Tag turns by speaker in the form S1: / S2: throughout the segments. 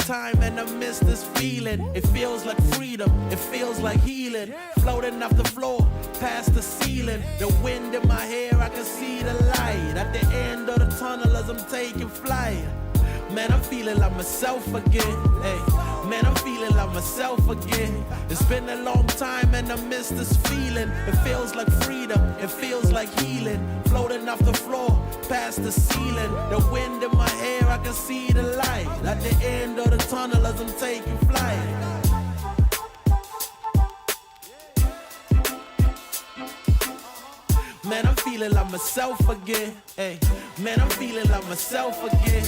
S1: time and I miss this feeling. It feels like freedom, it feels like healing. Floating off the floor, past the ceiling. The wind in my hair, I can see the light at the end of the tunnel as I'm taking flight. Man, I'm feeling like myself again. Hey, man, I'm feeling like myself again. It's been a long time and I miss this feeling. It feels like freedom, it feels like healing. Floating off the floor, past the ceiling. The wind in my hair, I can see the light at the end of the tunnel as I'm taking flight. Man, I'm feeling like myself again. Hey, man, I'm feeling like myself again.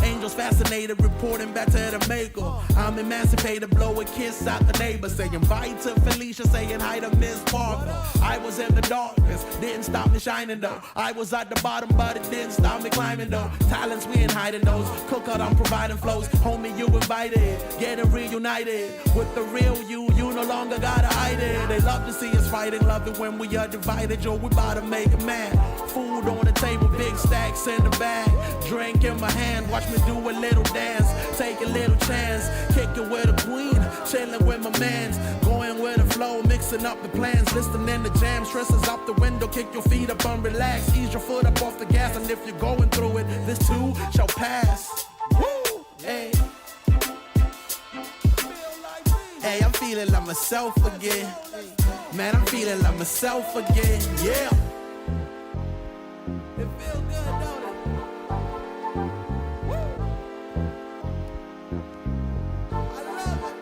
S1: Angels fascinated, reporting back to the maker. I'm emancipated, blow a kiss out the neighbor. Saying bye to Felicia, saying hi to Miss Parker. I was in the darkness, didn't stop me shining though. I was at the bottom, but it didn't stop me climbing though. Talents, we ain't hiding those. Cook out, I'm providing flows. Homie, you invited, getting reunited. With the real you no longer gotta hide it. They love to see us fighting, love it when we are divided. Yo, we bout to make a man. Food on the table, big stacks in the bag. Drink in my hand, watch me do a little dance. Take a little chance, kicking with a queen. Chilling with my mans, going with the flow, mixing up the plans. Listening to jam, stresses out the window. Kick your feet up and relax. Ease your foot up off the gas, and if you're going through it, this too shall pass. Woo! Hey. Hey, I'm feeling like myself again. Man, I'm feeling like myself again. Yeah. It feels good, don't it? Woo! I love it.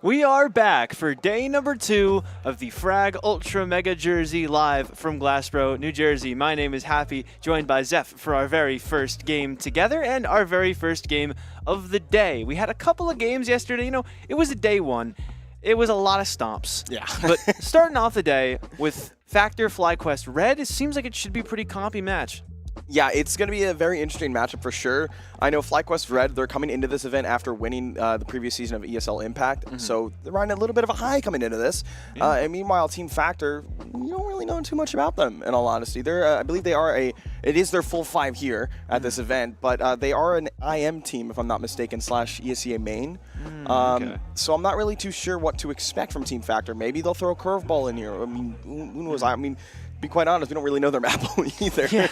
S2: We are back for day number 2 of the Frag Ultra Mega Jersey live from Glassboro, New Jersey. My name is Happy, joined by Zeph for our very first game together and our very first game of the day. We had a couple of games yesterday. You know, it was a day one. It was a lot of stomps.
S3: Yeah.
S2: But starting off the day with Factor FlyQuest Red, it seems like it should be a pretty compy match.
S3: Yeah, it's going to be a very interesting matchup for sure. I know FlyQuest Red, they're coming into this event after winning the previous season of ESL Impact, so they're riding a little bit of a high coming into this. Yeah. And meanwhile, Team Factor, you don't really know too much about them, in all honesty. They're, I believe they are it is their full 5 here at this event, but they are an IM team, if I'm not mistaken, / ESEA main.
S2: Okay.
S3: So I'm not really too sure what to expect from Team Factor. Maybe they'll throw a curveball in here. I mean, who knows? I mean, be quite honest, we don't really know their map pool either. Yeah.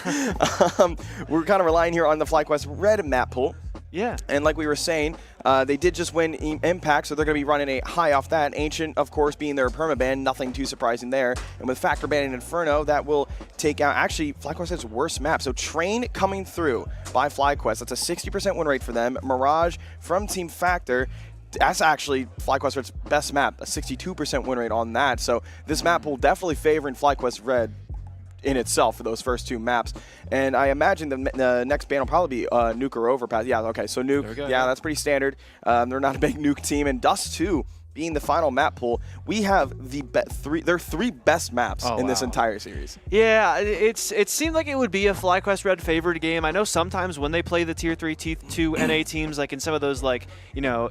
S3: We're kind of relying here on the FlyQuest Red map pool.
S2: Yeah.
S3: And like we were saying, they did just win Impact, so they're going to be running a high off that. Ancient, of course, being their permaban, nothing too surprising there. And with Factor banning Inferno, that will take out, actually, FlyQuest has worst map. So Train coming through by FlyQuest. That's a 60% win rate for them. Mirage from Team Factor. That's actually FlyQuest Red's best map, a 62% win rate on that. So this map will definitely favor in FlyQuest Red in itself for those first 2 maps. And I imagine the next ban will probably be Nuke or Overpass. Yeah, okay, so Nuke, yeah, that's pretty standard. They're not a big Nuke team. And Dust 2 being the final map pool, we have their 3 best maps in this entire series.
S2: Yeah, it seemed like it would be a FlyQuest Red favored game. I know sometimes when they play the Tier 3, Tier 2 NA teams, like in some of those, like, you know,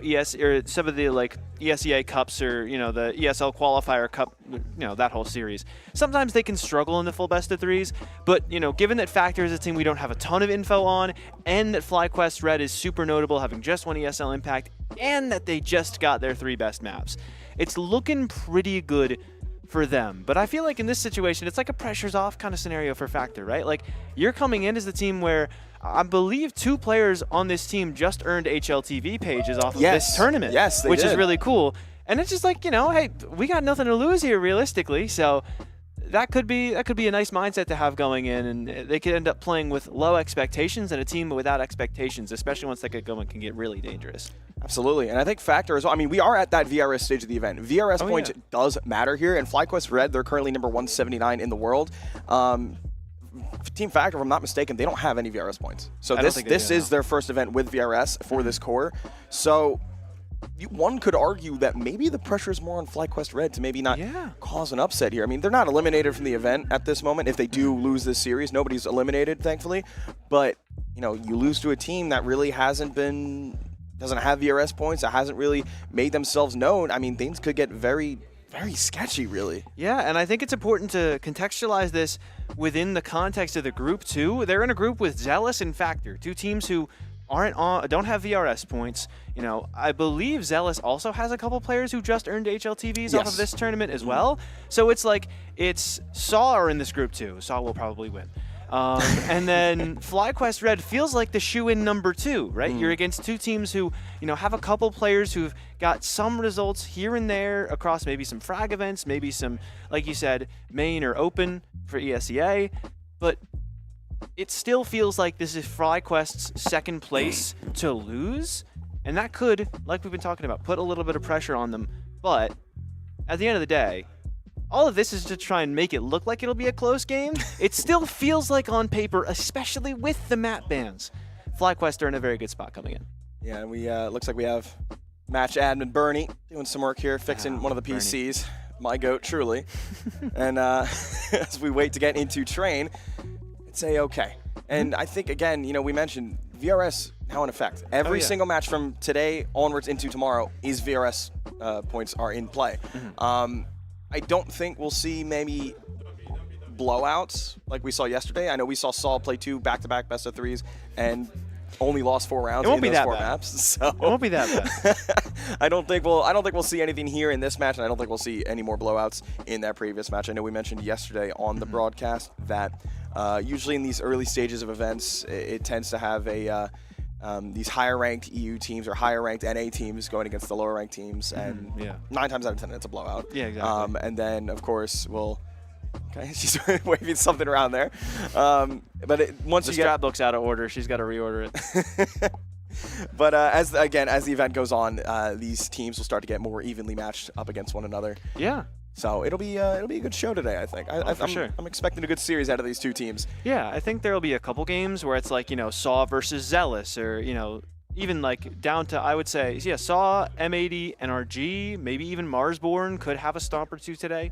S2: some of the like ESEA Cups or, you know, the ESL Qualifier Cup, you know, that whole series, sometimes they can struggle in the full best of 3s. But, you know, given that Factor is a team we don't have a ton of info on, and that FlyQuest Red is super notable, having just won ESL Impact, and that they just got their 3 best maps, it's looking pretty good for them. But I feel like in this situation, it's like a pressure's off kind of scenario for Factor, right? Like, you're coming in as the team where I believe 2 players on this team just earned HLTV pages off of this tournament, which is really cool. And it's just like, you know, hey, we got nothing to lose here realistically, so that could be a nice mindset to have going in, and they could end up playing with low expectations, and a team without expectations, especially once they get going, can get really dangerous.
S3: Absolutely, and I think Factor as well. I mean, we are at that VRS stage of the event. VRS points does matter here, and FlyQuest Red, they're currently number 179 in the world. Team Factor, if I'm not mistaken, they don't have any VRS points. So this is their first event with VRS for this core. So one could argue that maybe the pressure is more on FlyQuest Red to maybe not cause an upset here. I mean, they're not eliminated from the event at this moment. If they do lose this series, nobody's eliminated, thankfully. But, you know, you lose to a team that really doesn't have VRS points, that hasn't really made themselves known. I mean, things could get very, very sketchy, really.
S2: Yeah, and I think it's important to contextualize this within the context of the group, too. They're in a group with Zealous and Factor, 2 teams who don't have VRS points. You know, I believe Zealous also has a couple players who just earned HLTVs off of this tournament as well. So it's like, it's SAW are in this group too. SAW will probably win. And then FlyQuest Red feels like the shoe-in number 2, right? You're against 2 teams who, you know, have a couple players who've got some results here and there across maybe some Frag events, maybe some, like you said, main or open for ESEA, but it still feels like this is FlyQuest's second place to lose, and that could, like we've been talking about, put a little bit of pressure on them. But at the end of the day, all of this is to try and make it look like it'll be a close game. It still feels like on paper, especially with the map bans, FlyQuest are in a very good spot coming in.
S3: Yeah, and we looks like we have match admin Bernie doing some work here, fixing one of the PCs. Bernie. My goat, truly. And as we wait to get into Train, it's A-okay. And I think, again, you know, we mentioned VRS now in effect. Every single match from today onwards into tomorrow is VRS points are in play. I don't think we'll see maybe blowouts like we saw yesterday. I know we saw Saul play 2 back-to-back best-of-3s and only lost 4 rounds in those 4 maps. So
S2: it won't be that bad.
S3: I don't think we'll see anything here in this match, and I don't think we'll see any more blowouts in that previous match. I know we mentioned yesterday on the broadcast that usually in these early stages of events, it tends to have these higher-ranked EU teams or higher-ranked NA teams going against the lower-ranked teams, and 9 times out of 10, it's a blowout.
S2: Yeah, exactly.
S3: And then, of course, okay, she's waving something around there. But once
S2: the strap book's out of order, she's got to reorder it.
S3: But as the event goes on, these teams will start to get more evenly matched up against one another.
S2: Yeah.
S3: So it'll be a good show today, I think. I'm expecting a good series out of these 2 teams.
S2: Yeah, I think there'll be a couple games where it's like, you know, SAW versus Zealous, or, you know, even like down to, I would say, SAW, M80, NRG, maybe even Marsborn could have a stomp or 2 today.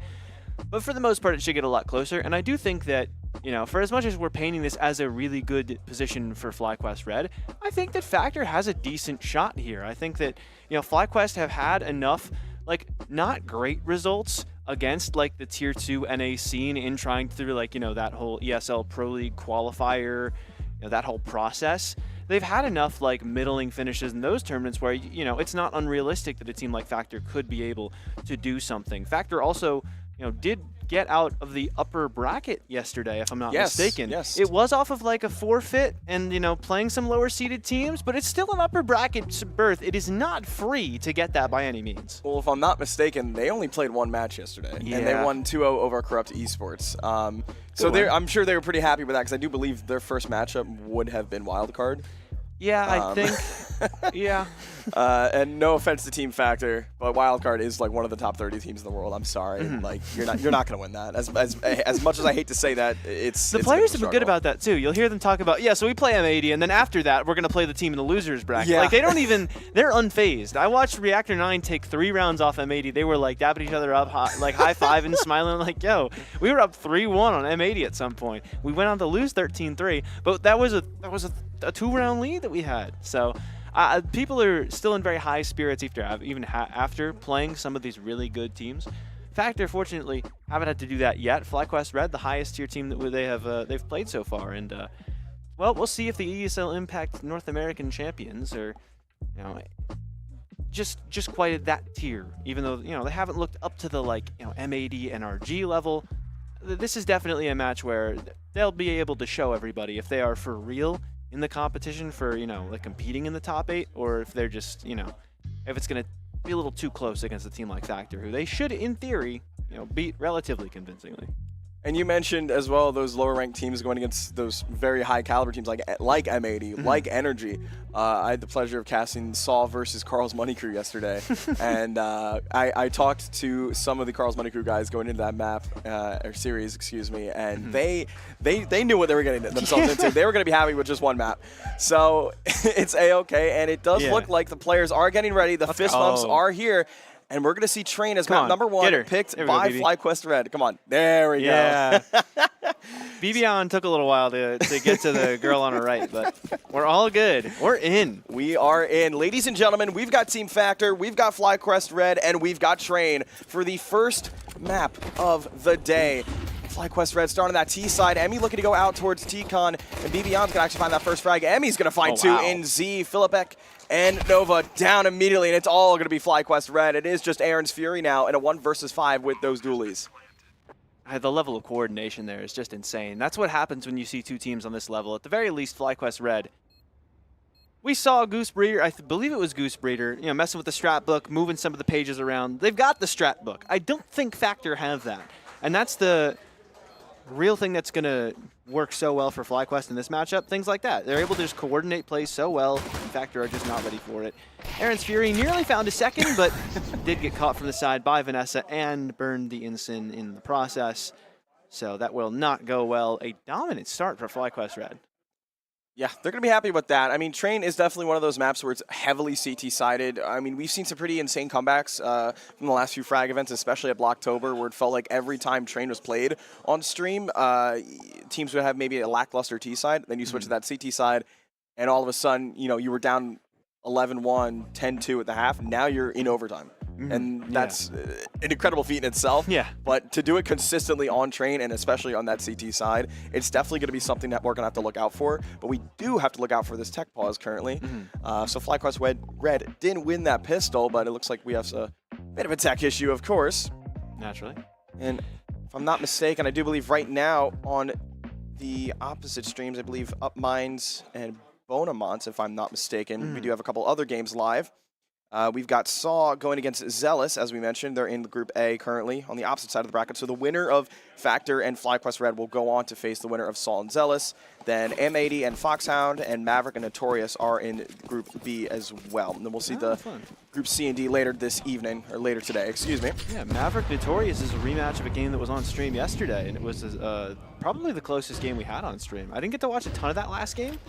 S2: But for the most part, it should get a lot closer. And I do think that, you know, for as much as we're painting this as a really good position for FlyQuest Red, I think that Factor has a decent shot here. I think that, you know, FlyQuest have had enough, like, not great results against, like, the Tier 2 NA scene in trying through, like, you know, that whole ESL Pro League qualifier, you know, that whole process. They've had enough, like, middling finishes in those tournaments where, you know, it's not unrealistic that a team like Factor could be able to do something. Factor also, you know, did get out of the upper bracket yesterday, if I'm not mistaken.
S3: Yes.
S2: It was off of like a forfeit and, playing some lower seeded teams, but it's still an upper bracket berth. It is not free to get that by any means.
S3: Well, if I'm not mistaken, they only played one match yesterday, and they won 2-0 over Corrupt Esports. So I'm sure they were pretty happy with that, because I do believe their first matchup would have been wildcard.
S2: Yeah, I think. Yeah.
S3: And no offense to Team Factor, but Wildcard is like one of the top 30 teams in the world. I'm sorry, like you're not going to win that. As much as I hate to say that, it's
S2: the players have been good about that too. You'll hear them talk about, so we play M80, and then after that we're going to play the team in the losers bracket.
S3: Yeah.
S2: Like they're unfazed. I watched Reactor 9 take 3 rounds off M80. They were like dapping each other up, like high-fiving, smiling, like, yo, we were up 3-1 on M80 at some point. We went on to lose 13-3, but that was a 2-round lead that we had. So people are still in very high spirits after playing some of these really good teams. Factor, fortunately, haven't had to do that yet. FlyQuest Red, the highest tier team that they've played so far, and we'll see if the ESL Impact North American champions are, just quite at that tier. Even though they haven't looked up to the M80 NRG level. This is definitely a match where they'll be able to show everybody if they are for real in the competition for, competing in the top 8, or if they're just, if it's going to be a little too close against a team like Factor, who they should, in theory, beat relatively convincingly.
S3: And you mentioned as well those lower ranked teams going against those very high caliber teams like M80, like Energy. I had the pleasure of casting Saw versus Carl's Money Crew yesterday, and I talked to some of the Carl's Money Crew guys going into that map or series, excuse me, and they knew what they were getting themselves into. They were going to be happy with just one map, so it's a-okay, and it does look like the players are getting ready. The fist bumps are here. And we're going to see Train as map number 1 picked by FlyQuest Red. Come on. There we go.
S2: Bibion took a little while to get to the girl on her right, but we're all good. We're in.
S3: We are in. Ladies and gentlemen, we've got Team Factor, we've got FlyQuest Red, and we've got Train for the first map of the day. FlyQuest Red starting that T side. Emmy looking to go out towards T-Con, and Bibion's going to actually find that first frag. Emmy's going to find 2 in Z. Philipek and Nova down immediately, and it's all going to be FlyQuest Red. It is just Aaron's Fury now in a 1 versus 5 with those dualies.
S2: The level of coordination there is just insane. That's what happens when you see 2 teams on this level. At the very least, FlyQuest Red. We saw Goose Breeder, I believe it was Goose Breeder, messing with the strat book, moving some of the pages around. They've got the strat book. I don't think Factor have that. And that's the real thing that's going to work so well for FlyQuest in this matchup, things like that. They're able to just coordinate plays so well, Factor are just not ready for it. Aaron's Fury nearly found a second, but did get caught from the side by Vanessa and burned the ensign in the process. So that will not go well. A dominant start for FlyQuest Red.
S3: Yeah, they're going to be happy with that. I mean, Train is definitely one of those maps where it's heavily CT-sided. I mean, we've seen some pretty insane comebacks from the last few Frag events, especially at Blocktober, where it felt like every time Train was played on stream, teams would have maybe a lackluster T-side. Then you switch to that CT side, and all of a sudden, you were down 11-1, 10-2 at the half. Now you're in overtime. And that's an incredible feat in itself. Yeah. But to do it consistently on Train, and especially on that CT side, it's definitely going to be something that we're going to have to look out for. But we do have to look out for this tech pause currently. So FlyQuest Red didn't win that pistol, but it looks like we have a bit of a tech issue, of course.
S2: Naturally.
S3: And if I'm not mistaken, I do believe right now on the opposite streams, I believe Upminds and Bonamont, if I'm not mistaken. We do have a couple other games live. We've got Saw going against Zealous, as we mentioned. They're in Group A currently on the opposite side of the bracket. So the winner of Factor and FlyQuest Red will go on to face the winner of Saw and Zealous. Then M80 and Foxhound and Maverick and Notorious are in Group B as well. And then we'll see the Group C and D later this evening, or later today, excuse me.
S2: Yeah, Maverick Notorious is a rematch of a game that was on stream yesterday, and it was probably the closest game we had on stream. I didn't get to watch a ton of that last game,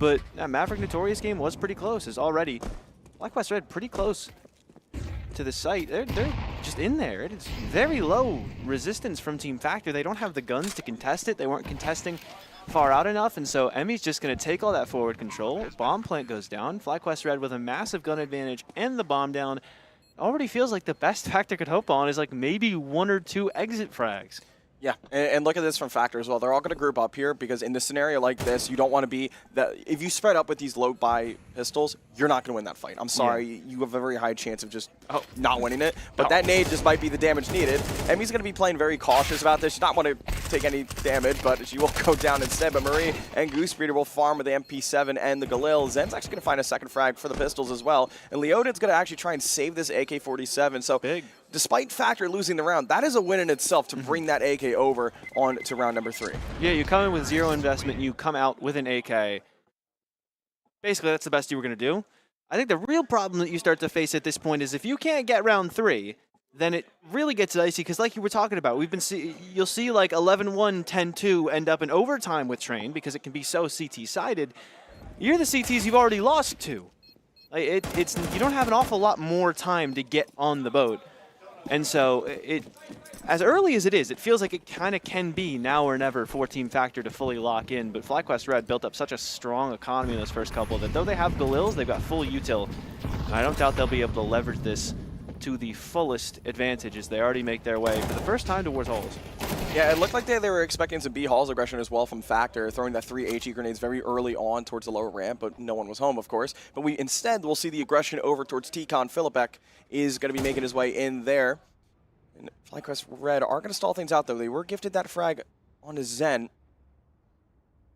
S2: but that Maverick Notorious game was pretty close. It's already FlyQuest Red pretty close to the site. They're just in there. It is very low resistance from Team Factor. They don't have the guns to contest it. They weren't contesting far out enough, and so Emmy's just going to take all that forward control. Bomb plant goes down. FlyQuest Red with a massive gun advantage and the bomb down. Already feels like the best Factor could hope on is like maybe 1 or 2 exit frags.
S3: Yeah, and look at this from Factor as well. They're all going to group up here because in a scenario like this, you don't want to be that. If you spread up with these low buy pistols, you're not going to win that fight. I'm sorry, you have a very high chance of just not winning it. But that nade just might be the damage needed. Emmy's going to be playing very cautious about this. She's not want to take any damage, but she will go down instead. But Marie and Goosebreeder will farm with the MP7 and the Galil. Zen's actually going to find a second frag for the pistols as well. And Leodin's going to actually try and save this AK-47. So
S2: big.
S3: Despite Factor losing the round, that is a win in itself to bring that AK over on to round number 3.
S2: Yeah, you come in with 0 investment, you come out with an AK. Basically, that's the best you were going to do. I think the real problem that you start to face at this point is if you can't get round 3, then it really gets dicey because like you were talking about, you'll see like 11-1, 10-2 end up in overtime with Train because it can be so CT-sided. You're the CTs you've already lost to. Like you don't have an awful lot more time to get on the boat. And so, as early as it is, it feels like it kind of can be now or never for Team Factor to fully lock in. But FlyQuest Red built up such a strong economy in those first couple that though they have Galils, they've got full util. And I don't doubt they'll be able to leverage this to the fullest advantage as they already make their way for the first time towards halls.
S3: Yeah, it looked like they were expecting some B Halls aggression as well from Factor, throwing that 3 HE grenades very early on towards the lower ramp, but no one was home, of course. But instead, we'll see the aggression over towards T-Con. Philipek is going to be making his way in there. And FlyQuest Red are going to stall things out, though. They were gifted that frag onto Zen.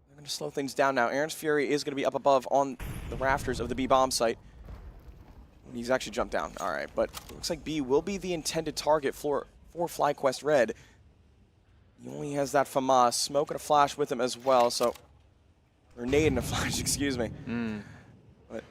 S3: They're going to slow things down now. Aaron's Fury is going to be up above on the rafters of the B-bomb site. He's actually jumped down. All right, but it looks like B will be the intended target for FlyQuest Red. He only has that FAMAS. Smoke and a flash with him as well, so... Or nade and a flash, excuse me. But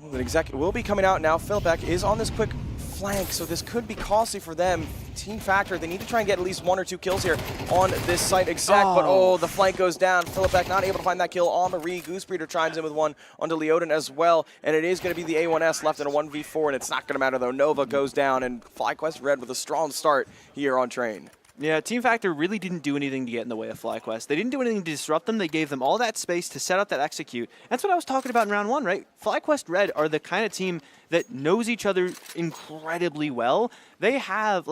S3: an exec will be coming out now. Philipek is on this quick flank, so this could be costly for them. Team Factor, they need to try and get at least 1 or 2 kills here on this site exec, but the flank goes down. Philipek not able to find that kill on Marie. Goosebreeder chimes in with one onto Leodin as well, and it is going to be the A1S left in a 1v4, and it's not going to matter though. Nova goes down, and FlyQuest Red with a strong start here on Train.
S2: Yeah, Team Factor really didn't do anything to get in the way of FlyQuest. They didn't do anything to disrupt them. They gave them all that space to set up that execute. That's what I was talking about in round 1, right? FlyQuest Red are the kind of team that knows each other incredibly well. They have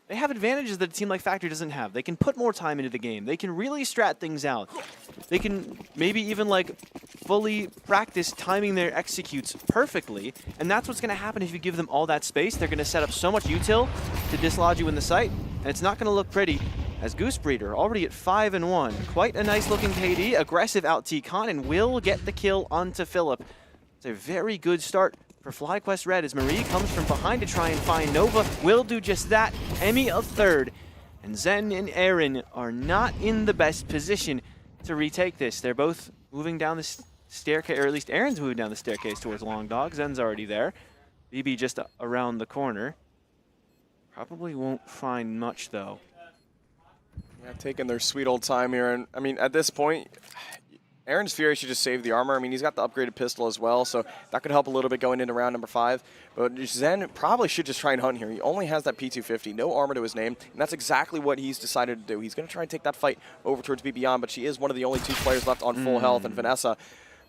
S2: advantages that a team like Factor doesn't have. They can put more time into the game. They can really strat things out. They can maybe even fully practice timing their executes perfectly, and that's what's going to happen if you give them all that space. They're going to set up so much util to dislodge you in the site, and it's not going to look pretty. As Goosebreeder already at 5-1, quite a nice looking KD, aggressive out T-Con, and will get the kill onto Philip. It's a very good start for FlyQuest Red as Marie comes from behind to try and find Nova. Will do just that. Emmy of 3rd. And Zen and Aaron are not in the best position to retake this. They're both moving down the staircase, or at least Aaron's moving down the staircase towards Long Dog. Zen's already there. BB just around the corner. Probably won't find much though.
S3: Yeah, taking their sweet old time here. And I mean, at this point, Aaron's Fury should just save the armor. I mean, he's got the upgraded pistol as well, so that could help a little bit going into round number 5. But Zen probably should just try and hunt here. He only has that P250, no armor to his name, and that's exactly what he's decided to do. He's going to try and take that fight over towards Beyond, but she is one of the only 2 players left on full health, and Vanessa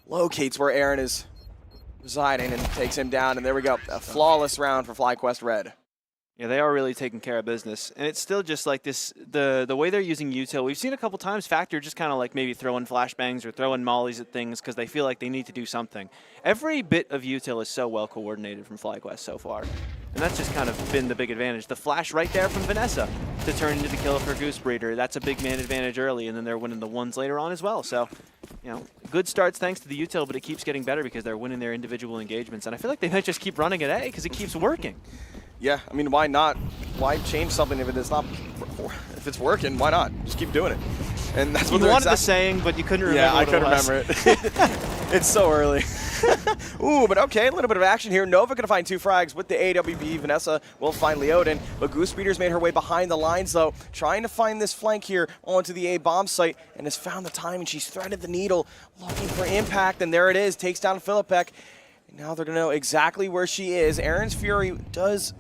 S3: locates where Aaron is residing and takes him down, and there we go. A flawless round for FlyQuest Red.
S2: Yeah, they are really taking care of business. And it's still just like this, the way they're using util. We've seen a couple times Factor just kind of maybe throwing flashbangs or throwing mollies at things because they feel like they need to do something. Every bit of util is so well coordinated from FlyQuest so far. And that's just kind of been the big advantage. The flash right there from Vanessa to turn into the kill for Goosebreeder. That's a big man advantage early, and then they're winning the ones later on as well. So, good starts thanks to the util, but it keeps getting better because they're winning their individual engagements. And I feel like they might just keep running at A because it keeps working.
S3: Yeah, I mean, why not? Why change something if if it's working? Why not? Just keep doing it. And that's what
S2: you wanted the saying, but you couldn't remember.
S3: Yeah, I couldn't remember it. It's so early. Ooh, but okay, a little bit of action here. Nova gonna find 2 frags with the AWB. Vanessa will find Leodin, but Goosebreeder's made her way behind the lines though, trying to find this flank here onto the A bomb site, and has found the time, and she's threaded the needle, looking for impact, and there it is, takes down Philipek. And now they're gonna know exactly where she is. Aaron's Fury does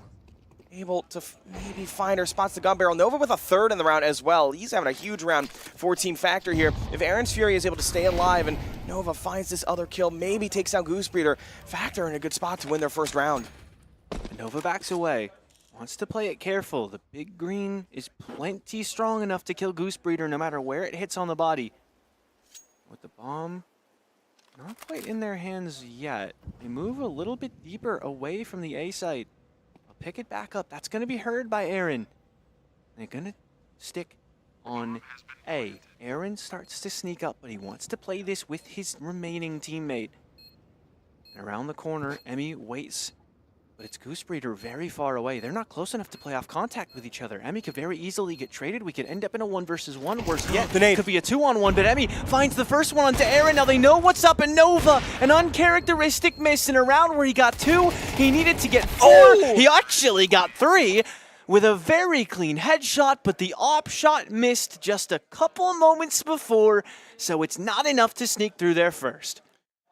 S3: able to maybe find her, spots the gun barrel. Nova with a 3rd in the round as well. He's having a huge round for Team Factor here. If Aaron's Fury is able to stay alive and Nova finds this other kill, maybe takes down Goosebreeder, Factor in a good spot to win their first round.
S2: Nova backs away. wants to play it careful. The big green is plenty strong enough to kill Goose Breeder no matter where it hits on the body. With the bomb not quite in their hands yet, they move a little bit deeper away from the A site. I'll pick it back up. That's going to be heard by Aaron. They're going to stick on A. Aaron starts to sneak up, but he wants to play this with his remaining teammate. And around the corner, Emmy waits. But it's Goose Breeder very far away. They're not close enough to play off contact with each other. Emmy could very easily get traded. We could end up in a 1 versus 1. Worse yet, it could be a 2-on-1, but Emmy finds the first one onto Aaron. Now they know what's up in Nova. An uncharacteristic miss in a round where he got 2. He needed to get 4. Oh! He actually got 3 with a very clean headshot, but the op shot missed just a couple moments before, so it's not enough to sneak through there first.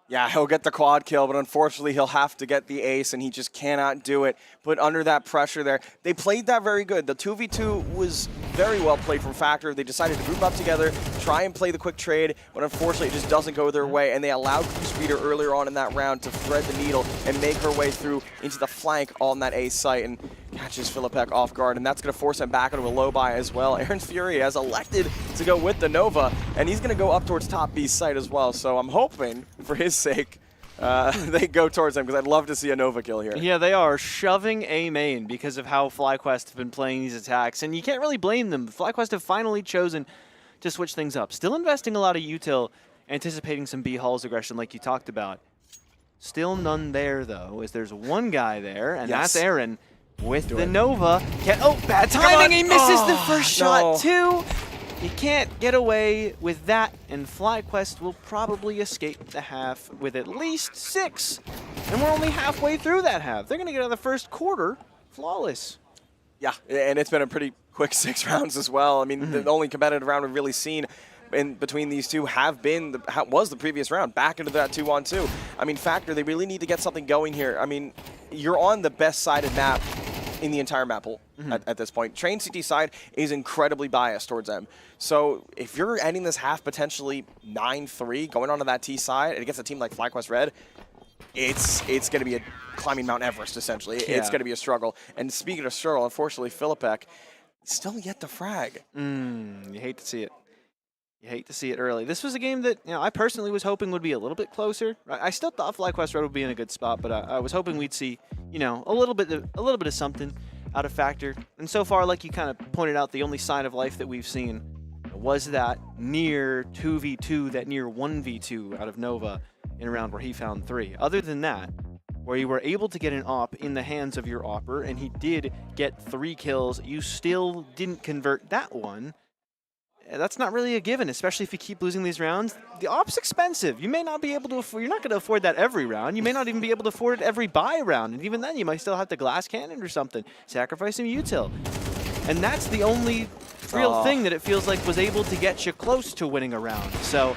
S3: Yeah, he'll get the quad kill, but unfortunately he'll have to get the ace, and he just cannot do it. But under that pressure there, they played that very good. The 2v2 was very well played from Factor. They decided to group up together, try and play the quick trade, but unfortunately it just doesn't go their way, and they allowed Goose Breeder earlier on in that round to thread the needle and make her way through into the flank on that ace site, and catches Philipek off guard, and that's going to force him back into a low buy as well. Aaron's Fury has elected to go with the Nova, and he's going to go up towards top B site as well, so I'm hoping for his sake they go towards him, because I'd love to see a Nova kill here.
S2: Yeah, they are shoving A main because of how FlyQuest have been playing these attacks, and you can't really blame them. FlyQuest have finally chosen to switch things up. Still investing a lot of util, anticipating some B Halls aggression like you talked about. Still none there, though, as there's one guy there, and that's Aaron with the Nova. Oh, bad timing! He misses the first shot, too! He can't get away with that, and FlyQuest will probably escape the half with at least 6. And we're only halfway through that half. They're going to get out of the first quarter flawless.
S3: Yeah, and it's been a pretty quick 6 rounds as well. I mean, the only competitive round we've really seen in between these two was the previous round, back into that 2-on-2. I mean, Factor, they really need to get something going here. I mean, you're on the best sided map in the entire map pool at this point. Train CT side is incredibly biased towards them. So if you're ending this half potentially 9-3, going onto that T side, and against a team like FlyQuest Red, it's going to be a climbing Mount Everest, essentially. Yeah. It's going to be a struggle. And speaking of struggle, unfortunately, Philipek still yet to frag.
S2: You hate to see it. You hate to see it early. This was a game that I personally was hoping would be a little bit closer. I still thought FlyQuest Red would be in a good spot, but I was hoping we'd see a little bit of something out of Factor. And so far, like you kind of pointed out, the only sign of life that we've seen was that near 2v2, that near 1v2 out of Nova in a round where he found 3. Other than that, where you were able to get an op in the hands of your opper, and he did get 3 kills, you still didn't convert that one. That's not really a given, especially if you keep losing these rounds. The op's expensive. You may not be able to afford, you're not going to afford that every round. You may not even be able to afford it every buy round. And even then, you might still have to glass cannon or something, sacrifice some util. And that's the only real thing that it feels like was able to get you close to winning a round. So,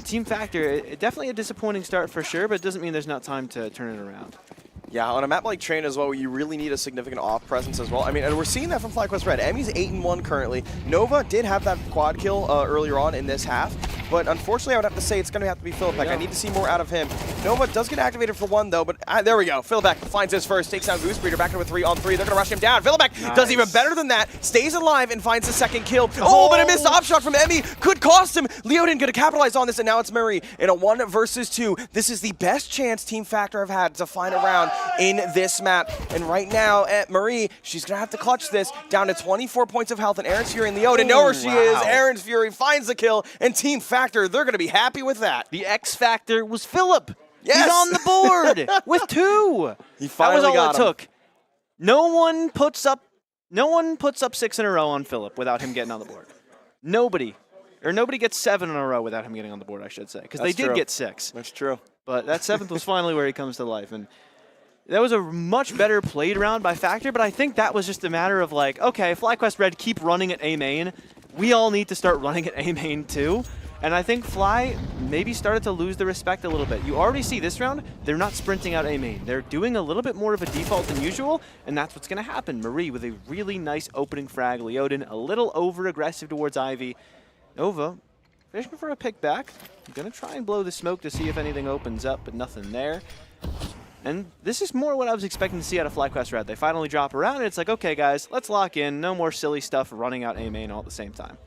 S2: Team Factor, definitely a disappointing start for sure, but it doesn't mean there's not time to turn it around.
S3: Yeah, on a map like Train as well, you really need a significant off presence as well. I mean, and we're seeing that from FlyQuest Red. Emmy's 8-1 currently. Nova did have that quad kill earlier on in this half, but unfortunately I would have to say it's going to have to be Philipek. I need to see more out of him. Nova does get activated for 1 though, but there we go. Philipek finds his first, takes down Goose Breeder back into a 3-on-3. They're going to rush him down. Philipek does even better than that, stays alive and finds the second kill. Oh, but a missed op shot from Emmy could cost him. Leodin going to capitalize on this, and now it's Marie in a 1 versus 2. This is the best chance Team Factor have had to find a round in this map. And right now, at Marie, she's going to have to clutch this down to 24 points of health, and Aaron's Fury and Leodin know where she is. Aaron's Fury finds the kill, and Team Factor, they're going to be happy with that.
S2: The X Factor was Philip. Yes. He's on the board with 2.
S3: He finally
S2: that was all
S3: got
S2: it took. No one puts up 6 in a row on Philip without him getting on the board. Nobody gets 7 in a row without him getting on the board, I should say, because they did get 6.
S3: That's true.
S2: But that 7th was finally where he comes to life, and that was a much better played round by Factor, but I think that was just a matter of like, okay, FlyQuest Red keep running at A main. We all need to start running at A main too. And I think Fly maybe started to lose the respect a little bit. You already see this round, they're not sprinting out A main. They're doing a little bit more of a default than usual, and that's what's going to happen. Marie with a really nice opening frag. Leodin a little over-aggressive towards Ivy. Nova fishing for a pick back. I'm going to try and blow the smoke to see if anything opens up, but nothing there. And this is more what I was expecting to see out of FlyQuest Red. They finally drop around, and it's like, okay, guys, let's lock in. No more silly stuff running out A main all at the same time.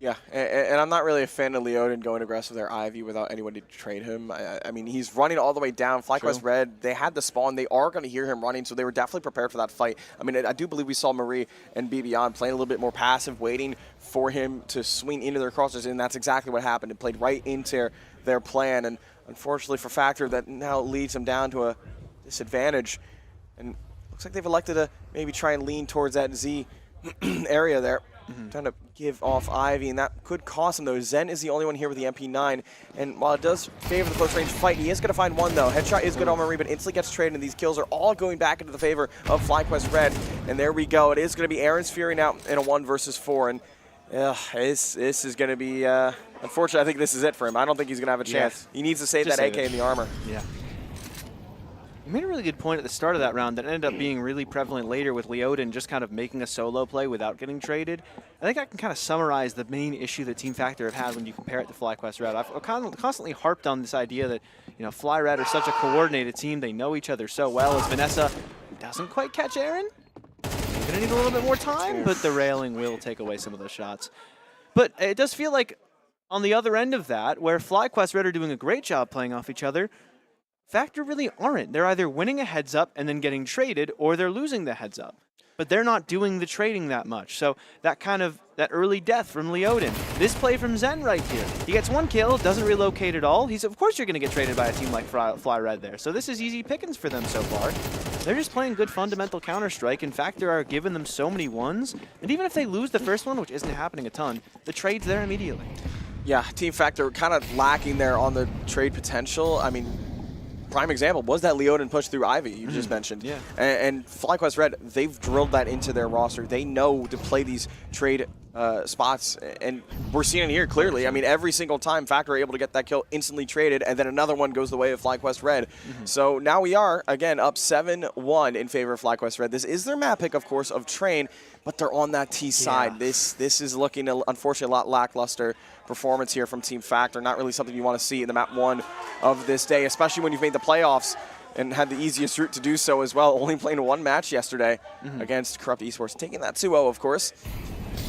S3: Yeah, and I'm not really a fan of Leoden going aggressive with their Ivy without anyone to trade him. I mean, he's running all the way down. FlyQuest Red, they had the spawn. They are going to hear him running, so they were definitely prepared for that fight. I mean, I do believe we saw Marie and BBon playing a little bit more passive, waiting for him to swing into their crossers, and that's exactly what happened. It played right into their plan, and unfortunately for Factor, that now leads them down to a disadvantage. And looks like they've elected to maybe try and lean towards that Z area there. Trying to give off Ivy, and that could cost him, though. Zen is the only one here with the MP9, and while it does favor the close-range fight, he is going to find one, though. Headshot is good on Marie, but instantly gets traded, and these kills are all going back into the favor of FlyQuest Red. And there we go. It is going to be Aaron's Fury now in a 1 versus 4, and this is going to be, unfortunately, I think this is it for him. I don't think he's going to have a chance. He needs to save that AK in the armor.
S2: Yeah. You made a really good point at the start of that round that ended up being really prevalent later with Leoden just kind of making a solo play without getting traded. I think I can kind of summarize the main issue that Team Factor have had when you compare it to FlyQuest Red. I've constantly harped on this idea that, you know, Fly Red are such a coordinated team. They know each other so well. As Vanessa doesn't quite catch Aaron. He's going to need a little bit more time, but the railing will take away some of those shots. But it does feel like on the other end of that, where FlyQuest Red are doing a great job playing off each other, Factor really aren't. They're either winning a heads up and then getting traded, or they're losing the heads up. But they're not doing the trading that much. So that early death from Leoden. This play from Zen right here. He gets 1 kill, doesn't relocate at all. Of course you're going to get traded by a team like Fly Red there. So this is easy pickings for them so far. They're just playing good fundamental Counter-Strike. In fact, they are giving them so many ones. And even if they lose the first one, which isn't happening a ton, the trade's there immediately.
S3: Yeah, Team Factor kind of lacking there on the trade potential. I mean, prime example was that Leoden push through Ivy you just mentioned.
S2: Yeah.
S3: And FlyQuest Red, they've drilled that into their roster. They know to play these trade spots, and we're seeing it here clearly. I mean, every single time Factor are able to get that kill instantly traded, and then another one goes the way of FlyQuest Red. So now we are, again, up 7-1 in favor of FlyQuest Red. This is their map pick, of course, of Train, but they're on that T side. This is looking, unfortunately, a lot lackluster performance here from Team Factor. Not really something you want to see in the map 1 of this day, especially when you've made the playoffs and had the easiest route to do so as well, only playing 1 match yesterday against Corrupt Esports. Taking that 2-0, of course.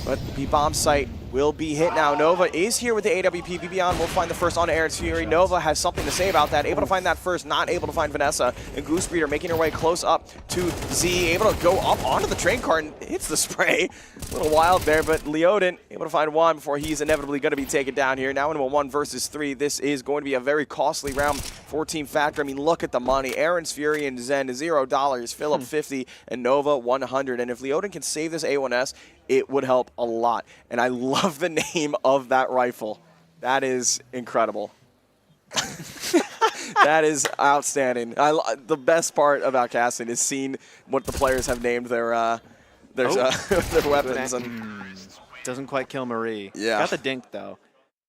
S3: But the B-bomb site will be hit now. Nova is here with the AWP. BBon will find the first on Aaron's Fury. Nova has something to say about that. Able to find that first, not able to find Vanessa. And Goose Breeder making her way close up to Z. Able to go up onto the train car and hits the spray. A little wild there, but Leoden able to find one before he's inevitably going to be taken down here. Now into a 1 versus 3. This is going to be a very costly round for Team Factor. I mean, look at the money. Aaron's Fury and Zen, $0. Philip, 50, and Nova, 100. And if Leoden can save this A1S, it would help a lot. And I love the name of that rifle. That is incredible. That is outstanding. The best part about casting is seeing what the players have named their weapons. And
S2: doesn't quite kill Marie.
S3: Yeah.
S2: Got the dink, though.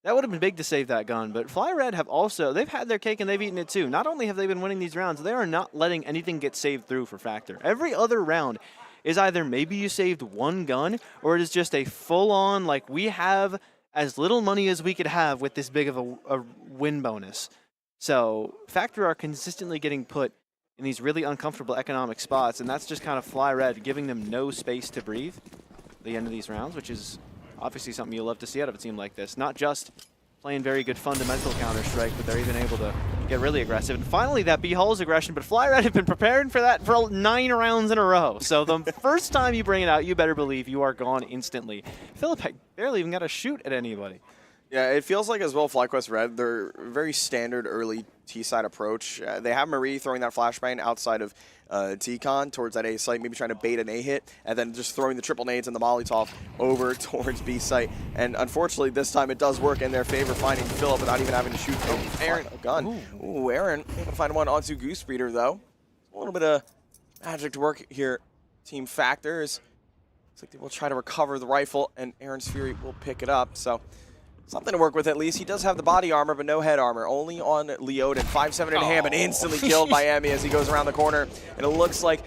S2: That would have been big to save that gun, but Fly Red have also, they've had their cake and they've eaten it too. Not only have they been winning these rounds, they are not letting anything get saved through for Factor. Every other round is either maybe you saved 1 gun, or it is just a full-on, like, we have as little money as we could have with this big of a win bonus. So Factor are consistently getting put in these really uncomfortable economic spots, and that's just kind of Fly Red giving them no space to breathe at the end of these rounds, which is obviously something you love to see out of a team like this. Not just playing very good fundamental Counter-Strike, but they're even able to get really aggressive. And finally, that B-Hull's aggression, but Fly Red have been preparing for that for 9 rounds in a row. So the first time you bring it out, you better believe you are gone instantly. Philip barely even got to shoot at anybody.
S3: yeah, it feels like as well FlyQuest Red, they're very standard early T-side approach. They have Marie throwing that flashbang outside of T-Con towards that A site, maybe trying to bait an A hit, and then just throwing the triple nades and the Molotov over towards B site. And unfortunately, this time it does work in their favor, finding Philip without even having to shoot. Oh, Aaron, a gun. Ooh, Aaron able to find one onto Goose Breeder, though. A little bit of magic to work here. Team Factors. Looks like they will try to recover the rifle, and Aaron's Fury will pick it up. So something to work with at least. He does have the body armor, but no head armor. Only on Leoden. 5-7 in hand, and instantly killed by Emmy as he goes around the corner. And it looks like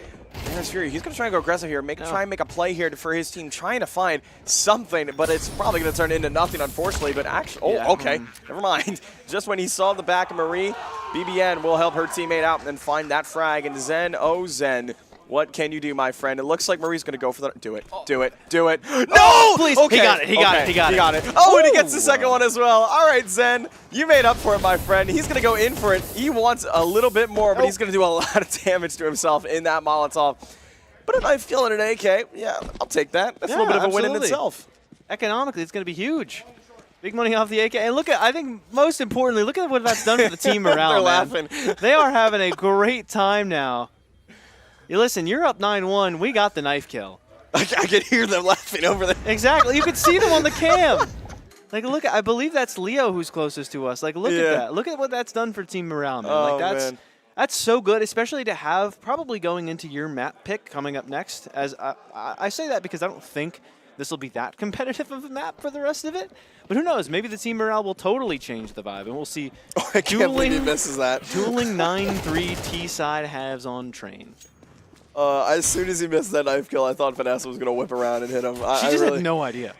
S3: Aaron's Fury, he's going to try and go aggressive here, try and make a play here for his team, trying to find something, but it's probably going to turn into nothing, unfortunately. But actually, okay, never mind. Just when he saw the back of Marie, BBN will help her teammate out and find that frag. And Zen, oh Zen, what can you do, my friend? It looks like Marie's going to go for the... Do it. Do it. Do it. No!
S2: Please.
S3: Okay.
S2: He got it. He got it. He got it.
S3: Oh, and he gets the second one as well. All right, Zen, you made up for it, my friend. He's going to go in for it. He wants a little bit more, but he's going to do a lot of damage to himself in that Molotov. But if I'm feeling an AK, yeah, I'll take that. That's a little bit of a win in itself.
S2: Economically, it's going to be huge. Big money off the AK. And look at, I think most importantly, look at what that's done for the team morale.
S3: They're laughing.
S2: They are having a great time now. You listen, you're up 9-1. We got the knife kill.
S3: I can hear them laughing over there.
S2: Exactly. You can see them on the cam. Like, look, I believe that's Leo who's closest to us. Like, look at that. Look at what that's done for team morale, man.
S3: Oh,
S2: like,
S3: man.
S2: That's so good, especially to have probably going into your map pick coming up next. As I say that because I don't think this will be that competitive of a map for the rest of it. But who knows? Maybe the team morale will totally change the vibe, and we'll see
S3: I can't believe he misses that.
S2: dueling 9-3 T-side halves on train.
S3: As soon as he missed that knife kill, I thought Vanessa was going to whip around and hit him.
S2: She just had no idea.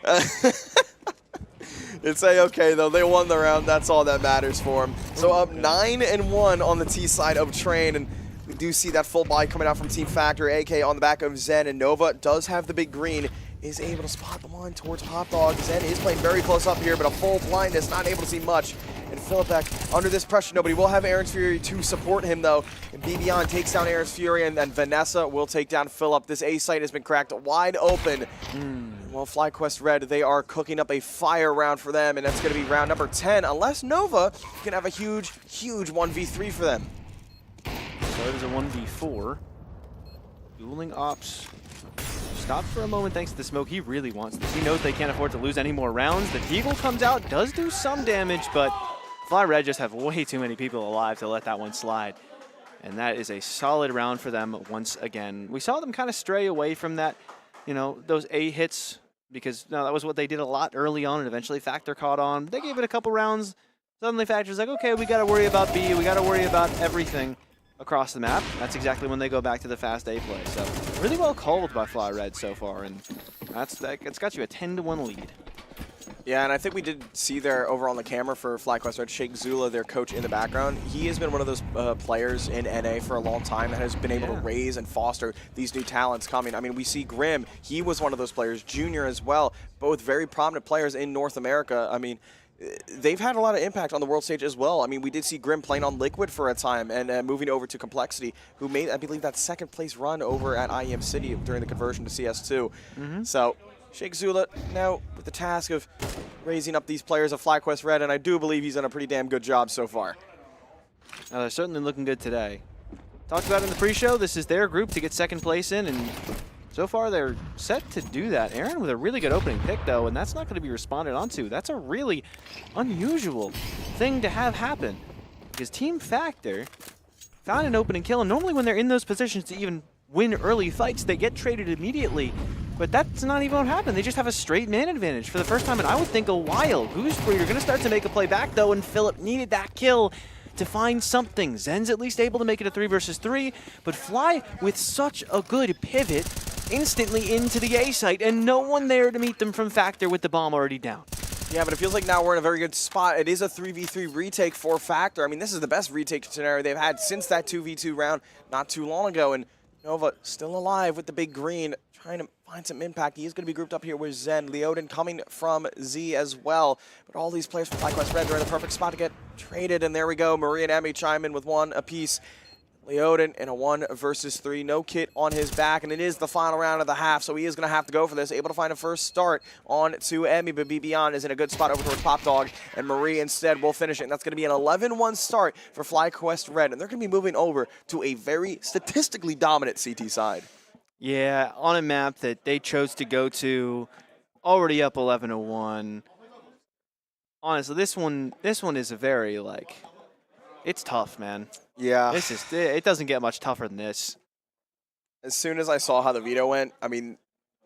S3: It's A-okay, though. They won the round. That's all that matters for him. So up 9-1 on the T side of Train, and we do see that full buy coming out from Team Factor. AK on the back of Zen, and Nova does have the big green, is able to spot the one towards Hot Dog. Zen is playing very close up here, but a full blindness, not able to see much. And Philipek under this pressure. Nobody will have Aaron's Fury to support him, though. And BBN takes down Aaron's Fury, and then Vanessa will take down Philip. This A site has been cracked wide open. Well, FlyQuest Red, they are cooking up a fire round for them, and that's going to be round number 10, unless Nova can have a huge, huge 1v3 for them.
S2: So it is a 1v4. Dueling Ops stopped for a moment thanks to the smoke. He really wants this. He knows they can't afford to lose any more rounds. The Deagle comes out, does do some damage, but Fly Red just have way too many people alive to let that one slide. And that is a solid round for them once again. We saw them kind of stray away from that, you know, those A hits, because that was what they did a lot early on, and eventually Factor caught on. They gave it a couple rounds. Suddenly Factor's like, okay, we got to worry about B. We got to worry about everything across the map. That's exactly when they go back to the fast A play. So really well called by Fly Red so far, and it's got you a 10-1 lead.
S3: Yeah, and I think we did see there over on the camera for FlyQuest Red, Sheikh Zula, their coach in the background. He has been one of those players in NA for a long time that has been able to raise and foster these new talents coming. I mean, we see Grim. He was one of those players. Junior as well. Both very prominent players in North America. I mean, they've had a lot of impact on the world stage as well. I mean, we did see Grim playing on Liquid for a time and moving over to Complexity, who made, I believe, that second place run over at IEM City during the conversion to CS2. So Sheikh Zula now with the task of raising up these players of FlyQuest Red, and I do believe he's done a pretty damn good job so far.
S2: Now, they're certainly looking good today. Talked about it in the pre-show, this is their group to get second place in, and so far they're set to do that. Aaron with a really good opening pick, though, and that's not going to be responded onto. That's a really unusual thing to have happen, because Team Factor found an opening kill, and normally when they're in those positions to even win early fights, they get traded immediately. But that's not even what happened. They just have a straight man advantage for the first time in, I would think, a while. Who's where you're going to start to make a play back, though, and Philip needed that kill to find something. Zen's at least able to make it a 3 versus 3, but Fly with such a good pivot instantly into the A site, and no one there to meet them from Factor with the bomb already down.
S3: Yeah, but it feels like now we're in a very good spot. It is a 3v3 retake for Factor. I mean, this is the best retake scenario they've had since that 2v2 round not too long ago, and Nova still alive with the big green, trying to find some impact. He is going to be grouped up here with Zen. Leoden coming from Z as well. But all these players from FlyQuest Red, they're in the perfect spot to get traded. And there we go. Marie and Emmy chime in with one apiece. Leoden in a 1 versus 3. No kit on his back. And it is the final round of the half, so he is going to have to go for this. Able to find a first start on to Emmy, but BBN is in a good spot over towards Pop Dog. And Marie instead will finish it. And that's going to be an 11-1 start for FlyQuest Red. And they're going to be moving over to a very statistically dominant CT side.
S2: Yeah, on a map that they chose to go to, already up 11-1. Honestly, this one is a very, like, it's tough, man.
S3: Yeah.
S2: It doesn't get much tougher than this.
S3: As soon as I saw how the veto went, I mean,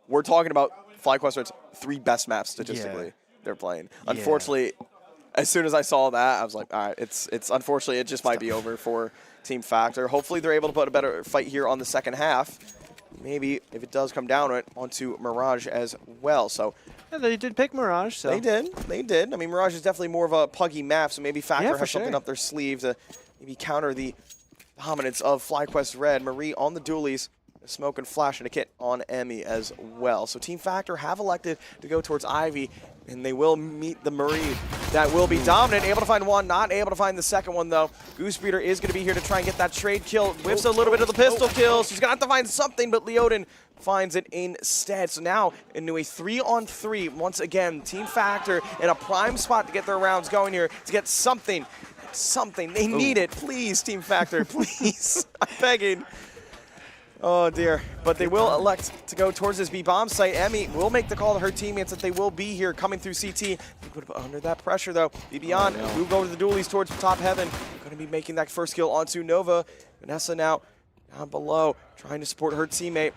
S3: we're talking about FlyQuest Red's 3 best maps statistically they're playing.
S2: Yeah.
S3: Unfortunately, as soon as I saw that, I was like, all right, it's unfortunately, it just might be over for Team Factor. Hopefully they're able to put a better fight here on the second half. maybe, if it does come down to it, onto Mirage as well. So
S2: Yeah, they did pick Mirage, so.
S3: They did. I mean, Mirage is definitely more of a puggy map, so maybe Factor has something
S2: sure.
S3: up their sleeve to maybe counter the dominance of FlyQuest Red. Marie on the dualies, a smoke and flash and a kit on Emmy as well. So Team Factor have elected to go towards Ivy, and they will meet the Marie. That will be dominant, able to find one, not able to find the second one though. Goosebreeder is gonna be here to try and get that trade kill. Whiffs a little bit of the pistol kill. She's gonna have to find something, but Leoden finds it instead. So now into a 3-on-3, once again, Team Factor in a prime spot to get their rounds going here, to get something. They need it. Please, Team Factor, please. I'm begging. Oh dear, but they will elect to go towards this B-bomb site. Emmy will make the call to her teammates that they will be here coming through CT. They put under that pressure though. Beyond will go to the dualies towards top heaven. Going to be making that first kill onto Nova. Vanessa now down below, trying to support her teammate.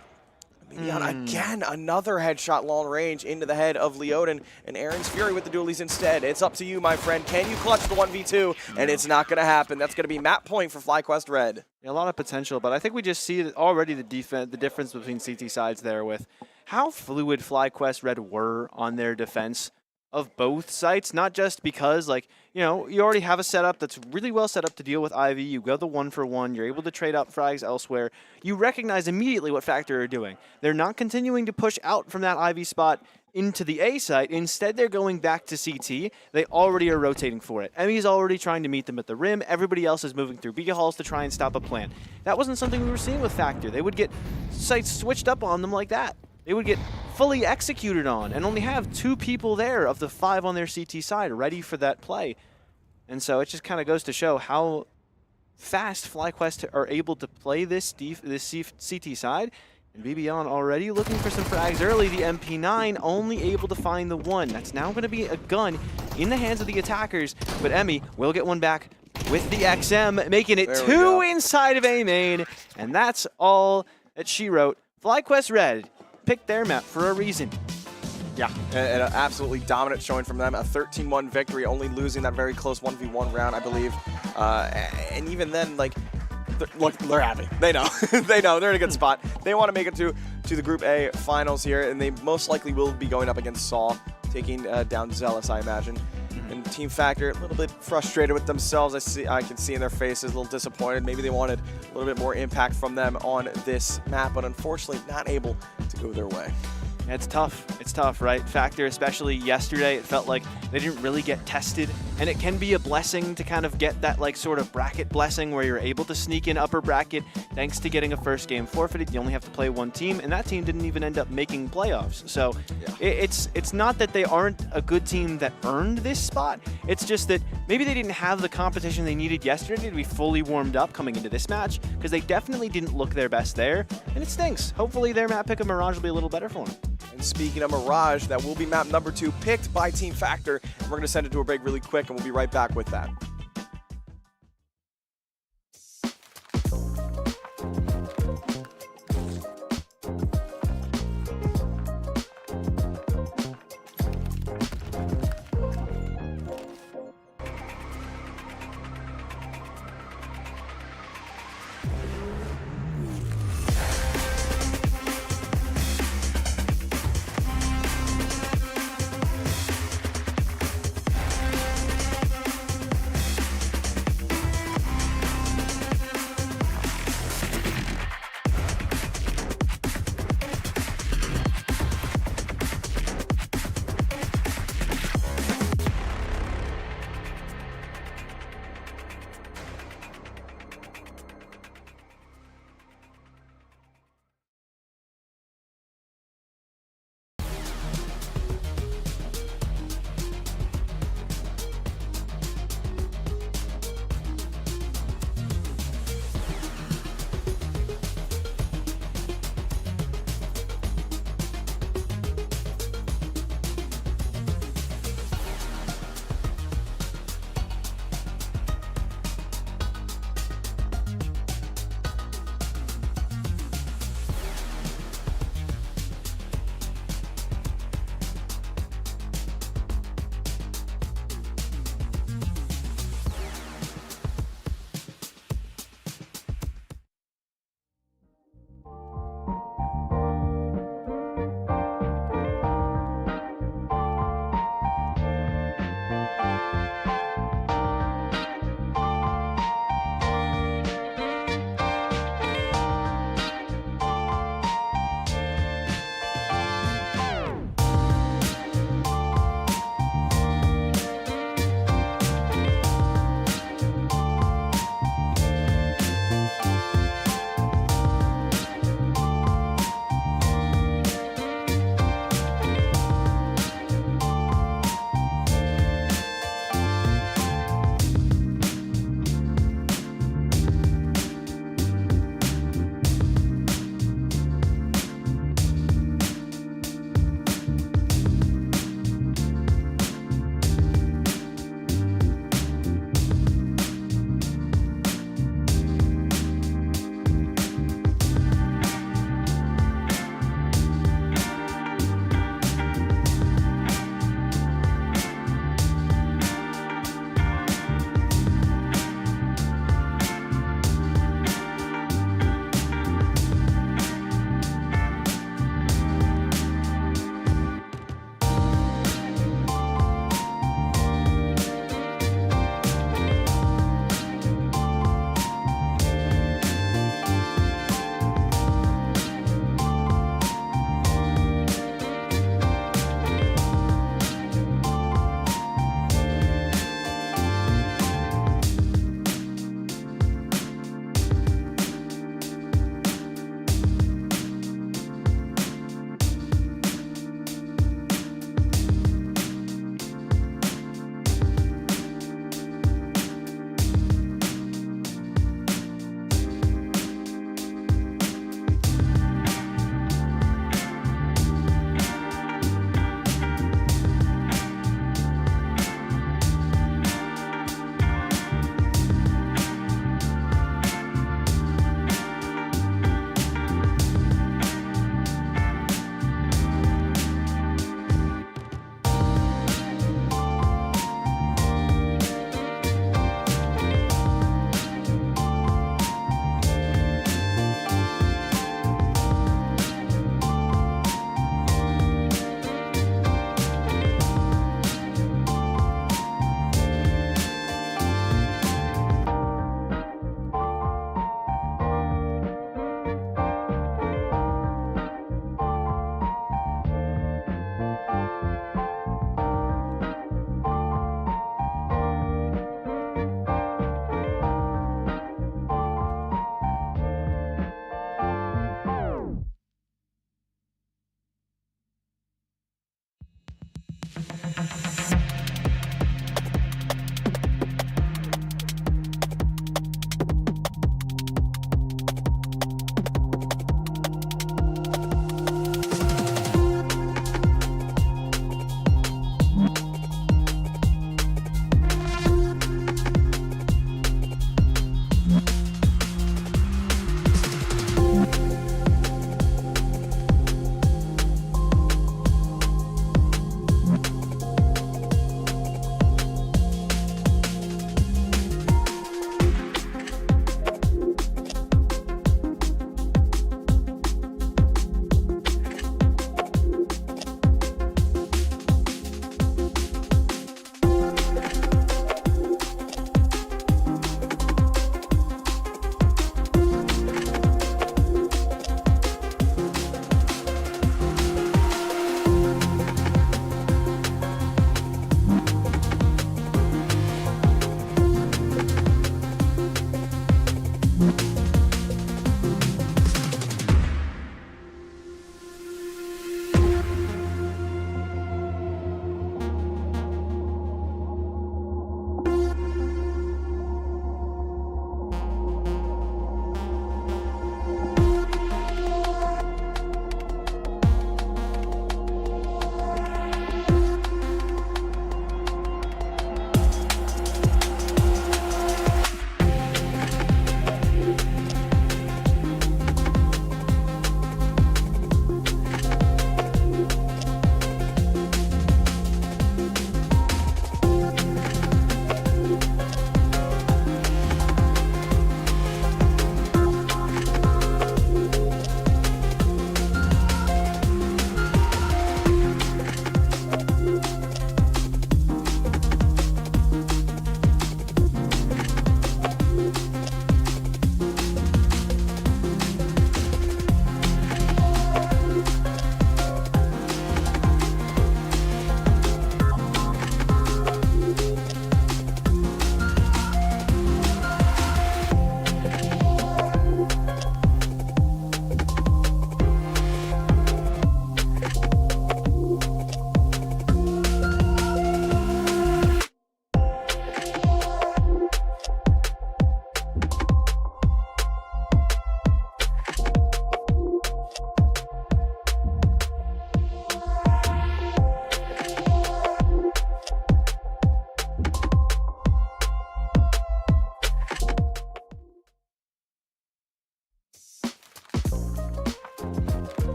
S3: Again, another headshot long range into the head of Leoden, and Aaron's Fury with the dualies instead. It's up to you, my friend. Can you clutch the 1v2? And it's not going to happen. That's going to be map point for FlyQuest Red.
S2: Yeah, a lot of potential, but I think we just see that already the difference between CT sides there with how fluid FlyQuest Red were on their defense of both sites, not just because, like, you know, you already have a setup that's really well set up to deal with Ivy. You go the 1-for-1. You're able to trade out frags elsewhere. You recognize immediately what Factor are doing. They're not continuing to push out from that Ivy spot into the A site. Instead, they're going back to CT. They already are rotating for it. Emmy's already trying to meet them at the rim. Everybody else is moving through B halls to try and stop a plant. That wasn't something we were seeing with Factor. They would get sites switched up on them like that. They would get fully executed on and only have 2 people there of the 5 on their CT side ready for that play. And so it just kind of goes to show how fast FlyQuest are able to play this CT side. And BBon already looking for some frags early. The MP9 only able to find the 1. That's now going to be a gun in the hands of the attackers. But Emmy will get one back with the XM, making it 2 inside of A main. And that's all that she wrote. FlyQuest Red picked their map for a reason.
S3: Yeah, and an absolutely dominant showing from them. A 13-1 victory, only losing that very close 1v1 round, I believe. And even then, like, look, they're happy. They know. They know. They're in a good spot. They want to make it to the Group A finals here, and they most likely will be going up against Saul, taking down Zealous, I imagine. And Team Factor, a little bit frustrated with themselves. I can see in their faces, a little disappointed. Maybe they wanted a little bit more impact from them on this map, but unfortunately not able to go their way.
S2: It's tough. It's tough, right? Factor, especially yesterday, it felt like they didn't really get tested. And it can be a blessing to kind of get that, like, sort of bracket blessing where you're able to sneak in upper bracket thanks to getting a first game forfeited. You only have to play one team, and that team didn't even end up making playoffs. So it's not that they aren't a good team that earned this spot. It's just that maybe they didn't have the competition they needed yesterday to be fully warmed up coming into this match, because they definitely didn't look their best there, and it stinks. Hopefully their map pick of Mirage will be a little better for them.
S3: And speaking of Mirage, that will be map number 2, picked by Team Factor. And we're going to send it to a break really quick, and we'll be right back with that.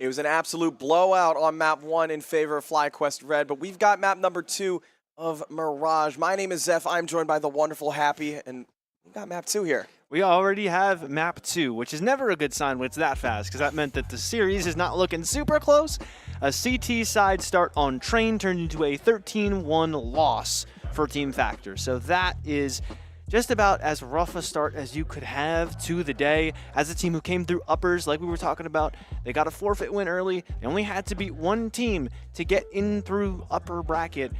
S3: was an absolute blowout on map 1 in favor of FlyQuest Red, but we've got map number 2 of Mirage. My name is Zeph. I'm joined by the wonderful Happy, and we've got map 2 here.
S2: We already have map 2, which is never a good sign when it's that fast, because that meant that the series is not looking super close. A CT side start on Train turned into a 13-1 loss for Team Factor. So that is just about as rough a start as you could have to the day. As a team who came through uppers, like we were talking about, they got a forfeit win early. They only had to beat one team to get in through upper bracket.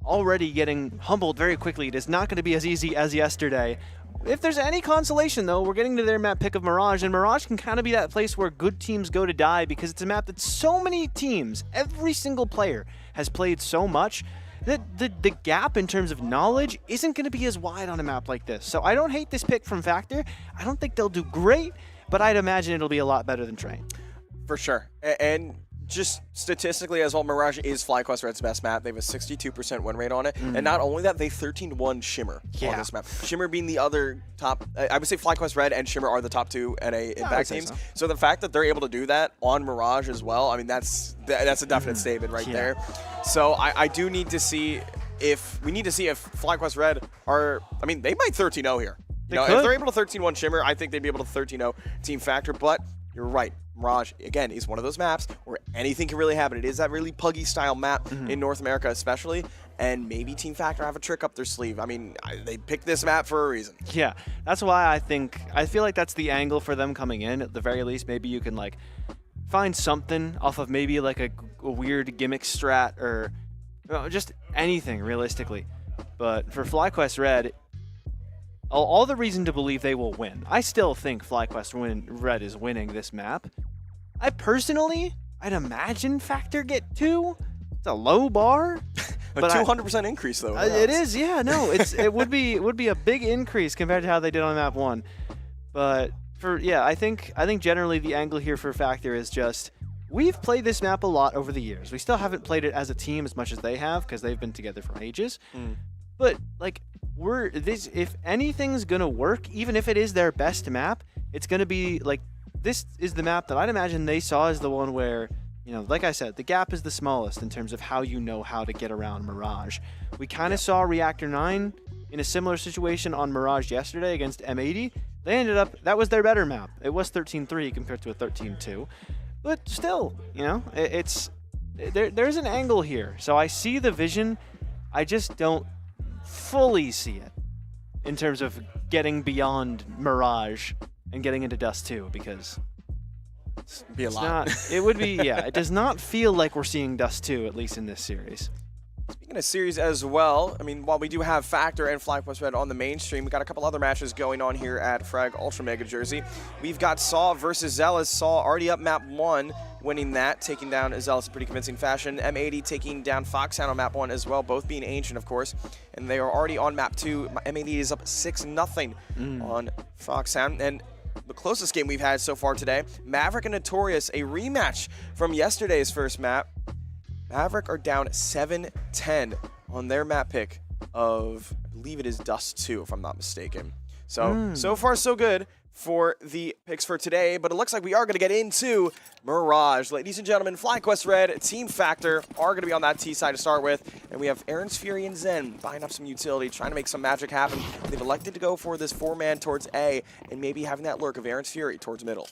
S2: Already getting humbled very quickly. It is not going to be as easy as yesterday. If there's any consolation, though, we're getting to their map pick of Mirage, and Mirage can kind of be that place where good teams go to die because it's a map that so many teams, every single player, has played so much that the gap in terms of knowledge isn't going to be as wide on a map like this. So I don't hate this pick from Factor. I don't think they'll do great, but I'd imagine it'll be a lot better than Train.
S3: For sure. And just statistically as well, Mirage is FlyQuest Red's best map. They have a 62% win rate on it. And not only that, they 13-1 Shimmer on this map. Shimmer being the other top, I would say FlyQuest Red and Shimmer are the top 2 NA Impact teams. So the fact that they're able to do that on Mirage as well, I mean, that's a definite statement right there. So I do need to see if, FlyQuest Red are, I mean, they might 13-0 here. You know, if they're able to 13-1 Shimmer, I think they'd be able to 13-0 Team Factor, but you're right. Mirage, again, is one of those maps where anything can really happen. It is that really puggy style map in North America especially, and maybe Team Factor have a trick up their sleeve. I mean, they picked this map for a reason.
S2: Yeah, that's why I feel like that's the angle for them coming in. At the very least, maybe you can like find something off of maybe like a weird gimmick strat or just anything realistically. But for FlyQuest Red, all the reason to believe they will win. I still think FlyQuest Red is winning this map. I'd imagine Factor get 2. It's a low bar.
S3: A 200% increase though.
S2: It is, yeah, no. It would be a big increase compared to how they did on map 1. But I think generally the angle here for Factor is just we've played this map a lot over the years. We still haven't played it as a team as much as they have because they've been together for ages. But like if anything's gonna work, even if it is their best map, it's gonna be like this is the map that I'd imagine they saw as the one where, you know, like I said, the gap is the smallest in terms of how you know how to get around Mirage. We kind of saw Reactor 9 in a similar situation on Mirage yesterday against M80. They ended up, that was their better map. It was 13-3 compared to a 13-2. But still, you know, there's an angle here. So I see the vision. I just don't fully see it in terms of getting beyond Mirage and getting into Dust 2 because
S3: it'd be a lot.
S2: It would be, yeah. It does not feel like we're seeing Dust 2, at least in this series.
S3: Speaking of series as well, I mean, while we do have Factor and FlyQuest Red on the mainstream, we got a couple other matches going on here at Frag Ultra Mega Jersey. We've got Saw versus Zealous. Saw already up map 1, winning that, taking down Zealous in pretty convincing fashion. M80 taking down Foxhound on map 1 as well, both being ancient, of course. And they are already on map 2. M80 is up 6-0 on Foxhound. And the closest game we've had so far today, Maverick and Notorious, a rematch from yesterday's first map. Maverick are down 7-10 on their map pick of, I believe it is Dust 2, if I'm not mistaken. So, so far so good for the picks for today, but it looks like we are going to get into Mirage. Ladies and gentlemen, FlyQuest Red, Team Factor are going to be on that T side to start with, and we have Aaron's Fury and Zen buying up some utility, trying to make some magic happen. They've elected to go for this 4-man towards A, and maybe having that lurk of Aaron's Fury towards middle.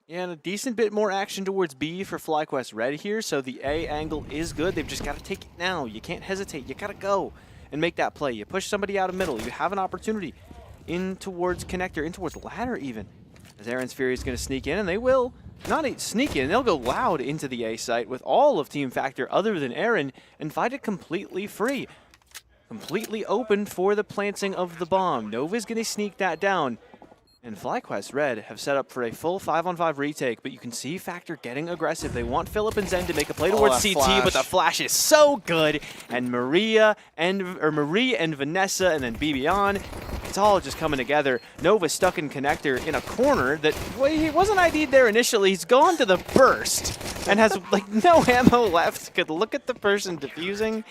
S2: Yeah, and a decent bit more action towards B for FlyQuest Red here, so the A angle is good. They've just got to take it now. You can't hesitate. You got to go and make that play. You push somebody out of middle. You have an opportunity in towards connector, in towards ladder even. As Aaron's Fury is going to sneak in, and they will not sneak in. They'll go loud into the A site with all of Team Factor other than Aaron and fight it completely free. Completely open for the planting of the bomb. Nova's going to sneak that down. And FlyQuest Red have set up for a full 5-on-5 retake, but you can see Factor getting aggressive. They want Philip and Zen to make a play towards CT, but the flash is so good. And Marie and Vanessa and then BB it's all just coming together. Nova stuck in connector in a corner that, well, he wasn't ID'd there initially. He's gone to the burst and has like no ammo left. Could look at the person defusing.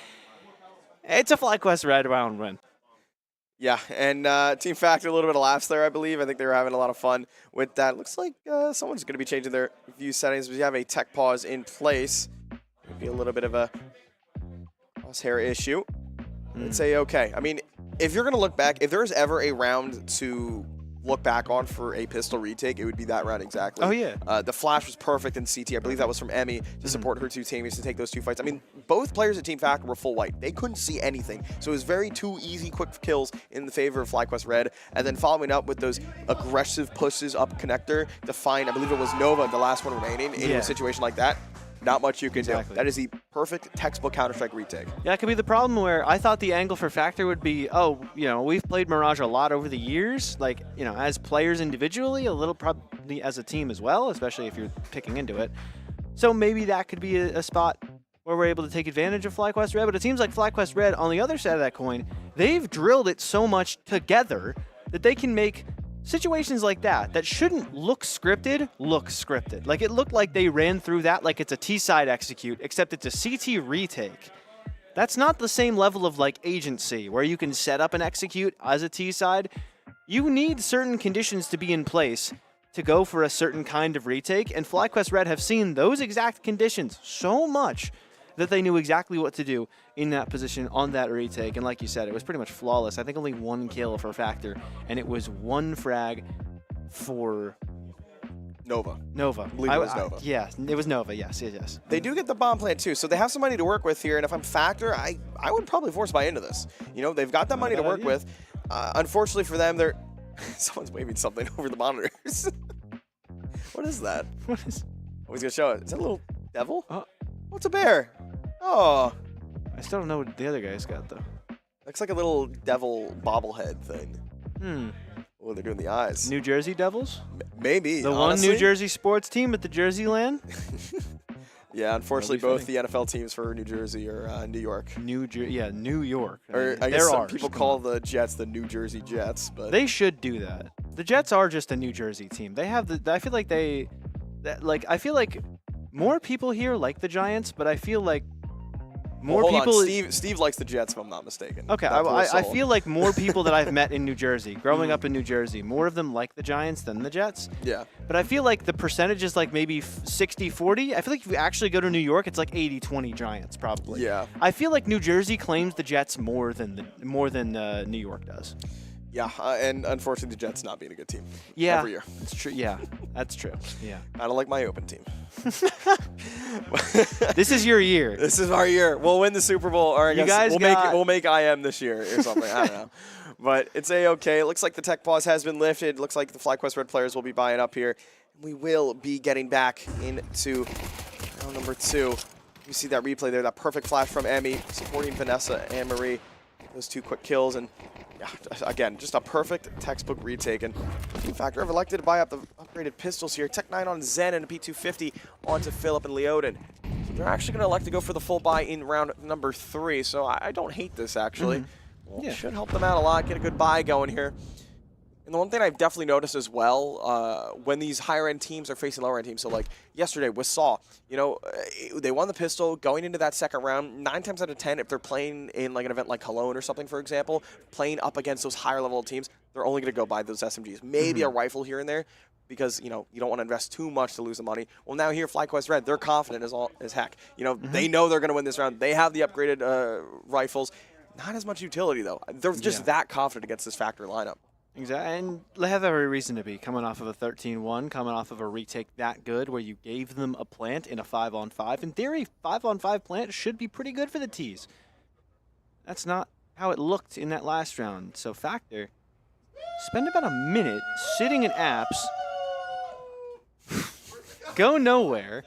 S2: It's a FlyQuest Red round win.
S3: Yeah, and Team Factor, a little bit of laughs there, I believe. I think they were having a lot of fun with that. Looks like someone's going to be changing their view settings. We have a tech pause in place. Maybe a little bit of a crosshair issue. Let's say okay. I mean, if you're going to look back, if there's ever a round to look back on for a pistol retake, it would be that round exactly.
S2: Oh, yeah.
S3: The flash was perfect in CT. I believe that was from Emmy to support her two teammates to take those two fights. I mean, both players at Team Factor were full white. They couldn't see anything. So it was very two easy, quick kills in the favor of FlyQuest Red. And then following up with those aggressive pushes up connector to find, I believe it was Nova, the last one remaining, in a situation like that. Not much you can do. That is the perfect textbook Counter-Strike retake.
S2: Yeah, it could be the problem where I thought the angle for Factor would be, we've played Mirage a lot over the years, like, as players individually, a little probably as a team as well, especially if you're picking into it. So maybe that could be a spot where we're able to take advantage of FlyQuest Red, but it seems like FlyQuest Red, on the other side of that coin, they've drilled it so much together that they can make situations like that shouldn't look scripted. Like, it looked like they ran through that like it's a T-side execute, except it's a CT retake. That's not the same level of, like, agency, where you can set up an execute as a T-side. You need certain conditions to be in place to go for a certain kind of retake, and FlyQuest Red have seen those exact conditions so much that they knew exactly what to do in that position on that retake. And like you said, it was pretty much flawless. I think only one kill for Factor, and it was one frag for
S3: Nova.
S2: Nova.
S3: I believe it was Nova.
S2: Yeah, it was Nova, yes.
S3: They do get the bomb plant too, so they have some money to work with here, and if I'm Factor, I would probably force buy into this. They've got that money to work with. Unfortunately for them, they're... Someone's waving something over the monitors. What is that?
S2: What is...
S3: Oh, he's going to show it. Is that a little devil? What's a bear? Oh.
S2: I still don't know what the other guy's got, though.
S3: Looks like a little devil bobblehead thing. Oh, they're doing the eyes.
S2: New Jersey Devils?
S3: Maybe,
S2: The
S3: honestly.
S2: one New Jersey sports team at the Jersey Land?
S3: Yeah, unfortunately, both the NFL teams for New Jersey are New York.
S2: New York.
S3: Or I guess some people call the Jets the New Jersey Jets, but
S2: they should do that. The Jets are just a New Jersey team. They have I feel like more people here like the Giants, but I feel like more people.
S3: Steve likes the Jets, if I'm not mistaken.
S2: Okay, I feel like more people that I've met in New Jersey, growing up in New Jersey, more of them like the Giants than the Jets.
S3: Yeah.
S2: But I feel like the percentage is like maybe 60-40. I feel like if you actually go to New York, it's like 80-20 Giants probably.
S3: Yeah.
S2: I feel like New Jersey claims the Jets more than New York does.
S3: Yeah, and unfortunately, the Jets not being a good team.
S2: Yeah,
S3: every year.
S2: That's true. Yeah, that's true. Yeah.
S3: I don't like my open team.
S2: This is your year.
S3: This is our year. We'll win the Super Bowl, or I guess we'll make IM this year or something. I don't know. But it's A-okay. It looks like the tech pause has been lifted. It looks like the FlyQuest Red players will be buying up here. We will be getting back into round number 2. You see that replay there, that perfect flash from Emmy, supporting Vanessa and Marie. Those 2 quick kills, and yeah, again, just a perfect textbook retake. And Factor have elected to buy up the upgraded pistols here. Tech 9 on Zen and a P250 onto Philip and Leoden. So they're actually going to elect to go for the full buy in round number 3. So I don't hate this, actually. Well, it should help them out a lot, get a good buy going here. And the one thing I've definitely noticed as well, when these higher-end teams are facing lower-end teams, so like yesterday with Saw, they won the pistol going into that second round. 9 times out of 10, if they're playing in like an event like Cologne or something, for example, playing up against those higher-level teams, they're only going to go buy those SMGs. Maybe a rifle here and there, because you don't want to invest too much to lose the money. Well, now here, FlyQuest Red, they're confident as heck. They know they're going to win this round. They have the upgraded rifles. Not as much utility, though. They're just that confident against this Factor lineup.
S2: Exactly, and they have every reason to be, coming off of a 13-1, coming off of a retake that good where you gave them a plant in a 5-on-5. In theory, 5-on-5 plant should be pretty good for the T's. That's not how it looked in that last round. So Factor spend about a minute sitting in apps, go nowhere,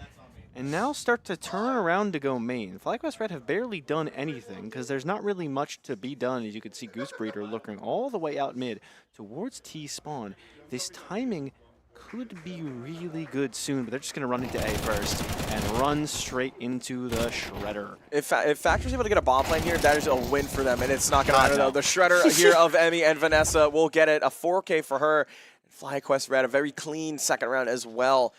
S2: and now start to turn around to go main. FlyQuest Red have barely done anything because there's not really much to be done. As you can see, Goosebreeder looking all the way out mid towards T-spawn. This timing could be really good soon, but they're just going to run into A first and run straight into the Shredder.
S3: If Factor's able to get a bomb plant here, that is a win for them, and it's not going to matter, though. The Shredder here of Emmy and Vanessa will get it. A 4K for her. FlyQuest Red, a very clean second round as well.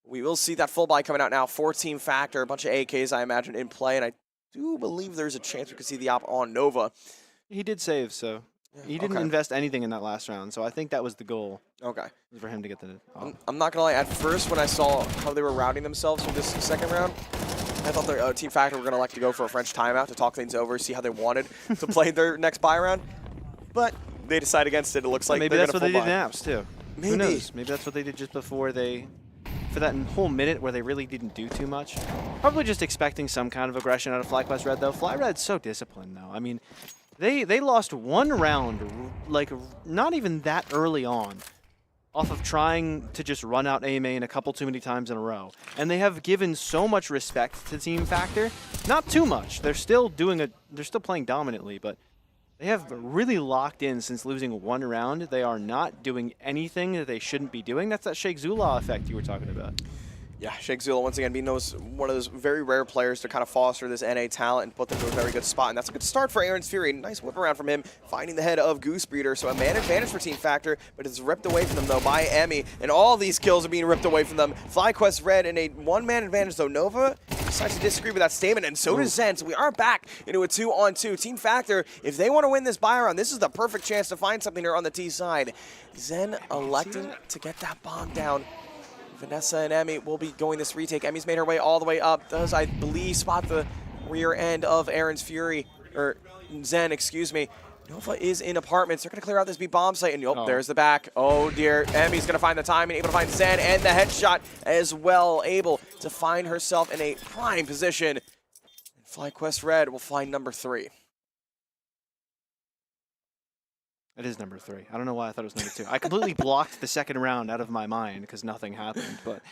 S3: We will see that full buy coming out now for Team Factor. A bunch of AKs, I imagine, in play. And I do believe there's a chance we could see the op on Nova.
S2: He did save, so He didn't invest anything in that last round, so I think that was the goal.
S3: Okay.
S2: For him to get the.
S3: I'm not gonna lie. At first, when I saw how they were routing themselves for this second round, I thought their Team Factor were gonna like to go for a French timeout to talk things over, see how they wanted to play their next buy round. But they decided against it. It looks like
S2: maybe
S3: they're
S2: that's what they did in apps too.
S3: Maybe.
S2: Who knows? Maybe that's what they did just before they. For that whole minute where they really didn't do too much. Probably just expecting some kind of aggression out of FlyQuest Red, though. FlyRed's so disciplined, though. I mean, they lost one round, like, not even that early on, off of trying to just run out A main a couple too many times in a row. And they have given so much respect to Team Factor. Not too much. They're still playing dominantly, but they have really locked in since losing one round. They are not doing anything that they shouldn't be doing. That's that Sheikh Zula effect you were talking about.
S3: Yeah, Sheikh Zula, once again, being one of those very rare players to kind of foster this NA talent and put them to a very good spot. And that's a good start for Aaron's Fury. Nice whip around from him, finding the head of Goose Breeder. So a man advantage for Team Factor, but it's ripped away from them, though, by Emmy. And all these kills are being ripped away from them. FlyQuest Red in a one-man advantage, though. Nova decides to disagree with that statement, and so does Zen. So we are back into a 2-on-2. Team Factor, if they want to win this buy round, this is the perfect chance to find something here on the T side. Zen electing to get that bomb down. Vanessa and Emmy will be going this retake. Emmy's made her way all the way up. Does, I believe, spot the rear end of Aaron's Fury, or Zen, excuse me. Nova is in apartments. They're going to clear out this B bomb site, and there's the back. Oh, dear. Emmy's going to find the time and able to find Zen and the headshot as well. Able to find herself in a prime position. And FlyQuest Red will find number 3.
S2: It is number 3. I don't know why I thought it was number 2. I completely blocked the second round out of my mind because nothing happened. But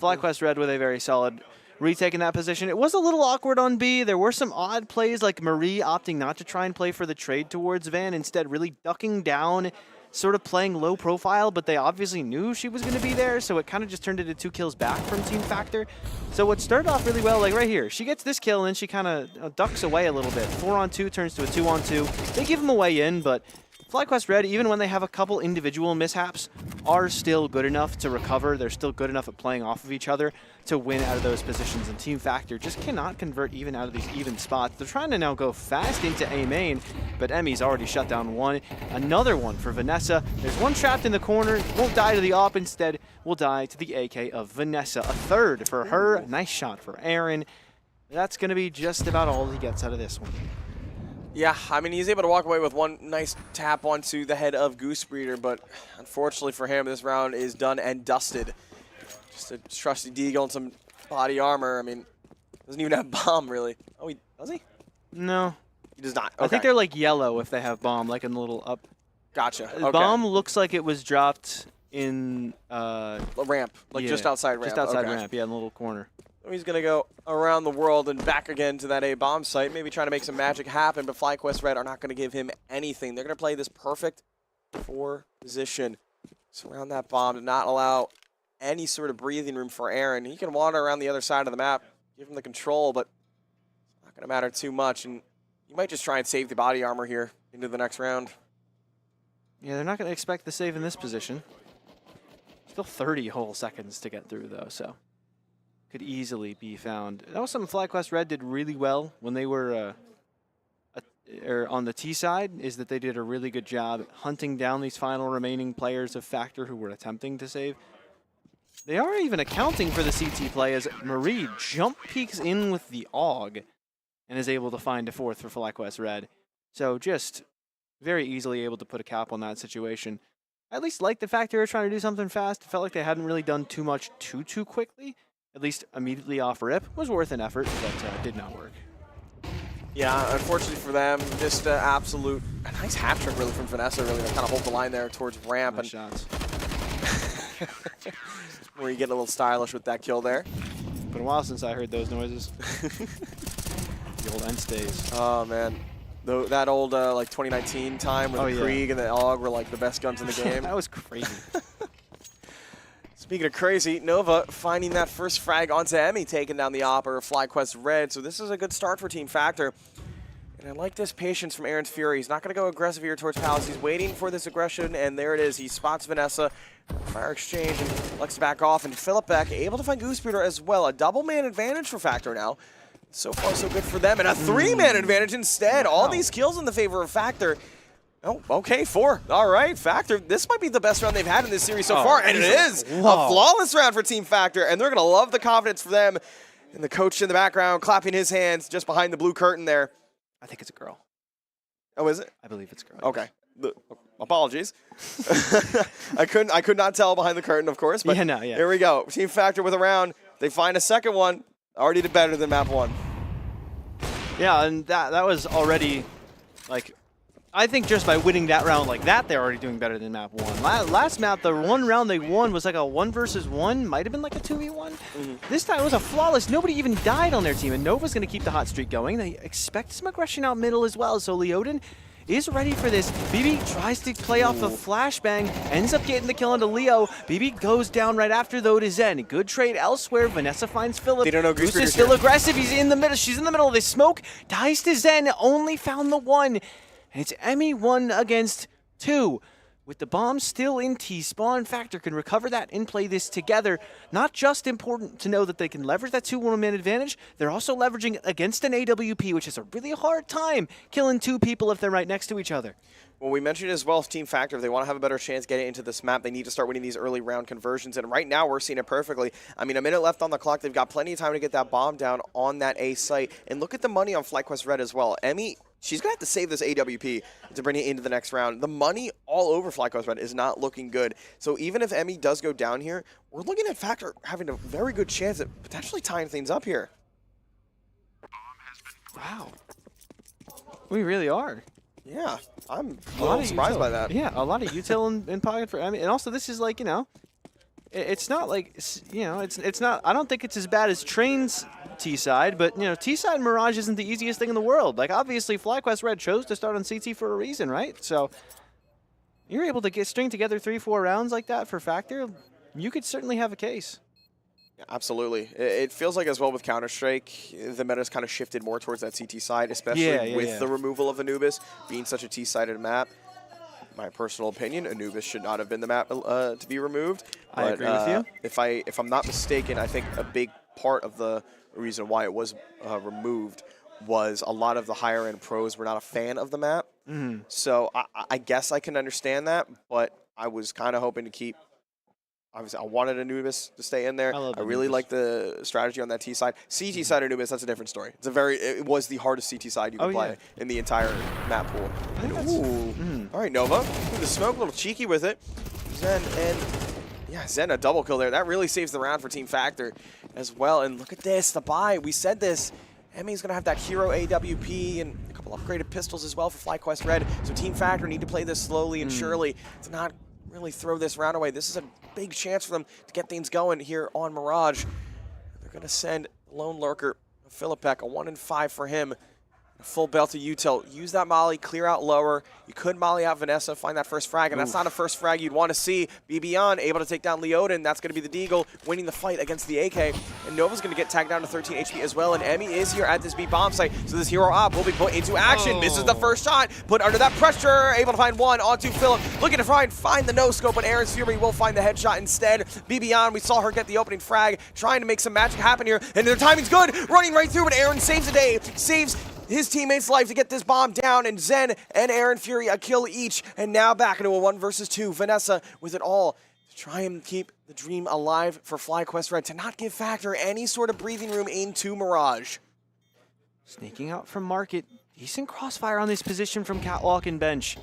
S2: FlyQuest Red with a very solid retake in that position. It was a little awkward on B. There were some odd plays like Marie opting not to try and play for the trade towards Van, instead really ducking down, sort of playing low profile, but they obviously knew she was going to be there, so it kind of just turned into 2 kills back from Team Factor. So what started off really well, like right here, she gets this kill and then she kind of ducks away a little bit. 4-on-2 turns to a 2-on-2. They give them a way in, but FlyQuest Red, even when they have a couple individual mishaps, are still good enough to recover. They're still good enough at playing off of each other to win out of those positions, and Team Factor just cannot convert even out of these even spots. They're trying to now go fast into A main, but Emmy's already shut down one. Another one for Vanessa. There's one trapped in the corner, won't die to the op, instead will die to the AK of Vanessa. A third for her, nice shot for Aaron. That's going to be just about all he gets out of this one.
S3: Yeah, I mean, he's able to walk away with one nice tap onto the head of Goose Breeder, but unfortunately for him, this round is done and dusted. Just a trusty deagle and some body armor. I mean, doesn't even have bomb, really. Oh, does he?
S2: No.
S3: He does not. Okay.
S2: I think they're like yellow if they have bomb, like in the little up.
S3: Gotcha. Okay.
S2: Bomb looks like it was dropped in...
S3: a ramp, like just outside ramp.
S2: Just outside ramp, yeah, in the little corner.
S3: He's going to go around the world and back again to that A bomb site, maybe trying to make some magic happen, but FlyQuest Red are not going to give him anything. They're going to play this perfect 4 position. Surround that bomb to not allow any sort of breathing room for Aaron. He can wander around the other side of the map, give him the control, but it's not going to matter too much. And you might just try and save the body armor here into the next round.
S2: Yeah, they're not going to expect the save in this position. Still 30 whole seconds to get through, though, so could easily be found. That was something FlyQuest Red did really well when they were on the T side, is that they did a really good job hunting down these final remaining players of Factor who were attempting to save. They are even accounting for the CT play as Marie jump peeks in with the AUG and is able to find a 4th for FlyQuest Red. So just very easily able to put a cap on that situation. I at least like the fact they were trying to do something fast. It felt like they hadn't really done too much too quickly. At least immediately off rip. Was worth an effort, but did not work.
S3: Yeah, unfortunately for them, just a nice hat trick really from Vanessa, really to kind of hold the line there towards ramp.
S2: Nice shots.
S3: Where you get a little stylish with that kill there.
S2: Been a while since I heard those noises. The old end stays.
S3: Oh man, that old like 2019 time where the Krieg and the AUG were like the best guns in the game.
S2: That was crazy.
S3: Speaking of crazy, Nova finding that first frag onto Emmy, taking down the Opper, FlyQuest Red. So this is a good start for Team Factor. And I like this patience from Aaron's Fury. He's not going to go aggressive here towards Palace. He's waiting for this aggression, and there it is. He spots Vanessa. Fire exchange, and Lex back off, and Philip back, able to find Goose Breeder as well. A double-man advantage for Factor now. So far, so good for them. And a 3-man advantage instead.
S2: Wow.
S3: All these kills in the favor of Factor. Oh, okay, 4. All right, Factor. This might be the best round they've had in this series so far. And it is a flawless round for Team Factor. And they're going to love the confidence for them. And the coach in the background clapping his hands just behind the blue curtain there.
S2: I think it's a girl.
S3: Oh, is it?
S2: I believe it's a girl.
S3: Okay. Apologies. I could not tell behind the curtain, of course. But
S2: yeah.
S3: Here we go. Team Factor with a round. They find a second one. Already did better than map 1.
S2: Yeah, and that was already, like, I think just by winning that round like that, they're already doing better than map 1. Last map, the one round they won was like a 1 versus 1, might have been like a 2v1. This time it was a flawless, nobody even died on their team, and Nova's going to keep the hot streak going. They expect some aggression out middle as well, so Leoden is ready for this. BB tries to play off the flashbang, ends up getting the kill onto Leo. BB goes down right after though to Zen. Good trade elsewhere. Vanessa finds Philip.
S3: They don't know
S2: Goose is still aggressive. He's in the middle. She's in the middle of this smoke. Dies to Zen. Only found the 1. And it's Emmy 1 against 2. With the bomb still in T-spawn, Factor can recover that and play this together. Not just important to know that they can leverage that 2-1-man advantage, they're also leveraging against an AWP, which has a really hard time killing 2 people if they're right next to each other.
S3: Well, we mentioned as well, Team Factor, if they want to have a better chance getting into this map, they need to start winning these early round conversions. And right now, we're seeing it perfectly. I mean, a minute left on the clock. They've got plenty of time to get that bomb down on that A site. And look at the money on FlyQuest Red as well. Emmy, she's going to have to save this AWP to bring it into the next round. The money all over FlyQuest Red is not looking good. So even if Emmy does go down here, we're looking at Factor having a very good chance at potentially tying things up here.
S2: Wow. We really are.
S3: Yeah, I'm a little surprised by that.
S2: Yeah, a lot of util in pocket for Emmy. And also, this is like, you know, it's not like, you know, it's not, I don't think it's as bad as Train's T-side, but, you know, T-side Mirage isn't the easiest thing in the world. Like, obviously, FlyQuest Red chose to start on CT for a reason, right? So, you're able to string together 3-4 rounds like that for Factor, you could certainly have a case.
S3: Yeah, absolutely. It feels like as well with Counter-Strike, the meta's kind of shifted more towards that CT side, especially with the removal of Anubis being such a T-sided map. My personal opinion, Anubis should not have been the map to be removed.
S2: I agree with you.
S3: If I'm not mistaken, I think a big part of the reason why it was removed was a lot of the higher-end pros were not a fan of the map. So I guess I can understand that, but I was kind of hoping to keep. Obviously, I wanted Anubis to stay in there. I really like the strategy on that T side. CT side Anubis, that's a different story. It was the hardest CT side you could play in the entire map pool. And, all right, Nova, through the smoke, a little cheeky with it. Zen and Zen a double kill there. That really saves the round for Team Factor as well. And look at this, the buy. We said this. Emmy's gonna have that hero AWP and a couple upgraded pistols as well for FlyQuest Red. So Team Factor need to play this slowly and surely to not really throw this round away. This is a big chance for them to get things going here on Mirage. They're going to send Lone Lurker, Philipek, a 1-5 for him. A full belt to util. Use that molly, clear out lower. You could molly out Vanessa, find that first frag, and that's not a first frag you'd want to see. BB able to take down Leoden. That's going to be the Deagle, winning the fight against the AK. And Nova's going to get tagged down to 13 HP as well, and Emmy is here at this B bomb site. So this hero op will be put into action. Misses the first shot, put under that pressure. Able to find 1 onto Philip. Looking to find the no-scope, but Aaron's Fury will find the headshot instead. BB we saw her get the opening frag, trying to make some magic happen here, and their timing's good. Running right through, but Aaron saves the day. Saves his teammate's life to get this bomb down, and Zen and Aaron Fury a kill each, and now back into a 1 versus 2. Vanessa with it all to try and keep the dream alive for FlyQuest Red, to not give Factor any sort of breathing room into Mirage.
S2: Sneaking out from Market. Decent crossfire on this position from Catwalk and Bench.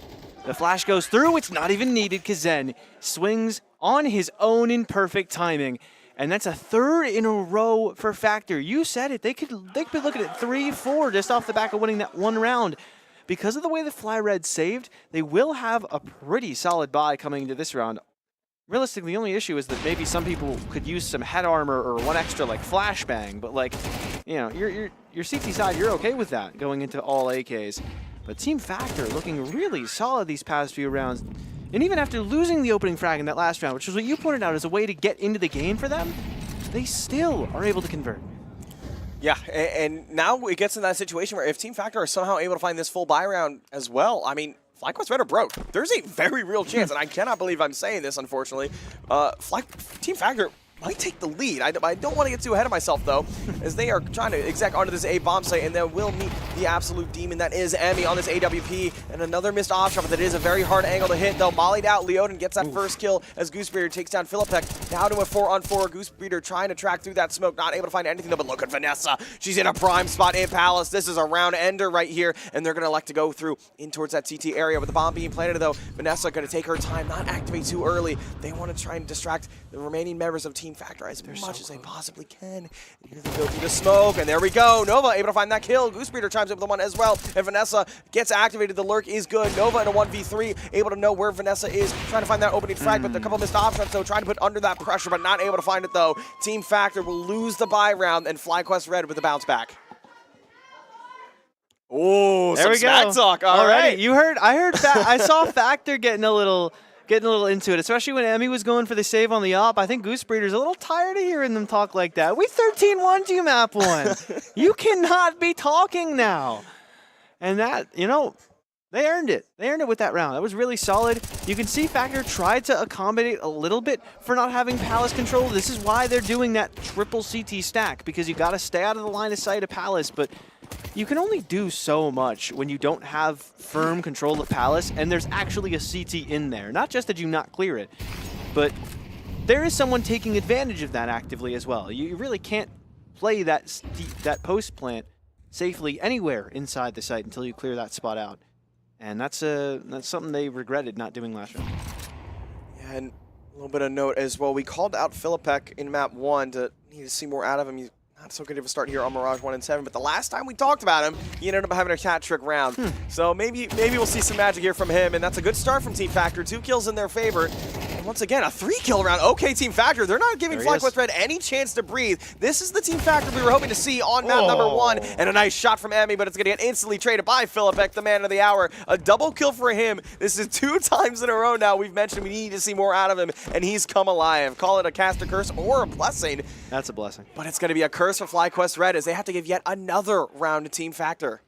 S2: The flash goes through, it's not even needed because Zen swings on his own in perfect timing. And that's a 3rd in a row for Factor. You said it. They could be looking at 3-4 just off the back of winning that 1 round. Because of the way the Fly Red saved, they will have a pretty solid buy coming into this round. Realistically, the only issue is that maybe some people could use some head armor or 1 extra like flashbang. But like, you know, your CT side, you're okay with that going into all AKs. But Team Factor looking really solid these past few rounds. And even after losing the opening frag in that last round, which was what you pointed out as a way to get into the game for them, they still are able to convert.
S3: Yeah, and now it gets in that situation where if Team Factor are somehow able to find this full buy round as well, I mean, FlyQuest Red are broke. There's a very real chance, and I cannot believe I'm saying this, unfortunately. Team Factor might take the lead. I don't want to get too ahead of myself, though, as they are trying to exec onto this A bomb site, and then will meet the absolute demon that is Emmy on this AWP, and another missed off shot, but that is a very hard angle to hit, though. Mollied out, Leoden gets that first kill as Goosebreeder takes down Philipek. Now to a 4-on-4. Goosebreeder trying to track through that smoke, not able to find anything, though, but look at Vanessa. She's in a prime spot in Palace. This is a round ender right here, and they're going to elect to go through in towards that CT area with the bomb being planted, though. Vanessa going to take her time, not activate too early. They want to try and distract the remaining members of Team Factor as much as they possibly can. And here they go through the smoke, and there we go. Nova able to find that kill. Goosebreeder chimes in with the one as well, and Vanessa gets activated. The lurk is good. Nova in a 1v3, able to know where Vanessa is, trying to find that opening frag, but a couple missed options, so trying to put under that pressure, but not able to find it, though. Team Factor will lose the buy round, and FlyQuest Red with the bounce back. Oh,
S2: there we
S3: smack
S2: go.
S3: talk. All right.
S2: You heard. I saw Factor getting a little into it, especially when Emmy was going for the save on the op. I think Goosebreeder's a little tired of hearing them talk like that. We 13-1 you map one. You cannot be talking now. And that, they earned it. They earned it with that round. That was really solid. You can see Factor tried to accommodate a little bit for not having Palace control. This is why they're doing that triple CT stack, because you got to stay out of the line of sight of Palace, but you can only do so much when you don't have firm control of Palace, and there's actually a CT in there. Not just that you not clear it, but there is someone taking advantage of that actively as well. You really can't play that post plant safely anywhere inside the site until you clear that spot out. And that's something they regretted not doing last round.
S3: Yeah, and a little bit of note as well. We called out Philipek in map 1 to need to see more out of him. He's not so good of a start here on Mirage 1 and 7, but the last time we talked about him, he ended up having a hat trick round. So maybe we'll see some magic here from him, and that's a good start from Team Factor. 2 kills in their favor. And once again, a 3-kill round. Okay, Team Factor, they're not giving FlyQuest Red any chance to breathe. This is the Team Factor we were hoping to see on map number 1, and a nice shot from Emmy, but it's going to get instantly traded by Philipek, the man of the hour. A double kill for him. This is 2 times in a row now. We've mentioned we need to see more out of him, and he's come alive. Call it a caster curse or a blessing.
S2: That's a blessing.
S3: But it's going to be a curse for FlyQuest Red, as they have to give yet another round to Team Factor.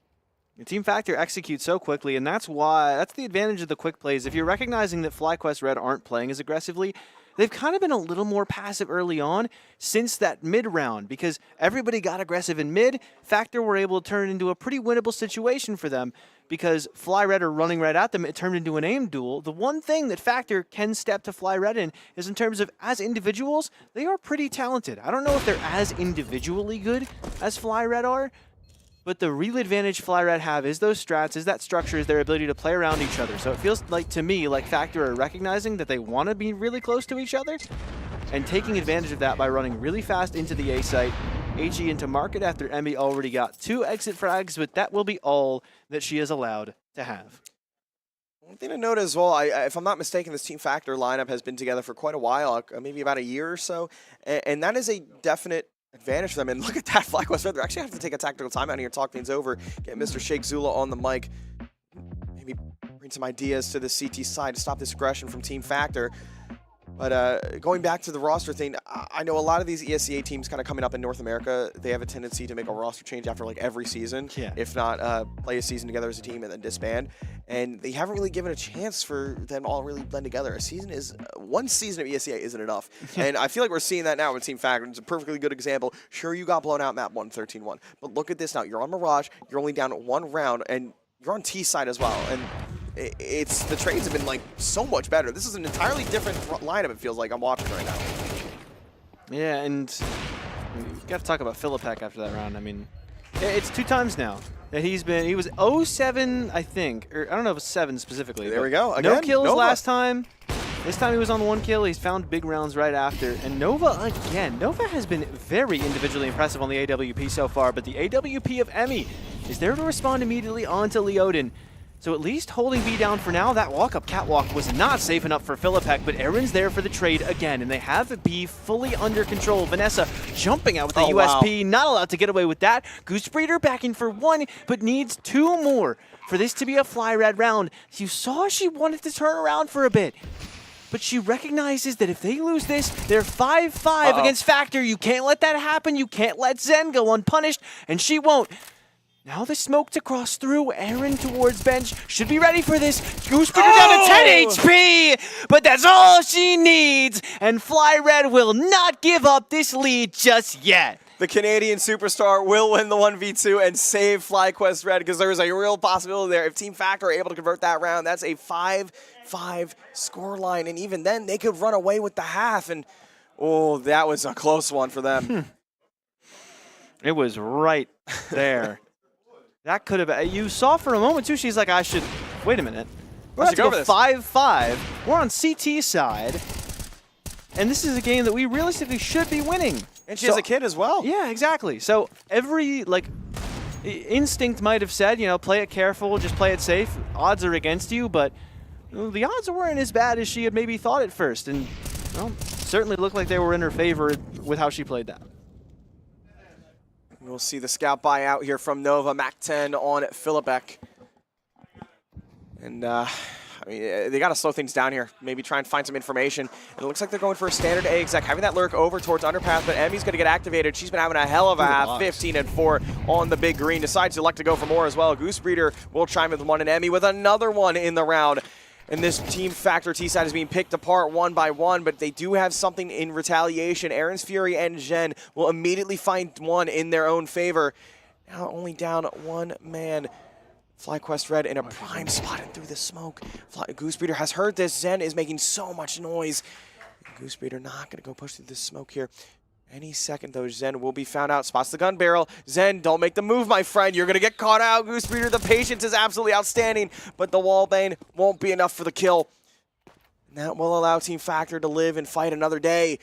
S2: Team Factor executes so quickly, and that's the advantage of the quick plays. If you're recognizing that FlyQuest Red aren't playing as aggressively, they've kind of been a little more passive early on since that mid round, because everybody got aggressive in mid. Factor were able to turn it into a pretty winnable situation for them, because Fly Red are running right at them. It turned into an aim duel. The one thing that Factor can step to Fly Red in is in terms of, as individuals, they are pretty talented. I don't know if they're as individually good as Fly Red are, but the real advantage Fly Red have is those strats, is that structure, is their ability to play around each other. So it feels like, to me, like Factor are recognizing that they want to be really close to each other and taking advantage of that by running really fast into the A site. HE into market after Emmy already got 2 exit frags, but that will be all that she is allowed to have.
S3: One thing to note as well, if I'm not mistaken, this Team Factor lineup has been together for quite a while, maybe about a year or so, and that is a definite advantage for them. And look at that, FlyQuest Red. They're actually have to take a tactical timeout here, talk things over, get Mr. Sheikh Zula on the mic, maybe bring some ideas to the CT side to stop this aggression from Team Factor. But going back to the roster thing, I know a lot of these ESEA teams kind of coming up in North America, they have a tendency to make a roster change after like every season, if not play a season together as a team and then disband. And they haven't really given a chance for them to all really blend together. One season of ESEA isn't enough. And I feel like we're seeing that now with Team Factor. It's a perfectly good example. Sure, you got blown out map 1, 13-1. But look at this now. You're on Mirage, you're only down 1 round, and you're on T side as well. And the trades have been like so much better. This is an entirely different lineup, it feels like I'm watching right now.
S2: Yeah, and we've got to talk about Philipek after that round. I mean, it's 2 times now that he was 0-7, I think, or I don't know if it's 7 specifically.
S3: There we go. Again,
S2: no kills
S3: Nova.
S2: last time. This time he was on 1 kill. He's found big rounds right after. And Nova again. Nova has been very individually impressive on the AWP so far, but the AWP of Emmy is there to respond immediately onto Leoden. So at least holding B down for now. That walk-up catwalk was not safe enough for Philipek, but Aaron's there for the trade again, and they have B fully under control. Vanessa jumping out with the USP, not allowed to get away with that. Goosebreeder back in for 1, but needs 2 more for this to be a Fly Red round. You saw she wanted to turn around for a bit, but she recognizes that if they lose this, they're 5-5 against Factor. You can't let that happen. You can't let Zen go unpunished, and she won't. Now the smoke to cross through. Aaron towards bench. Should be ready for this. Goosebreeder down to 10 HP! but that's all she needs, and Fly Red will not give up this lead just yet.
S3: The Canadian superstar will win the 1v2 and save FlyQuest Red, because there is a real possibility there. If Team Factor are able to convert that round, that's a 5-5 scoreline, and even then, they could run away with the half, and oh, that was a close one for them.
S2: It was right there. That could have been. You saw for a moment, too, she's like, I should, wait a minute. We're about to go 5-5. We're on CT side, and this is a game that we realistically should be winning.
S3: And she has a kid as well.
S2: Yeah, exactly. So every, instinct might have said, play it careful, just play it safe. Odds are against you, but the odds weren't as bad as she had maybe thought at first. And, certainly looked like they were in her favor with how she played that.
S3: We'll see the scout buyout here from Nova. Mac 10 on Philipek. And, they got to slow things down here. Maybe try and find some information. And it looks like they're going for a standard A exec, having that lurk over towards underpass, but Emmy's going to get activated. She's been having a hell of a half, 15-4 on the big green. Decides to elect to go for more as well. Goose Breeder will chime in with one, and Emmy with another one in the round. And this Team Factor T-side is being picked apart one by one, but they do have something in retaliation. Aaron's Fury and Jen will immediately find one in their own favor. Now only down one man. FlyQuest Red in a prime spot and through the smoke. Goose Breeder has heard this. Zen is making so much noise. Goose Breeder not going to go push through this smoke here. Any second, though, Zen will be found out. Spots the gun barrel. Zen, don't make the move, my friend. You're going to get caught out. Goose Breeder, the patience is absolutely outstanding, but the wallbane won't be enough for the kill. And that will allow Team Factor to live and fight another day.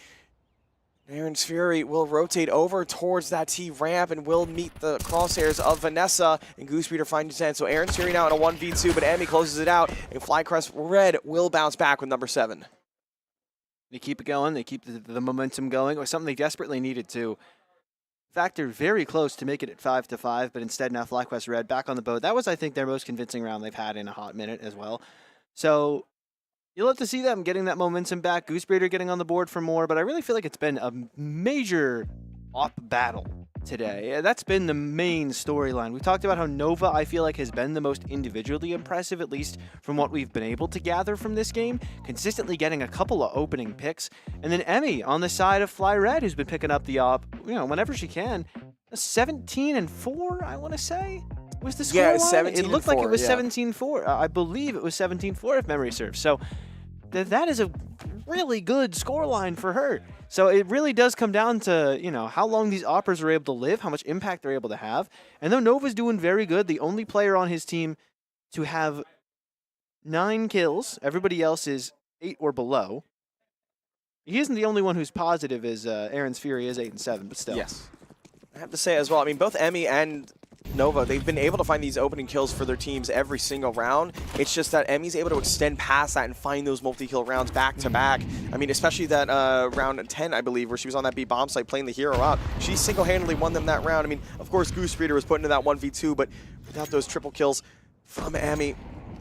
S3: Aaron's Fury will rotate over towards that T ramp and will meet the crosshairs of Vanessa, and Goose Breeder finds Zen. So Aaron's Fury now in a 1v2, but Emmy closes it out, and FlyQuest Red will bounce back with number 7.
S2: They keep it going. They keep the momentum going, or something they desperately needed to. Factor very close to make it at 5-5, but instead now FlyQuest Red back on the boat. That was, I think, their most convincing round they've had in a hot minute as well. So you'll have to see them getting that momentum back. Goose Breeder getting on the board for more, but I really feel like it's been a major op battle today. That's been the main storyline. We talked about how Nova, I feel like, has been the most individually impressive, at least from what we've been able to gather from this game, consistently getting a couple of opening picks. And then Emmy on the side of Fly Red, who's been picking up the op, whenever she can. 17-4, I want to say, was the score.
S3: Yeah,
S2: line?
S3: 17.
S2: It looked like it was 17-4. I believe it was 17-4 if memory serves. So that is a really good scoreline for her. So it really does come down to, how long these operas are able to live, how much impact they're able to have. And though Nova's doing very good, the only player on his team to have 9 kills, everybody else is 8 or below. He isn't the only one who's positive, as Aaron's Fury is 8-7, but still.
S3: Yes. I have to say as well, I mean, both Emmy and Nova, they've been able to find these opening kills for their teams every single round. It's just that Emmy's able to extend past that and find those multi-kill rounds back to back. I mean, especially that round 10, I believe, where she was on that B bomb site playing the hero out. She single-handedly won them that round. I mean, of course, Goose Breeder was put into that 1v2, but without those triple kills from Emmy,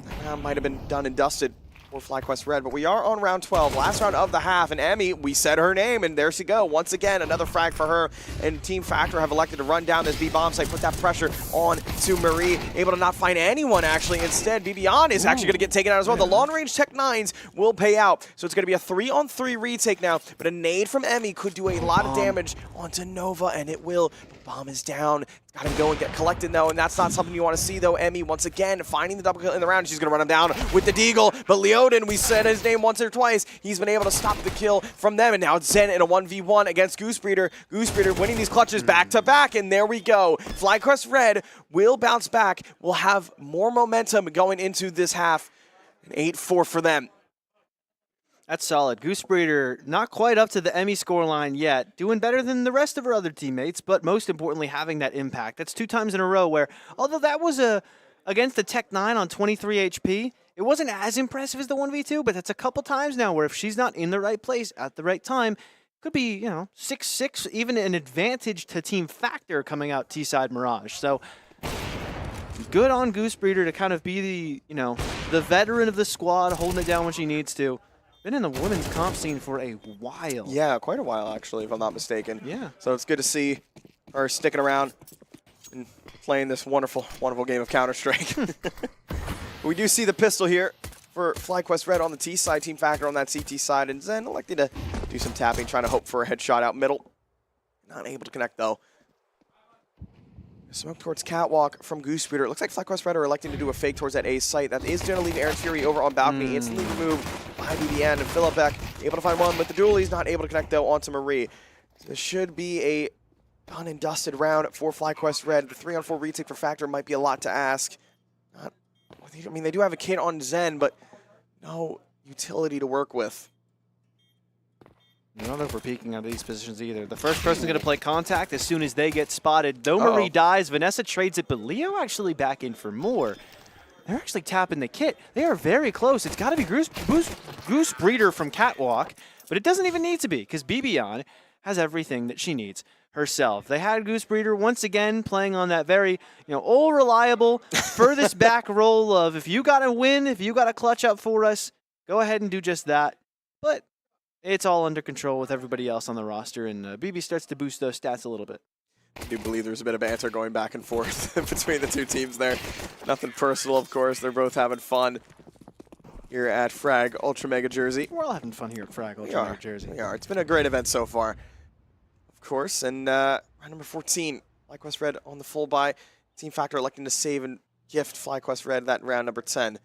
S3: that round might have been done and dusted for FlyQuest Red. But we are on round 12, last round of the half, and Emmy, we said her name, and there she go. Once again, another frag for her, and Team Factor have elected to run down this B-bomb site, put that pressure on to Marie, able to not find anyone, actually. Instead, Bibian is actually going to get taken out as well. The long-range Tech 9s will pay out, so it's going to be a 3-on-3 retake now, but a nade from Emmy could do a lot of damage onto Nova, and it will. Bomb is down. Got to go and get collected, though, and that's not something you want to see, though. Emmy, once again, finding the double kill in the round. She's going to run him down with the Deagle, but Leoden, we said his name once or twice. He's been able to stop the kill from them, and now it's Zen in a 1v1 against Goose Breeder. Goose Breeder winning these clutches back-to-back, and there we go. FlyQuest Red will bounce back. We'll have more momentum going into this half. An 8-4 for them.
S2: That's solid. Goose Breeder not quite up to the Emmy scoreline yet, doing better than the rest of her other teammates, but most importantly having that impact. That's 2 times in a row where, although that was against the Tech 9 on 23 HP, it wasn't as impressive as the 1v2, but that's a couple times now where if she's not in the right place at the right time, could be, 6-6, even an advantage to Team Factor coming out T-side Mirage. So good on Goose Breeder to kind of be the veteran of the squad, holding it down when she needs to. Been in the women's comp scene for a while.
S3: Yeah, quite a while, actually, if I'm not mistaken.
S2: Yeah.
S3: So it's good to see her sticking around and playing this wonderful, wonderful game of Counter-Strike. We do see the pistol here for FlyQuest Red on the T side, Team Factor on that CT side, and Zen elected to do some tapping, trying to hope for a headshot out middle. Not able to connect, though. Smoke towards Catwalk from Goose Breeder. It looks like FlyQuest Red are electing to do a fake towards that A site. That is going to leave Aaron's Fury over on balcony. Instantly removed by BBN, and Philipek able to find one with the dualies. Not able to connect, though, onto Marie. So this should be a done and dusted round for FlyQuest Red. The 3-on-4 retake for Factor might be a lot to ask. I mean, they do have a kid on Zen, but no utility to work with.
S2: I don't know if we're peeking out of these positions either. The first person's going to play contact as soon as they get spotted. Though Marie dies, Vanessa trades it, but Leo actually back in for more. They're actually tapping the kit. They are very close. It's got to be Goose Breeder from Catwalk, but it doesn't even need to be because Bibian has everything that she needs herself. They had Goose Breeder once again playing on that very, old reliable, furthest back roll of if you got to win, if you got to clutch up for us, go ahead and do just that. But it's all under control with everybody else on the roster, and BB starts to boost those stats a little bit.
S3: I do believe there's a bit of banter going back and forth between the two teams there. Nothing personal, of course. They're both having fun here at Frag Ultra Mega Jersey.
S2: We're all having fun here at Frag Ultra Mega Jersey.
S3: We are. It's been a great event so far, of course. And round number 14, FlyQuest Red on the full buy. Team Factor electing to save and gift FlyQuest Red that round number 10.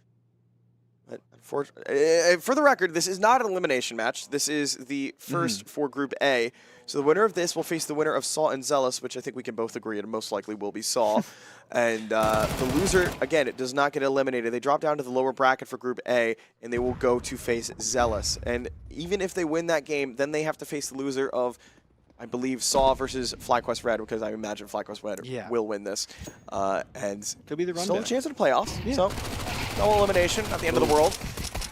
S3: But for the record, this is not an elimination match. This is the first for Group A. So the winner of this will face the winner of Saw and Zealous, which I think we can both agree it most likely will be Saw. And the loser, again, it does not get eliminated. They drop down to the lower bracket for Group A, and they will go to face Zealous. And even if they win that game, then they have to face the loser of, I believe, Saw versus FlyQuest Red, because I imagine FlyQuest Red will win this. And
S2: could be the rundown.
S3: Still a chance at the playoffs. Yeah. So double elimination at the end of the world.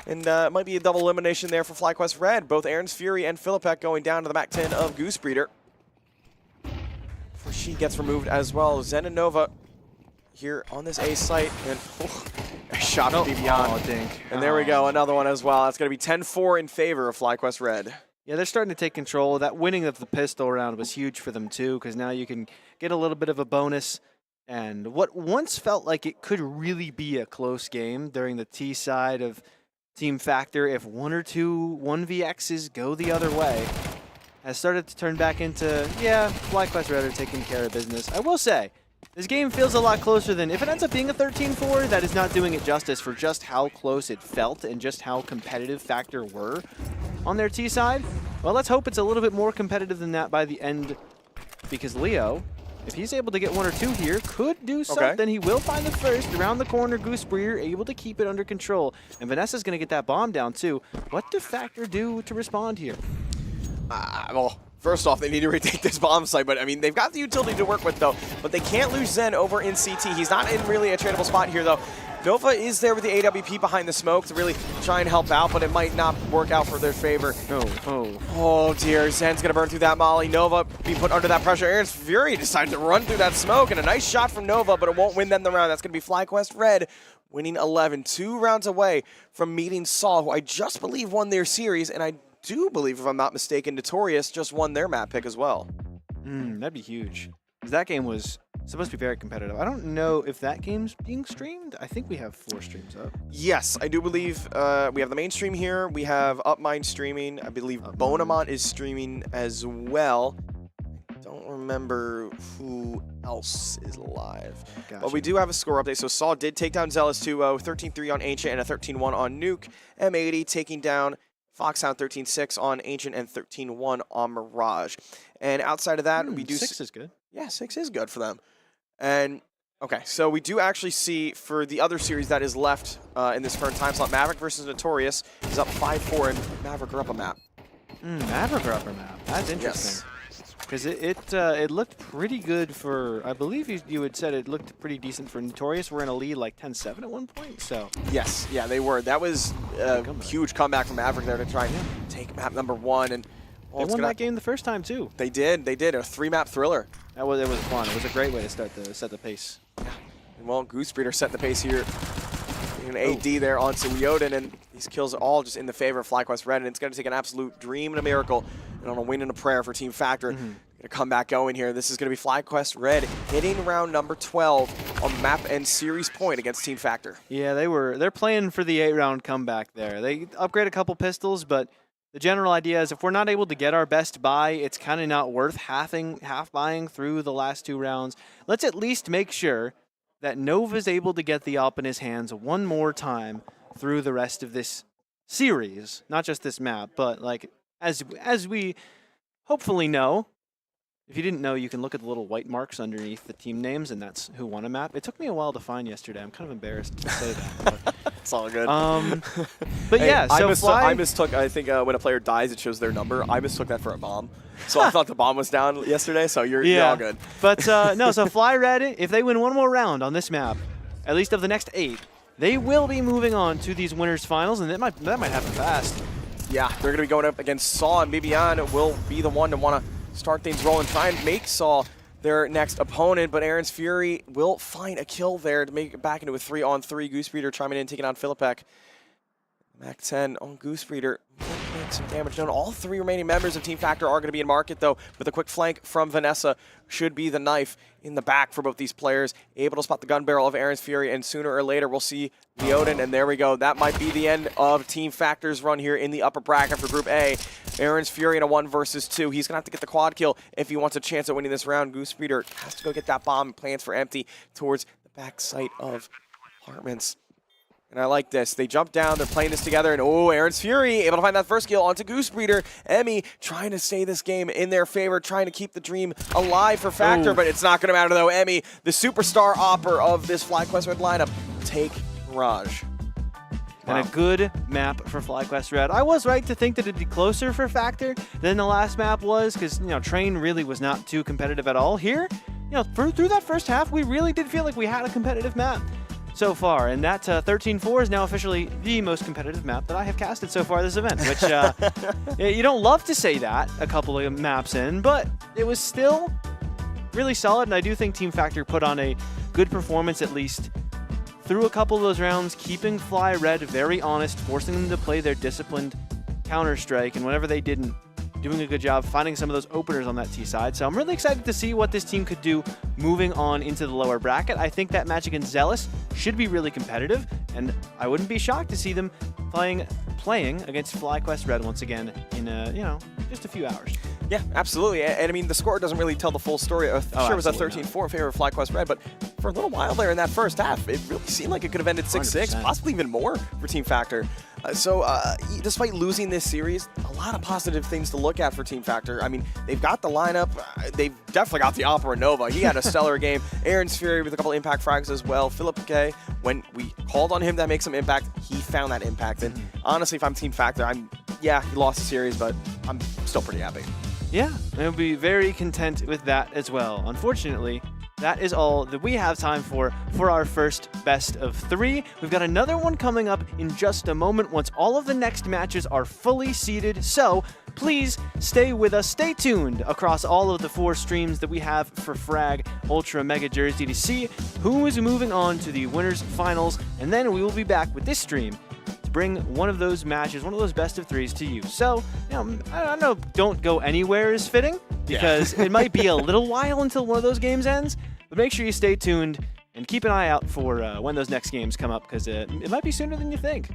S3: And it might be a double elimination there for FlyQuest Red. Both Aaron's Fury and Philipek going down to the MAC 10 of Goose Breeder. Before she gets removed as well. Zen and Nova here on this A site. And a shot from Bibian.
S2: Oh, dang.
S3: And there we go, another one as well. That's going to be 10-4 in favor of FlyQuest Red.
S2: Yeah, they're starting to take control. That winning of the pistol round was huge for them, too, because now you can get a little bit of a bonus. And what once felt like it could really be a close game during the T side of Team Factor, if one or two 1vx's go the other way, has started to turn back into, FlyQuest Red are taking care of business. I will say, this game feels a lot closer than, if it ends up being a 13-4, that is not doing it justice for just how close it felt and just how competitive Factor were on their T side. Well, let's hope it's a little bit more competitive than that by the end, because Leo, if he's able to get one or two here, could do something. Okay. He will find the first. Around the corner, Goose Breeder able to keep it under control. And Vanessa's going to get that bomb down, too. What does Factor do to respond here?
S3: Well, first off, they need to retake this bomb site. But, I mean, they've got the utility to work with, though. But they can't lose Zen over in CT. He's not in really a tradable spot here, though. Nova is there with the AWP behind the smoke to really try and help out, but it might not work out for their favor. Oh dear, Zen's going to burn through that molly. Nova be put under that pressure. Aaron's Fury decides to run through that smoke, and a nice shot from Nova, but it won't win them the round. That's going to be FlyQuest Red winning 11, 2 rounds away from meeting Saw, who I just believe won their series, and I do believe, if I'm not mistaken, Notorious just won their map pick as well.
S2: That'd be huge. Because that game was supposed to be very competitive. I don't know if that game's being streamed. I think we have 4 streams up.
S3: Yes, I do believe we have the main stream here. We have UpMind streaming. I believe Bonamont is streaming as well. Don't remember who else is live. Gotcha. But we do have a score update. So Saw did take down Zealous 2-0, 13-3 on Ancient, and a 13-1 on Nuke. M80 taking down Foxhound 13-6 on Ancient and 13-1 on Mirage. And outside of that, we do...
S2: 6 is good.
S3: Yeah, 6 is good for them. And, okay, so we do actually see for the other series that is left in this current time slot, Maverick versus Notorious is up 5-4, and Maverick are up a map.
S2: Maverick are up a map. That's interesting. Because it looked pretty good for, I believe you had said it looked pretty decent for Notorious. We're in a lead like 10-7 at one point, so.
S3: Yes, yeah, they were. That was a huge comeback from Maverick there to try and take map number 1. And
S2: they won that game the first time, too.
S3: They did. They did. A 3-map thriller.
S2: It was fun. It was a great way to set the pace.
S3: Yeah. And well, Goose Breeder set the pace here. An AD there onto Leoden, and these kills are all just in the favor of FlyQuest Red, and it's going to take an absolute dream and a miracle, and on a win and a prayer for Team Factor. Going to to come back going here. This is going to be FlyQuest Red hitting round number 12 on map and series point against Team Factor.
S2: Yeah, they're playing for the 8-round comeback there. They upgrade a couple pistols, but the general idea is if we're not able to get our best buy, it's kind of not worth half buying through the last 2 rounds. Let's at least make sure that Nova's able to get the AWP in his hands one more time through the rest of this series, not just this map, but like as we hopefully know. If you didn't know, you can look at the little white marks underneath the team names, and that's who won a map. It took me a while to find yesterday. I'm kind of embarrassed to say that. But,
S3: it's all good.
S2: But hey, yeah, so
S3: I mistook, I think when a player dies, it shows their number. I mistook that for a bomb. So I thought the bomb was down yesterday, so you're all good.
S2: But no, so Fly Red, if they win one more round on this map, at least of the next 8, they will be moving on to these winners finals, and that might happen fast.
S3: Yeah, they're going to be going up against Saw, and Bibian will be the one to want to start things rolling, try and make Saw their next opponent, but Aaron's Fury will find a kill there to make it back into a 3-on-3. Goosebreeder chiming in, taking on Philippek. Mac 10 on Goosebreeder. Make some damage done. All 3 remaining members of Team Factor are going to be in market, though, with a quick flank from Vanessa. Should be the knife in the back for both these players. Able to spot the gun barrel of Aaron's Fury, and sooner or later we'll see the Odin, and there we go. That might be the end of Team Factor's run here in the upper bracket for Group A. Aaron's Fury in a 1 versus 2. He's going to have to get the quad kill if he wants a chance at winning this round. Goosebreeder has to go get that bomb and plans for empty towards the back site of Hartman's. And I like this. They jump down, they're playing this together, and oh, Aaron's Fury able to find that first kill onto Goosebreeder. Emmy trying to stay this game in their favor, trying to keep the dream alive for Factor, but it's not going to matter though. Emmy, the superstar opper of this FlyQuest Red lineup, take Mirage.
S2: Wow. And a good map for FlyQuest Red. I was right to think that it'd be closer for Factor than the last map was, because Train really was not too competitive at all. Here, through that first half, we really did feel like we had a competitive map so far, and that 13-4 is now officially the most competitive map that I have casted so far this event, which you don't love to say that a couple of maps in, but it was still really solid, and I do think Team Factor put on a good performance at least through a couple of those rounds, keeping Fly Red very honest, forcing them to play their disciplined Counter-Strike, and whenever they didn't, doing a good job finding some of those openers on that T side. So I'm really excited to see what this team could do moving on into the lower bracket. I think that match against Zealous should be really competitive, and I wouldn't be shocked to see them playing against FlyQuest Red once again in just a few hours.
S3: Yeah, absolutely. And I mean, the score doesn't really tell the full story. Sure, it was a 13-4 in favor of FlyQuest Red, but for a little while there in that first half, it really seemed like it could have ended 6-6, possibly even more for Team Factor. So despite losing this series, a lot of positive things to look at for Team Factor. I mean, they've got the lineup. They've definitely got the Opera Nova. He had a stellar game. Aaron's Fury with a couple impact frags as well. Philip K, when we called on him to make some impact, he found that impact. And honestly, if I'm Team Factor, he lost the series, but I'm still pretty happy.
S2: Yeah, I'll be very content with that as well. Unfortunately, that is all that we have time for our first best of 3. We've got another one coming up in just a moment once all of the next matches are fully seeded. So please stay with us. Stay tuned across all of the 4 streams that we have for Frag Ultra Mega Jersey to see who is moving on to the winners finals. And then we will be back with this stream to bring one of those matches, one of those best of 3s to you. So, I don't know, don't go anywhere is fitting, because it might be a little while until one of those games ends, but make sure you stay tuned and keep an eye out for when those next games come up, because it might be sooner than you think.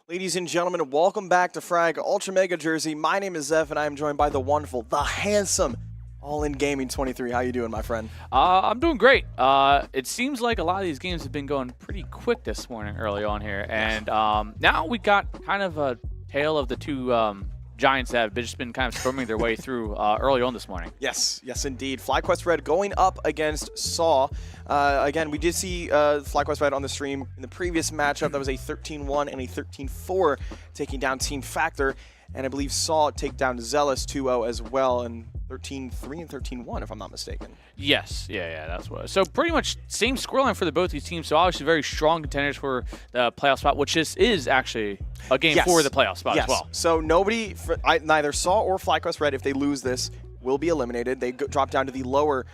S3: Ladies and gentlemen, welcome back to Frag Ultra Mega Jersey. My name is Zev, and I am joined by the wonderful, the handsome, All In Gaming 23. How you doing, my friend?
S4: I'm doing great. It seems like a lot of these games have been going pretty quick this morning early on here, and now we got kind of a tale of the two giants that have just been kind of storming their way through early on this morning.
S3: Yes, indeed. FlyQuest Red going up against Saw. Again, we did see FlyQuest Red on the stream in the previous matchup. That was a 13-1 and a 13-4 taking down Team Factor. And I believe Saw take down Zealous 2-0 as well, and 13-3 and 13-1, if I'm not mistaken.
S4: Yes, yeah, that's what. So pretty much same scoreline for both these teams. So obviously very strong contenders for the playoff spot, which this is actually a game for the playoff spot as well.
S3: So nobody, neither Saw or FlyQuest Red, if they lose this, will be eliminated. They drop down to the lower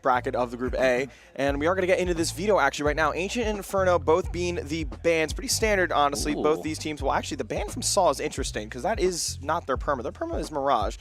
S3: bracket of the Group A. And we are going to get into this veto actually right now. Ancient and Inferno both being the bans. Pretty standard, honestly.
S4: Ooh.
S3: Both these teams. Well, actually, the ban from Saw is interesting because that is not their perma. Their perma is Mirage.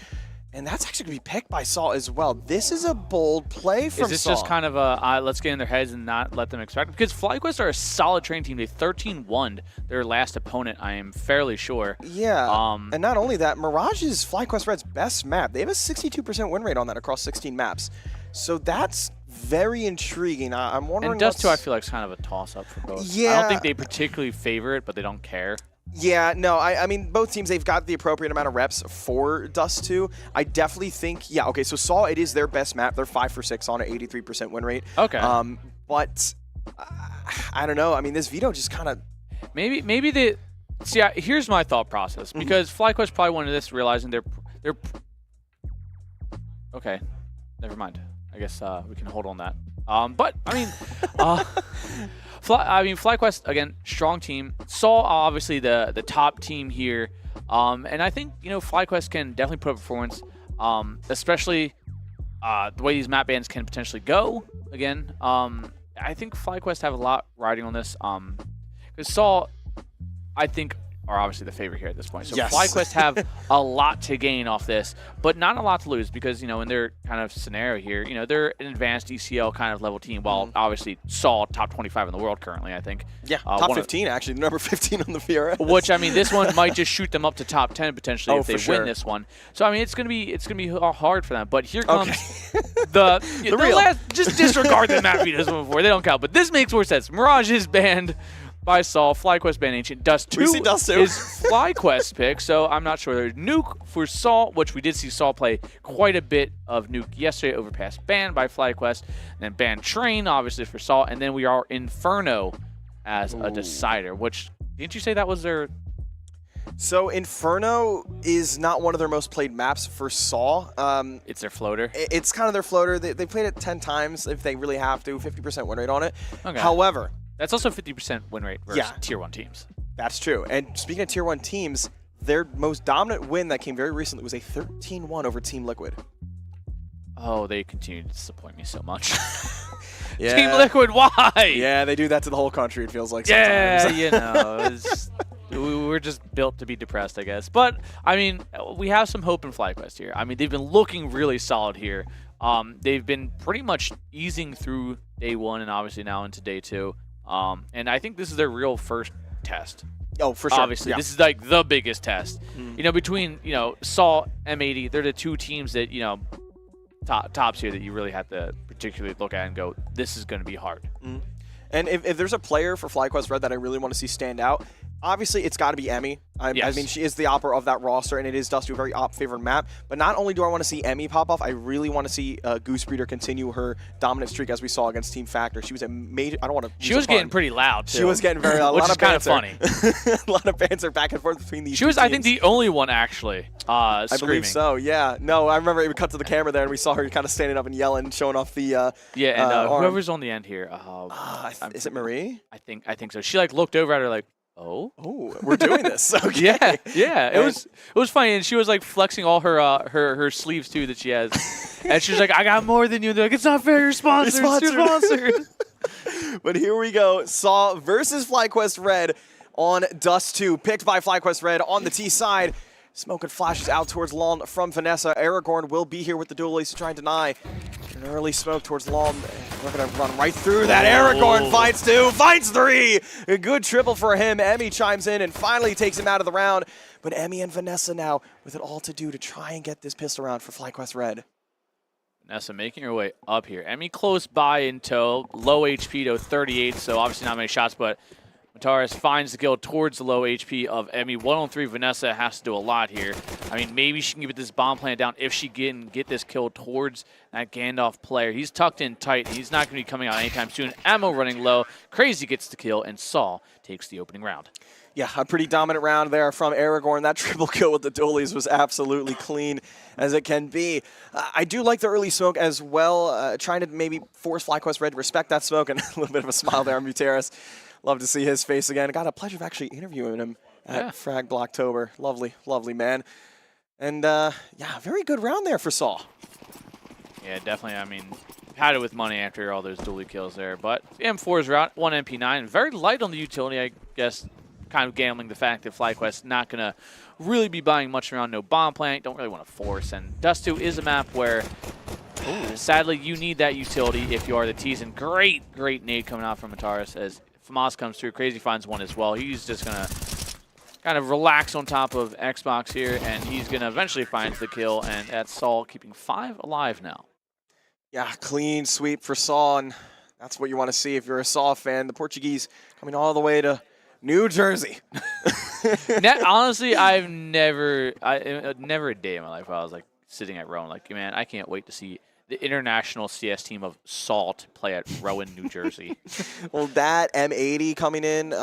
S3: And that's actually going to be picked by Saw as well. This is a bold play from Saw.
S4: Is this just kind of a let's get in their heads and not let them expect it? Because FlyQuest are a solid training team. They 13-1 their last opponent, I am fairly sure.
S3: Yeah. And not only that, Mirage is FlyQuest Red's best map. They have a 62% win rate on that across 16 maps. So that's very intriguing. I'm wondering.
S4: And Dust 2, I feel like, is kind of a toss-up for both.
S3: Yeah.
S4: I don't think they particularly favor it, but they don't care.
S3: Yeah, no, I mean, both teams, they've got the appropriate amount of reps for Dust 2. I definitely think, yeah, okay, so Saw, it is their best map. They're 5 for 6 on an 83% win rate.
S4: Okay.
S3: But I don't know. I mean, this veto just kind of...
S4: Maybe the... See, here's my thought process. Because FlyQuest probably wanted this, realizing they're... Okay, never mind. I guess we can hold on that. But, I mean... FlyQuest, again, strong team. Saw, obviously, the top team here. And I think, FlyQuest can definitely put up a performance, especially the way these map bans can potentially go. Again, I think FlyQuest have a lot riding on this. Because Saw, I think, are obviously the favorite here at this point. So
S3: yes.
S4: FlyQuest have a lot to gain off this, but not a lot to lose because, in their kind of scenario here, they're an advanced ECL kind of level team, while obviously Saw top 25 in the world currently, I think.
S3: Yeah, top 15 actually, number 15 on the VRS.
S4: Which, I mean, this one might just shoot them up to top 10 potentially if they
S3: sure.
S4: win this one. So, I mean, it's gonna be hard for them. But here comes
S3: the real.
S4: Just disregard the map vetoes before. They don't count. But this makes more sense. Mirage is banned by Saw, FlyQuest ban Ancient. Dust 2
S3: is
S4: FlyQuest pick, so I'm not sure. There's Nuke for Saw, which we did see Saw play quite a bit of Nuke yesterday, Overpass banned by FlyQuest, and then ban Train, obviously, for Saw, and then we are Inferno as a decider, which, didn't you say that was their...
S3: So Inferno is not one of their most played maps for Saw.
S4: It's their floater?
S3: It's kind of their floater. They played it 10 times if they really have to, 50% win rate on it.
S4: Okay.
S3: However...
S4: That's also 50% win rate versus Tier 1 teams.
S3: That's true. And speaking of Tier 1 teams, their most dominant win that came very recently was a 13-1 over Team Liquid.
S4: Oh, they continue to disappoint me so much.
S3: Yeah.
S4: Team Liquid, why?
S3: Yeah, they do that to the whole country, it feels like sometimes.
S4: Yeah, we're just built to be depressed, I guess. But, I mean, we have some hope in FlyQuest here. I mean, they've been looking really solid here. They've been pretty much easing through day 1 and obviously now into day 2. And I think this is their real first test.
S3: Oh, for sure.
S4: Obviously, this is like the biggest test. Between, Saw, M80, they're the two teams that, tops here that you really have to particularly look at and go, this is going to be hard.
S3: And if there's a player for FlyQuest Red that I really want to see stand out, obviously it's got to be Emmy. I mean, she is the opera of that roster, and it is Dust 2, a very op-favored map. But not only do I want to see Emmy pop off, I really want to see Goose Breeder continue her dominant streak as we saw against Team Factor. She was a major... I don't want to...
S4: She was getting pretty loud, too.
S3: She was getting very loud.
S4: Which is kind of funny.
S3: A lot of banter back and forth between these
S4: She was,
S3: two teams.
S4: I think, the only one, actually, screaming.
S3: I believe so, yeah. No, I remember it cut to the camera there, and we saw her kind of standing up and yelling, showing off the arm.
S4: Whoever's on the end here.
S3: Is it Marie?
S4: I think so. She, looked over at her like, oh,
S3: we're doing this. Okay.
S4: Yeah. It was funny, and she was flexing all her sleeves too that she has, and she was like, "I got more than you." And they're like, "It's not fair. You're sponsored. You're sponsored."
S3: But here we go. Saw versus FlyQuest Red on Dust 2, picked by FlyQuest Red on the T side. Smoke and flashes out towards Lawn from Vanessa. Aragorn will be here with the duelies to try and deny. An early smoke towards Lawn. We're going to run right through that. Aragorn finds 2, finds 3. A good triple for him. Emmy chimes in and finally takes him out of the round. But Emmy and Vanessa now with it all to do to try and get this pistol round for FlyQuest Red.
S4: Vanessa making her way up here. Emmy close by in tow. Low HP to 38, so obviously not many shots, but Mataris finds the kill towards the low HP of Emmy. 1-on-3, Vanessa has to do a lot here. I mean, maybe she can get this bomb plant down if she can get this kill towards that Gandalf player. He's tucked in tight. He's not going to be coming out anytime soon. Ammo running low. Crazy gets the kill, and Saul takes the opening round.
S3: Yeah, a pretty dominant round there from Aragorn. That triple kill with the dualies was absolutely clean as it can be. I do like the early smoke as well, trying to maybe force FlyQuest Red to respect that smoke, and a little bit of a smile there on Mutaris. Love to see his face again. I got a pleasure of actually interviewing him at Frag Blocktober. Lovely, lovely man. And yeah, very good round there for Saul.
S4: Yeah, definitely. I mean, had it with money after all those dually kills there. But M4's route, 1 MP9. Very light on the utility, I guess. Kind of gambling the fact that FlyQuest not going to really be buying much around no bomb plant. Don't really want to force. And Dust 2 is a map where, sadly, you need that utility if you are the Teasen. Great nade coming out from Mataris as Famas comes through. Crazy finds one as well. He's just going to kind of relax on top of Xbox here, and he's going to eventually find the kill. And that's Saul keeping 5 alive now.
S3: Yeah, clean sweep for Saul, and that's what you want to see if you're a Saul fan. The Portuguese coming all the way to New Jersey.
S4: Honestly, I've never a day in my life where I was like sitting at Rowan, like, man, I can't wait to see the international CS team of Salt play at Rowan, New Jersey.
S3: Well, that M80 coming in,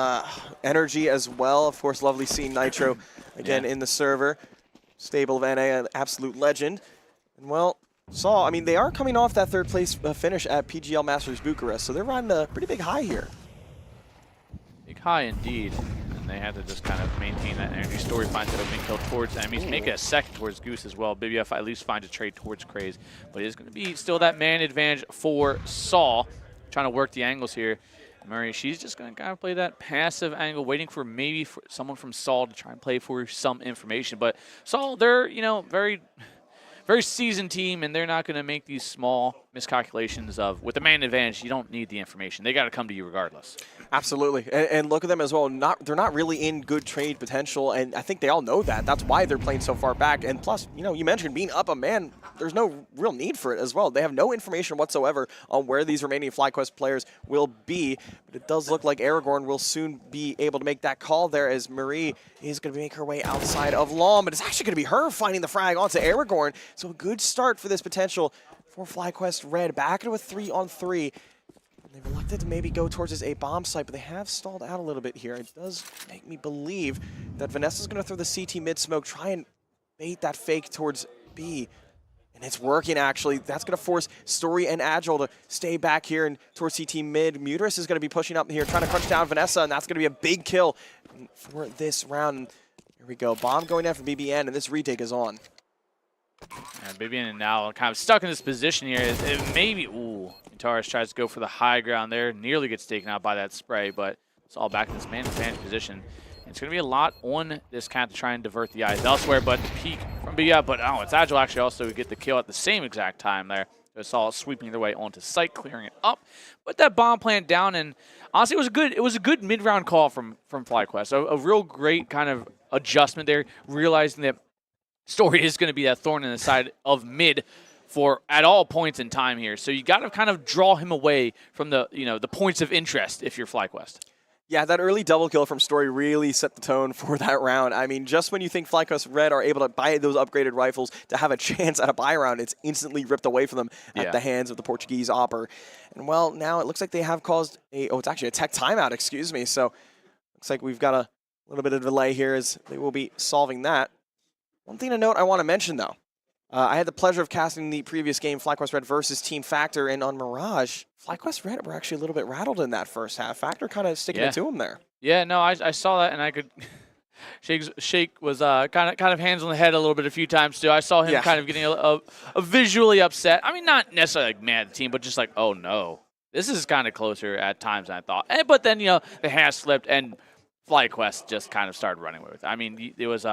S3: Energy as well. Of course, lovely seeing Nitro again in the server. Stable of NA, an absolute legend. And well, Saul, I mean, they are coming off that third place finish at PGL Masters Bucharest, so they're riding a pretty big high here.
S4: Big high indeed. And they had to just kind of maintain that energy. Story finds that opening kill towards enemies. Make it a second towards Goose as well. BBF at least finds a trade towards Craze. But it is going to be still that man advantage for Saul. Trying to work the angles here. Murray, she's just going to kind of play that passive angle, waiting for maybe for someone from Saul to try and play for some information. But Saul, they're, you know, very seasoned team, and they're not going to make these small miscalculations of, with the man advantage, you don't need the information. They got to come to you regardless. Absolutely.
S3: And look at them as well. They're not really in good trade potential, and I think they all know that. That's why they're playing so far back. And plus, you know, you mentioned being up a man, there's no real need for it as well. They have no information whatsoever on where these remaining FlyQuest players will be, but it does look like Aragorn will soon be able to make that call there as Marie is going to make her way outside of Lawn, but it's actually going to be her finding the frag onto Aragorn. So a good start for this potential for FlyQuest Red. Back into a 3-on-3. They've elected to maybe go towards this A bomb site, but they have stalled out a little bit here. It does make me believe that Vanessa's going to throw the CT mid smoke, try and bait that fake towards B. And it's working, actually. That's going to force Story and Agile to stay back here and towards CT mid. Mutaris is going to be pushing up here, trying to crunch down Vanessa, and that's going to be a big kill for this round. Here we go. Bomb going after BBN, and this retake is on.
S4: And BBN now kind of stuck in this position here. It maybe, Mutaris tries to go for the high ground there. Nearly gets taken out by that spray, but it's all back in this man advantage position. And it's going to be a lot on this cat to try and divert the eyes elsewhere, but the peek from BBN, but it's Agile actually also get the kill at the same exact time there. They saw it sweeping their way onto site, clearing it up. Put that bomb plant down, and honestly, it was a good mid-round call from FlyQuest. A real great kind of adjustment there, realizing that Story is going to be that thorn in the side of mid for at all points in time here. So you got to kind of draw him away from the the points of interest if you're FlyQuest.
S3: Yeah, that early double kill from Story really set the tone for that round. I mean, just when you think FlyQuest Red are able to buy those upgraded rifles to have a chance at a buy round, it's instantly ripped away from them at the hands of the Portuguese Opper. And well, now it looks like they have caused it's actually a tech timeout, excuse me. So looks like we've got a little bit of delay here as they will be solving that. One thing to note I want to mention, though. I had the pleasure of casting the previous game, FlyQuest Red versus Team Factor, and on Mirage, FlyQuest Red were actually a little bit rattled in that first half. Factor kind of sticking it to him there.
S4: Yeah, no, I saw that, and I could... Shake was kind of hands on the head a little bit a few times, too. I saw him kind of getting a visually upset. I mean, not necessarily like mad at the team, but just like, oh, no. This is kind of closer at times than I thought. But then, the hand slipped, and FlyQuest just kind of started running with it. I mean, it was,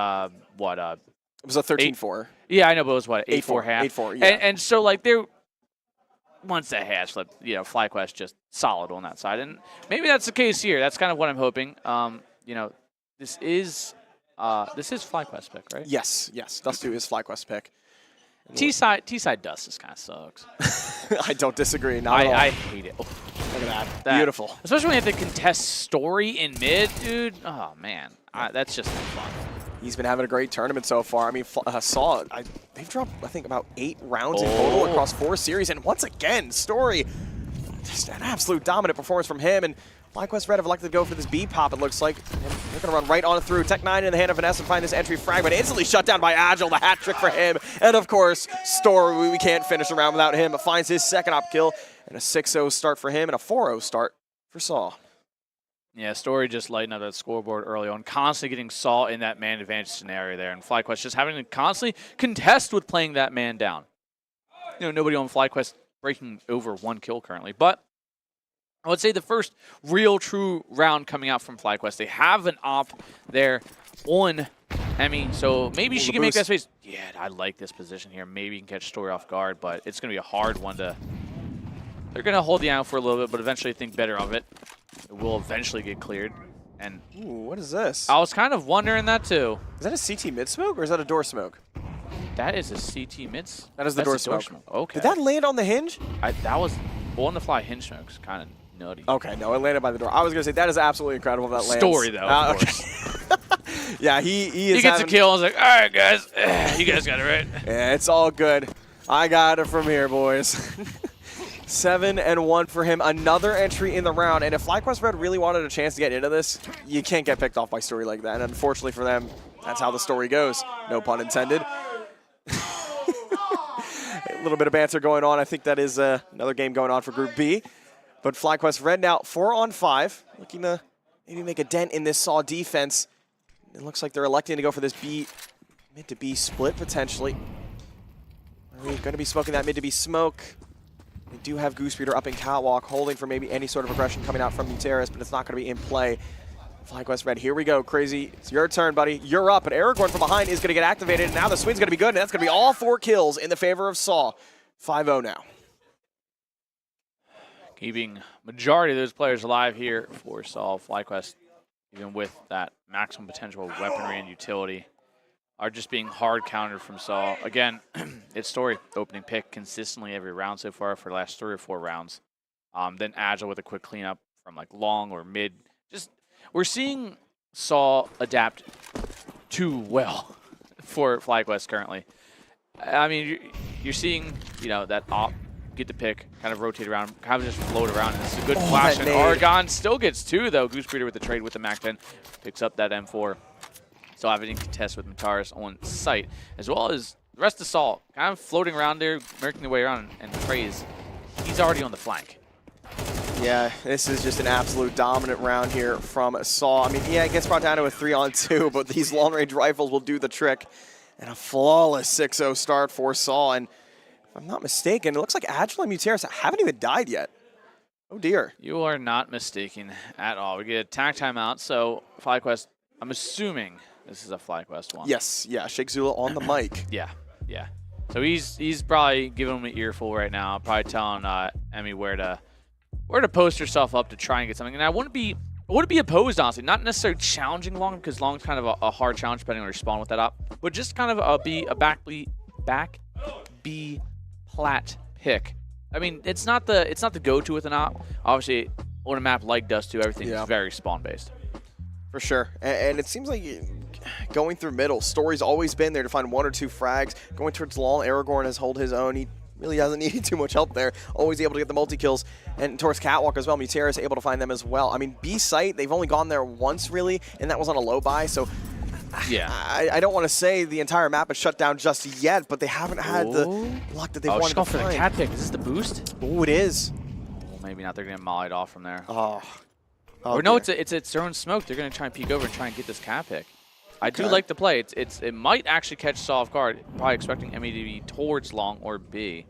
S3: It was a 13-4.
S4: Yeah, I know, but it was what, 8-4 half?
S3: 8-4, yeah.
S4: And so, like, they're once that has flipped, FlyQuest just solid on that side. And maybe that's the case here. That's kind of what I'm hoping. This is FlyQuest pick, right?
S3: Yes. Dust 2 is FlyQuest pick.
S4: T-side Dust just kind of sucks.
S3: I don't disagree. Not at all.
S4: I hate it.
S3: Look at that. Beautiful.
S4: Especially when you have to contest story in mid, dude. Oh, man. That's just not fun.
S3: He's been having a great tournament so far. I mean, they've dropped, I think, about 8 rounds in total across 4 series. And once again, Story, just an absolute dominant performance from him. And FlyQuest Red have elected to go for this B pop, it looks like. And they're going to run right on through. Tech9 in the hand of Vanessa and find this entry frag, but instantly shut down by Agile, the hat trick for him. And of course, Story, we can't finish around without him. But finds his second op kill, and a 6-0 start for him, and a 4-0 start for Saw.
S4: Yeah, Story just lighting up that scoreboard early on, constantly getting Saw in that man advantage scenario there, and FlyQuest just having to constantly contest with playing that man down. Nobody on FlyQuest breaking over 1 kill currently, but I would say the first real true round coming out from FlyQuest. They have an op there on Emmy, so maybe she can make that space. Yeah, I like this position here. Maybe you can catch Story off guard, but it's going to be a hard one to... They're going to hold the angle for a little bit, but eventually think better of it. It will eventually get cleared. And
S3: ooh, what is this?
S4: I was kind of wondering that too.
S3: Is that a CT mid smoke or is that a door smoke?
S4: That is a CT mid.
S3: That is the door smoke.
S4: Okay.
S3: Did that land on the hinge?
S4: That was on the fly hinge smokes. Kind of nutty.
S3: Okay, no, it landed by the door. I was gonna say that is absolutely incredible. That lands.
S4: Story though. Of course.
S3: Yeah, he
S4: gets a kill. I was like, all right, guys, you guys got it right.
S3: Yeah, it's all good. I got it from here, boys. 7-1 for him. Another entry in the round. And if FlyQuest Red really wanted a chance to get into this, you can't get picked off by Story like that. And unfortunately for them, that's how the story goes. No pun intended. A little bit of banter going on. I think that is another game going on for Group B. But FlyQuest Red now 4-on-5. Looking to maybe make a dent in this Saw defense. It looks like they're electing to go for this mid to B split potentially. Are we going to be smoking that mid to B smoke? They do have Goose Breeder up in Catwalk, holding for maybe any sort of aggression coming out from Muteris, but it's not going to be in play. FlyQuest Red, here we go, Crazy. It's your turn, buddy. You're up, and Aragorn from behind is going to get activated, and now the swing's going to be good, and that's going to be all 4 kills in the favor of Saw. 5-0 now.
S4: Keeping majority of those players alive here for Saw. FlyQuest, even with that maximum potential of weaponry and utility, are just being hard countered from Saw. Again, it's Story opening pick consistently every round so far for the last 3 or 4 rounds. Then Agile with a quick cleanup from like long or mid. We're seeing Saw adapt too well for FlyQuest currently. I mean, you're seeing, that op get the pick, kind of rotate around, kind of just float around. And it's a good flash. And Oregon still gets 2 though. Goose Breeder with the trade with the MAC-10 picks up that M4. Still having to contest with Mataris on site, as well as the rest of Saul kind of floating around there, making their way around, and Praise, he's already on the flank.
S3: Yeah, this is just an absolute dominant round here from Saw. I mean, yeah, it gets brought down to a 3-on-2, but these long-range rifles will do the trick. And a flawless 6-0 start for Saw. And if I'm not mistaken, it looks like Agile and Muteris haven't even died yet. Oh, dear.
S4: You are not mistaken at all. We get a attack timeout, so FlyQuest, I'm assuming this is a FlyQuest one.
S3: Yes, yeah, Sheikh Zula on the mic.
S4: Yeah. So he's probably giving him an earful right now, probably telling Emmy where to post herself up to try and get something. And I wouldn't be opposed, honestly. Not necessarily challenging Long, because Long's kind of a hard challenge depending on your spawn with that up. But just kind of a back B plat pick. I mean, it's not the go-to with an op. Obviously, on a map like Dust 2, everything is very spawn-based.
S3: For sure. And it seems like going through middle, Story's always been there to find 1 or 2 frags. Going towards long, Aragorn has held his own. He really hasn't needed too much help there. Always able to get the multi-kills. And towards Catwalk as well, Muteris able to find them as well. I mean, B site, they've only gone there once, really, and that was on a low buy. So yeah, I don't want to say the entire map is shut down just yet, but they haven't had the luck that they've wanted to find.
S4: For the cat pick. Is this the boost?
S3: Oh, it is.
S4: Well, maybe not. They're going to molly off from there.
S3: Or
S4: no, it's its own smoke. They're going to try and peek over and try and get this cat pick. I do like the play. It might actually catch Saw off guard. Probably expecting Emmy to be towards long or B.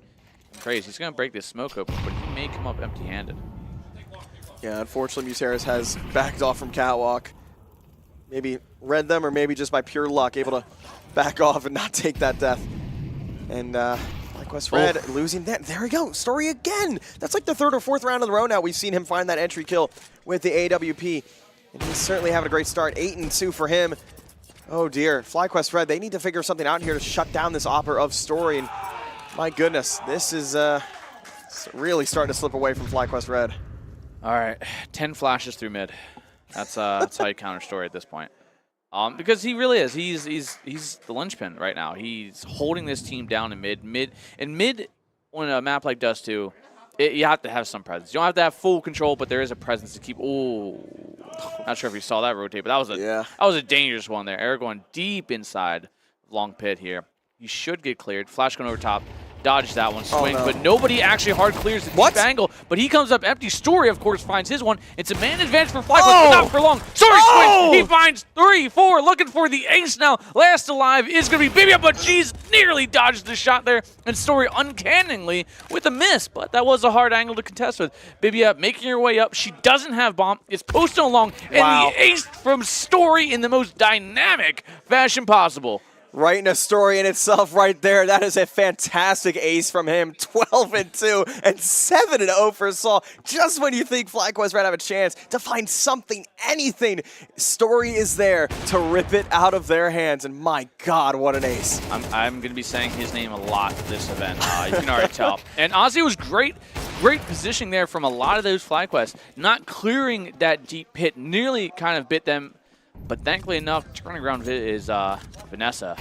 S4: Crazy. He's going to break this smoke open, but he may come up empty-handed.
S3: Yeah, unfortunately, Muteris has backed off from Catwalk. Maybe read them, or maybe just by pure luck, able to back off and not take that death. And FlyQuest Red losing that. There we go. Story again. That's like the 3rd or 4th round in a row now. We've seen him find that entry kill with the AWP. And he's certainly having a great start. 8-2 for him. Oh dear. FlyQuest Red, they need to figure something out here to shut down this Opper of Story. And my goodness, this is really starting to slip away from FlyQuest Red.
S4: All right, 10 flashes through mid. That's how you counter Story at this point. Because he really is. He's the linchpin right now. He's holding this team down in mid. And mid, on a map like Dust 2, you have to have some presence. You don't have to have full control, but there is a presence to keep. Oh, not sure if you saw that rotate, but that was a dangerous one there. Eric going deep inside long pit here. He should get cleared. Flash going over top. Dodged that one, swing, but nobody actually hard clears the deep angle. But he comes up empty. Story, of course, finds his one. It's a man advantage for FlyQuest, but not for long. Story swings. He finds 3, 4, looking for the ace now. Last alive is going to be Bibia, but she's nearly dodged the shot there. And Story uncannily with a miss, but that was a hard angle to contest with. Bibia making her way up. She doesn't have bomb. It's posted along, and the ace from Story in the most dynamic fashion possible.
S3: Right in a story in itself right there. That is a fantastic ace from him. 12-2 and 7-0 for Saul. Just when you think FlyQuest Red have a chance to find something, anything, Story is there to rip it out of their hands. And my God, what an ace.
S4: I'm going to be saying his name a lot this event. You can already tell. And Ozzy was great positioning there from a lot of those FlyQuests. Not clearing that deep pit nearly kind of bit them. But thankfully enough, turning around is Vanessa.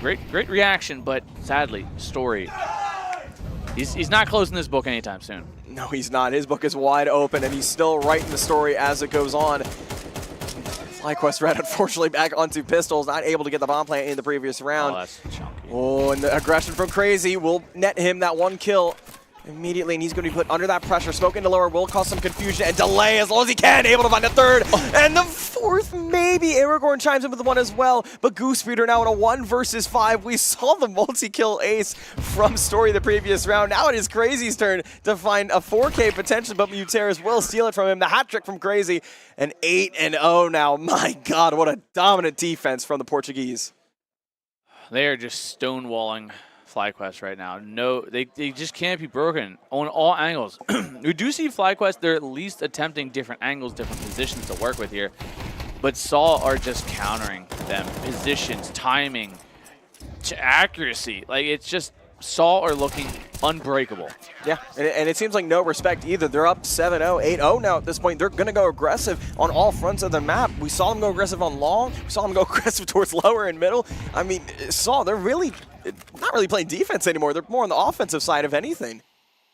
S4: Great reaction, but sadly, Story. He's not closing this book anytime soon.
S3: No, he's not. His book is wide open, and he's still writing the story as it goes on. FlyQuest Red, unfortunately, back onto pistols, not able to get the bomb plant in the previous round.
S4: Oh, that's chunky.
S3: Oh, and the aggression from Crazy will net him that 1 kill immediately, and he's going to be put under that pressure. Smoke into lower will cause some confusion and delay as long as he can. Able to find a 3rd and the 4th, maybe. Aragorn chimes in with the 1 as well, but Goosebeater now in a 1 versus 5. We saw the multi-kill ace from Story the previous round. Now it is Crazy's turn to find a 4K potential, but Muteris will steal it from him. The hat trick from Crazy, and 8-0 now. My God, what a dominant defense from the Portuguese.
S4: They are just stonewalling FlyQuest right now. No, they just can't be broken on all angles. We do see FlyQuest, they're at least attempting different angles, different positions to work with here. But Saw are just countering them. Positions, timing, accuracy. Like, it's just, Saw are looking unbreakable.
S3: Yeah, and it seems like no respect either. They're up 7-0, 8-0 now at this point. They're going to go aggressive on all fronts of the map. We saw them go aggressive on long. We saw them go aggressive towards lower and middle. I mean, Saw, they're really not really playing defense anymore. They're more on the offensive side of anything.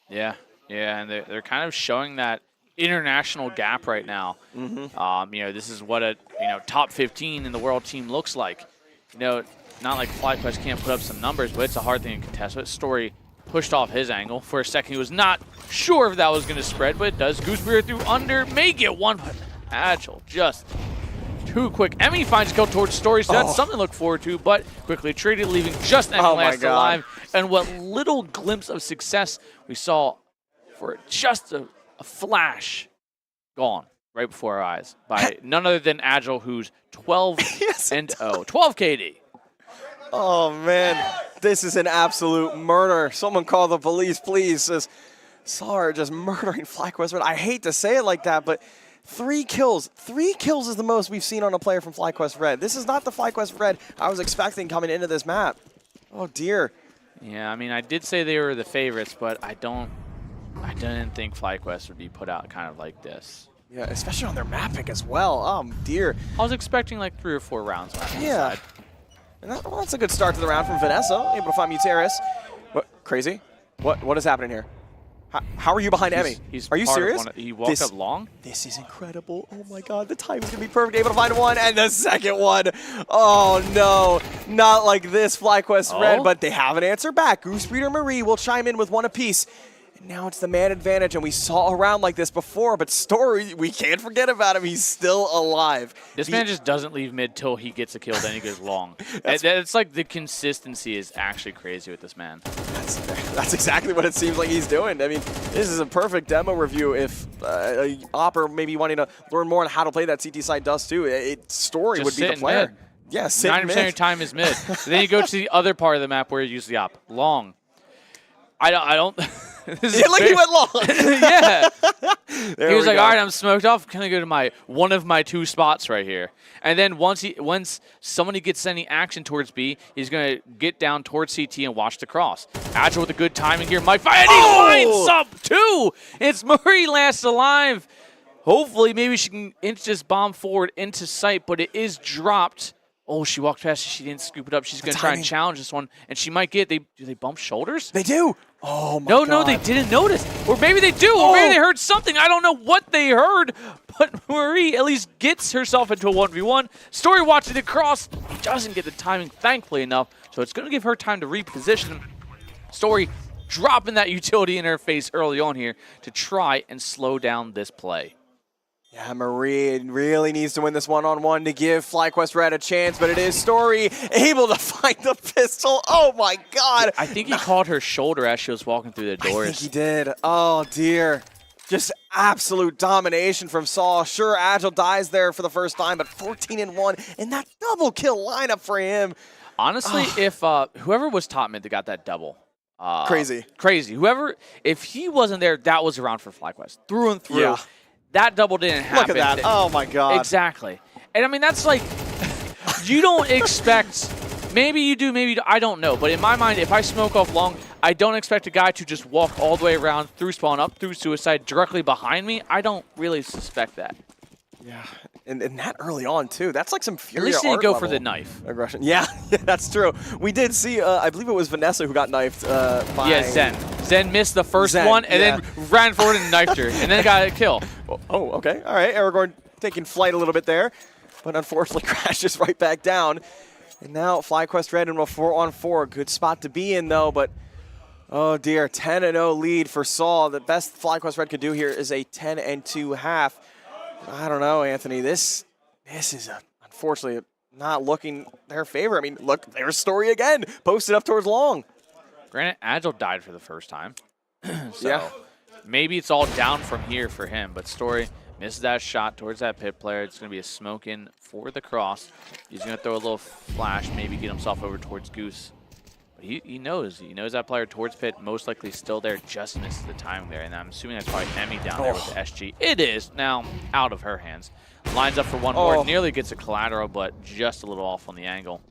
S4: Yeah, and they're kind of showing that international gap right now. This is what a top 15 in the world team looks like. Not like FlyQuest can't put up some numbers, but it's a hard thing to contest. But Story pushed off his angle. For a second, he was not sure if that was going to spread, but it does. Goosebeard through under, may get 1, but Agile just too quick. Emmy finds a kill towards Story, so that's something to look forward to, but quickly traded, leaving just Emmy last alive. And what little glimpse of success we saw for just a flash, gone right before our eyes by none other than Agile, who's 12-0, 12 KD.
S3: Oh, man. This is an absolute murder. Someone call the police, please. Says, Sar just murdering FlyQuest Red. I hate to say it like that, but 3 kills. 3 kills is the most we've seen on a player from FlyQuest Red. This is not the FlyQuest Red I was expecting coming into this map. Oh, dear.
S4: Yeah, I mean, I did say they were the favorites, but I didn't think FlyQuest would be put out kind of like this.
S3: Yeah, especially on their map pick as well. Oh, dear.
S4: I was expecting like 3 or 4 rounds on that side.
S3: And that's a good start to the round from Vanessa, able to find Muteris. What, Crazy? What is happening here? How are you behind Emmy? Are you serious?
S4: He walked up long?
S3: This is incredible. Oh my God, the time is going to be perfect. Able to find 1 and the second one. Oh no, not like this FlyQuest Red, but they have an answer back. Goosebeater Marie will chime in with 1 apiece. Now it's the man advantage, and we saw a round like this before, but Story, we can't forget about him. He's still alive.
S4: This man just doesn't leave mid till he gets a kill, then he goes long. It's like the consistency is actually crazy with this man.
S3: That's exactly what it seems like he's doing. I mean, this is a perfect demo review if Opper maybe wanting to learn more on how to play that CT side Dust 2. Story
S4: Just
S3: would be
S4: sit
S3: the
S4: in
S3: player.
S4: mid.
S3: Yeah, sit
S4: 90% of your time is mid. Then you go to the other part of the map where you use the op. Long. I don't. This is
S3: Yeah, like he
S4: big.
S3: went long.
S4: Yeah.
S3: There
S4: He was
S3: we
S4: like,
S3: go.
S4: all right, I'm smoked off. Can I go to one of my 2 spots right here? And then once somebody gets any action towards B, he's going to get down towards CT and watch the cross. Agile with a good timing here. Mike Fire, and he lines up 2. It's Marie last alive. Hopefully, maybe she can inch this bomb forward into sight, but it is dropped. Oh, she walked past it. She didn't scoop it up. She's going to try and challenge this one, and she might get. Do they bump shoulders?
S3: They do. Oh, my
S4: No,
S3: God.
S4: no, they didn't notice. Or maybe they do. Or maybe they heard something. I don't know what they heard. But Marie at least gets herself into a 1v1. Story watching it cross. Doesn't get the timing, thankfully enough. So it's going to give her time to reposition. Story dropping that utility in her face early on here to try and slow down this play.
S3: Yeah, Marie really needs to win this one-on-one to give FlyQuest Red a chance, but it is Story able to find the pistol. Oh, my God.
S4: I think he caught her shoulder as she was walking through the doors.
S3: I think he did. Oh, dear. Just absolute domination from Saul. Sure, Agile dies there for the first time, but 14-1, and that double kill lineup for him.
S4: Honestly, if whoever was top mid that got that double.
S3: Crazy.
S4: Crazy. If he wasn't there, that was around for FlyQuest. Through and through.
S3: Yeah.
S4: That double didn't happen.
S3: Look at that. Oh, my God.
S4: Exactly. And I mean, that's like, you don't expect, maybe you do, maybe you do, I don't know. But in my mind, if I smoke off long, I don't expect a guy to just walk all the way around through spawn, up through suicide, directly behind me. I don't really suspect that.
S3: Yeah, and that early on, too. That's like some
S4: At
S3: Fury
S4: least he didn't
S3: art
S4: go for
S3: level
S4: the knife.
S3: aggression. Yeah, that's true. We did see, I believe it was Vanessa who got knifed by...
S4: Yeah, Zen. Zen missed the first
S3: Zen,
S4: one and
S3: yeah.
S4: then ran forward and knifed her and then got a kill.
S3: Oh, okay. All right. Aragorn taking flight a litlittle bit there, but unfortunately crashes right back down. And now FlyQuest Red in a 4-on-4. Good spot to be in, though, but oh, dear. 10-0 lead for Saul. The best FlyQuest Red could do here is a 10-2 half. I don't know, Anthony. This is, unfortunately, not looking their favor. I mean, look, there's Story again. Posted up towards long.
S4: Granted, Agile died for the first time. So
S3: Yeah.
S4: maybe it's all down from here for him, but Story misses that shot towards that pit player. It's going to be a smoke in for the cross. He's going to throw a little flash, maybe get himself over towards Goose. But he knows that player towards pit, most likely still there, just misses the time there. And I'm assuming that's probably Emmy down there with the SG. It is now out of her hands. Lines up for one more, nearly gets a collateral, but just a little off on the angle.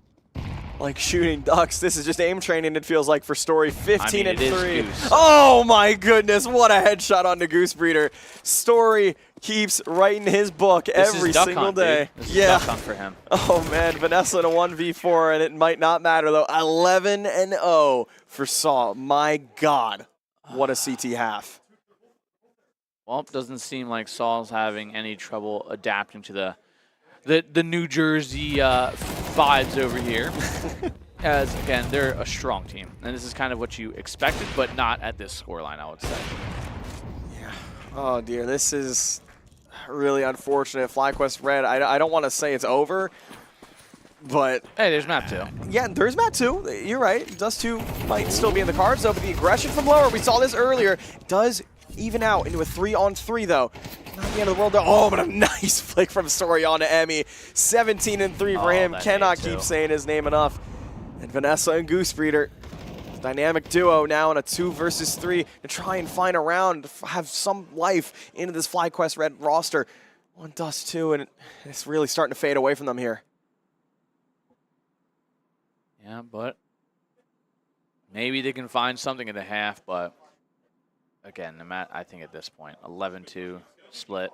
S3: Like shooting ducks. This is just aim training, it feels like, for Story. 15-3.
S4: it is Goose.
S3: Oh, my goodness. What a headshot on the Goose Breeder. Story keeps writing his book
S4: This
S3: every
S4: is duck
S3: single
S4: hunt,
S3: day.
S4: dude. This is
S3: Yeah.
S4: duck hunt for him.
S3: Oh, man. Vanessa in a 1v4, and it might not matter, though. 11-0 for Saul. My God. What a CT half.
S4: Well, it doesn't seem like Saul's having any trouble adapting to the New Jersey vibes over here. As, again, they're a strong team. And this is kind of what you expected, but not at this scoreline, I would say.
S3: Yeah. Oh, dear. This is really unfortunate. FlyQuest Red, I don't want to say it's over, but...
S4: Hey, there's map 2.
S3: Yeah, there's map 2. You're right. Dust 2 might still be in the cards, though, but the aggression from lower, we saw this earlier, does even out into a 3-on-3, though. Not the end of the world, though. Oh, but a nice flick from Story on to Emmy. 17-3 for him.
S4: that
S3: Cannot
S4: nade, too.
S3: keep saying his name enough. And Vanessa and Goose Breeder, dynamic duo now in a 2 versus 3 to try and find a round, have some life into this FlyQuest Red roster. One Dust 2, and it's really starting to fade away from them here.
S4: Yeah, but maybe they can find something in the half, but again, I think at this point, 11-2 split.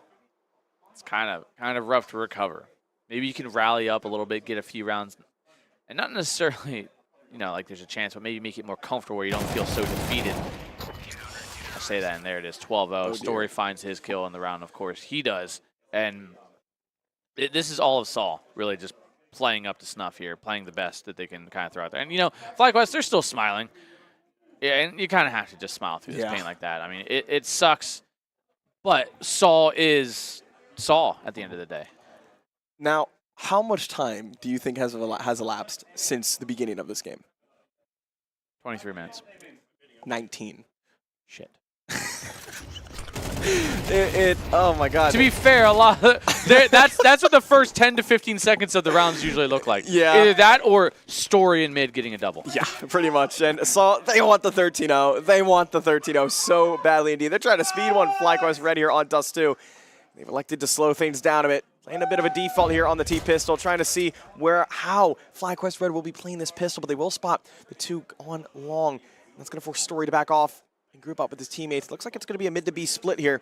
S4: It's kind of rough to recover. Maybe you can rally up a little bit, get a few rounds, and not necessarily, like there's a chance, but maybe make it more comfortable where you don't feel so defeated. I'll say that, and there it is, 12-0. Story finds his kill in the round, of course. He does, and this is all of Saul, really just playing up to snuff here, playing the best that they can kind of throw out there. And, FlyQuest, they're still smiling. Yeah, and you kind of have to just smile through this pain like that. I mean, it sucks, but Saul is Saul at the end of the day.
S3: Now, how much time do you think has elapsed since the beginning of this game?
S4: 23 minutes.
S3: 19.
S4: Shit.
S3: Oh my god.
S4: To be fair, a lot. That's what the first 10 to 15 seconds of the rounds usually look like.
S3: Yeah.
S4: Either that or Story and mid getting a double.
S3: Yeah, pretty much. And so they want the 13-0. They want the 13-0 so badly indeed. They're trying to speed one FlyQuest Red here on Dust 2. They've elected to slow things down a bit. Playing a bit of a default here on the T-Pistol, trying to see how FlyQuest Red will be playing this pistol, but they will spot the 2 on long. That's going to force Story to back off and group up with his teammates. Looks like it's going to be a mid to B split here.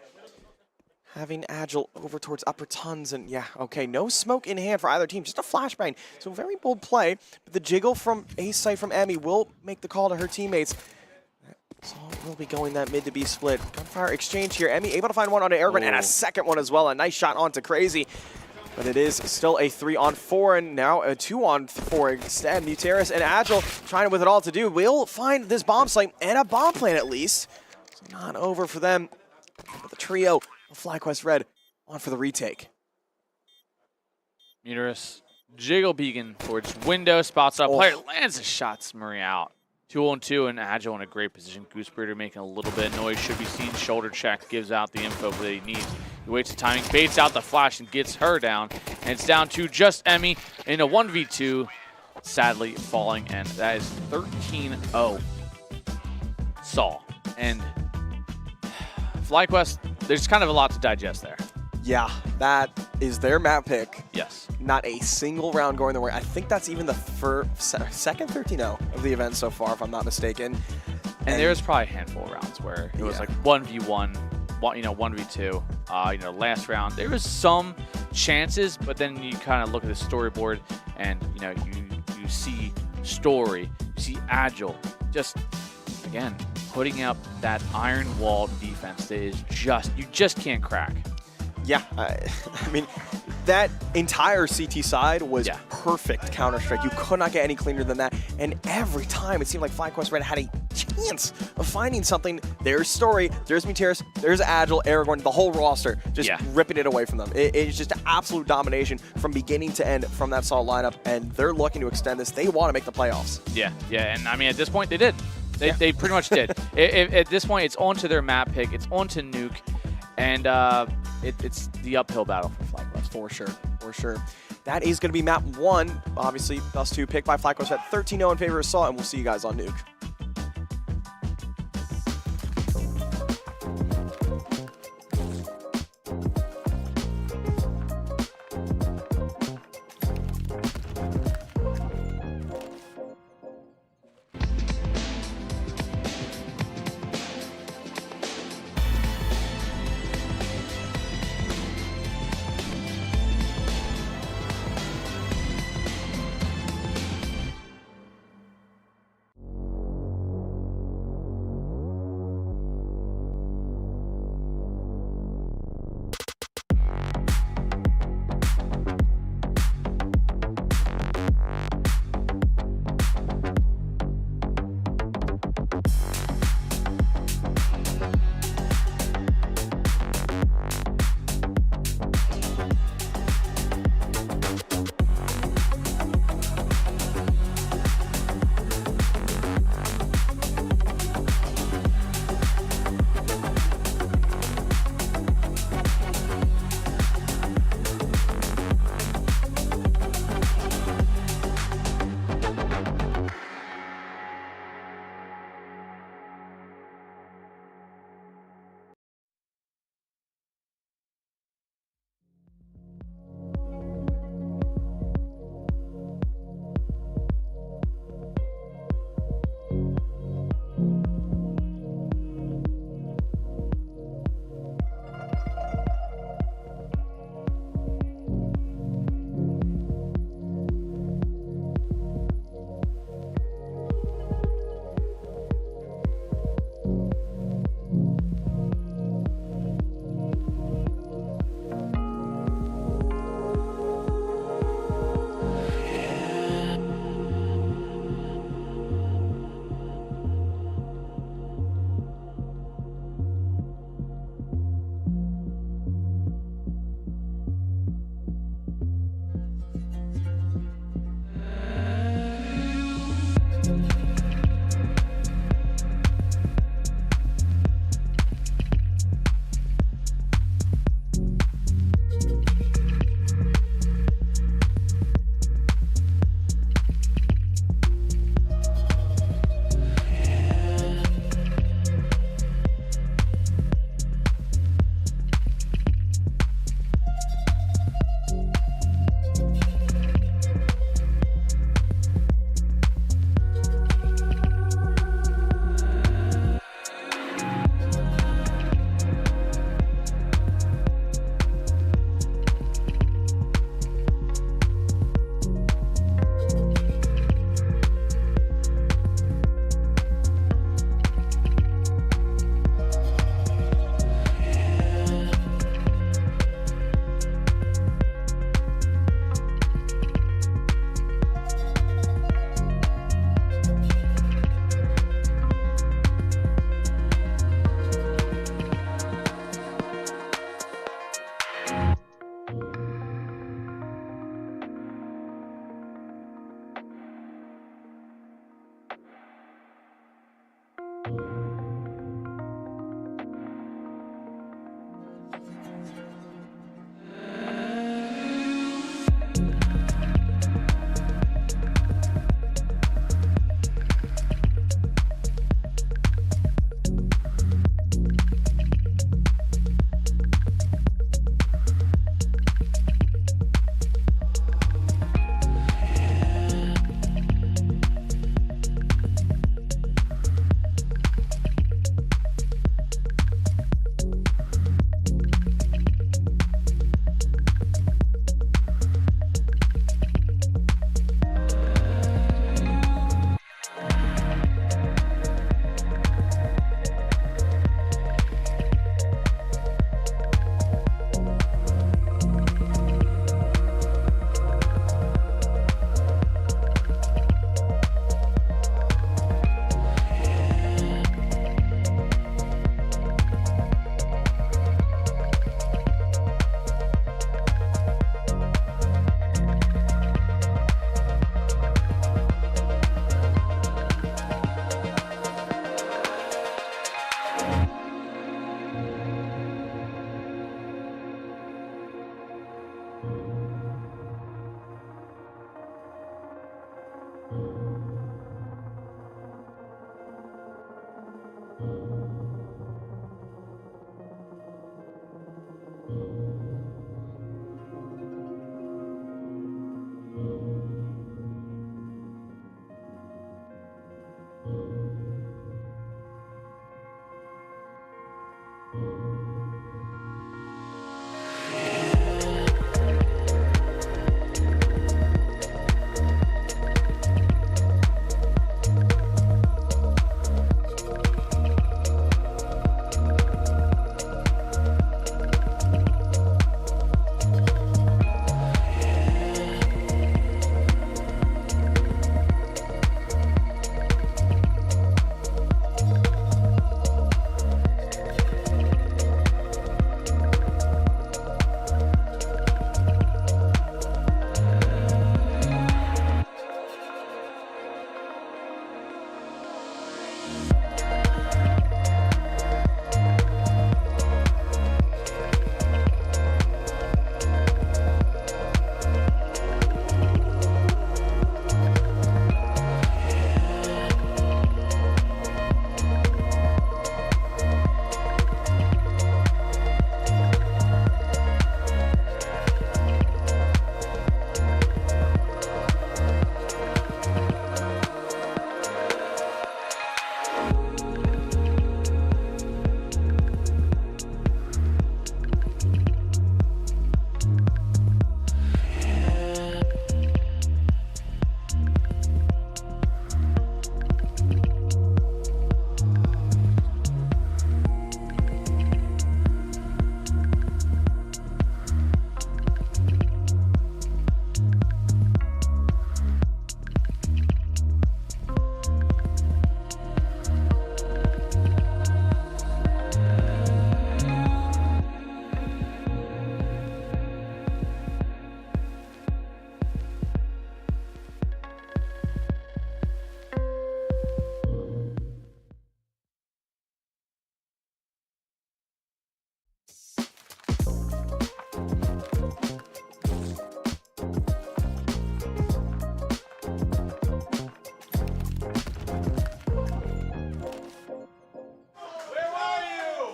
S3: Having Agile over towards upper tons, and yeah, okay, no smoke in hand for either team, just a flashbang. So very bold play, but the jiggle from ace sight from Emmy will make the call to her teammates. So we'll be going that mid to B split. Gunfire exchange here. Emmy able to find one on an air gun and a second one as well. A nice shot onto Crazy. But it is still a 3-on-4 and now a 2-on-4 instead. Muteris and Agile trying with it all to do. Will find this bomb site and a bomb plan at least. So not over for them. But the trio of FlyQuest Red on for the retake.
S4: Muteris, jiggle beacon towards window, spots up player, lands the shots Murray out. 2-on-2 and Agile in a great position. Goosebreeder making a little bit of noise, should be seen. Shoulder check gives out the info that he needs. He waits the timing, baits out the flash and gets her down. And it's down to just Emmy in a 1v2, sadly falling, and that is 13-0. Saw. And FlyQuest, there's kind of a lot to digest there.
S3: Yeah, that is their map pick.
S4: Yes.
S3: Not a single round going their way. I think that's even the second 13-0 of the event so far, if I'm not mistaken.
S4: And there's probably a handful of rounds where it was like 1v1, 1v2. Last round there was some chances, but then you kind of look at the storyboard and you see Story, you see Agile, just again putting up that iron wall defense that is you just can't crack.
S3: Yeah, I mean, that entire CT side was perfect Counter-Strike. You could not get any cleaner than that. And every time it seemed like FlyQuest Red had a chance of finding something. There's Story, there's Muteris, there's Agile, Aragorn, the whole roster just ripping it away from them. It's just absolute domination from beginning to end from that solid lineup. And they're looking to extend this. They want to make the playoffs.
S4: Yeah, and I mean, at this point, they did. They pretty much did. At this point, it's on to their map pick. It's on to Nuke. And it's the uphill battle for FlyQuest.
S3: For sure. That is going to be map 1. Obviously, Dust 2 picked by FlyQuest at 13-0 in favor of Assault, and we'll see you guys on Nuke.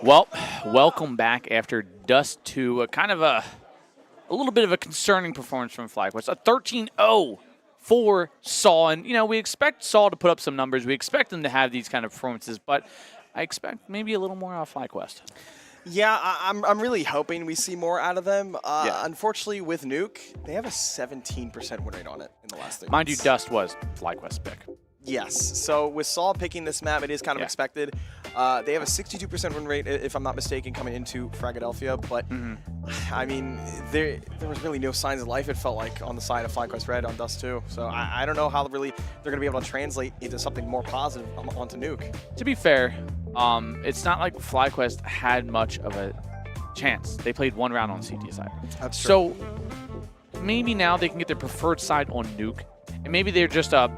S4: Well, welcome back after Dust 2. Kind of a little bit of a concerning performance from FlyQuest. A 13-0 for Saul. And, we expect Saul to put up some numbers. We expect them to have these kind of performances. But I expect maybe a little more out of FlyQuest.
S3: Yeah, I'm really hoping we see more out of them.
S4: Yeah.
S3: Unfortunately, with Nuke, they have a 17% win rate on it in the last 3
S4: Mind you,
S3: months.
S4: Dust was FlyQuest's pick.
S3: Yes. So with Saul picking this map, it is kind of
S4: Yeah.
S3: expected. They have a 62% win rate, if I'm not mistaken, coming into Fragadelphia. But, I mean, there was really no signs of life, it felt like, on the side of FlyQuest Red on Dust 2. So I don't know how really they're going to be able to translate into something more positive onto Nuke.
S4: To be fair, it's not like FlyQuest had much of a chance. They played one round on CT side.
S3: That's
S4: So maybe now they can get their preferred side on Nuke, and maybe they're just a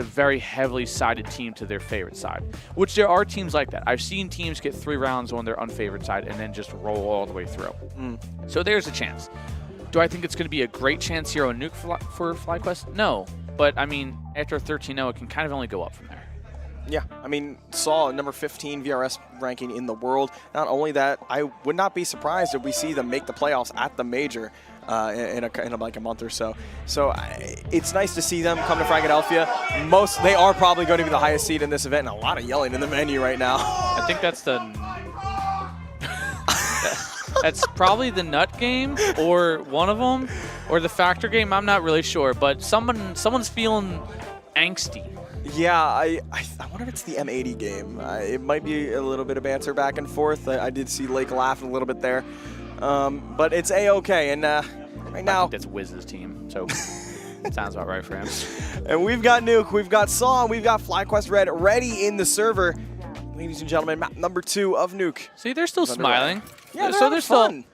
S4: very heavily sided team to their favorite side, which there are teams like that. I've seen teams get 3 rounds on their unfavored side and then just roll all the way through. So there's a chance. Do I think it's going to be a great chance here on Nuke for FlyQuest? No. But, I mean, after 13-0, it can kind of only go up from there.
S3: Yeah, I mean, Saul, number 15 VRS ranking in the world. Not only that, I would not be surprised if we see them make the playoffs at the major in like a month or so. So it's nice to see them come to Fragadelphia. They are probably going to be the highest seed in this event, and a lot of yelling in the menu right now.
S4: I think that's that's probably the nut game, or one of them, or the factor game. I'm not really sure, but someone's feeling angsty.
S3: Yeah, I wonder if it's the M80 game. It might be a little bit of banter back and forth. I did see Lake laughing a little bit there. But it's A-okay, and right now...
S4: I think that's Wiz's team, so sounds about right for him.
S3: And we've got Nuke, we've got Saw, and we've got FlyQuest Red ready in the server. Ladies and gentlemen, map number 2 of Nuke.
S4: See, they're still smiling.
S3: Yeah,
S4: so they're
S3: fun.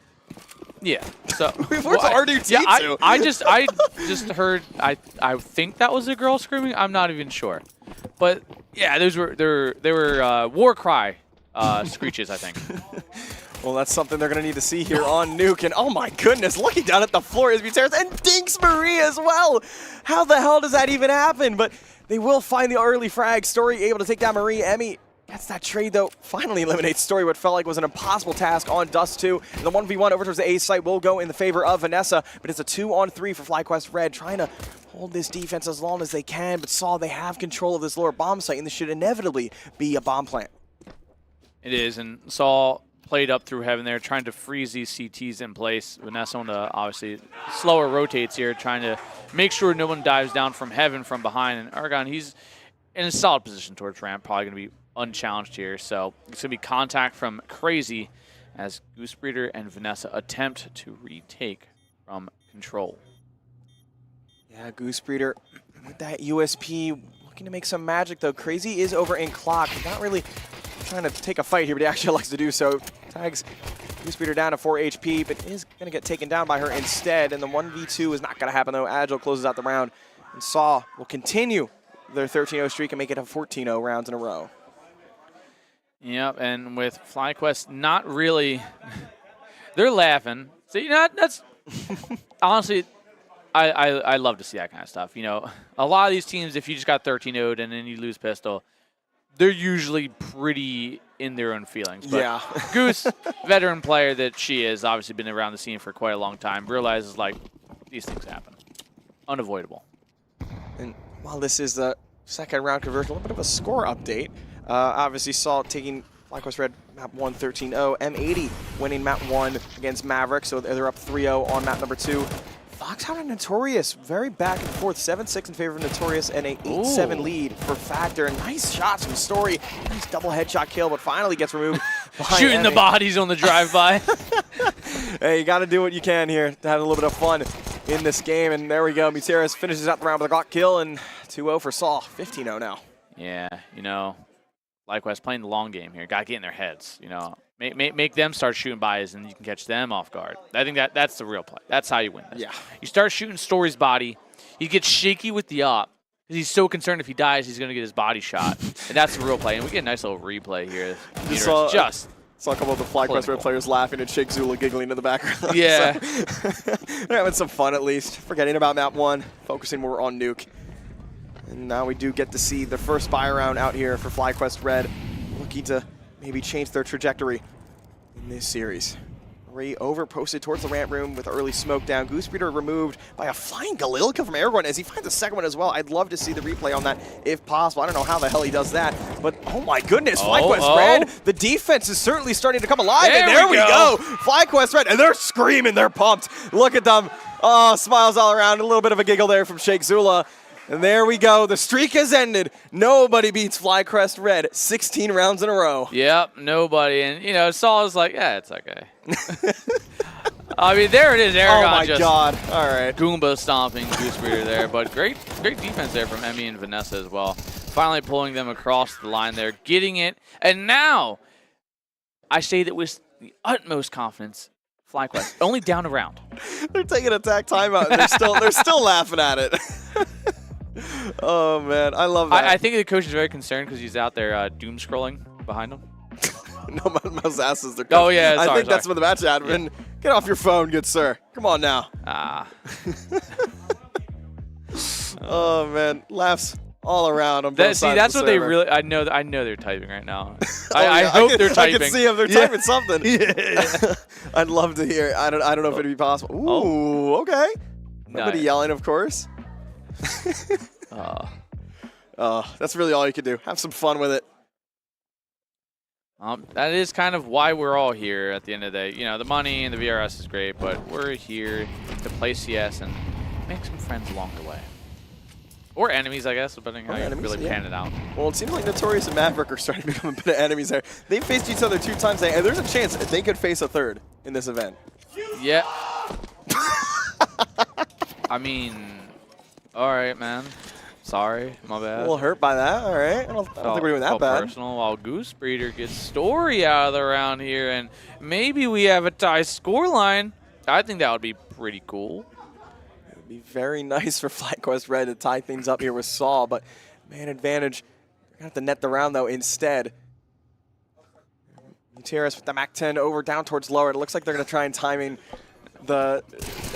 S4: Yeah. So
S3: We've worked R2-D2.
S4: Yeah, I just heard. I think that was a girl screaming. I'm not even sure, but yeah, they were war cry screeches, I think.
S3: Well, that's something they're going to need to see here on Nuke. And oh my goodness, looking down at the floor is Buteris and Dinks Marie as well. How the hell does that even happen? But they will find the early frag. Story able to take down Marie. Emmy gets that trade, though. Finally eliminates Story, what felt like was an impossible task on Dust 2. And the 1v1 over towards the A site will go in the favor of Vanessa. But it's a 2-on-3 for FlyQuest Red, trying to hold this defense as long as they can. But Saw, they have control of this lower bomb site, and this should inevitably be a bomb plant.
S4: It is, and Saw played up through heaven there, trying to freeze these CTs in place. Vanessa on the obviously slower rotates here, trying to make sure no one dives down from heaven from behind. And Argon, he's in a solid position towards ramp, probably going to be unchallenged here. So it's going to be contact from Crazy as Goose Breeder and Vanessa attempt to retake from control.
S3: Yeah, Goose Breeder with that USP looking to make some magic, though. Crazy is over in clock. He's not really trying to take a fight here, but he actually likes to do so. Tags Goose Breeder down to 4 HP, but is going to get taken down by her instead. And the 1v2 is not going to happen, though. Agile closes out the round. And Saw will continue their 13-0 streak and make it a 14-0 rounds in a row.
S4: Yep, and with FlyQuest not really, they're laughing. So, that's honestly, I love to see that kind of stuff. A lot of these teams, if you just got 13-0'd and then you lose pistol, they're usually pretty in their own feelings. But
S3: yeah.
S4: Goose, veteran player that she is, obviously been around the scene for quite a long time, realizes, like, these things happen. Unavoidable.
S3: And while this is the second round conversion, a little bit of a score update. Obviously saw taking FlyQuest Red map 1 13-0. M80 winning map 1 against Maverick, so they're up 3-0 on map number 2. Foxhound and Notorious, very back and forth. 7-6 in favor of Notorious and an 8-7 lead for Factor. Nice shots from Story. Nice double headshot kill, but finally gets removed.
S4: Shooting the bodies on the drive-by.
S3: Hey, you got to do what you can here to have a little bit of fun in this game. And there we go. Muteris finishes out the round with a Glock kill, and 2-0 for Saw. 15-0 now.
S4: Yeah, likewise, playing the long game here. Got to get in their heads, Make them start shooting bodies, and you can catch them off guard. I think that's the real play. That's how you win this.
S3: Yeah.
S4: You start shooting Story's body. He gets shaky with the op because he's so concerned if he dies, he's going to get his body shot. And that's the real play. And we get a nice little replay here.
S3: Saw a couple of the FlyQuest Red players laughing and Shake Zula giggling in the background.
S4: Yeah.
S3: So, they're having some fun at least. Forgetting about map 1, focusing more on Nuke. And now we do get to see the first buy round out here for FlyQuest Red. Looking to maybe change their trajectory in this series. Marie over posted towards the ramp room with early smoke down. Goosebeater removed by a flying Galilka from Aragorn as he finds a second one as well. I'd love to see the replay on that if possible. I don't know how the hell he does that, but oh my goodness, FlyQuest Red, the defense is certainly starting to come alive, and there we go. FlyQuest Red, and they're screaming, they're pumped. Look at them. Oh, smiles all around, a little bit of a giggle there from Sheikh Zula. And there we go. The streak has ended. Nobody beats FlyQuest Red 16 rounds in a row.
S4: Yep, nobody. And, you know, Saul was like, yeah, it's okay. I mean, there it is. Aragon
S3: oh, my
S4: just
S3: God. All right.
S4: Goomba stomping Goosebeater there. But great defense there from Emmy and Vanessa as well. Finally pulling them across the line there, getting it. And now, I say that with the utmost confidence, FlyQuest only down a round.
S3: They're taking attack timeout, and they're still laughing at it. Oh, man. I love that.
S4: I think the coach is very concerned because he's out there doom scrolling behind him.
S3: No, Mouse is their coach.
S4: Oh, yeah,
S3: I
S4: sorry,
S3: think that's what the match admin. Yeah. Get off your phone, good sir. Come on now. Oh, man. Laughs all around on both sides
S4: that's
S3: of
S4: what
S3: the
S4: they
S3: server.
S4: really. I know they're typing right now.
S3: Oh,
S4: I hope they're typing.
S3: I can see them. They're typing something. Yeah. I'd love to hear. I don't know if it'd be possible. Ooh, okay. Nobody yelling, of course. That's really all you can do. Have some fun with it.
S4: That is kind of why we're all here at the end of the day. You know, the money and the VRS is great, but we're here to play CS and make some friends along the way. Or enemies, I guess, depending on how you really pan it out.
S3: Well, it seems like Notorious and Maverick are starting to become a bit of enemies there. They've faced each other 2 times, and there's a chance that they could face a third in this event.
S4: Yeah. I mean, all right, man. Sorry, my bad.
S3: A little hurt by that, all right. I don't think we're doing that bad.
S4: Personal, while Goosebeater gets Story out of the round here, and maybe we have a tie scoreline. I think that would be pretty cool.
S3: It would be very nice for FlyQuest Red to tie things up here with Saul, but man advantage. They're going to have to net the round, though, instead. Gutierrez with the MAC-10 over down towards lower. It looks like they're going to try and timing the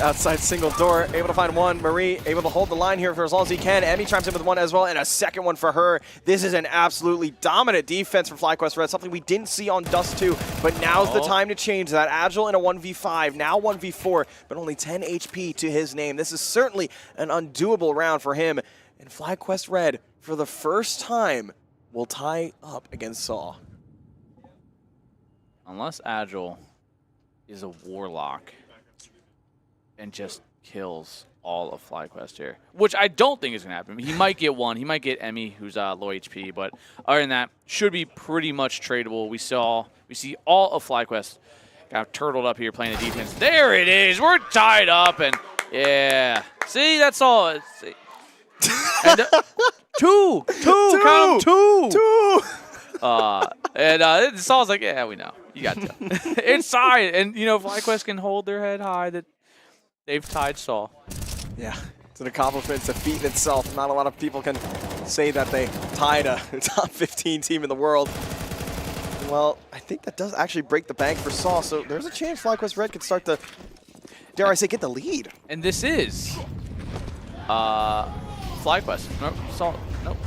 S3: outside single door, able to find one. Marie able to hold the line here for as long as he can. Emmy chimes in with one as well, and a second one for her. This is an absolutely dominant defense from FlyQuest Red, something we didn't see on Dust 2, but now's the time to change that. Agile in a 1v5, now 1v4, but only 10 HP to his name. This is certainly an undoable round for him, and FlyQuest Red, for the first time, will tie up against Saw.
S4: Unless Agile is a Warlock and just kills all of FlyQuest here, which I don't think is going to happen. He might get one. He might get Emmy, who's low HP, but other than that, should be pretty much tradable. We see all of FlyQuest got turtled up here playing the defense. There it is. We're tied up, and yeah. See, that's all. And, two. Count 'em, 2. And Saul's like, yeah, we know. You got to. It's tied. And, you know, FlyQuest can hold their head high that they've tied Saul.
S3: Yeah, it's an accomplishment. It's a feat in itself. Not a lot of people can say that they tied a top 15 team in the world. Well, I think that does actually break the bank for Saul, so there's a chance FlyQuest Red could start to, dare I say, get the lead.
S4: And this is FlyQuest. Nope, Saul. Nope.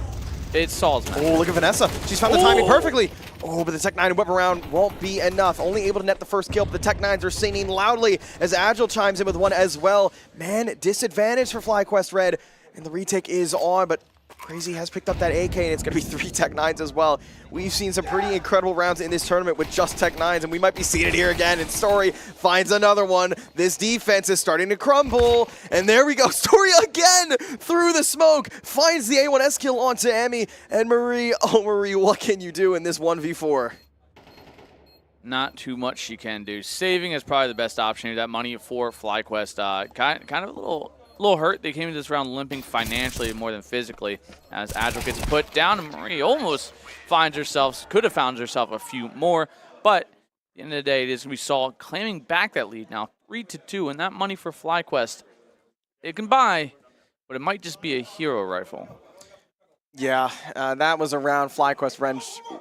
S4: It's Saul's match.
S3: Oh, look at Vanessa. She's found the timing perfectly. Oh, but the Tech-9 whip around won't be enough. Only able to net the first kill, but the Tech-9s are singing loudly as Agile chimes in with one as well. Man, disadvantage for FlyQuest Red, and the retake is on, but Crazy has picked up that AK, and it's going to be 3 Tech-9s as well. We've seen some pretty incredible rounds in this tournament with just Tech-9s, and we might be seeing it here again, and Story finds another one. This defense is starting to crumble, and there we go. Story again through the smoke, finds the A1S kill onto Emmy, and Marie, oh Marie, what can you do in this 1v4?
S4: Not too much she can do. Saving is probably the best option here. That money for FlyQuest, kind of a little hurt. They came into this round limping financially more than physically as Agile gets put down, and Marie almost could have found herself a few more, but at the end of the day, it is we saw claiming back that lead now 3-2, and that money for FlyQuest, it can buy, but it might just be a hero rifle.
S3: Yeah, that was a round FlyQuest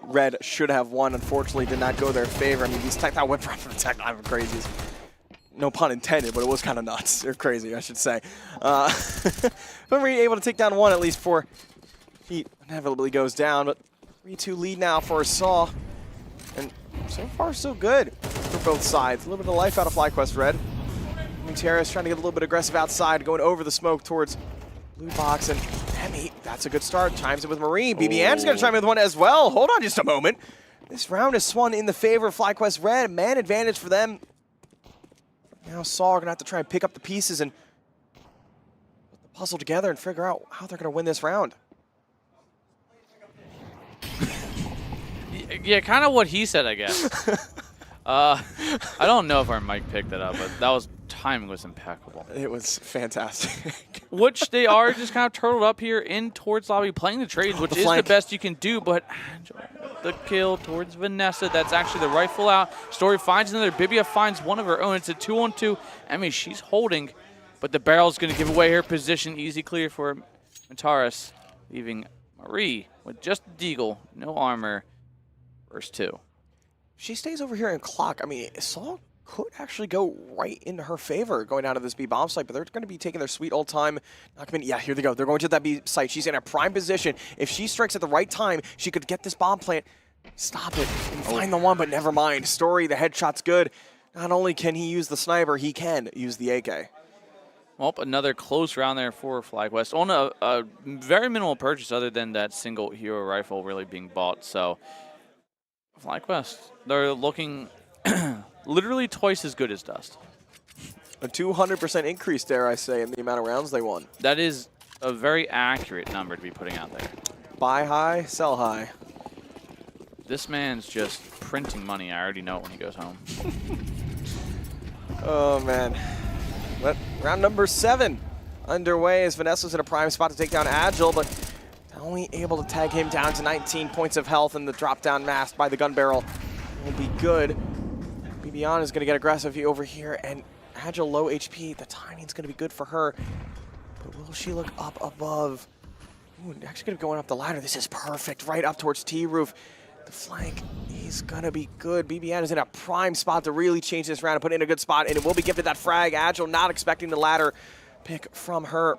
S3: Red should have won. Unfortunately, did not go their favor. I mean, these Tech-9 whip around from the Tech-9 were crazy. No pun intended, but it was kind of nuts. Or crazy, I should say. But we're able to take down one, at least for Heat. Inevitably goes down, but 3-2 lead now for Saw. so far so good for both sides. A little bit of life out of FlyQuest Red. Terrace trying to get a little bit aggressive outside, going over the smoke towards blue box, and Emmy, that's a good start. Chimes in with Marie. BBN's going to chime in with one as well. Hold on just a moment. This round is swung in the favor of FlyQuest Red. Man advantage for them. Now Saw are going to have to try and pick up the pieces and put the puzzle together and figure out how they're going to win this round.
S4: Yeah, kind of what he said, I guess. I don't know if our mic picked that up, but that was timing was impeccable.
S3: It was fantastic.
S4: Which they are just kind of turtled up here in towards lobby, playing the trades, which is the best you can do, but the kill towards Vanessa. That's actually the rifle out. Story finds another. Bibia finds one of her own. It's a 2-on-2. I mean, she's holding, but the barrel's going to give away her position. Easy clear for Mataris, leaving Marie with just the deagle, no armor. Verse 2.
S3: She stays over here in clock. I mean, Saul could actually go right into her favor going out of this B bomb site, but they're going to be taking their sweet old time. Yeah, here they go. They're going to that B site. She's in a prime position. If she strikes at the right time, she could get this bomb plant, stop it, and find the one, but never mind. Story, the headshot's good. Not only can he use the sniper, he can use the AK.
S4: Well, another close round there for FlyQuest on a very minimal purchase other than that single hero rifle really being bought. So FlyQuest, they're looking literally twice as good as Dust.
S3: A 200% increase, dare I say, in the amount of rounds they won.
S4: That is a very accurate number to be putting out there.
S3: Buy high, sell high.
S4: This man's just printing money. I already know it when he goes home.
S3: Oh, man. But round number 7 underway as Vanessa's in a prime spot to take down Agile, but only able to tag him down to 19 points of health, and the drop down masked by the gun barrel will be good. BBN is going to get aggressive over here, and Agile low HP. The timing's going to be good for her, but will she look up above? Ooh, actually going to be going up the ladder. This is perfect, right up towards T-Roof. The flank is going to be good. BBN is in a prime spot to really change this round and put it in a good spot, and it will be gifted that frag. Agile not expecting the ladder pick from her.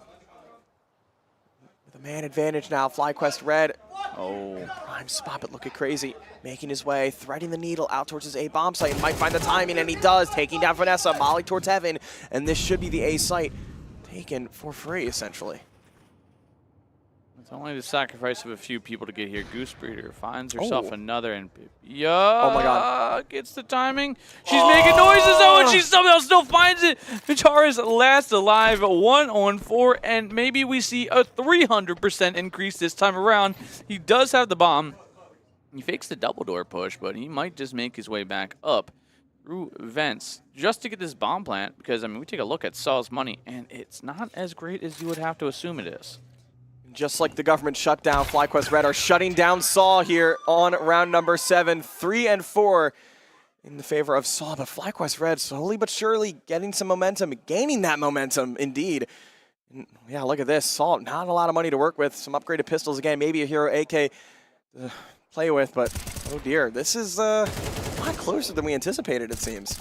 S3: With a man advantage now, FlyQuest Red. Oh, prime spot, but looking crazy. Making his way, threading the needle out towards his A bomb site, and might find the timing, and he does, taking down Vanessa, molly towards heaven, and this should be the A site taken for free, essentially.
S4: It's only the sacrifice of a few people to get here. Goose Breeder finds herself another, and oh my God, gets the timing. She's making noises though, and she somehow still finds it. Mataris last alive, 1-on-4, and maybe we see a 300% increase this time around. He does have the bomb. He fakes the double door push, but he might just make his way back up through vents just to get this bomb plant, because I mean, we take a look at Saul's money, and it's not as great as you would have to assume it is.
S3: Just like the government shutdown, FlyQuest Red are shutting down Saw here on round number 7, 3-4 in the favor of Saw. But FlyQuest Red slowly but surely getting some momentum, gaining that momentum indeed. And yeah, look at this. Saw, not a lot of money to work with. Some upgraded pistols again, maybe a hero AK to play with, but oh dear, this is a lot closer than we anticipated, it seems.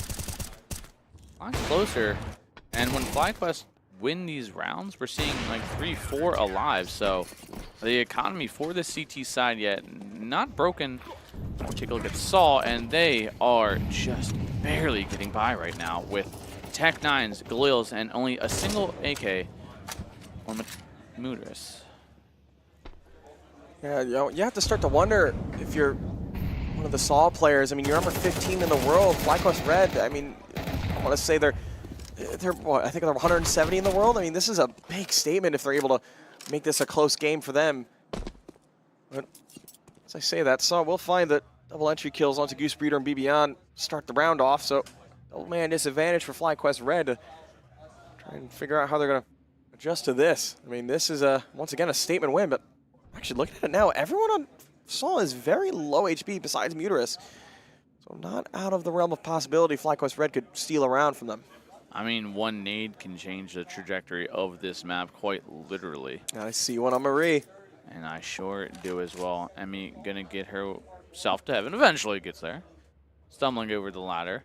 S4: A lot closer. And when FlyQuest win these rounds, we're seeing like 3-4 alive, so the economy for the CT side yet not broken. We'll take a look at Saw, and they are just barely getting by right now with Tech 9s, Galils, and only a single AK on Mudris.
S3: Yeah, you have to start to wonder if you're one of the Saw players. I mean, you're number 15 in the world. FlyQuest Red, I mean, I want to say they're what, I think they're 170 in the world. I mean, this is a big statement if they're able to make this a close game for them. But as I say that, Saw will find that double entry kills onto Goose Breeder and BBN start the round off. So, double man disadvantage for FlyQuest Red to try and figure out how they're going to adjust to this. I mean, this is once again a statement win, but actually looking at it now, everyone on Saw is very low HP besides Mutaris. So not out of the realm of possibility FlyQuest Red could steal around from them.
S4: I mean, one nade can change the trajectory of this map quite literally.
S3: I see one on Marie.
S4: And I sure do as well. Emmy gonna get herself to heaven. Eventually gets there. Stumbling over the ladder.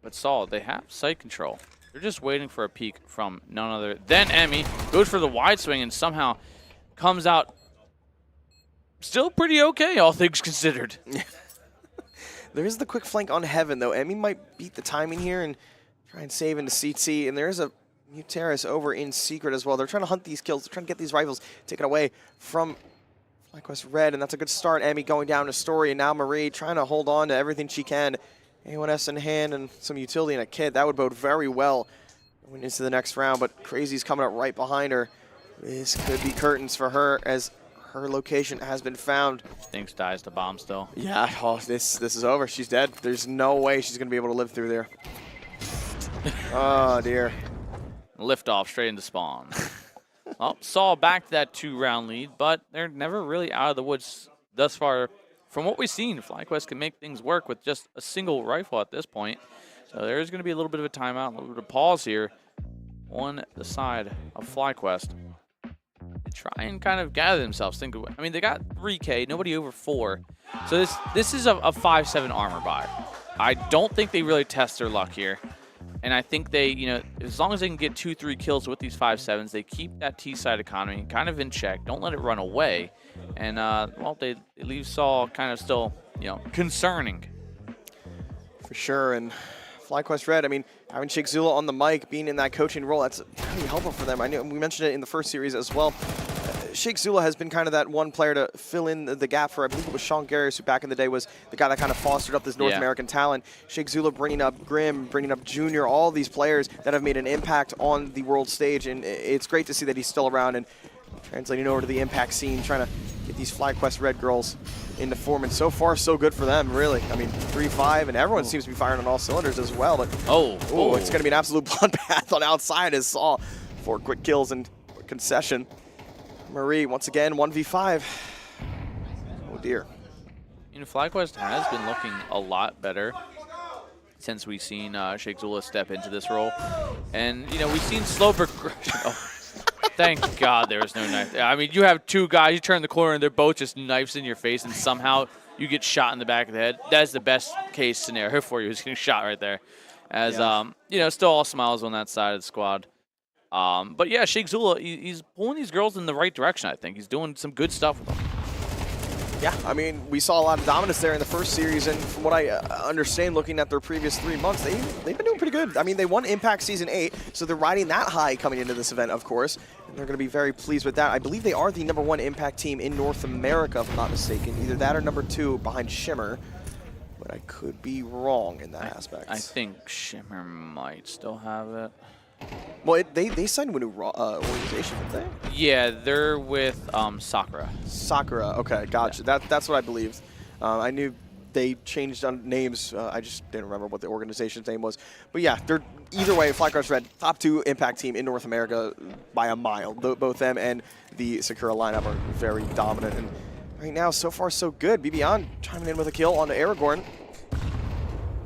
S4: But Saul, they have sight control. They're just waiting for a peek from none other than Emmy. Goes for the wide swing and somehow comes out still pretty okay, all things considered.
S3: There is the quick flank on Heaven, though. Emmy might beat the timing here and try and save into CT. And there is a Muteris over in Secret as well. They're trying to hunt these kills. They're trying to get these rifles taken away from FlyQuest Red, and that's a good start. Emmy going down to Story, and now Marie trying to hold on to everything she can. A1S in hand and some utility and a kid. That would bode very well going into the next round, but Crazy's coming up right behind her. This could be curtains for her as her location has been found.
S4: Thinks dies to bomb still.
S3: Yeah, oh, this is over. She's dead. There's no way she's going to be able to live through there. Oh, dear.
S4: Lift off straight into spawn. Well, Saw back to that 2-round lead, but they're never really out of the woods thus far. From what we've seen, FlyQuest can make things work with just a single rifle at this point. So there's going to be a little bit of a timeout, a little bit of pause here on the side of FlyQuest. They try and kind of gather themselves. I mean, they got 3K, nobody over 4. So this is a 5-7 armor buy. I don't think they really test their luck here. And I think they, you know, as long as they can get 2-3 kills with these 5-7s, they keep that T-side economy kind of in check. Don't let it run away. And, well, they leave Saul kind of still, you know, concerning.
S3: For sure, and FlyQuest Red, I mean, having Sheikh Zula on the mic, being in that coaching role, that's really helpful for them. I know we mentioned it in the first series as well. Sheikh Zula has been kind of that one player to fill in the gap for, I believe it was Sean Garris, who back in the day was the guy that kind of fostered up this North American talent. Sheikh Zula bringing up Grim, bringing up Junior, all these players that have made an impact on the world stage, and it's great to see that he's still around and translating over to the impact scene, trying to get these FlyQuest Red girls into form, and so far so good for them, really. I mean, 3-5, and everyone seems to be firing on all cylinders as well. But it's going to be an absolute bloodbath on outside as Saw 4 quick kills and concession. Marie, once again, 1v5. Oh, dear.
S4: You know, FlyQuest has been looking a lot better since we've seen Sheikh Zula step into this role. And, you know, we've seen slow progression. Oh, thank God there was no knife. I mean, you have 2 guys, you turn the corner, and they're both just knives in your face, and somehow you get shot in the back of the head. That's the best case scenario for you, is getting shot right there. As, you know, still all smiles on that side of the squad. But yeah, Sheikh Zula, he's pulling these girls in the right direction, I think. He's doing some good stuff with them.
S3: Yeah, I mean, we saw a lot of dominance there in the first series, and from what I understand, looking at their previous 3 months, they've been doing pretty good. I mean, they won Impact Season 8, so they're riding that high coming into this event, of course, and they're going to be very pleased with that. I believe they are the #1 Impact team in North America, if I'm not mistaken. Either that or #2 behind Shimmer, but I could be wrong in that aspect.
S4: I think Shimmer might still have it.
S3: Well, they signed with a new organization, didn't they?
S4: Yeah, they're with Sakura.
S3: Sakura, okay, gotcha.
S4: Yeah.
S3: That's what I believed. I knew they changed on names. I just didn't remember what the organization's name was. But yeah, they're either way, FlyQuest Red, top 2 Impact team in North America by a mile. Both them and the Sakura lineup are very dominant. And right now, so far, so good. BBon chiming in with a kill on Aragorn.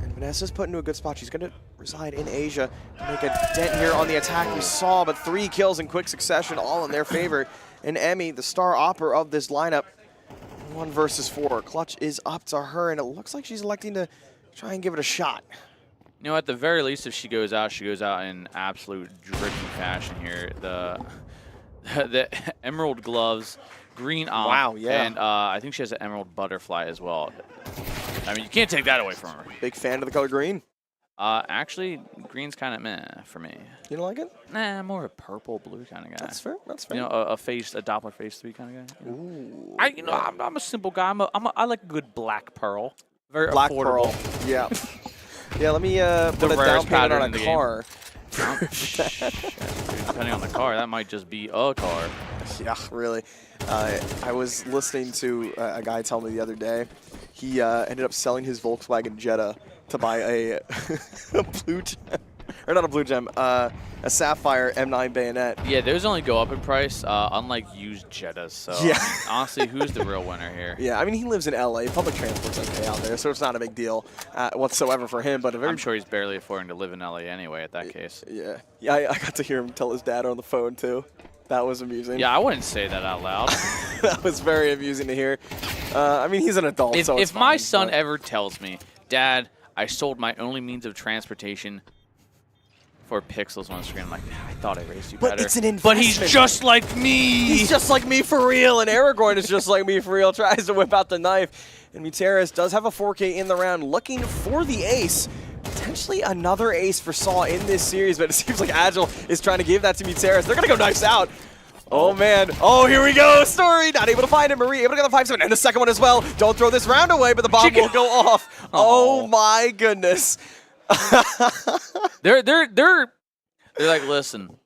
S3: And Vanessa's put into a good spot. She's going to reside in Asia to make a dent here on the attack we saw, but 3 kills in quick succession, all in their favor. And Emmy, the star opera of this lineup, 1 versus 4. Clutch is up to her, and it looks like she's electing to try and give it a shot.
S4: You know, at the very least, if she goes out in absolute dripping fashion here. The emerald gloves, green arm.
S3: Wow, yeah.
S4: And I think she has an emerald butterfly as well. I mean, you can't take that away from her.
S3: Big fan of the color green.
S4: Actually, green's kind of meh for me.
S3: You don't like it?
S4: Nah, I'm more of a purple, blue kind of guy.
S3: That's fair. That's fair.
S4: You know, a Doppler phase 3 kind of guy. Ooh. I'm a simple guy. I like a good black pearl. Very
S3: black
S4: affordable.
S3: Pearl. Yeah. Yeah. Let me put a down payment on a car.
S4: Depending on the car, that might just be a car.
S3: Yeah, really. I was listening to a guy tell me the other day. He ended up selling his Volkswagen Jetta to buy a blue gem, or not a blue gem, a Sapphire M9 bayonet.
S4: Yeah, those only go up in price, unlike used Jettas. So
S3: yeah.
S4: I mean, honestly, who's the real winner here?
S3: Yeah, I mean, he lives in LA. Public transport's okay out there, so it's not a big deal whatsoever for him. But
S4: I'm sure he's barely affording to live in LA anyway. At that case.
S3: Yeah, yeah. I got to hear him tell his dad on the phone too. That was amusing.
S4: Yeah, I wouldn't say that out loud.
S3: That was very amusing to hear. I mean, he's an adult, so it's
S4: if my
S3: fine,
S4: son ever tells me, Dad, I sold my only means of transportation for pixels on the screen. I'm like, I thought I raised you
S3: But
S4: better.
S3: it's an
S4: But he's
S3: investment.
S4: just like me.
S3: He's just like me for real, and Aragorn is just like me for real, tries to whip out the knife. And Muteris does have a 4K in the round, looking for the ace. Potentially another ace for Saw in this series, but it seems like Agile is trying to give that to Muteris. They're going to go knives out. Oh, man. Oh, here we go. Story not able to find it. Marie able to get the 5-7 and the second one as well. Don't throw this round away, but the bomb will go off. Oh, my goodness.
S4: They're like, listen,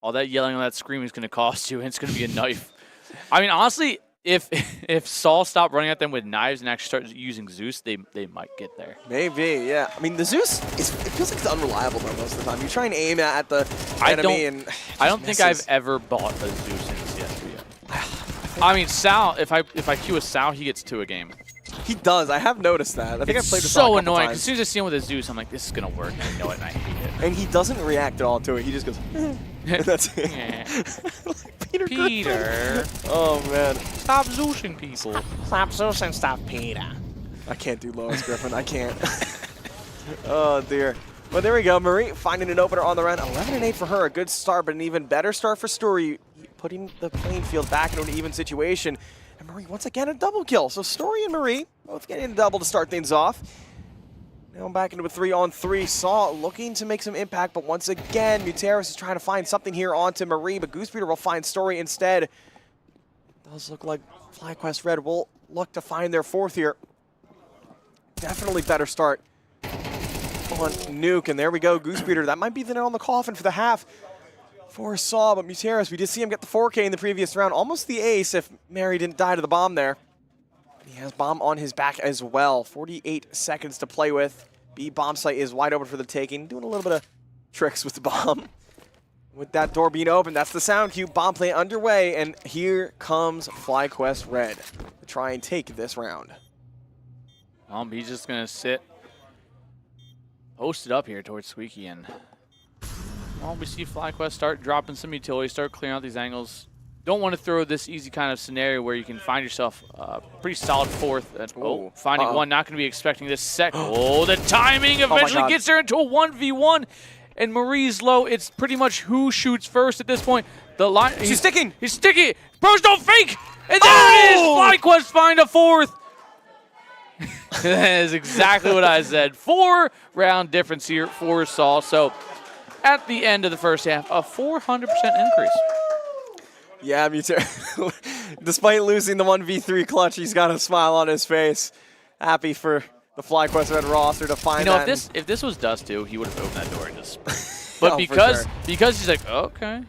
S4: all that yelling and that screaming is going to cost you, and it's going to be a knife. I mean, honestly, if Saul stopped running at them with knives and actually started using Zeus, they might get there.
S3: Maybe, yeah. I mean, the Zeus, it feels like it's unreliable though most of the time. You try and aim at the enemy and
S4: I don't think I've ever bought a Zeus in CS3 yet. I mean, Sal, if I queue a Sal, he gets 2 a game.
S3: He does. I have noticed that. I think
S4: It's
S3: I played this
S4: so
S3: a couple
S4: annoying.
S3: times.
S4: As soon as I see him with a Zeus, I'm like, this is going to work. I know it, and I hate it.
S3: And he doesn't react at all to it. He just goes, and that's it.
S4: Yeah.
S3: Like Peter.
S4: Peter,
S3: Oh, man.
S4: stop Zeusing people.
S3: Stop Zeus and stop Peter. I can't do Lois Griffin. I can't. Oh, dear. Well, there we go. Marie finding an opener on the round. 11-8 for her. A good start, but an even better start for Story. Putting the playing field back into an even situation. And Marie, once again, a double kill. So Story and Marie both getting a double to start things off. Now back into a 3-on-3. Saw looking to make some impact, but once again, Muteris is trying to find something here onto Marie, but Goosebeater will find Story instead. Does look like FlyQuest Red will look to find their 4th here. Definitely better start on Nuke, and there we go, Goosebeater. That might be the nail in the coffin for the half for Saw, but Muteris, we did see him get the 4K in the previous round, almost the ace if Mary didn't die to the bomb there. He has bomb on his back as well. 48 seconds to play with. B bomb site is wide open for the taking. Doing a little bit of tricks with the bomb. With that door being open, that's the sound cue. Bomb play underway, and here comes FlyQuest Red to try and take this round.
S4: He's just going to sit posted up here towards Squeaky, and we see FlyQuest start dropping some utility, start clearing out these angles. Don't want to throw this easy kind of scenario where you can find yourself pretty solid 4th. Finding one, not going to be expecting this second. Oh, the timing eventually gets her into a 1v1. And Marie's low. It's pretty much who shoots first at this point. The line.
S3: She's sticking.
S4: He's sticky. Pros don't fake. And there it is. FlyQuest find a 4th. That is exactly what I said. 4-round difference here for Saul. So at the end of the first half, a 400% increase.
S3: Yeah, despite losing the 1v3 clutch, he's got a smile on his face. Happy for the FlyQuest Red roster to find that.
S4: If this was Dust 2, he would have opened that door and just. But
S3: Oh,
S4: because he's like, okay,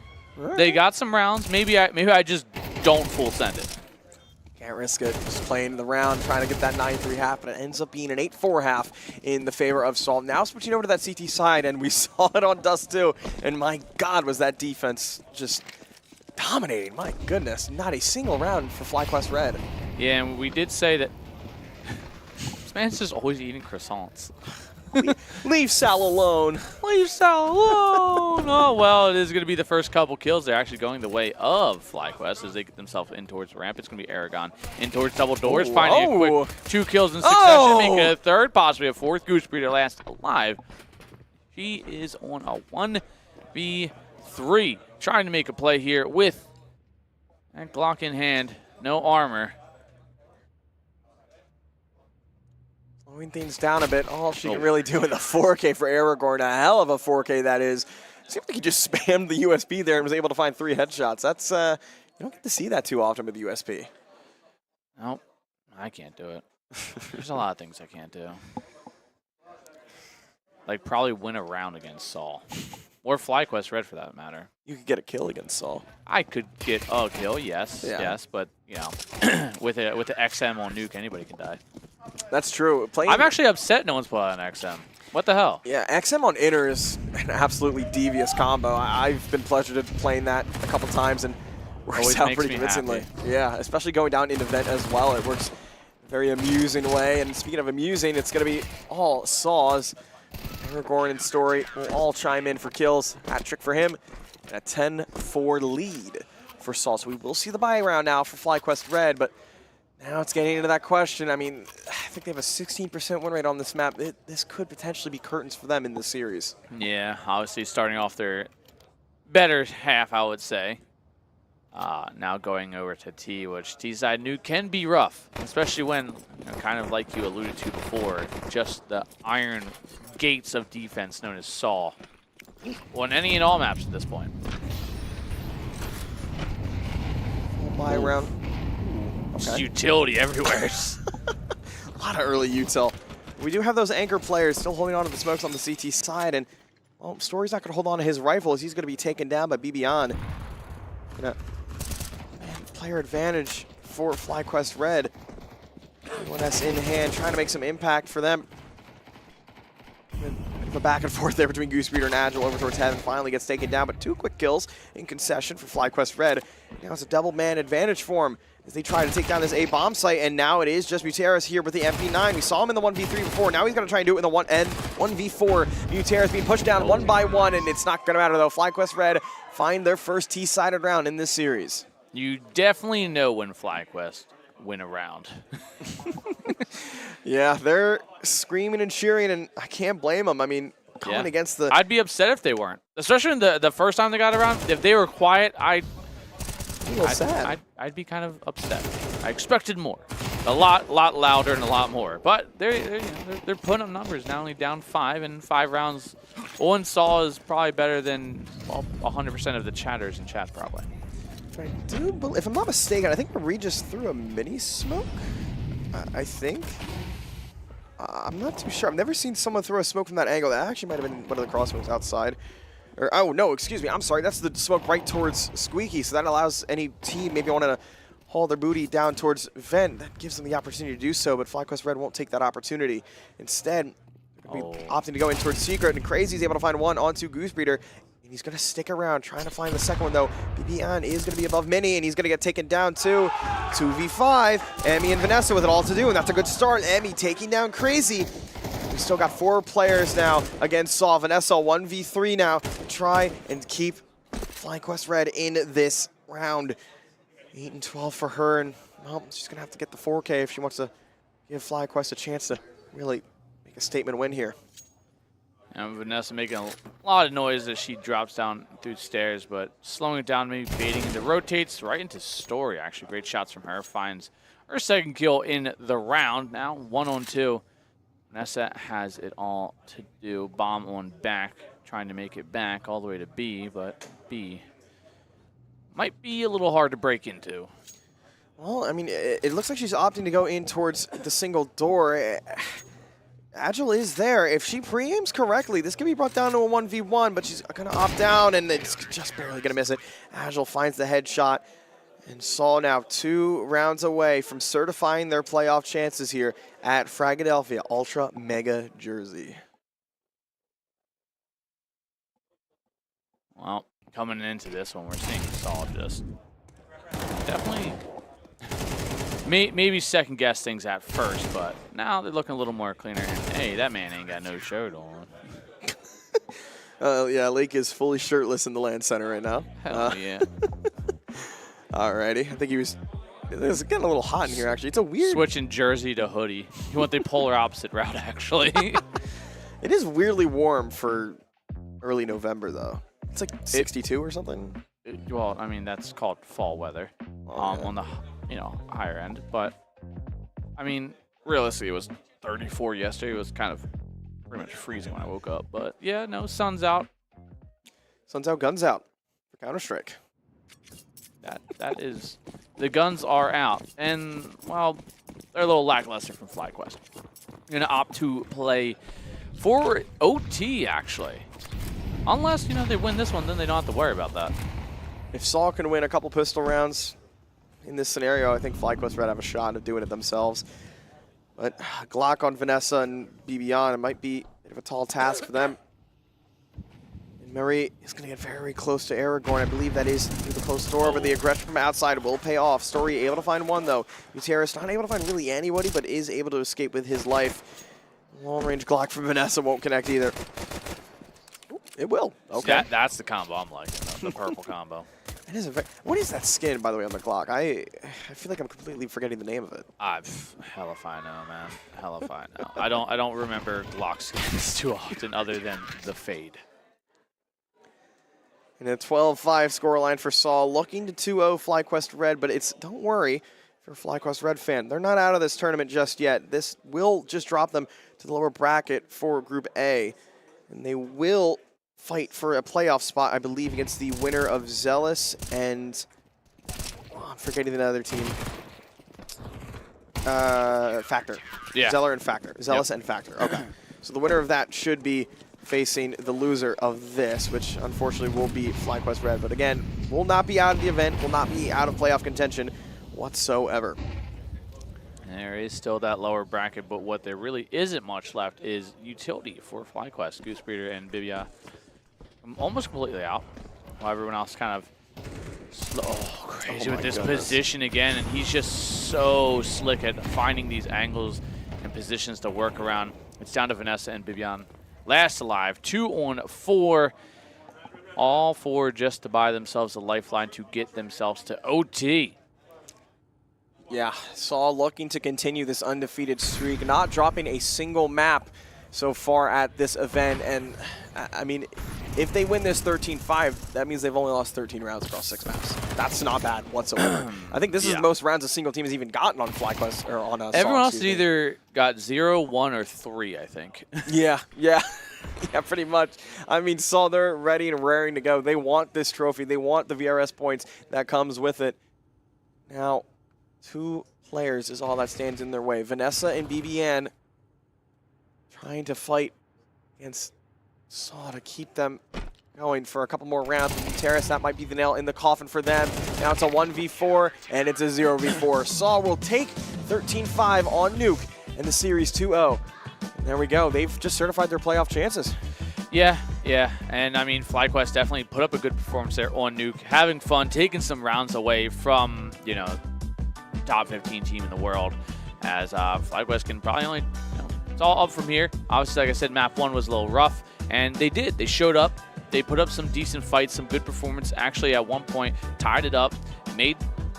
S4: they got some rounds. Maybe I just don't full send it.
S3: Can't risk it. Just playing the round, trying to get that 9-3 half, but it ends up being an 8-4 half in the favor of Saul. Now switching over to that CT side, and we saw it on Dust 2. And my God, was that defense just dominating. My goodness, not a single round for FlyQuest Red.
S4: Yeah, and we did say that this man's just always eating croissants.
S3: Leave Sal alone.
S4: Leave Sal alone. Oh, well, it is going to be the first couple kills. They're actually going the way of FlyQuest as they get themselves in towards ramp. It's going to be Aragon in towards double doors, finding a quick 2 kills in succession, making it a 3rd, possibly a 4th. Goosebeater last alive. She is on a 1v3. Trying to make a play here with that Glock in hand. No armor.
S3: Slowing things down a bit. All she can really do in the 4K for Aragorn. A hell of a 4K that is. Seems like he just spammed the USP there and was able to find 3 headshots. That's you don't get to see that too often with the USP.
S4: Nope, I can't do it. There's a lot of things I can't do. Like probably win a round against Saul. Or FlyQuest Red for that matter.
S3: You could get a kill against Saul.
S4: I could get a kill, yes, but you know, with the XM on Nuke, anybody can die.
S3: That's true.
S4: I'm actually upset no one's put out an XM. What the hell?
S3: Yeah, XM on Inner is an absolutely devious combo. I've been pleasured playing that a couple times and works out pretty convincingly. Yeah, especially going down in event as well. It works a very amusing way. And speaking of amusing, it's going to be all Saws. Aragorn and Story will all chime in for kills. Hat trick for him. And a 10-4 lead for Saul. So we will see the buy round now for FlyQuest Red, but now it's getting into that question. I mean, think they have a 16% win rate on this map. This could potentially be curtains for them in this series.
S4: Yeah, obviously starting off their better half, I would say. Now going over to T, which T side knew can be rough, especially when, kind of like you alluded to before, just the iron gates of defense known as Saw. Won any and all maps at this point.
S3: Buy round.
S4: Just utility everywhere.
S3: A lot of early util. We do have those anchor players still holding on to the smokes on the CT side, and well, Story's not going to hold on to his rifle as he's going to be taken down by BBon. Player advantage for FlyQuest Red. 1S in hand, trying to make some impact for them. The back and forth there between Goosebreeder and Agile over towards Heaven finally gets taken down, but 2 quick kills in concession for FlyQuest Red. Now it's a double man advantage for him as they try to take down this A bomb site, and now it is just Muteris here with the MP9. We saw him in the 1v3 before. Now he's going to try and do it in the 1v4. Muteris being pushed down one by one, and it's not going to matter though. FlyQuest Red find their first T-sided round in this series.
S4: You definitely know when FlyQuest win a round.
S3: Yeah, they're screaming and cheering, and I can't blame them. I mean, going against the...
S4: I'd be upset if they weren't. Especially the first time they got around. If they were quiet, I'd be kind of upset. I expected more. A lot louder and a lot more. But they're putting up numbers, not only down 5 in 5 rounds. One Saw is probably better than 100% of the chatters in chat, probably.
S3: If I'm not mistaken, I think Marie just threw a mini smoke. I think. I'm not too sure. I've never seen someone throw a smoke from that angle. That actually might have been one of the crossbows outside. Or, oh, no, excuse me. I'm sorry. That's the smoke right towards Squeaky. So that allows any team maybe want to haul their booty down towards Vent. That gives them the opportunity to do so, but FlyQuest Red won't take that opportunity. Instead, opting to go in towards Secret, and Crazy's able to find one onto Goosebreeder. And he's going to stick around, trying to find the second one, though. BBon is going to be above Mini, and he's going to get taken down, too. 2v5. Emmy and Vanessa with it all to do, and that's a good start. Emmy taking down Crazy. We still got 4 players now against Saw. Vanessa 1v3 now to try and keep FlyQuest Red in this round. 8 and 12 for her, and well, she's going to have to get the 4K if she wants to give FlyQuest a chance to really make a statement win here.
S4: And Vanessa making a lot of noise as she drops down through the stairs, but slowing it down, maybe baiting into rotates right into Story. Actually, great shots from her. Finds her second kill in the round. Now 1-on-2. Vanessa has it all to do. Bomb on back, trying to make it back all the way to B, but B might be a little hard to break into.
S3: Well, I mean, it looks like she's opting to go in towards the single door. Agile is there. If she pre-aims correctly, this can be brought down to a 1v1, but she's going to opt down, and it's just barely going to miss it. Agile finds the headshot, and Saul now 2 rounds away from certifying their playoff chances here at Fragadelphia Ultra Mega Jersey.
S4: Well, coming into this one, we're seeing Saul just definitely maybe second guess things at first, but now they're looking a little more cleaner. And hey, that man ain't got no shirt on.
S3: Yeah, Lake is fully shirtless in the LAN center right now.
S4: Hell yeah.
S3: Alrighty, I think it's getting a little hot in here, actually. It's a weird...
S4: Switching jersey to hoodie. You want the polar opposite route, actually.
S3: It is weirdly warm for early November, though. It's like 62 or something.
S4: Well, I mean, that's called fall weather on the higher end. But, I mean, realistically, it was 34 yesterday. It was kind of pretty much freezing when I woke up. But, yeah, no, sun's out.
S3: Sun's out, guns out for Counter-Strike.
S4: That is, the guns are out. And, well, they're a little lackluster from FlyQuest. Going to opt to play for OT, actually. Unless, they win this one, then they don't have to worry about that.
S3: If Saul can win a couple pistol rounds in this scenario, I think FlyQuest Red have a shot at doing it themselves. But Glock on Vanessa and BBon, it might be a bit of a tall task for them. And Marie is going to get very close to Aragorn. I believe that is through the closed door, but the aggression from outside will pay off. Story able to find one, though. Muteris not able to find really anybody, but is able to escape with his life. Long-range Glock from Vanessa won't connect either. It will. Okay.
S4: That's the combo I'm liking, the purple combo.
S3: It is a very, what is that skin, by the way, on the Glock? I feel like I'm completely forgetting the name of it.
S4: Hell if I know, man. Hell if I know. I don't remember Glock skins too often other than the Fade.
S3: And a 12-5 scoreline for Saul, looking to 2-0 FlyQuest Red, but it's, don't worry, if you're a FlyQuest Red fan, they're not out of this tournament just yet. This will just drop them to the lower bracket for Group A, and they will fight for a playoff spot, I believe, against the winner of Zealous and, I'm forgetting the other team. Factor.
S4: Yeah.
S3: Zeller and Factor. Zealous and Factor. Okay. So the winner of that should be facing the loser of this, which unfortunately will be FlyQuest Red. But again, will not be out of the event, will not be out of playoff contention whatsoever.
S4: There is still that lower bracket, but what there really isn't much left is utility for FlyQuest. Goose Breeder and Bibia almost completely out, while everyone else kind of crazy with this position again, and he's just so slick at finding these angles and positions to work around. It's down to Vanessa and Bibian. Last alive, 2 on 4. All 4 just to buy themselves a lifeline to get themselves to OT.
S3: Yeah, Saul looking to continue this undefeated streak, not dropping a single map so far at this event. And, I mean, if they win this 13-5, that means they've only lost 13 rounds across 6 maps. That's not bad whatsoever. I think this is the most rounds a single team has even gotten on FlyQuest, or on Saul.
S4: Everyone else has either got 0, 1, or 3, I think.
S3: Yeah. Yeah, pretty much. I mean, Saul, they're ready and raring to go. They want this trophy. They want the VRS points that comes with it. Now, 2 players is all that stands in their way. Vanessa and BBN trying to fight against Saw to keep them going for a couple more rounds. And Terrace, that might be the nail in the coffin for them. Now it's a 1v4, and it's a 0v4. Saw will take 13-5 on Nuke in the series 2-0. And there we go. They've just certified their playoff chances.
S4: Yeah. And, I mean, FlyQuest definitely put up a good performance there on Nuke. Having fun, taking some rounds away from, you know, top 15 team in the world, as FlyQuest can probably only, you know, it's all up from here. Obviously, like I said, map 1 was a little rough, and they did. They showed up. They put up some decent fights, some good performance. Actually, at one point, tied it up. Made,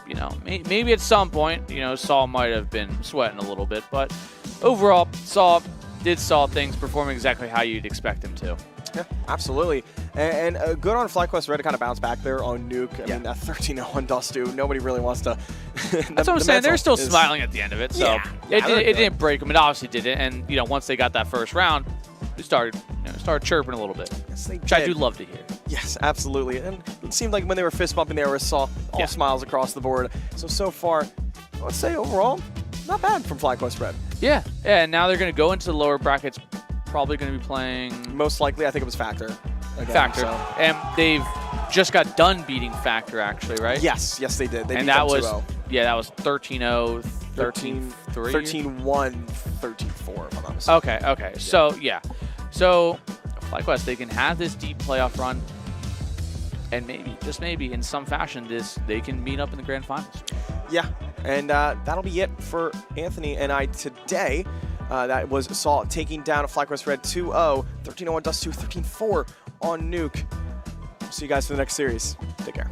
S4: you know, maybe at some point, you know, Saul might have been sweating a little bit, but overall, Saul did things, performing exactly how you'd expect him to.
S3: Yeah, absolutely. And good on FlyQuest Red to kind of bounce back there on Nuke. I mean, that 13-0 Dustu, nobody really wants to.
S4: That's what I'm saying. They're still smiling at the end of it, so it didn't break them. It obviously didn't. And, you know, once they got that first round, they started chirping a a little bit,
S3: yes, they
S4: which
S3: did.
S4: I do love to hear.
S3: Yes, absolutely. And it seemed like when they were fist bumping there, we saw all smiles across the board. So far, I would say overall, not bad from FlyQuest Red.
S4: Yeah, and now they're going to go into the lower brackets, probably going to be playing...
S3: Most likely, I think it was Factor. Again,
S4: Factor.
S3: So.
S4: And they've just got done beating Factor, actually, right?
S3: Yes, they did. They
S4: and
S3: beat
S4: that
S3: them
S4: was
S3: 2-0.
S4: that was 13-0, 13-3.
S3: 13-1, 13-4, if I'm not mistaken.
S4: Okay. Yeah. So FlyQuest, they can have this deep playoff run, and maybe, just maybe, in some fashion, they can meet up in the grand finals. Yeah,
S3: and that'll be it for Anthony and I today. That was Saul taking down FlyQuest Red 2-0, 13-0 on Dust 2, 13-4 on Nuke. See you guys for the next series. Take care.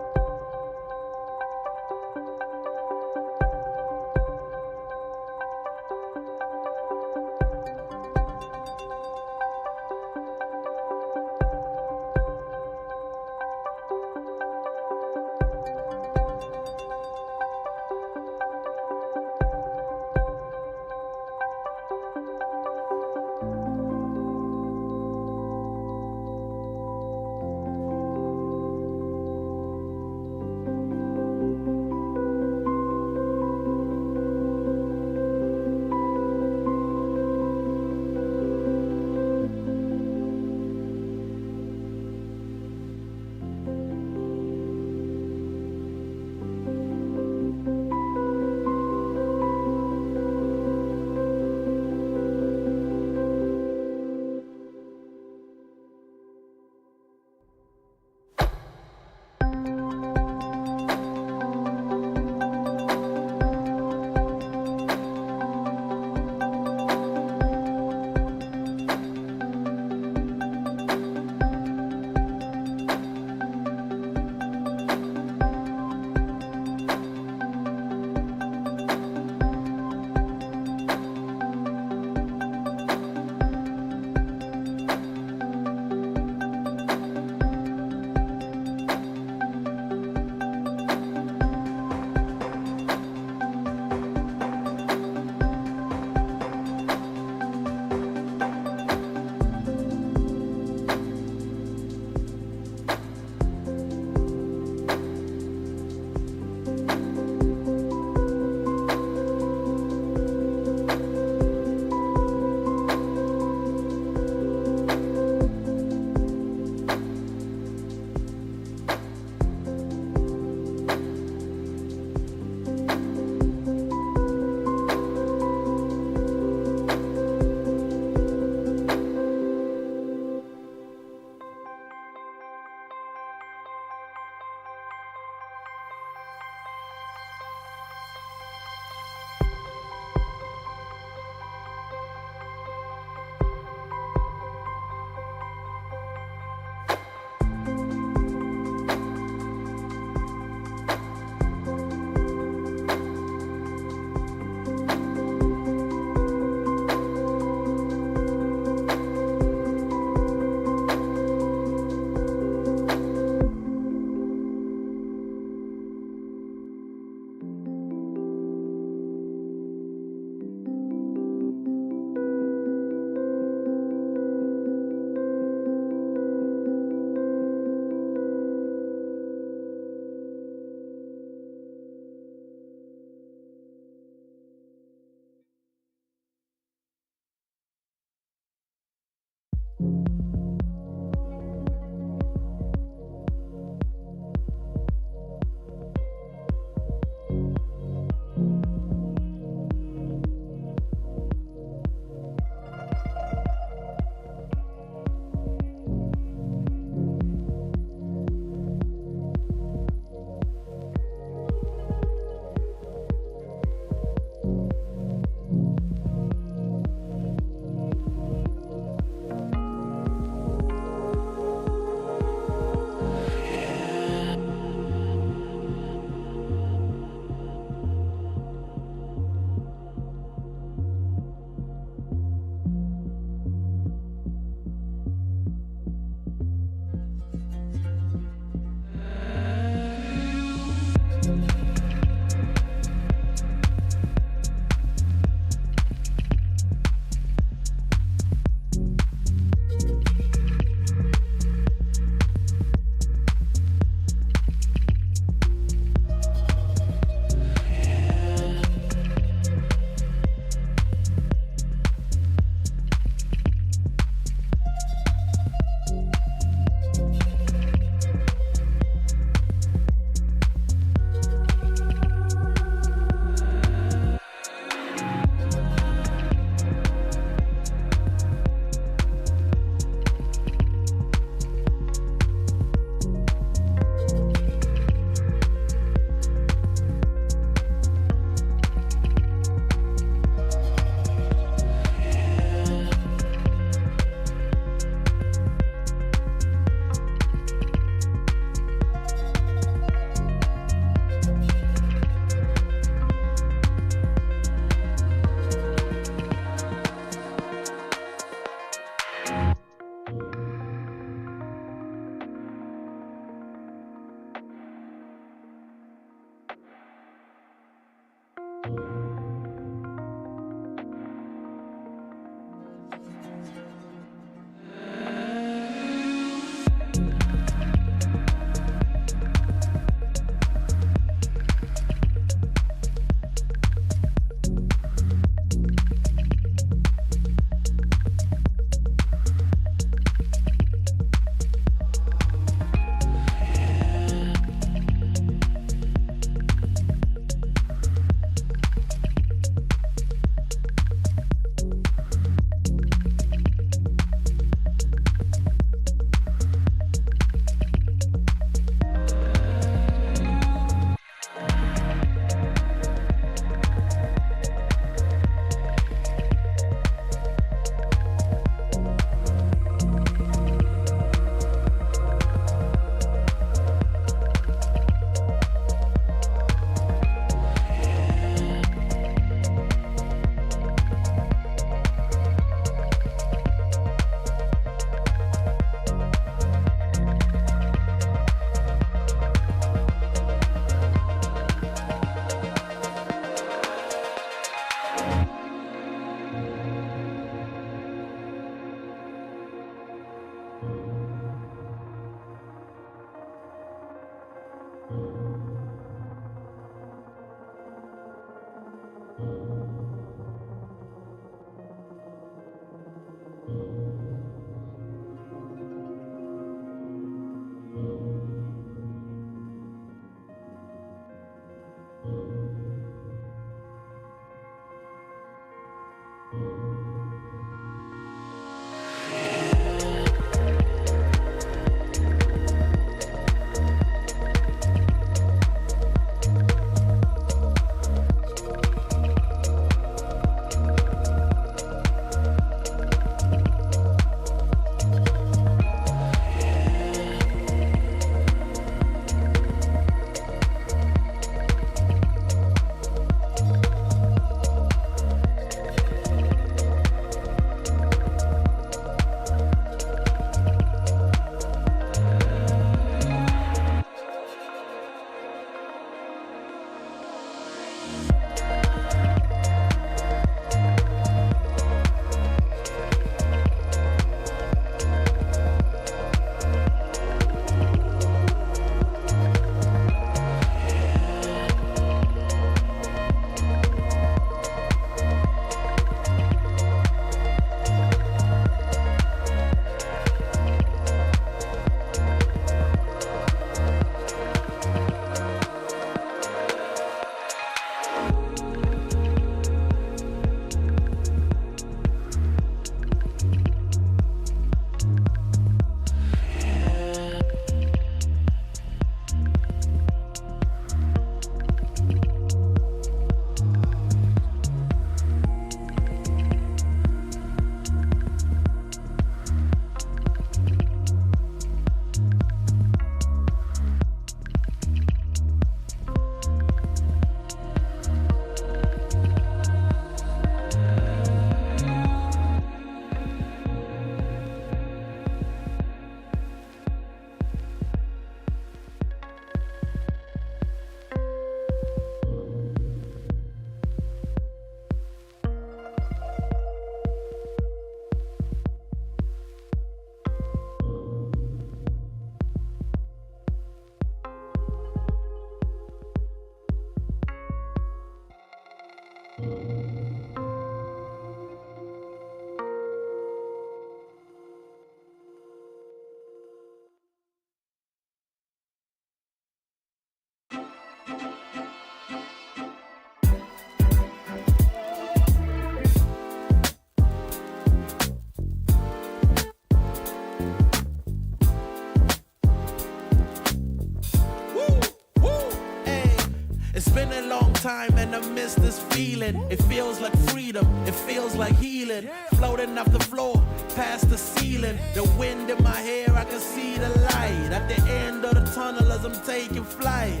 S1: time and I miss this feeling. It feels like freedom, it feels like healing. Floating off the floor, past the ceiling. The wind in my hair, I can see the light at the end of the tunnel as I'm taking flight.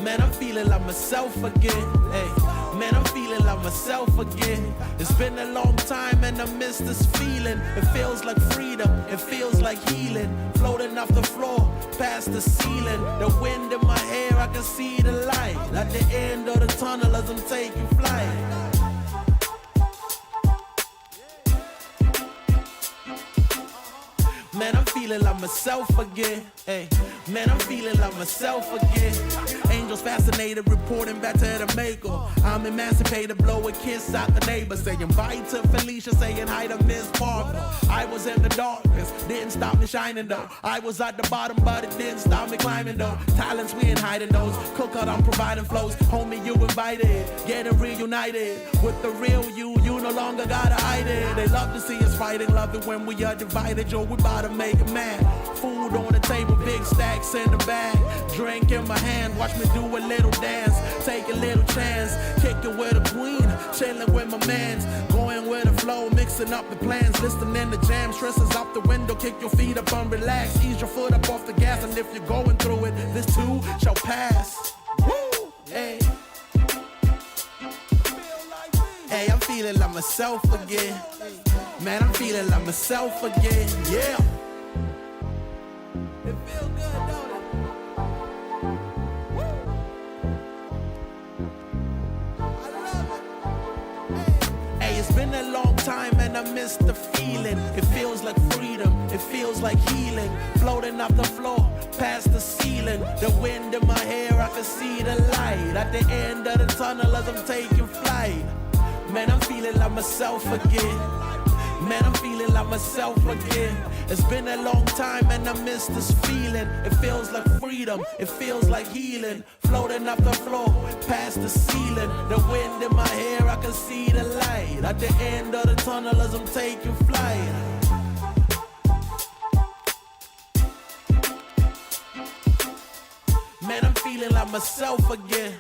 S1: Man, I'm feeling like myself again. Hey, man, I'm feeling like myself again. It's been a long time and I miss this feeling. It feels like freedom, it feels like healing. Floating off the floor, past the ceiling. The wind in my hair, I can see the light at the end of the tunnel as I'm taking flight. Man, I'm feeling like myself again. Hey, man, I'm feeling like myself again. Angels fascinated, reporting back to the maker. I'm emancipated, blow a kiss out the neighbor. Saying bye to Felicia, saying hi to Miss Parker. I was in the darkness, didn't stop me shining though. I was at the bottom, but it didn't stop me climbing though. Talents, we ain't hiding those. Cook out, I'm providing flows. Homie, you invited, getting reunited. With the real you, you no longer gotta hide it. They love to see us fighting, love it when we are divided. Yo, we bout to make it mad. Food on the table, big stacks in the bag. Drink in my hand, watch me do a little dance. Take a little chance, kicking with a queen, chilling with my mans. Going with the flow, mixing up the plans. Listening to jam, stresses out the window. Kick your feet up and relax. Ease your foot up off the gas, and if you're going through it, this too shall pass. Woo! Hey. Hey, I'm feeling like myself again. Man, I'm feeling like myself again. Yeah. It feel good, don't it? Woo! I love it. Hey, it's been a long time time and I miss the feeling. It feels like freedom, it feels like healing. Floating off the floor, past the ceiling. The wind in my hair, I can see the light at the end of the tunnel as I'm taking flight. Man, I'm feeling like myself again. Man, I'm feeling like myself again. It's been a long time and I miss this feeling. It feels like freedom, it feels like healing. Floating off the floor, past the ceiling. The wind in my hair, I can see the light at the end of the tunnel as I'm taking flight. Man, I'm feeling like myself again.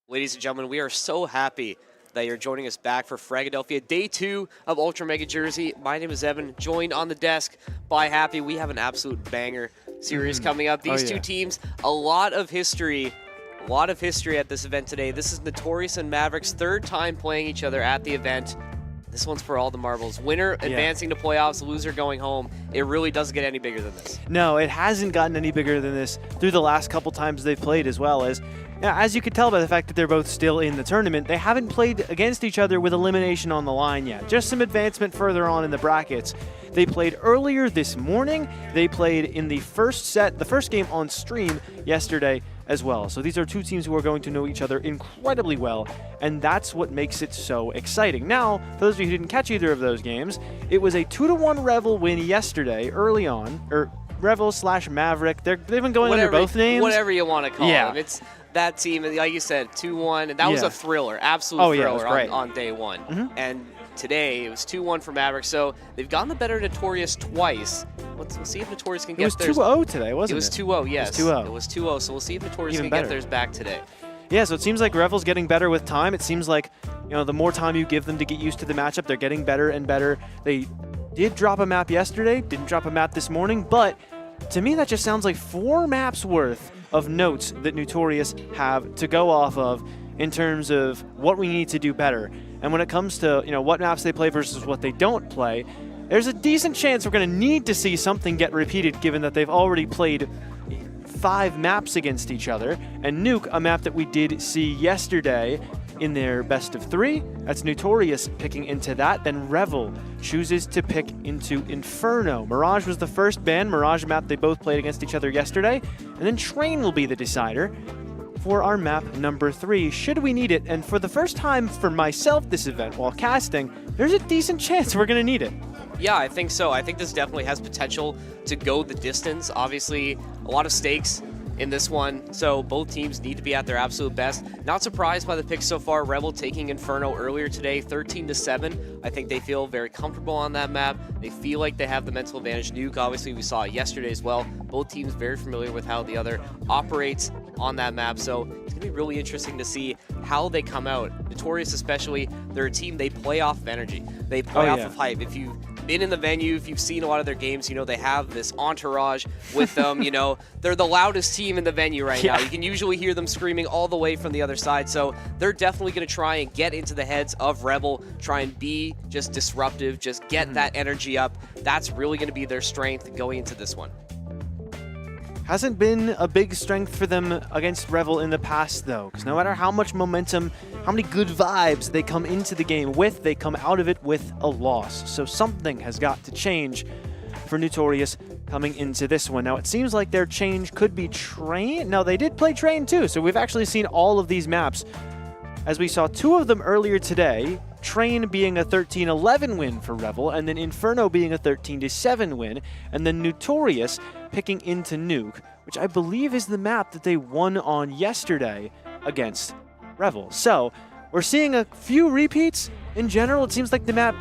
S5: Ladies and gentlemen, we are so happy that you're joining us back for Fragadelphia, day 2 of Ultra Mega Jersey. My name is Evan, joined on the desk by Happy. We have an absolute banger series coming up. These two teams, a lot of history at this event today. This is Notorious and Mavericks' third time playing each other at the event. This one's for all the marbles. Winner advancing to playoffs, loser going home. It really doesn't get any bigger than this.
S2: No, it hasn't gotten any bigger than this through the last couple times they've played, as well as you could tell by the fact that they're both still in the tournament, they haven't played against each other with elimination on the line yet. Just some advancement further on in the brackets. They played earlier this morning. They played in the first set, the first game on stream yesterday as well. So these are two teams who are going to know each other incredibly well, and that's what makes it so exciting. Now, for those of you who didn't catch either of those games, it was a 2-1 Revel win yesterday early on, or Rebel / Maverick. They've been going under
S5: Whatever-
S2: both names.
S5: Whatever you want to call
S2: Yeah.
S5: them. It's that team, and like you said, 2-1, and that was
S2: Yeah.
S5: a thriller, absolute
S2: Oh, yeah, it was
S5: thriller
S2: great.
S5: on day one. And today it was 2-1 for Maverick, so they've gotten the better Notorious twice. Let's see if Notorious can
S2: It
S5: get
S2: was
S5: theirs.
S2: 2-0 today, wasn't it?
S5: It was 2-0, yes.
S2: 2-0.
S5: It was 2-0, so we'll see if Notorious
S2: Even
S5: can
S2: better.
S5: get theirs back today.
S2: Yeah, so it seems like Revel's getting better with time. It seems like, the more time you give them to get used to the matchup, they're getting better and better. They did drop a map yesterday, didn't drop a map this morning, but to me that just sounds like 4 maps worth of notes that Notorious have to go off of in terms of what we need to do better. And when it comes to, what maps they play versus what they don't play, there's a decent chance we're going to need to see something get repeated given that they've already played 5 maps against each other. And Nuke, a map that we did see yesterday in their best of 3, that's Notorious picking into that. Then Revel chooses to pick into Inferno. Mirage was the first ban, Mirage map they both played against each other yesterday. And then Train will be the decider for our map number 3, should we need it. And for the first time for myself this event while casting, there's a decent chance we're going to need it.
S5: Yeah, I think so. I think this definitely has potential to go the distance. Obviously, a lot of stakes in this one, so both teams need to be at their absolute best. Not surprised by the picks so far. Rebel taking Inferno earlier today, 13-7. I think they feel very comfortable on that map. They feel like they have the mental advantage. Nuke, obviously, we saw it yesterday as well. Both teams very familiar with how the other operates on that map, so it's going to be really interesting to see how they come out. Notorious especially, they're a team, they play off of energy. They play off of hype. If you've been in the venue, if you've seen a lot of their games, they have this entourage with them. They're the loudest team in the venue right now. You can usually hear them screaming all the way from the other side, so they're definitely going to try and get into the heads of Rebel, try and be just disruptive, just get that energy up. That's really going to be their strength going into this one.
S2: Hasn't been a big strength for them against Revel in the past, though, because no matter how much momentum, how many good vibes they come into the game with, they come out of it with a loss. So something has got to change for Notorious coming into this one. Now, it seems like their change could be Train. No, they did play Train, too, so we've actually seen all of these maps, as we saw 2 of them earlier today. Train being a 13-11 win for Revel, and then Inferno being a 13-7 win, and then Notorious picking into Nuke, which I believe is the map that they won on yesterday against Revel. So, we're seeing a few repeats. In general, it seems like the map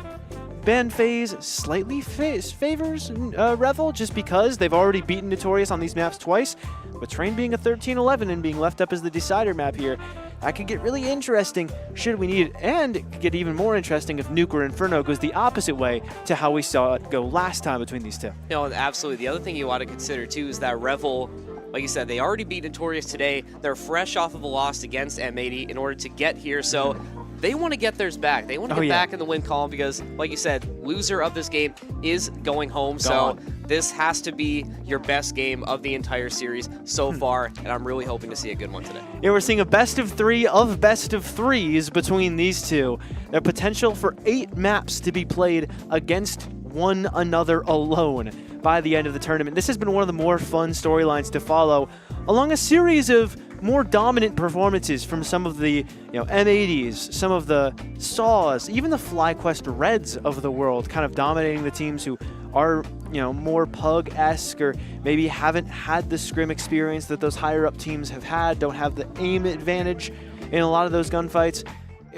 S2: ban phase slightly favors Revel, just because they've already beaten Notorious on these maps twice. But Train being a 13-11 and being left up as the decider map here, that could get really interesting should we need it, and it could get even more interesting if Nuke or Inferno goes the opposite way to how we saw it go last time between these two.
S5: Absolutely. The other thing you want to consider, too, is that Revel, like you said, they already beat Notorious today. They're fresh off of a loss against M80 in order to get here, so they want to get theirs back. They want to get back in the win column because, like you said, loser of this game is going home. So this has to be your best game of the entire series so far, and I'm really hoping to see a good one today.
S2: Yeah, we're seeing a best of 3 of best of 3s between these two. Their potential for 8 maps to be played against one another alone by the end of the tournament. This has been one of the more fun storylines to follow along a series of more dominant performances from some of the M80s, some of the Saws, even the FlyQuest Reds of the world, kind of dominating the teams who are more Pug-esque or maybe haven't had the scrim experience that those higher up teams have had, don't have the aim advantage in a lot of those gunfights.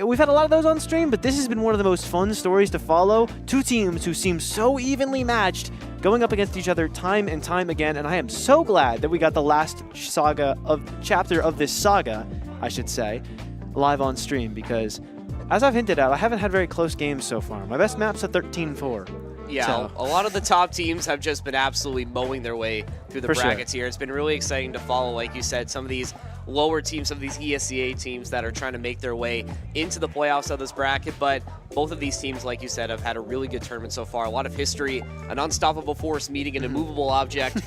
S2: We've had a lot of those on stream, but this has been one of the most fun stories to follow. 2 teams who seem so evenly matched, going up against each other time and time again, and I am so glad that we got the last chapter of this saga, I should say, live on stream, because as I've hinted at, I haven't had very close games so far. My best map's a 13-4.
S5: Yeah,
S2: So.
S5: a lot of the top teams have just been absolutely mowing their way through the brackets here. It's been really exciting to follow, like you said, some of these lower teams, some of these ESCA teams that are trying to make their way into the playoffs of this bracket. But both of these teams, like you said, have had a really good tournament so far. A lot of history, an unstoppable force meeting an immovable object.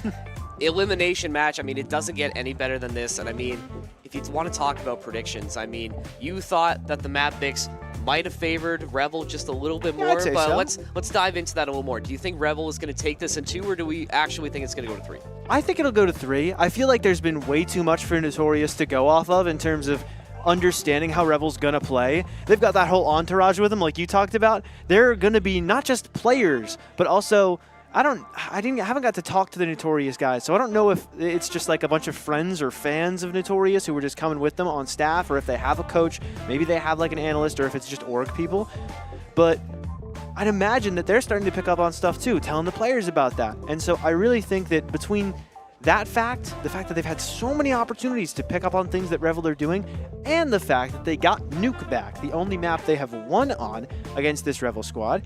S5: Elimination match, I mean, it doesn't get any better than this. And I mean, if you want to talk about predictions, I mean, you thought that the map mix might have favored Revel just a little bit more,
S2: I'd say
S5: but
S2: so.
S5: let's dive into that a little more. Do you think Revel is going to take this in 2, or do we actually think it's going to go to 3?
S2: I think it'll go to 3. I feel like there's been way too much for Notorious to go off of in terms of understanding how Revel's gonna play. They've got that whole entourage with them, like you talked about. They're gonna be not just players, but also I haven't got to talk to the Notorious guys, so I don't know if it's just like a bunch of friends or fans of Notorious who were just coming with them on staff, or if they have a coach, maybe they have like an analyst, or if it's just org people. But I'd imagine that they're starting to pick up on stuff too, telling the players about that. And so I really think that between that fact, the fact that they've had so many opportunities to pick up on things that Revel are doing, and the fact that they got Nuke back, the only map they have won on against this Revel squad,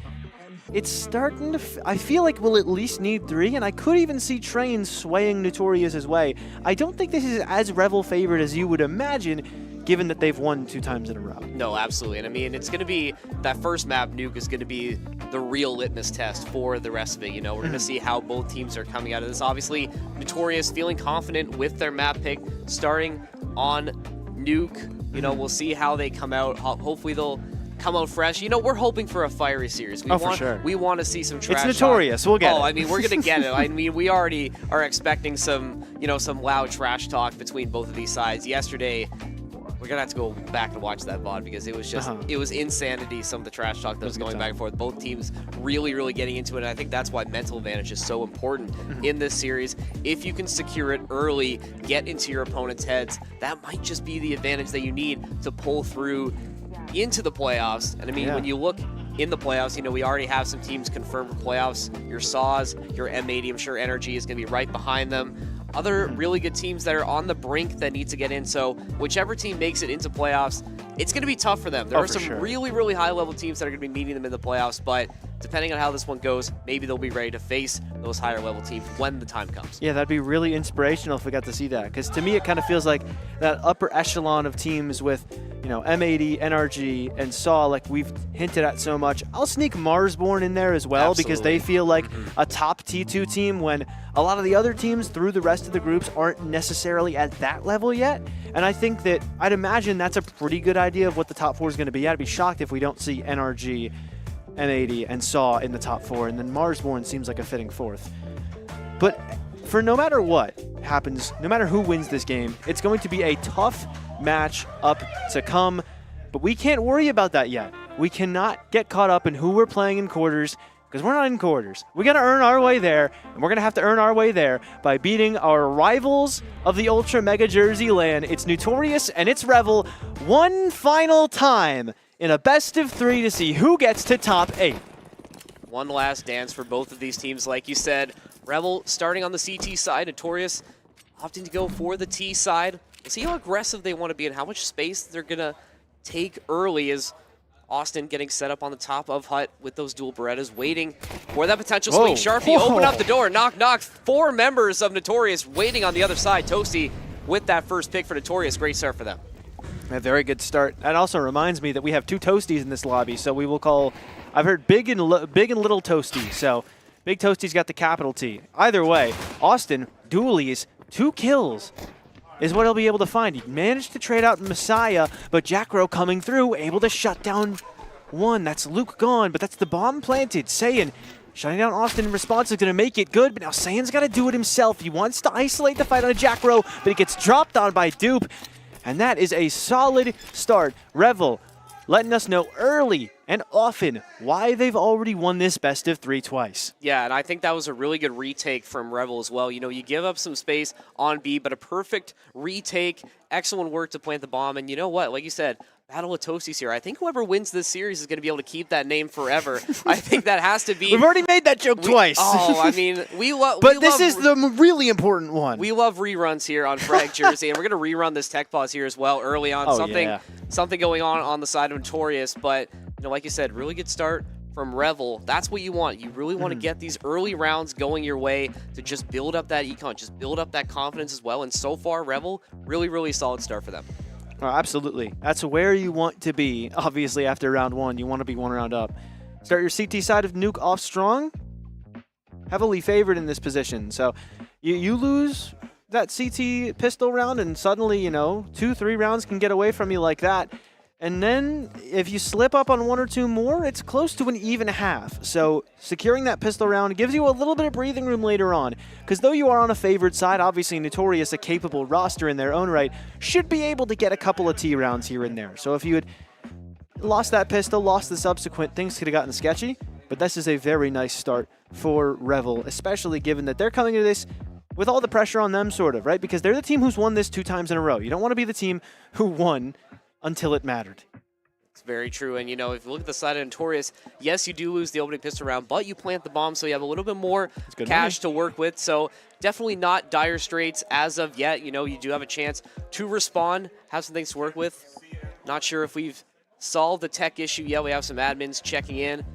S2: it's starting to, I feel like we'll at least need 3, and I could even see Train swaying Notorious's way. I don't think this is as Revel favored as you would imagine, given that they've won 2 times in a row.
S5: No, absolutely. And I mean, it's going to be, that first map, Nuke, is going to be the real litmus test for the rest of it. You know, we're going to see how both teams are coming out of this. Obviously, Notorious feeling confident with their map pick, starting on Nuke. You know, we'll see how they come out. Hopefully they'll come out fresh. You know, we're hoping for a fiery series.
S2: For sure.
S5: We want to see some trash
S2: It's Notorious.
S5: talk.
S2: We'll get it.
S5: I mean, we're going to get it. I mean, we already are expecting some, you know, some loud trash talk between both of these sides. Yesterday, we're going to have to go back and watch that VOD because it was just, it was insanity, some of the trash talk that was going back and forth. Both teams really, really getting into it, and I think that's why mental advantage is so important in this series. If you can secure it early, get into your opponent's heads, that might just be the advantage that you need to pull through into the playoffs. And I mean, when you look in the playoffs, you know, we already have some teams confirmed for playoffs. Your Saws, your M80, I'm sure Energy is going to be right behind them. Other really good teams that are on the brink that need to get in. So whichever team makes it into playoffs, it's going to be tough for them. There are some really, really high-level teams that are going to be meeting them in the playoffs, but depending on how this one goes, maybe they'll be ready to face those higher-level teams when the time comes.
S2: Yeah, that'd be really inspirational if we got to see that, because to me it kind of feels like that upper echelon of teams with, you know, M80, NRG, and SAW, like we've hinted at so much. I'll sneak Marsborn in there as well, because they feel like a top T2 team when a lot of the other teams through the rest of the groups aren't necessarily at that level yet. And I think that, I'd imagine that's a pretty good idea of what the top 4 is going to be. I'd be shocked if we don't see NRG, M80, and SAW in the top 4, and then Marsborn seems like a fitting 4th. But for no matter what happens, no matter who wins this game, it's going to be a tough match up to come, but we can't worry about that yet. We cannot get caught up in who we're playing in quarters, because we're not in quarters. We got to earn our way there, and we're going to have to earn our way there by beating our rivals of the Ultra Mega Jersey land. It's Notorious and it's Revel one final time in a best of 3 to see who gets to top 8.
S5: One last dance for both of these teams, like you said. Revel starting on the CT side, Notorious opting to go for the T side. We'll see how aggressive they want to be and how much space they're going to take early as Austin getting set up on the top of Hut with those dual Berettas, waiting for that potential swing. Sharpie, open up the door. Knock, knock. 4 members of Notorious waiting on the other side. Toasty with that first pick for Notorious. Great start for them.
S2: A very good start. That also reminds me that we have 2 Toasties in this lobby, so we will call, I've heard big and little Toasty, so Big Toasty's got the capital T. Either way, Austin, dualies, 2 kills is what he'll be able to find. He managed to trade out Messiah, but Jackro coming through, able to shut down 1. That's Luke gone, but that's the bomb planted. Saiyan shutting down Austin in response is going to make it good, but now Saiyan's got to do it himself. He wants to isolate the fight on a Jackro, but he gets dropped on by Dupe, and that is a solid start. Revel letting us know early and often why they've already won this best of 3 twice.
S5: Yeah, and I think that was a really good retake from Revel as well. You know, you give up some space on B, but a perfect retake. Excellent work to plant the bomb. And you know what? Like you said, Battle of Toasties here. I think whoever wins this series is going to be able to keep that name forever. I think that has to be...
S2: We've already made that joke twice.
S5: Oh, I mean, we love...
S2: But this is the really important one.
S5: We love reruns here on Frag Jersey, and we're going to rerun this tech pause here as well early on. Something going on the side of Notorious, but you know, like you said, really good start from Revel. That's what you want. You really want to get these early rounds going your way to just build up that econ, just build up that confidence as well. And so far, Revel, really, really solid start for them.
S2: Oh, absolutely. That's where you want to be. Obviously, after round 1, you want to be 1 round up. Start your CT side of Nuke off strong. Heavily favored in this position. So you lose that CT pistol round, and suddenly, you know, 2-3 rounds can get away from you like that. And then if you slip up on 1 or 2 more, it's close to an even half. So securing that pistol round gives you a little bit of breathing room later on. Because though you are on a favored side, obviously Notorious, a capable roster in their own right, should be able to get a couple of T rounds here and there. So if you had lost that pistol, lost the subsequent, things could have gotten sketchy. But this is a very nice start for Revel, especially given that they're coming into this with all the pressure on them, sort of, right? Because they're the team who's won this 2 times in a row. You don't want to be the team who won until it mattered.
S5: It's very true. And, you know, if you look at the side of Notorious, yes, you do lose the opening pistol round, but you plant the bomb, so you have a little bit more cash to work with. So definitely not dire straits as of yet. You know, you do have a chance to respawn, have some things to work with. Not sure if we've solved the tech issue yet. We have some admins checking in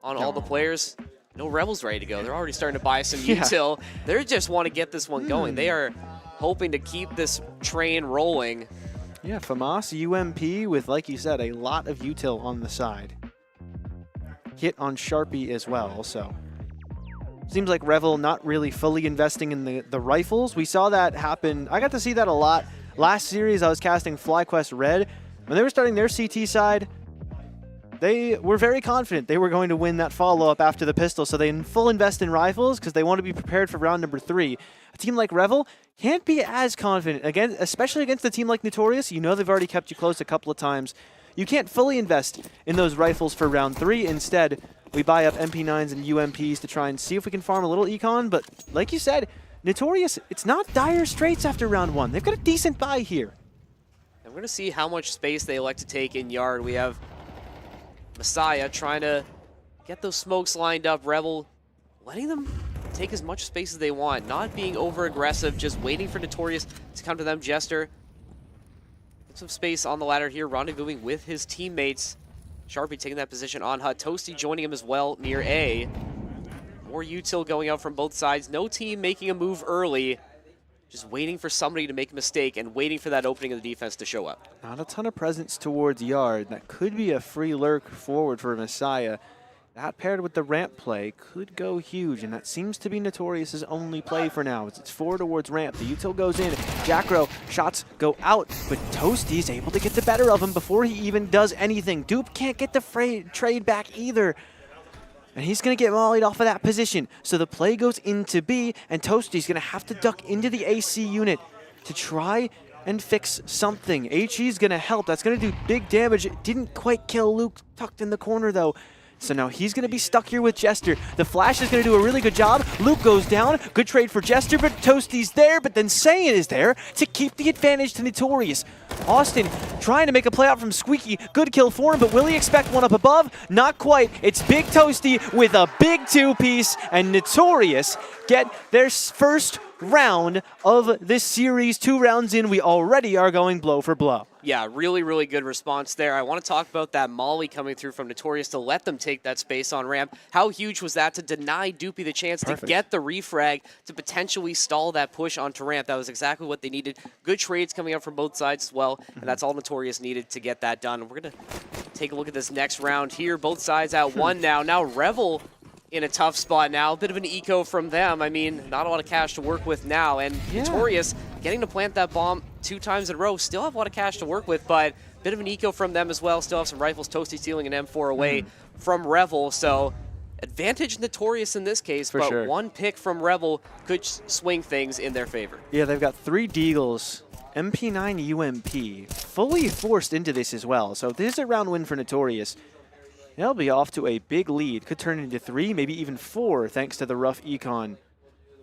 S5: on all the players. No Rebels ready to go. They're already starting to buy some util. They just want to get this one going. They are hoping to keep this train rolling.
S2: Yeah, FAMAS UMP with, like you said, a lot of util on the side. Hit on Sharpie as well, so. Seems like Revel not really fully investing in the rifles. We saw that happen. I got to see that a lot. Last series, I was casting FlyQuest Red. When they were starting their CT side, they were very confident they were going to win that follow-up after the pistol, so they full invest in rifles because they want to be prepared for round number 3. A team like Revel can't be as confident, again, especially against a team like Notorious. You know they've already kept you close a couple of times. You can't fully invest in those rifles for round 3. Instead, we buy up MP9s and UMPs to try and see if we can farm a little econ, but like you said, Notorious, it's not dire straits after round 1. They've got a decent buy here.
S5: And we're going to see how much space they elect to take in yard. We have Messiah trying to get those smokes lined up. Revel letting them take as much space as they want, not being over-aggressive, just waiting for Notorious to come to them. Jester, get some space on the ladder here, rendezvousing with his teammates. Sharpie taking that position on Hut. Toasty joining him as well near A. More util going out from both sides. No team making a move early. Just waiting for somebody to make a mistake and waiting for that opening of the defense to show up.
S2: Not a ton of presence towards yard. That could be a free lurk forward for Messiah. That paired with the ramp play could go huge, and that seems to be Notorious's only play for now. As it's 4 towards ramp. The util goes in. Jackro shots go out, but Toasty's able to get the better of him before he even does anything. Dupe can't get the trade back either. And he's going to get mollied off of that position. So the play goes into B, and Toasty's going to have to duck into the AC unit to try and fix something. HE's going to help. That's going to do big damage. It didn't quite kill Luke tucked in the corner, though. So now he's going to be stuck here with Jester. The Flash is going to do a really good job. Luke goes down. Good trade for Jester, but Toasty's there. But then Saiyan is there to keep the advantage to Notorious. Austin trying to make a play out from Squeaky. Good kill for him, but will he expect one up above? Not quite. It's Big Toasty with a big 2-piece, and Notorious get their first round of this series. 2 rounds in, we already are going blow for blow.
S5: Yeah, really, really good response there. I want to talk about that molly coming through from Notorious to let them take that space on ramp. How huge was that to deny Doopy the chance to get the refrag to potentially stall that push onto ramp? That was exactly what they needed. Good trades coming up from both sides as well, and that's all Notorious needed to get that done. We're going to take a look at this next round here. Both sides at 1 now. Now Revel in a tough spot now. A bit of an eco from them. I mean, not a lot of cash to work with now. And Notorious getting to plant that bomb 2 times in a row. Still have a lot of cash to work with, but a bit of an eco from them as well. Still have some rifles. Toasty stealing an M4 away from Revel. So advantage Notorious in this case, but one pick from Revel could swing things in their favor.
S2: Yeah, they've got 3 Deagles. MP9 UMP fully forced into this as well. So this is a round win for Notorious. They'll be off to a big lead. Could turn into 3, maybe even 4, thanks to the rough econ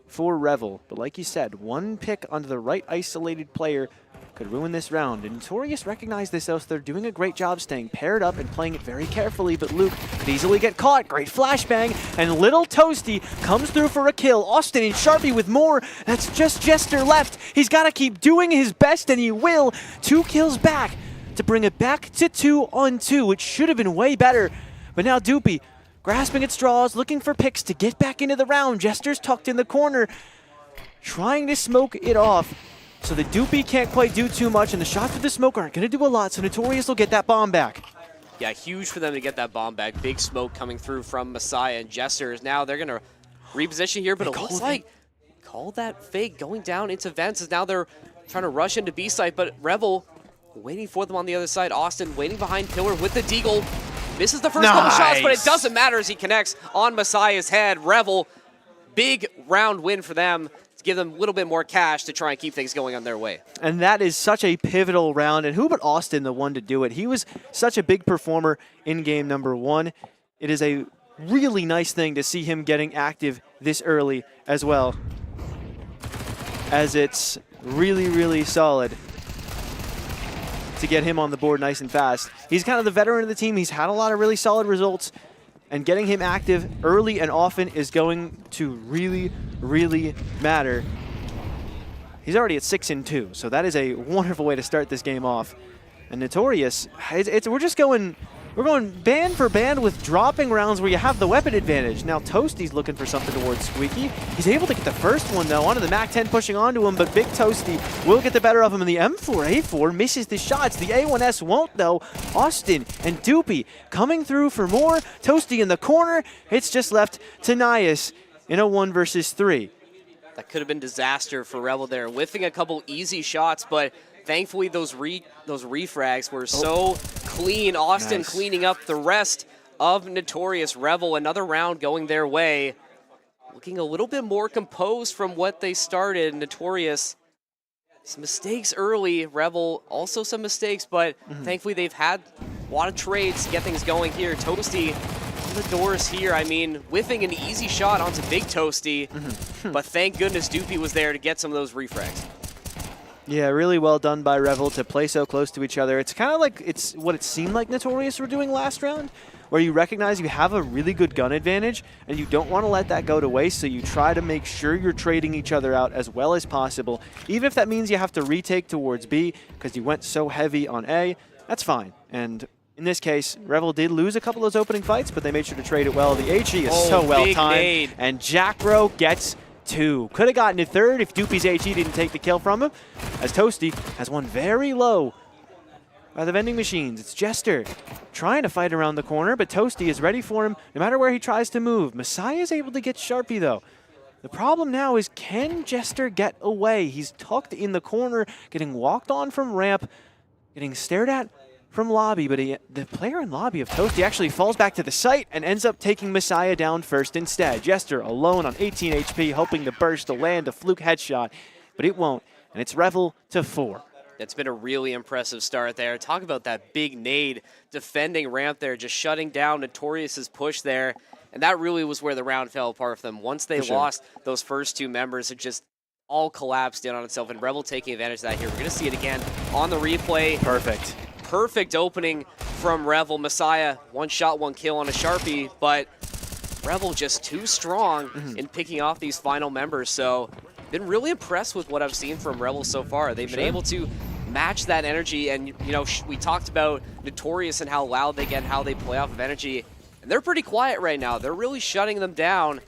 S2: for Revel. But like you said, 1 pick onto the right isolated player could ruin this round. And Notorious recognized this, though, so they're doing a great job staying paired up and playing it very carefully. But Luke could easily get caught. Great flashbang. And little Toasty comes through for a kill. Austin and Sharpie with more. That's just Jester left. He's got to keep doing his best, and he will. 2 kills back to bring it back to 2-on-2, which should have been way better. But now Doopy grasping at straws, looking for picks to get back into the round. Jester's tucked in the corner, trying to smoke it off. So the Doopy can't quite do too much, and the shots with the smoke aren't going to do a lot, so Notorious will get that bomb back.
S5: Yeah, huge for them to get that bomb back. Big smoke coming through from Messiah and Jester. Now they're going to reposition here, but it looks like called that fake going down into vents, as now they're trying to rush into B site, but Revel waiting for them on the other side. Austin waiting behind Pillar with the Deagle. Misses the first couple shots, but it doesn't matter as he connects on Messiah's head. Revel, big round win for them to give them a little bit more cash to try and keep things going on their way.
S2: And that is such a pivotal round, and who but Austin the one to do it? He was such a big performer in game number 1. It is a really nice thing to see him getting active this early as well, as it's really, really solid to get him on the board nice and fast. He's kind of the veteran of the team. He's had a lot of really solid results, and getting him active early and often is going to really, really matter. He's already at 6-2, so that is a wonderful way to start this game off. And Notorious, we're going band for band with dropping rounds where you have the weapon advantage. Now Toasty's looking for something towards Squeaky. He's able to get the first one though, onto the MAC-10 pushing onto him, but Big Toasty will get the better of him, and the M4A4 misses the shots. The A1S won't though. Austin and Doopy coming through for more. Toasty in the corner. It's just left to Nias in a 1 versus 3.
S5: That could have been disaster for Rebel there, whiffing a couple easy shots, but thankfully those refrags were so clean. Austin cleaning up the rest of Notorious. Rebel, another round going their way. Looking a little bit more composed from what they started. Notorious, some mistakes early. Rebel, also some mistakes, but thankfully they've had a lot of trades to get things going here. Toasty on the doors here. I mean, whiffing an easy shot onto Big Toasty, but thank goodness Doopy was there to get some of those refrags.
S2: Yeah, really well done by Revel to play so close to each other. It's kind of like it's what it seemed like Notorious were doing last round, where you recognize you have a really good gun advantage and you don't want to let that go to waste, so you try to make sure you're trading each other out as well as possible. Even if that means you have to retake towards B because you went so heavy on A, that's fine. And in this case, Revel did lose a couple of those opening fights, but they made sure to trade it well. The HE is so well timed,
S5: nade.
S2: And Jackro gets 2. Could have gotten a third if Doopy's HE didn't take the kill from him, as Toasty has one very low by the vending machines. It's Jester trying to fight around the corner, but Toasty is ready for him no matter where he tries to move. Messiah is able to get Sharpie though. The problem now is, can Jester get away? He's tucked in the corner, getting walked on from ramp, getting stared at from lobby, but the player in lobby of Toasty actually falls back to the site and ends up taking Messiah down first instead. Jester alone on 18 HP, hoping the burst to land a fluke headshot, but it won't, and it's Revel to 4.
S5: It's been a really impressive start there. Talk about that big nade defending ramp there, just shutting down Notorious's push there, and that really was where the round fell apart for them. Once they lost those first 2 members, it just all collapsed in on itself, and Rebel taking advantage of that here. We're going to see it again on the replay. Perfect opening from Revel. Messiah, 1 shot, 1 kill on a Sharpie, but Revel just too strong in picking off these final members. So been really impressed with what I've seen from Revel so far. They've been able to match that energy, and you know, we talked about Notorious and how loud they get and how they play off of energy, and they're pretty quiet right now. They're really shutting them down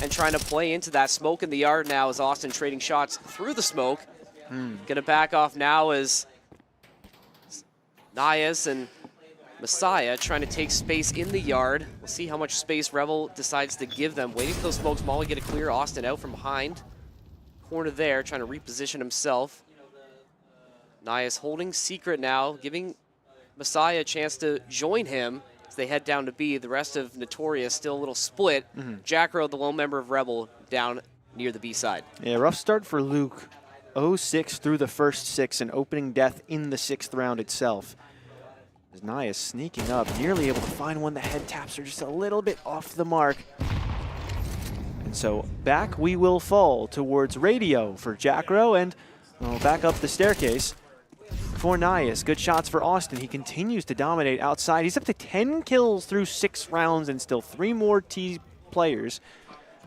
S5: and trying to play into that. Smoke in the yard now as Austin trading shots through the smoke. Gonna back off now as Nias and Messiah trying to take space in the yard. We'll see how much space Revel decides to give them. Waiting for those smokes. Molly get a clear. Austin out from behind. Corner there, trying to reposition himself. Nias holding secret now, giving Messiah a chance to join him as they head down to B. The rest of Notorious still a little split. Jackro, the lone member of Rebel, down near the B side.
S2: Yeah, rough start for Luke. 0-6 through the first 6 and opening death in the 6th round itself. As Nia is sneaking up, nearly able to find one. The head taps are just a little bit off the mark. And so back we will fall towards radio for Jackro, and we'll back up the staircase for Nias. Good shots for Austin. He continues to dominate outside. He's up to 10 kills through 6 rounds and still 3 more T players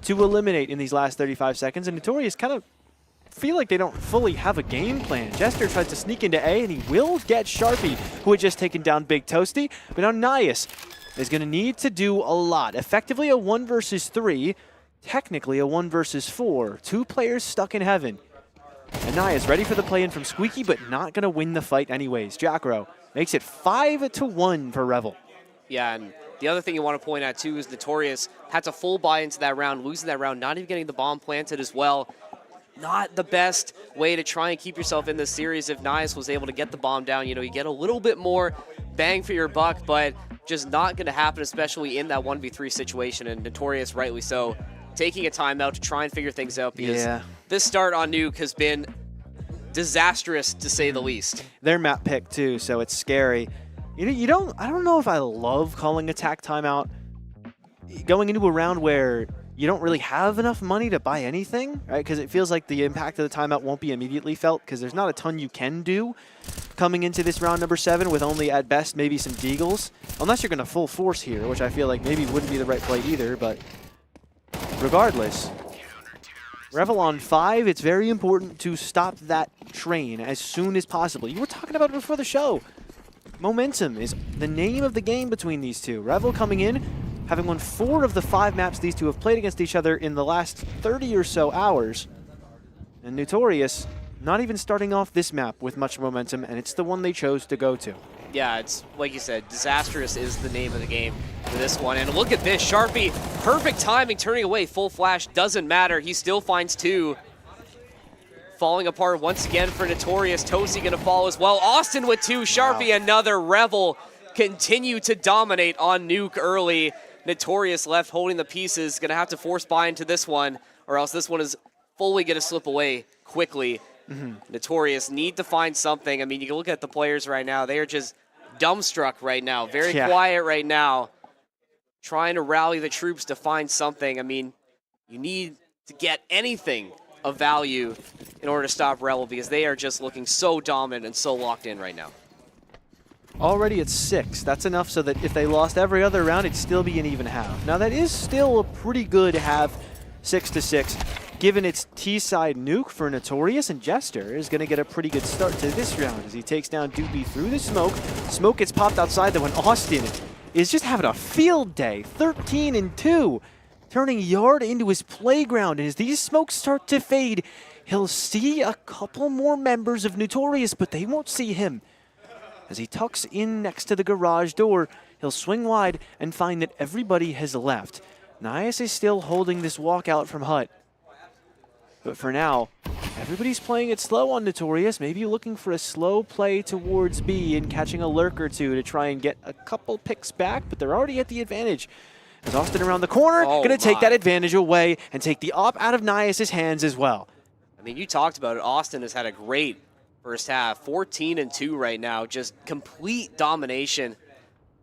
S2: to eliminate in these last 35 seconds. And Notorious kind of feel like they don't fully have a game plan. Jester tries to sneak into A, and he will get Sharpie, who had just taken down Big Toasty. But now Nias is going to need to do a lot. Effectively a 1 versus 3, technically a 1 versus 4. 2 players stuck in heaven. And Nias ready for the play-in from Squeaky, but not going to win the fight anyways. Jackro makes it 5-1 for Revel.
S5: Yeah, and the other thing you want to point out too is Notorious had to full buy into that round, losing that round, not even getting the bomb planted as well. Not the best way to try and keep yourself in this series. If Nias was able to get the bomb down, you know, you get a little bit more bang for your buck, but just not going to happen, especially in that 1v3 situation. And Notorious, rightly so, taking a timeout to try and figure things out, because this start on Nuke has been disastrous, to say the least.
S2: Their map pick too, so it's scary. I don't know if I love calling attack timeout going into a round where you don't really have enough money to buy anything, right? Because it feels like the impact of the timeout won't be immediately felt because there's not a ton you can do coming into this round number 7 with only at best maybe some deagles. Unless you're going to full force here, which I feel like maybe wouldn't be the right play either, but regardless. Revel on 5, it's very important to stop that train as soon as possible. You were talking about it before the show. Momentum is the name of the game between these two. Revel coming in, having won 4 of the 5 maps these two have played against each other in the last 30 or so hours. And Notorious not even starting off this map with much momentum, and it's the one they chose to go to.
S5: Yeah, it's like you said, disastrous is the name of the game for this one. And look at this, Sharpie, perfect timing, turning away, full flash, doesn't matter. He still finds 2. Falling apart once again for Notorious. Toasty gonna fall as well. Austin with 2, Sharpie another. Revel continue to dominate on Nuke early. Notorious left holding the pieces, gonna have to force buy into this one, or else this one is fully gonna slip away quickly. Notorious need to find something. I mean, you can look at the players right now. They are just dumbstruck right now. Very quiet right now. Trying to rally the troops to find something. I mean, you need to get anything of value in order to stop Revel because they are just looking so dominant and so locked in right now.
S2: Already at 6. That's enough so that if they lost every other round, it'd still be an even half. Now, that is still a pretty good half, 6-6. Given its T-side nuke for Notorious, and Jester is going to get a pretty good start to this round as he takes down Doopy through the smoke. Smoke gets popped outside though, and Austin is just having a field day. 13-2, turning Yard into his playground. And as these smokes start to fade, he'll see a couple more members of Notorious, but they won't see him. As he tucks in next to the garage door, he'll swing wide and find that everybody has left. Nias is still holding this walkout from Hut. But for now, everybody's playing it slow on Notorious, maybe looking for a slow play towards B and catching a lurk or two to try and get a couple picks back, but they're already at the advantage. As Austin around the corner, gonna take that advantage away and take the op out of Nias' hands as well.
S5: I mean, you talked about it. Austin has had a great first half. 14-2 right now, just complete domination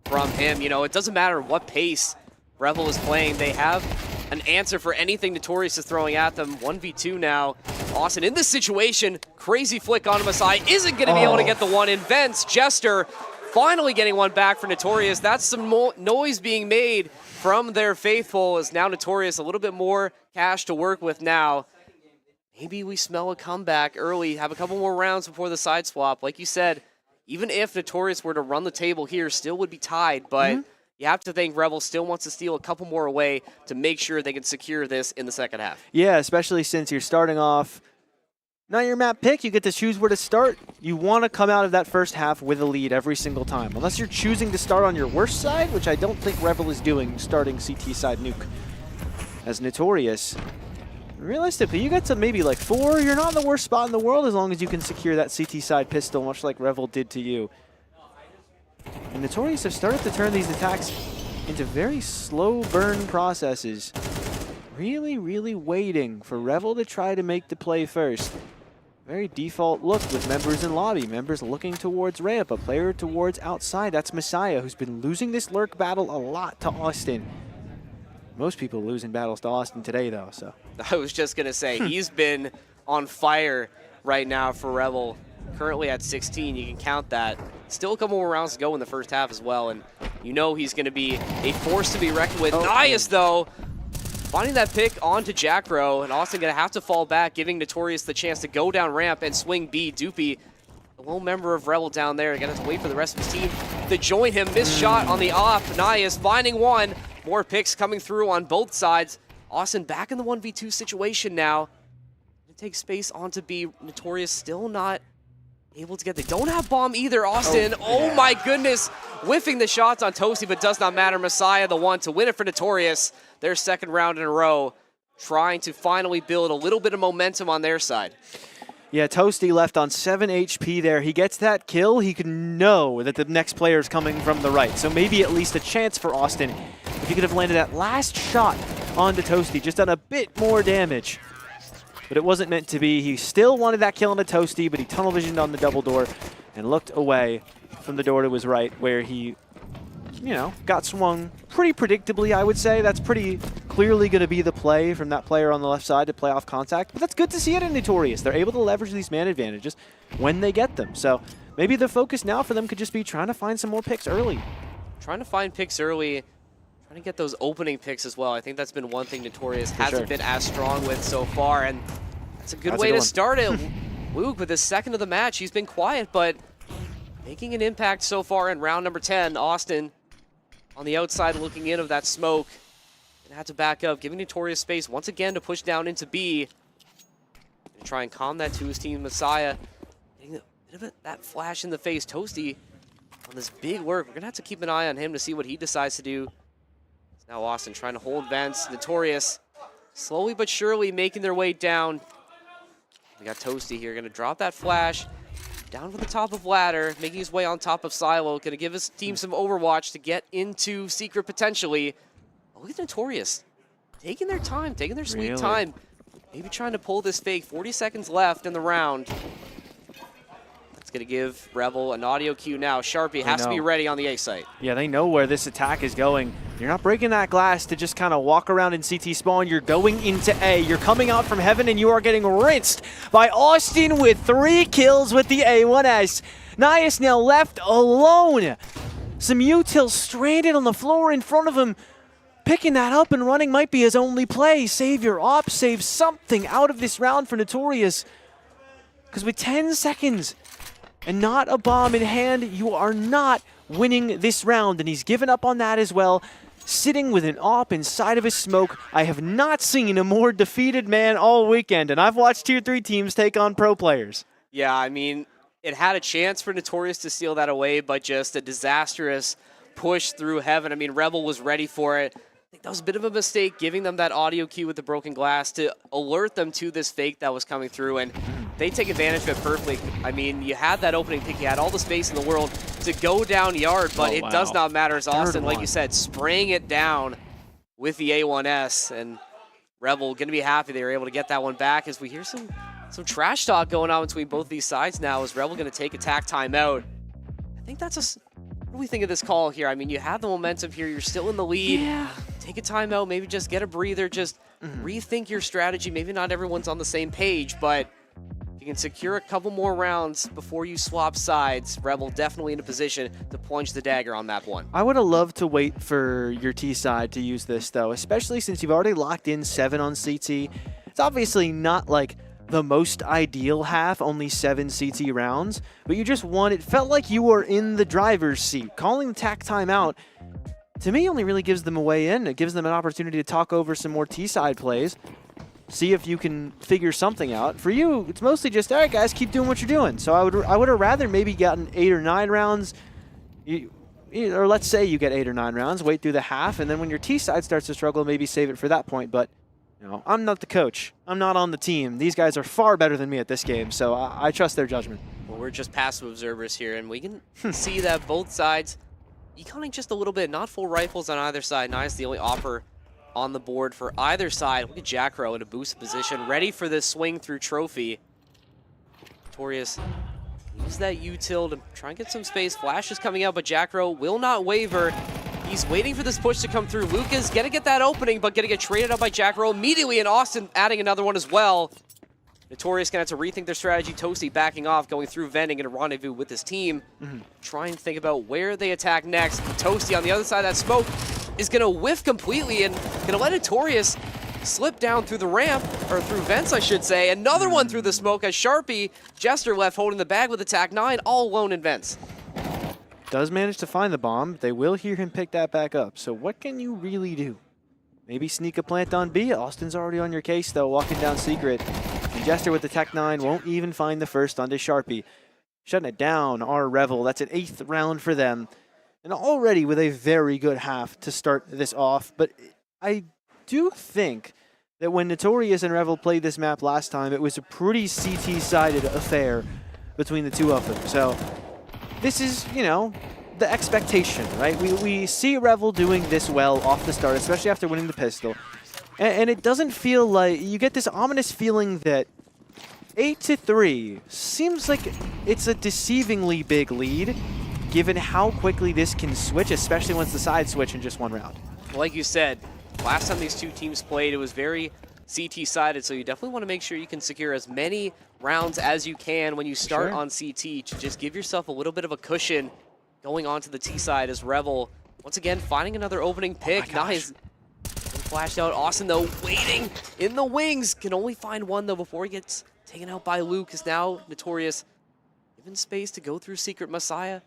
S5: from him. You know, it doesn't matter what pace Revel is playing. They have an answer for anything Notorious is throwing at them. 1v2 now. Austin in this situation. Crazy flick on Masai. Isn't going to be able to get the one in. Vents, Jester finally getting one back for Notorious. That's some noise being made from their faithful as now Notorious a little bit more cash to work with now. Maybe we smell a comeback early. Have a couple more rounds before the side swap. Like you said, even if Notorious were to run the table here, still would be tied, but you have to think Revel still wants to steal a couple more away to make sure they can secure this in the second half.
S2: Yeah, especially since you're starting off, not your map pick, you get to choose where to start. You want to come out of that first half with a lead every single time. Unless you're choosing to start on your worst side, which I don't think Revel is doing, starting CT side nuke. As Notorious, realistically, you get to maybe like 4, you're not in the worst spot in the world as long as you can secure that CT side pistol, much like Revel did to you. And Notorious have started to turn these attacks into very slow burn processes. Really, really waiting for Revel to try to make the play first. Very default look with members in lobby. Members looking towards ramp, a player towards outside. That's Messiah, who's been losing this lurk battle a lot to Austin. Most people losing battles to Austin today, though. So
S5: I was just going to say, he's been on fire right now for Revel. Currently at 16, you can count that. Still a couple more rounds to go in the first half as well, and you know he's going to be a force to be reckoned with. Nias, though, finding that pick onto Jackro, and Austin going to have to fall back, giving Notorious the chance to go down ramp and swing B. Doopy, a little member of Revel down there, going to have to wait for the rest of his team to join him. Missed shot on the op. Nias finding one. More picks coming through on both sides. Austin back in the 1v2 situation now. Take space onto B. Notorious still not able to get. They don't have bomb either. Austin, oh my goodness, whiffing the shots on Toasty, but does not matter. Messiah the one to win it for Notorious. Their second round in a row, trying to finally build a little bit of momentum on their side.
S2: yeah, Toasty left on 7 HP there. He gets that kill, he can know that the next player is coming from the right. So maybe at least a chance for Austin if he could have landed that last shot onto Toasty, just done a bit more damage. But it wasn't meant to be. He still wanted that kill on the Toasty, but he tunnel visioned on the double door and looked away from the door to his right, where he you know, got swung pretty predictably, I would say. That's pretty clearly going to be the play from that player on the left side to play off contact. But that's good to see it in Notorious. They're able to leverage these man advantages when they get them. So maybe the focus now for them could just be trying to find some more picks early.
S5: Trying to find picks early, trying to get those opening picks as well. I think that's been one thing Notorious hasn't been as strong with so far, and that's a good way to start it. Luke, with his second of the match, he's been quiet, but making an impact so far in round number 10. Austin on the outside looking in of that smoke. And had to back up, giving Notorious space once again to push down into B. And try and calm that to his team, Messiah. Getting a bit of that flash in the face. Toasty on this big work. We're going to have to keep an eye on him to see what he decides to do. Now Austin trying to hold Vents. Notorious slowly but surely making their way down. We got Toasty here, going to drop that flash. Down to the top of ladder, making his way on top of Silo. Going to give his team some overwatch to get into Secret potentially. Oh, look at Notorious. Taking their time, taking their sweet time. Maybe trying to pull this fake. 40 seconds left in the round. That's going to give Rebel an audio cue now. Sharpie has to be ready on the A site.
S2: Yeah, they know where this attack is going. You're not breaking that glass to just kind of walk around in CT spawn. You're going into A. You're coming out from heaven, and you are getting rinsed by Austin with 3 kills with the A1S. Nias now left alone. Some util stranded on the floor in front of him. Picking that up and running might be his only play. Save your op, save something out of this round for Notorious. Because with 10 seconds and not a bomb in hand, you are not winning this round. And he's given up on that as well. Sitting with an op inside of his smoke. I have not seen a more defeated man all weekend, and I've watched Tier 3 teams take on pro players.
S5: Yeah, I mean, it had a chance for Notorious to steal that away, but just a disastrous push through heaven. I mean, Rebel was ready for it. I think that was a bit of a mistake, giving them that audio cue with the broken glass to alert them to this fake that was coming through, and they take advantage of it perfectly. I mean, you had that opening pick, you had all the space in the world to go down yard, but it does not matter as Austin, like you said, spraying it down with the A1S, and Rebel going to be happy they were able to get that one back as we hear some trash talk going on between both these sides now. Is Rebel going to take attack timeout? I think that's what do we think of this call here? I mean, you have the momentum here, you're still in the lead.
S2: Yeah.
S5: Take a timeout, maybe just get a breather, just rethink your strategy. Maybe not everyone's on the same page, but you can secure a couple more rounds before you swap sides. Rebel definitely in a position to plunge the dagger on map 1.
S2: I would have loved to wait for your T side to use this, though, especially since you've already locked in 7 on CT. It's obviously not like the most ideal half, only 7 CT rounds, but you just won. It felt like you were in the driver's seat. Calling the tack timeout, to me, only really gives them a way in. It gives them an opportunity to talk over some more T side plays. See if you can figure something out. For you, it's mostly just, all right, guys, keep doing what you're doing. So I would have rather maybe gotten 8 or 9 rounds, or let's say you get 8 or 9 rounds, wait through the half, and then when your T side starts to struggle, maybe save it for that point. But you know, I'm not the coach. I'm not on the team. These guys are far better than me at this game, so I trust their judgment.
S5: Well, we're just passive observers here, and we can see that both sides econing just a little bit. Not full rifles on either side. Nice, the only offer on the board for either side. Look at Jackro in a boost position, ready for this swing through trophy. Notorious use that util to try and get some space. Flash is coming out, but Jackro will not waver. He's waiting for this push to come through. Lucas gonna get that opening, but gonna get traded up by Jackro immediately, and Austin adding another one as well. Notorious gonna have to rethink their strategy. Toasty backing off, going through vending in a rendezvous with his team. Try and think about where they attack next. Toasty on the other side of that smoke is gonna whiff completely and gonna let Notorious slip down through the ramp, or through vents, I should say. Another one through the smoke as Sharpie, Jester left holding the bag with attack 9, all alone in vents.
S2: Does manage to find the bomb. They will hear him pick that back up. So what can you really do? Maybe sneak a plant on B. Austin's already on your case, though, walking down secret. And Jester with the Tech 9 won't even find the first onto Sharpie. Shutting it down, our Revel. That's an 8th round for them. And already with a very good half to start this off. But I do think that when Notorious and Revel played this map last time, it was a pretty CT-sided affair between the two of them. So this is, you know, the expectation, right? We see Revel doing this well off the start, especially after winning the pistol. And it doesn't feel like, you get this ominous feeling that 8-3 seems like it's a deceivingly big lead. given how quickly this can switch, especially once the sides switch in just one round.
S5: Like you said, last time these two teams played, it was very CT-sided, so you definitely want to make sure you can secure as many rounds as you can when you start on CT to just give yourself a little bit of a cushion going on to the T side as Revel, once again, finding another opening pick. Nice. Flashed out. Austin, though, waiting in the wings. Can only find one, though, before he gets taken out by Luke. Is now Notorious given space to go through Secret Messiah.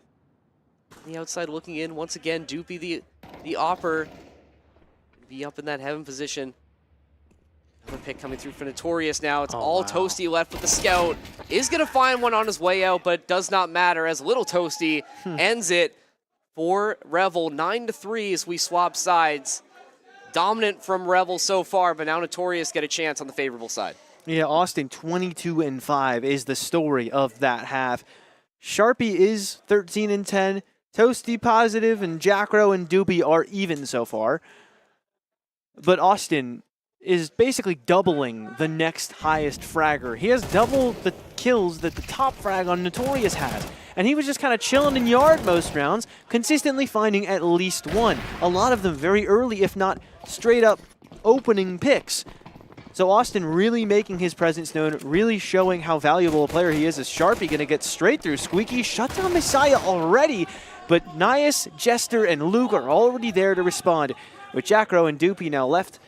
S5: On the outside looking in. Once again, Doopy, the Opper, be up in that heaven position. Another pick coming through for Notorious now. It's all Toasty left with the Scout. Is going to find one on his way out, but does not matter as Little Toasty ends it for Revel. 9-3 as we swap sides. Dominant from Revel so far, but now Notorious get a chance on the favorable side.
S2: Yeah, Austin 22-5 is the story of that half. Sharpie is 13-10. Toasty positive, and Jackro and Doopy are even so far. But Austin is basically doubling the next highest fragger. He has double the kills that the top frag on Notorious has. And he was just kind of chilling in yard most rounds, consistently finding at least one. A lot of them very early, if not straight up opening picks. So Austin really making his presence known, really showing how valuable a player he is. As Sharpie going to get straight through Squeaky, shut down Messiah already. But Nias, Jester, and Luke are already there to respond, with Jackro and Doopy now left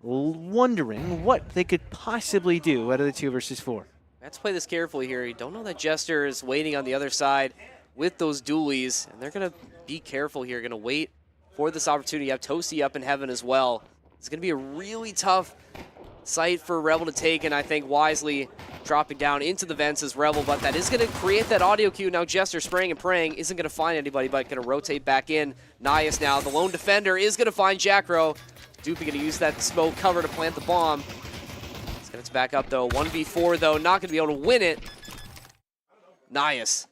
S2: wondering what they could possibly do out of the 2 versus 4.
S5: Let's play this carefully here. You don't know that Jester is waiting on the other side with those dualies, and they're going to be careful here, going to wait for this opportunity. You have Toasty up in heaven as well. It's going to be a really tough site for Rebel to take, and I think wisely dropping down into the vents as Rebel, but that is going to create that audio cue. Now Jester spraying and praying, isn't going to find anybody, but going to rotate back in. Nias now, the lone defender, is going to find Jackro. Doopy going to use that smoke cover to plant the bomb. It's back up, though. 1v4, though. Not going to be able to win it. Nias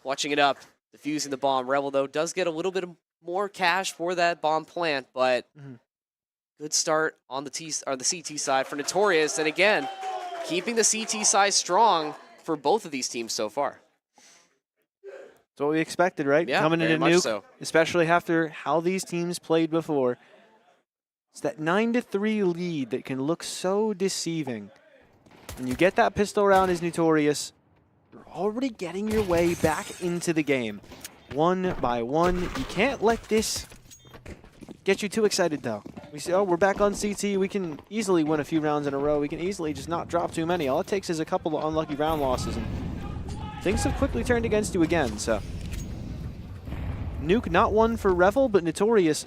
S5: clutching it up, defusing the bomb. Rebel, though, does get a little bit more cash for that bomb plant, but good start on the CT side for Notorious. And again, keeping the CT side strong for both of these teams so far.
S2: That's what we expected, right?
S5: Yeah,
S2: coming into
S5: very much
S2: Nuke,
S5: so.
S2: especially after how these teams played before. It's that 9-3 lead that can look so deceiving. When you get that pistol round as Notorious, you're already getting your way back into the game. One by one. You can't let this get you too excited, though. We say, oh, we're back on CT. We can easily win a few rounds in a row. We can easily just not drop too many. All it takes is a couple of unlucky round losses, and things have quickly turned against you again. So, Nuke not one for Revel, but Notorious.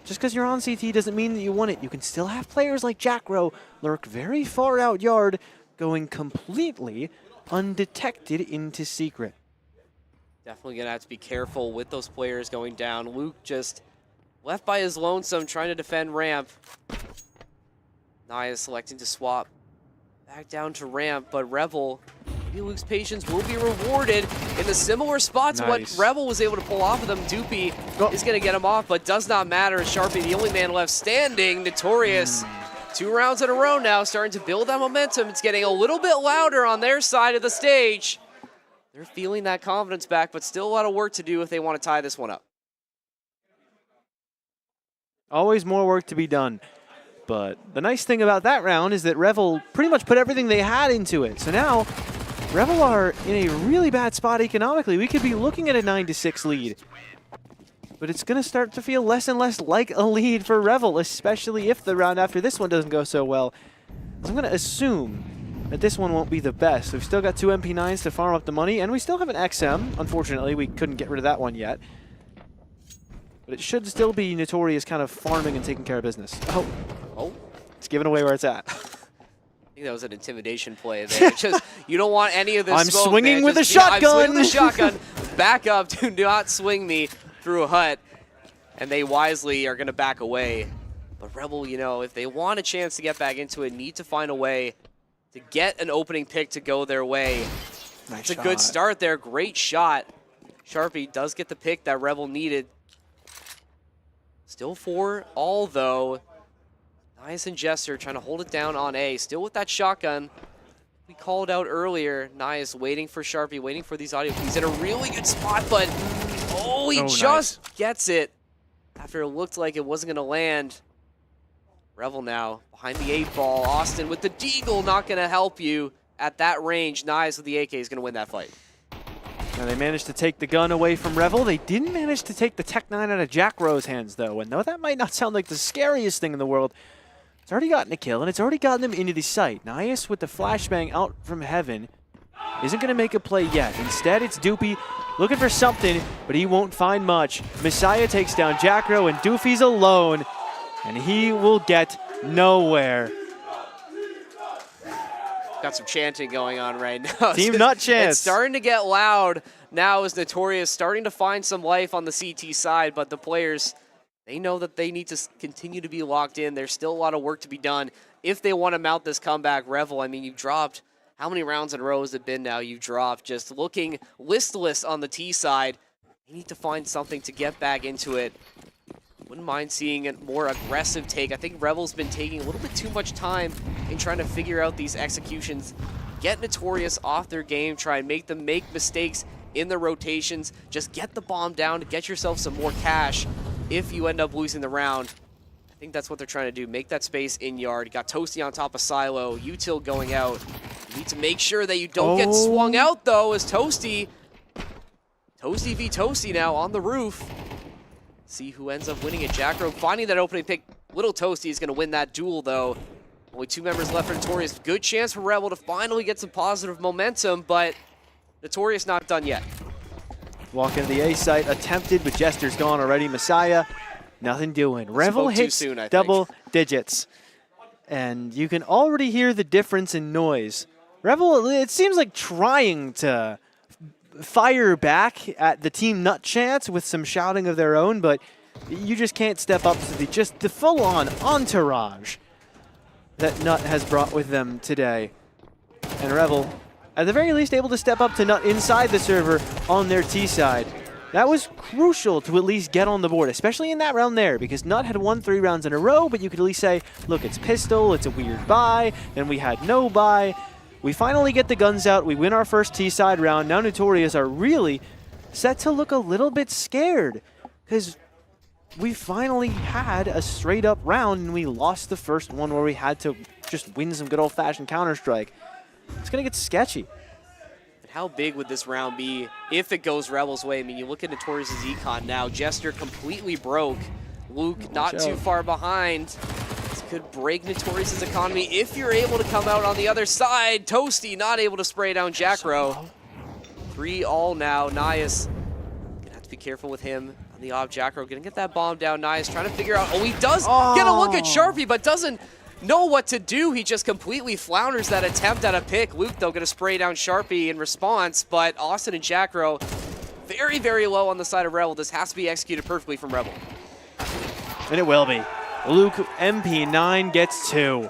S2: Just because you're on CT doesn't mean that you won it. You can still have players like Jackro lurk very far out yard, going completely undetected into Secret.
S5: Definitely going to have to be careful with those players going down. Luke just left by his lonesome, trying to defend ramp. Naya selecting to swap back down to ramp, but Revel, maybe Luke's patience will be rewarded in a similar spot to what Revel was able to pull off of them. Doopy is going to get him off, but does not matter. Sharpie, the only man left standing. Notorious, 2 rounds in a row now, starting to build that momentum. It's getting a little bit louder on their side of the stage. They're feeling that confidence back, but still a lot of work to do if they want to tie this one up.
S2: Always more work to be done. But the nice thing about that round is that Revel pretty much put everything they had into it. So now, Revel are in a really bad spot economically. We could be looking at a 9-6 lead. But it's going to start to feel less and less like a lead for Revel, especially if the round after this one doesn't go so well. So I'm going to assume that this one won't be the best. We've still got 2 MP9s to farm up the money, and we still have an XM. Unfortunately, we couldn't get rid of that one yet. But it should still be Notorious kind of farming and taking care of business. Oh, it's giving away where it's at.
S5: I think that was an intimidation play there. Just, you don't want any of this
S2: I'm
S5: smoke,
S2: swinging
S5: man.
S2: with
S5: Just,
S2: a shotgun.
S5: I'm swinging with a shotgun. Back up. Do not swing me through a hut. And they wisely are going to back away. But Rebel, you know, if they want a chance to get back into it, need to find a way to get an opening pick to go their way. It's a good start there. Great shot. Sharpie does get the pick that Rebel needed. Still 4 all, though. Nias and Jester trying to hold it down on A. Still with that shotgun. we called out earlier, Nias waiting for Sharpie, waiting for these audio. He's in a really good spot, but he just gets it after it looked like it wasn't going to land. Revel now behind the 8-ball. Austin with the deagle, not going to help you at that range. Nias with the AK is going to win that fight.
S2: Now they managed to take the gun away from Revel. They didn't manage to take the Tech 9 out of Jack Rowe's hands, though. And though that might not sound like the scariest thing in the world, it's already gotten a kill, and it's already gotten them into the site. Nias with the flashbang out from heaven isn't going to make a play yet. Instead, it's Doopy looking for something, but he won't find much. Messiah takes down Jack Rowe, and Doofy's alone, and he will get nowhere.
S5: Got some chanting going on right now.
S2: Team Nut chants.
S5: It's starting to get loud now as Notorious starting to find some life on the CT side, but the players, they know that they need to continue to be locked in. There's still a lot of work to be done if they want to mount this comeback. Revel, I mean, you've dropped, how many rounds in a row has it been now? You've dropped, just looking listless on the T side. You need to find something to get back into it. Wouldn't mind seeing a more aggressive take. I think Revel's been taking a little bit too much time in trying to figure out these executions. Get Notorious off their game, try and make them make mistakes in the rotations. Just get the bomb down to get yourself some more cash if you end up losing the round. I think that's what they're trying to do. Make that space in yard. You got Toasty on top of Silo. Util going out. You need to make sure that you don't get swung out, though, as Toasty v Toasty now on the roof. See who ends up winning it. Jack Rowe finding that opening pick. Little Toasty is going to win that duel, though. Only 2 members left for Notorious. Good chance for Rebel to finally get some positive momentum, but Notorious not done yet.
S2: Walk into the A site, attempted, but Jester's gone already. Messiah, nothing doing. Revel hits
S5: soon, I think.
S2: double digits. And you can already hear the difference in noise. Revel, it seems like trying to fire back at the Team Nut chants with some shouting of their own, but you just can't step up to the full-on entourage that Nut has brought with them today. And Revel, at the very least, able to step up to Nut inside the server on their T side. That was crucial to at least get on the board, especially in that round there, because Nut had won 3 rounds in a row, but you could at least say, look, it's pistol, it's a weird buy, then we had no buy. We finally get the guns out, we win our first T-side round. Now Notorious are really set to look a little bit scared, because we finally had a straight-up round, and we lost the first one where we had to just win some good old-fashioned Counter-Strike. It's going to get sketchy.
S5: How big would this round be if it goes Rebel's way? I mean, you look at Notorious's econ now. Jester completely broke. Luke not too far behind. This could break Notorious's economy if you're able to come out on the other side. Toasty not able to spray down Jack Rowe. 3 all now. Nias gonna have to be careful with him on the off. Jack Rowe gonna get that bomb down. Nias trying to figure out. Oh, he does get a look at Sharpie, but doesn't know what to do. He just completely flounders that attempt at a pick. Luke, though, going to spray down Sharpie in response, but Austin and Jack Rowe very, very low on the side of Rebel. This has to be executed perfectly from Rebel.
S2: And it will be. Luke, MP9 gets 2.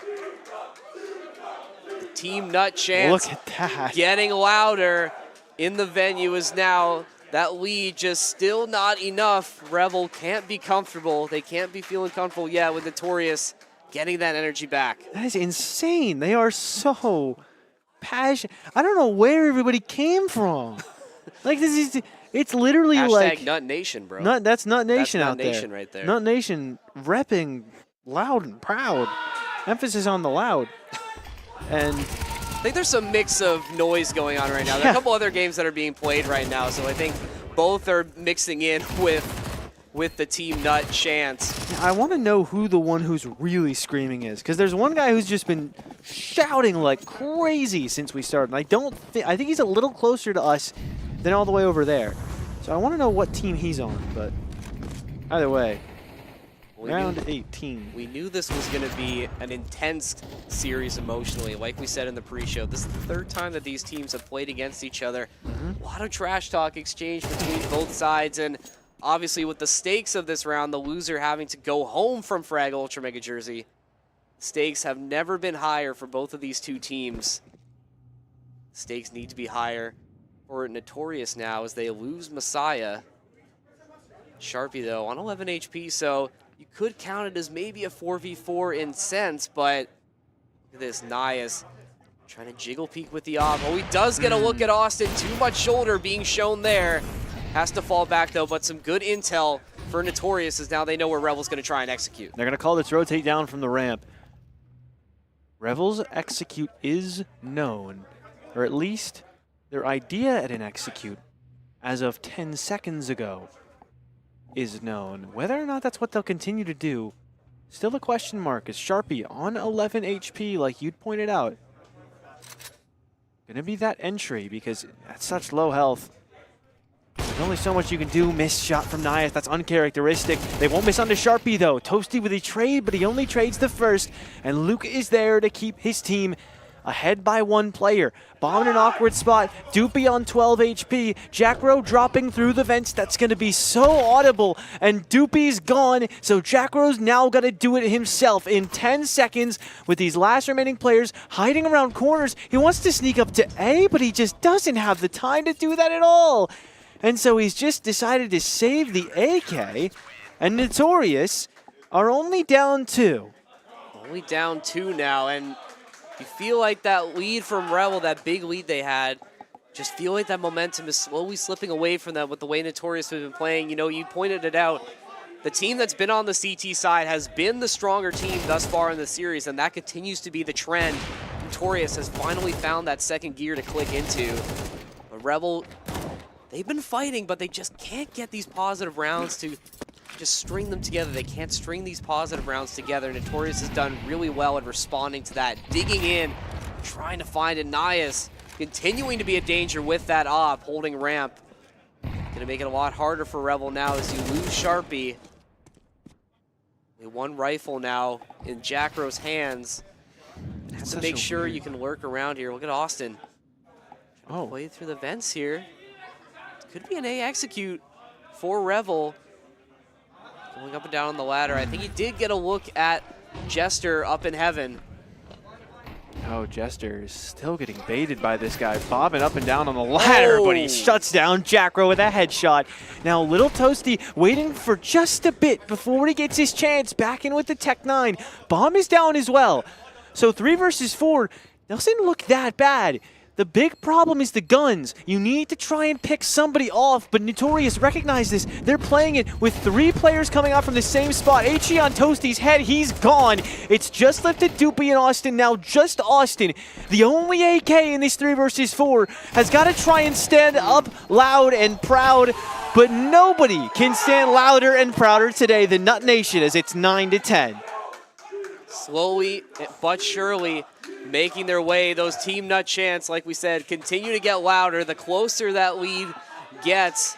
S5: The Team Nut chants
S2: Look at that.
S5: getting louder in the venue is now that lead just still not enough. Rebel can't be comfortable. They can't be feeling comfortable yet with Notorious getting that energy back.
S2: That is insane. They are so passionate. I don't know where everybody came from. Like, this is, it's literally like
S5: Nut Nation, bro.
S2: That's Nut Nation
S5: That's
S2: out
S5: Nut
S2: there.
S5: Nation right there.
S2: Nut Nation repping loud and proud. Emphasis on the loud. And
S5: I think there's some mix of noise going on right now. There are a couple other games that are being played right now, so I think both are mixing in with the Team Nut chants.
S2: I want to know who the one who's really screaming is, because there's one guy who's just been shouting like crazy since we started. And I think he's a little closer to us than all the way over there. So I want to know what team he's on, but either way, round 18.
S5: We knew this was going to be an intense series emotionally. Like we said in the pre-show, this is the 3rd time that these teams have played against each other. A lot of trash talk exchanged between both sides, and obviously, with the stakes of this round, the loser having to go home from Frag Ultra Mega Jersey, stakes have never been higher for both of these 2 teams. Stakes need to be higher for Notorious now as they lose Messiah. Sharpie, though, on 11 HP, so you could count it as maybe a 4v4 in sense, but look at this. Nias Trying to jiggle peek with the off. Oh, he does get a look at Austin. Too much shoulder being shown there. Has to fall back, though, but some good intel for Notorious as now they know where Revel's going to try and execute.
S2: They're going to call this rotate down from the ramp. Revel's execute is known, or at least their idea at an execute as of 10 seconds ago is known. Whether or not that's what they'll continue to do, still a question mark, as Sharpie on 11 HP, like you'd pointed out. Gonna be that entry because at such low health, there's only so much you can do. Missed shot from Nias, that's uncharacteristic. They won't miss onto Sharpie though. Toasty with a trade, but he only trades the first, and Luke is there to keep his team ahead by one player. Bomb in an awkward spot. Doopy on 12 HP. Jackro dropping through the vents. That's going to be so audible. And Doopy's gone. So Jackro's now got to do it himself in 10 seconds with these last remaining players hiding around corners. He wants to sneak up to A, but he just doesn't have the time to do that at all. And so he's just decided to save the AK. And Notorious are only down 2.
S5: Only down 2 now, and you feel like that lead from Rebel, that big lead they had, just feel like that momentum is slowly slipping away from them with the way Notorious have been playing. You know, you pointed it out. The team that's been on the CT side has been the stronger team thus far in the series, and that continues to be the trend. Notorious has finally found that second gear to click into. But Rebel, they've been fighting, but they just can't get these positive rounds to just string them together. They can't string these positive rounds together. Notorious has done really well at responding to that, digging in, trying to find it. Nias continuing to be a danger with that op, holding ramp. Gonna make it a lot harder for Rebel now as you lose Sharpie. One rifle now in Jackro's hands. Have to make sure you can lurk around here. Look at Austin.
S2: Oh,
S5: Play through the vents here. Could be an A execute for Revel. Going up and down on the ladder. I think he did get a look at Jester up in heaven.
S2: oh, Jester is still getting baited by this guy, bobbing up and down on the ladder, but he shuts down Jackro with a headshot. Now, Little Toasty waiting for just a bit before he gets his chance, back in with the Tech 9. Bomb is down as well. So 3 versus 4 doesn't look that bad. The big problem is the guns. You need to try and pick somebody off, but Notorious recognize this. They're playing it with 3 players coming out from the same spot. HE on Toasty's head, he's gone. It's just left to Doopy and Austin now, just Austin. The only AK in this 3 versus 4 has got to try and stand up loud and proud, but nobody can stand louder and prouder today than Nut Nation as it's 9-10.
S5: Slowly but surely making their way. Those Team Nut chants, like we said, continue to get louder the closer that lead gets.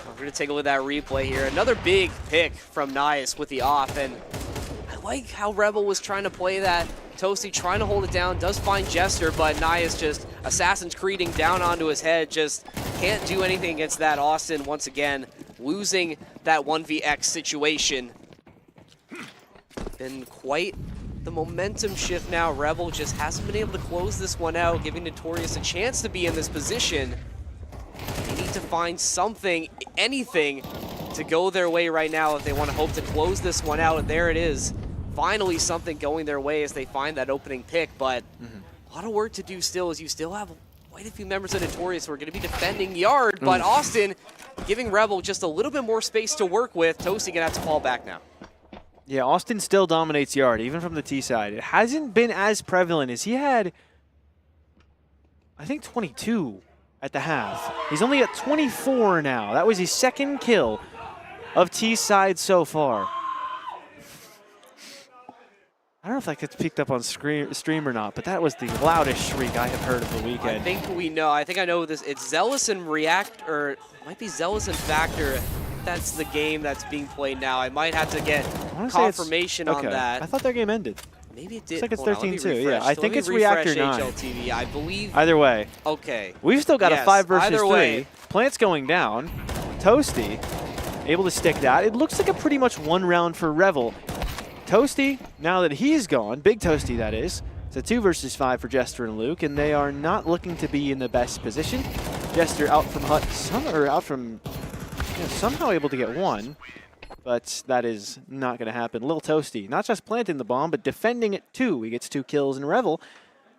S5: We're going to take a look at that replay here. Another big pick from Nias with the off, and I like how Rebel was trying to play that. Toasty trying to hold it down, does find Jester, but Nias just Assassin's Creeding down onto his head, just can't do anything against that. Austin once again losing that 1vX situation. Been quite the momentum shift now. Rebel just hasn't been able to close this one out, giving Notorious a chance to be in this position. They need to find something, anything, to go their way right now if they want to hope to close this one out. And there it is. Finally something going their way as they find that opening pick, but a lot of work to do still, as you still have quite a few members of Notorious who are going to be defending Yard, but Austin giving Rebel just a little bit more space to work with. Toasty going to have to fall back now.
S2: Yeah, Austin still dominates Yard, even from the T side. It hasn't been as prevalent as he had, I think, 22 at the half. He's only at 24 now. That was his second kill of T side so far. I don't know if that gets picked up on stream or not, but that was the loudest shriek I have heard of the weekend.
S5: I think we know. I think I know this. It's Zealous and React, or it might be Zealous and Factor. That's the game that's being played now. I might have to get confirmation on that.
S2: I thought their game ended.
S5: Maybe it did.
S2: Looks like it's 13-2. Yeah, I think it's
S5: Reactor
S2: Reactor 9.
S5: HLTV. I believe.
S2: Either way.
S5: Okay.
S2: We've still got a 5 versus 3.
S5: Way.
S2: Plant's going down. Toasty able to stick that. It looks like a pretty much 1 round for Revel. Toasty, now that he's gone, Big Toasty that is, it's a 2 versus 5 for Jester and Luke, and they are not looking to be in the best position. Jester out from Hut, somehow able to get 1, but that is not going to happen. Lil Toasty, not just planting the bomb, but defending it too. He gets 2 kills, and Revel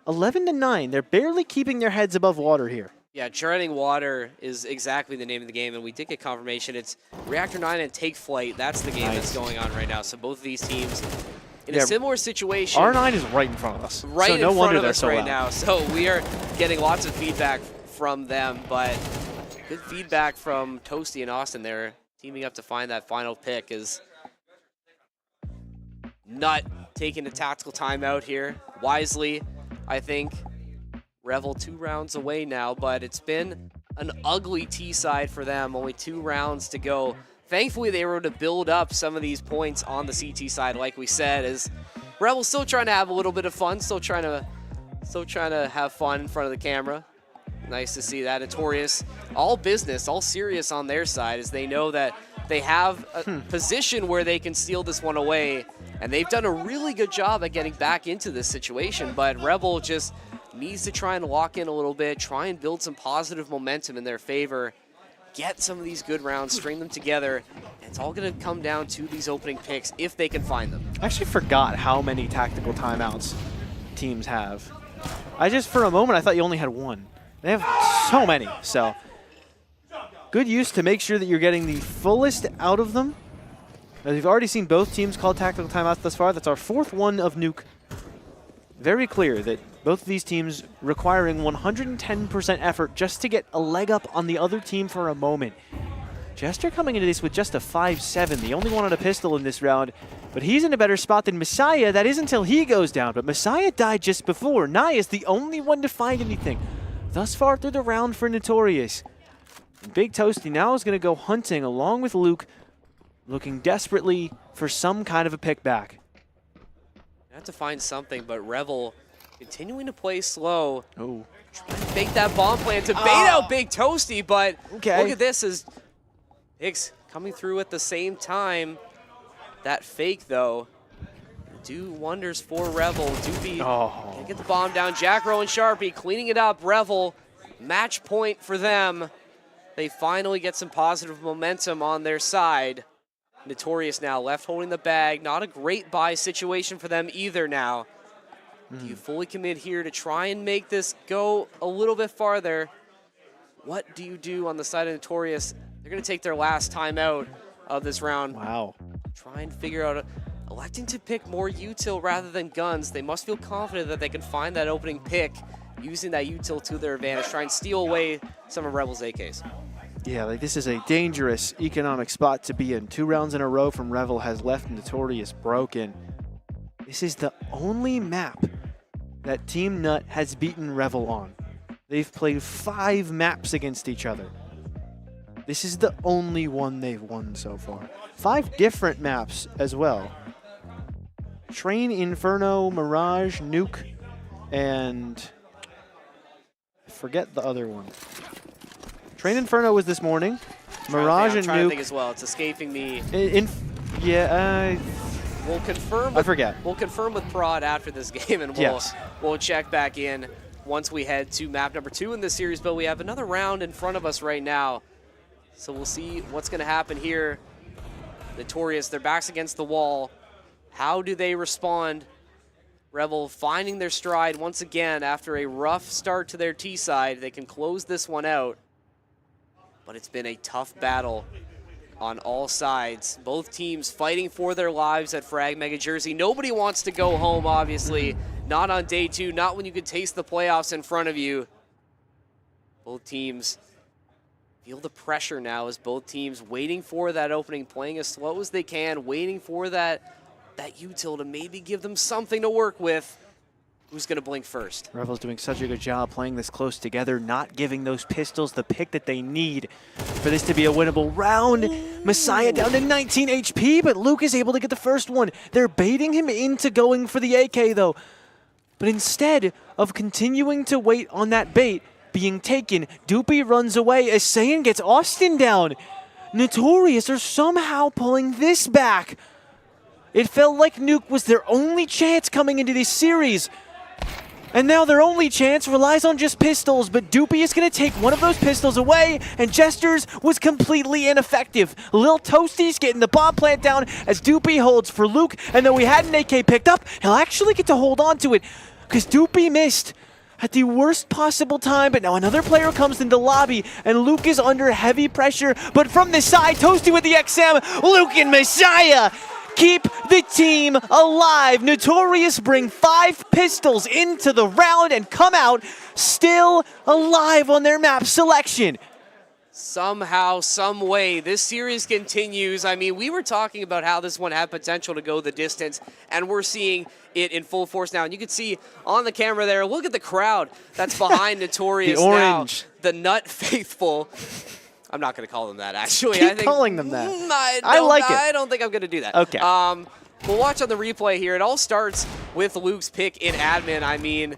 S2: 11-9. They're barely keeping their heads above water here.
S5: Yeah, treading water is exactly the name of the game, and we did get confirmation. It's Reactor 9 and Take Flight. That's the game that's going on right now. So both of these teams in a similar situation.
S2: R9 is right in front of us.
S5: Right
S2: so
S5: in
S2: no
S5: front
S2: wonder
S5: of
S2: they're
S5: us
S2: so
S5: right
S2: loud.
S5: now. So we are getting lots of feedback from them, but good feedback from Toasty and Austin there. Teaming up to find that final pick is Nut taking a tactical timeout here. Wisely, I think. Revel 2 rounds away now, but it's been an ugly T-side for them. Only 2 rounds to go. Thankfully, they were able to build up some of these points on the CT side, like we said, as Revel's still trying to have a little bit of fun, still trying to have fun in front of the camera. Nice to see that. Notorious, all business, all serious on their side, as they know that they have a position where they can steal this one away, and they've done a really good job at getting back into this situation, but Revel just needs to try and lock in a little bit, try and build some positive momentum in their favor, get some of these good rounds, string them together, and it's all going to come down to these opening picks if they can find them.
S2: I actually forgot how many tactical timeouts teams have. For a moment, I thought you only had one. They have so many, so good use to make sure that you're getting the fullest out of them. As we've already seen both teams call tactical timeouts thus far. That's our 4th one of Nuke. Very clear that both of these teams requiring 110% effort just to get a leg up on the other team for a moment. Jester coming into this with just a 5-7, the only one on a pistol in this round, but he's in a better spot than Messiah. That is until he goes down, but Messiah died just before. Nye is the only one to find anything thus far through the round for Notorious. And Big Toasty now is going to go hunting along with Luke, looking desperately for some kind of a pick back.
S5: Have to find something, but Revel continuing to play slow.
S2: Oh.
S5: Trying to fake that bomb plan to bait out Big Toasty, but look at this as Hicks coming through at the same time. That fake, though, do wonders for Revel. Doopy can get the bomb down. Jackro and Sharpie cleaning it up. Revel, match point for them. They finally get some positive momentum on their side. Notorious now left holding the bag. Not a great buy situation for them either now. Do you fully commit here to try and make this go a little bit farther? What do you do on the side of Notorious? They're going to take their last timeout of this round.
S2: Wow.
S5: Try and figure out, electing to pick more util rather than guns. They must feel confident that they can find that opening pick using that util to their advantage. Try and steal away some of Rebel's AKs.
S2: Yeah, this is a dangerous economic spot to be in. 2 rounds in a row from Revel has left Notorious broken. This is the only map that Team Nut has beaten Revel on. They've played 5 maps against each other. This is the only one they've won so far. 5 different maps as well. Train, Inferno, Mirage, Nuke, and I forget the other one. Train Inferno was this morning. Mirage and
S5: I'm trying to
S2: Nuke.
S5: think as well. It's escaping me. We'll confirm.
S2: I forget.
S5: We'll confirm with Prod after this game, and we'll check back in once we head to map number 2 in this series. But we have another round in front of us right now, so we'll see what's going to happen here. Notorious, their backs against the wall. How do they respond? Revel finding their stride once again after a rough start to their T side. They can close this one out, but it's been a tough battle on all sides. Both teams fighting for their lives at Frag Mega Jersey. Nobody wants to go home, obviously. Not on day 2, not when you could taste the playoffs in front of you. Both teams feel the pressure now as both teams waiting for that opening, playing as slow as they can, waiting for that util to maybe give them something to work with. Who's going to blink first?
S2: Revel's doing such a good job playing this close together, not giving those pistols the pick that they need for this to be a winnable round. Messiah down to 19 HP, but Luke is able to get the first one. They're baiting him into going for the AK, though. But instead of continuing to wait on that bait being taken, Doopy runs away as Saiyan gets Austin down. Notorious are somehow pulling this back. It felt like Nuke was their only chance coming into this series. And now their only chance relies on just pistols, but Doopy is going to take one of those pistols away, and Jester's was completely ineffective. Lil Toasty's getting the bomb plant down as Doopy holds for Luke, and though he had an AK picked up, he'll actually get to hold on to it. because Doopy missed at the worst possible time, but now another player comes into the lobby, and Luke is under heavy pressure, but from the side, Toasty with the XM, Luke and Messiah keep the team alive. Notorious bring 5 pistols into the round and come out still alive on their map selection.
S5: Somehow, some way, this series continues. I mean, we were talking about how this one had potential to go the distance, and we're seeing it in full force now. And you can see on the camera there, look at the crowd that's behind Notorious
S2: the orange.
S5: now. The Nut Faithful. I'm not going to call them that, actually.
S2: Keep calling them that.
S5: I
S2: like it.
S5: I don't think I'm going to do that.
S2: Okay.
S5: We'll watch on the replay here. It all starts with Luke's pick in admin. I mean,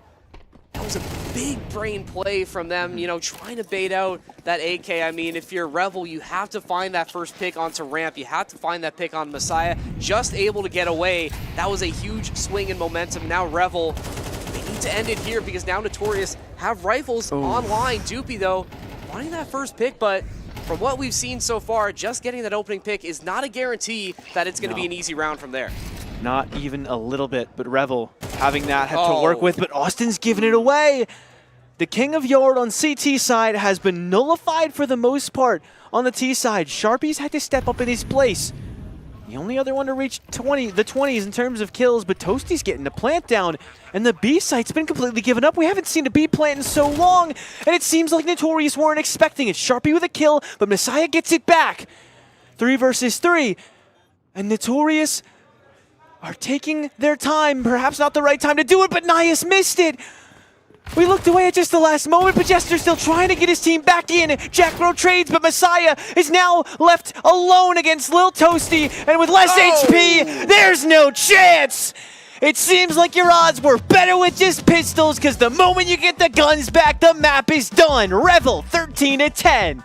S5: that was a big brain play from them, you know, trying to bait out that AK. I mean, if you're Revel, you have to find that first pick onto ramp. You have to find that pick on Messiah. Just able to get away. That was a huge swing in momentum. Now Revel, they need to end it here because now Notorious have rifles online. Doopy, though, finding that first pick, but from what we've seen so far, just getting that opening pick is not a guarantee that it's going to be an easy round from there.
S2: Not even a little bit, but Revel having that to work with, but Austin's giving it away. The King of Yard on CT side has been nullified for the most part. On the T side, Sharpie's had to step up in his place. The only other one to reach the 20s in terms of kills, but Toasty's getting the plant down, and the B site's been completely given up. We haven't seen a B plant in so long, and it seems like Notorious weren't expecting it. Sharpie with a kill, but Messiah gets it back. 3 versus 3, and Notorious are taking their time. Perhaps not the right time to do it, but Nias missed it. We looked away at just the last moment, but Jester's still trying to get his team back in. Jackro trades, but Messiah is now left alone against Lil Toasty, and with less HP, there's no chance! It seems like your odds were better with just pistols, because the moment you get the guns back, the map is done. Revel, 13-10.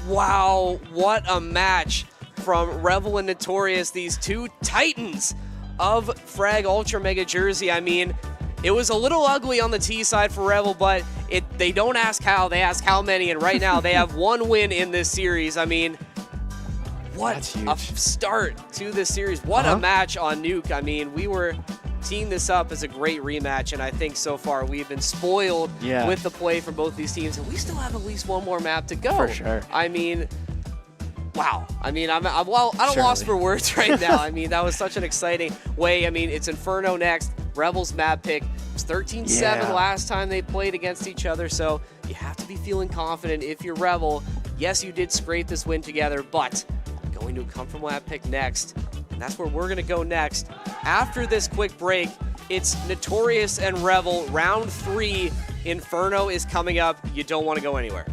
S5: Wow, what a match from Revel and Notorious, these two titans of Frag Ultra Mega Jersey. I mean, it was a little ugly on the T side for Revel, but they don't ask how, they ask how many, and right now they have 1 win in this series. I mean, what a start to this series. What a match on Nuke. I mean, we were teeing this up as a great rematch, and I think so far we've been spoiled with the play from both these teams, and we still have at least 1 more map to go.
S2: For sure.
S5: I mean, wow. I mean, I'm at a loss for words right now. I mean, that was such an exciting way. I mean, it's Inferno next. Revel's map pick. It was 13-7 last time they played against each other, so you have to be feeling confident if you're Revel. Yes, you did scrape this win together, but going to come from map pick next, and that's where we're going to go next. After this quick break, it's Notorious and Revel, round 3. Inferno is coming up. You don't want to go anywhere.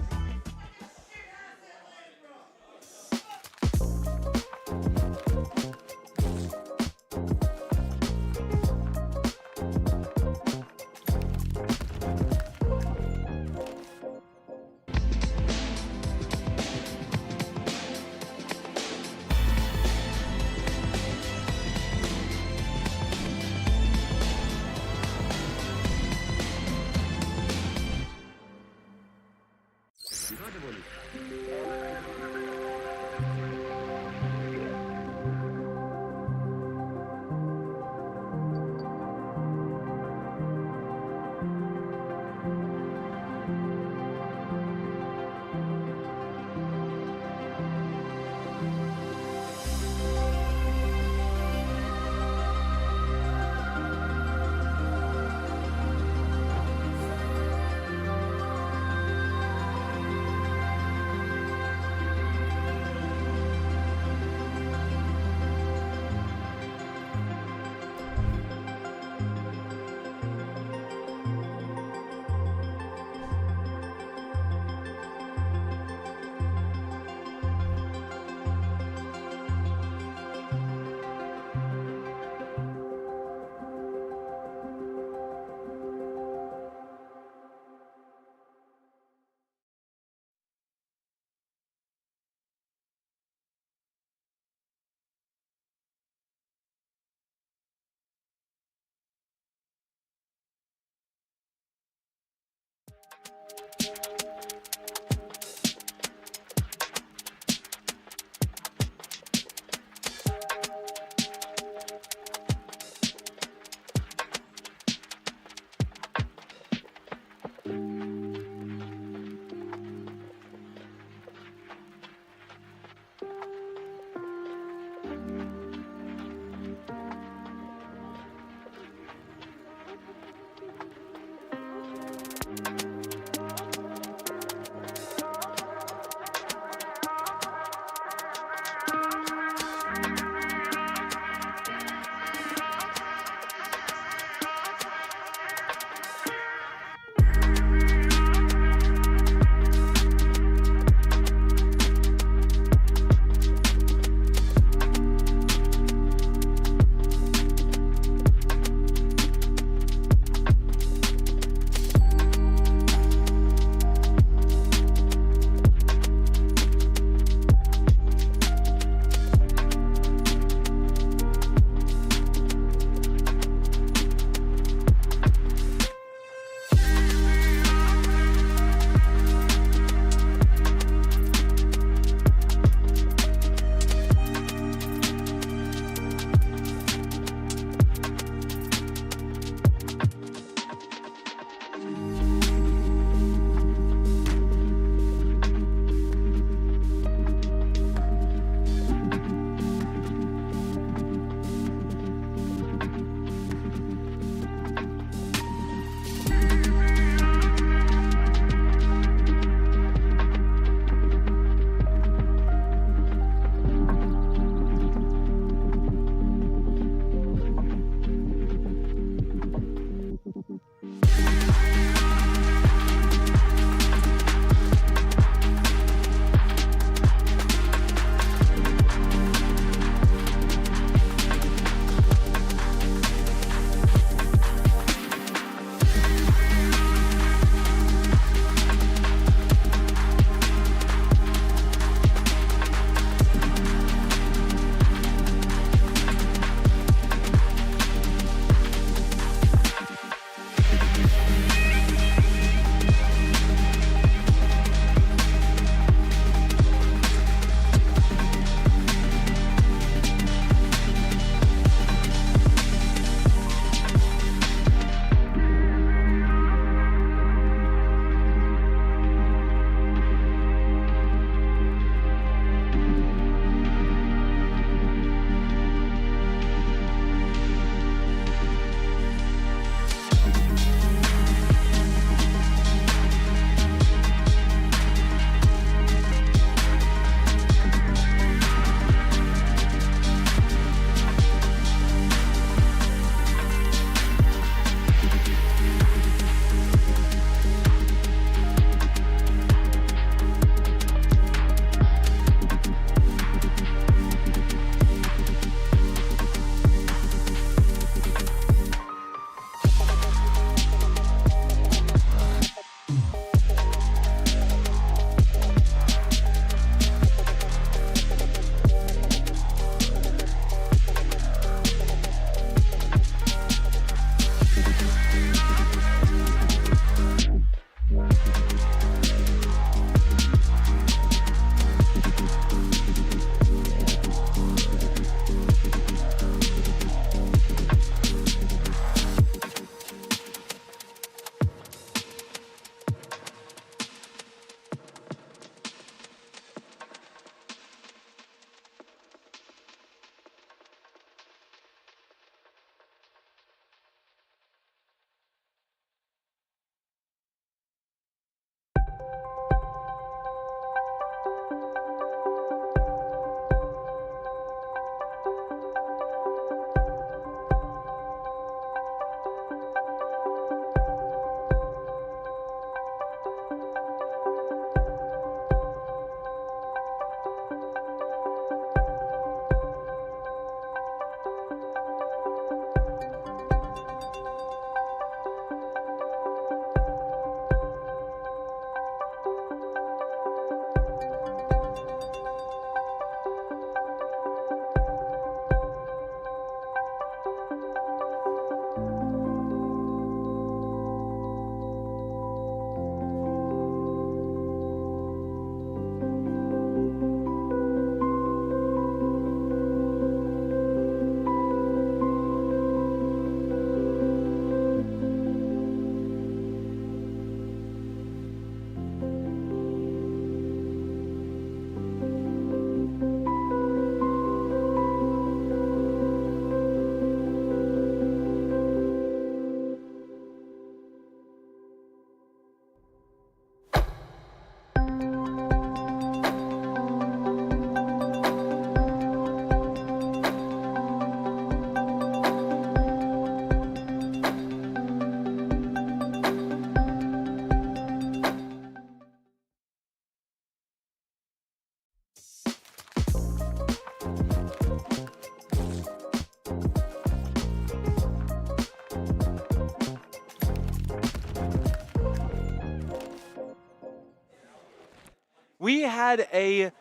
S2: We had a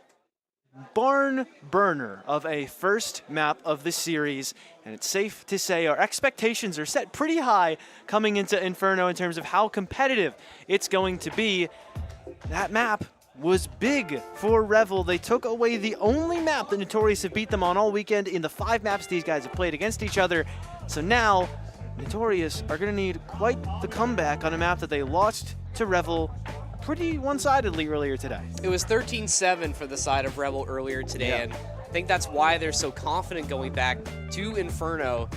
S2: barn burner of a first map of the series, and it's safe to say our expectations are set pretty high coming into Inferno in terms of how competitive it's going to be. That map was big for Revel. They took away the only map that Notorious have beat them on all weekend in the 5 maps these guys have played against each other. So now, Notorious are going to need quite the comeback on a map that they lost to Revel pretty one-sidedly earlier today.
S5: It was 13-7 for the side of Rebel earlier today,
S2: Yeah.
S5: and I think that's why they're so confident going back to Inferno.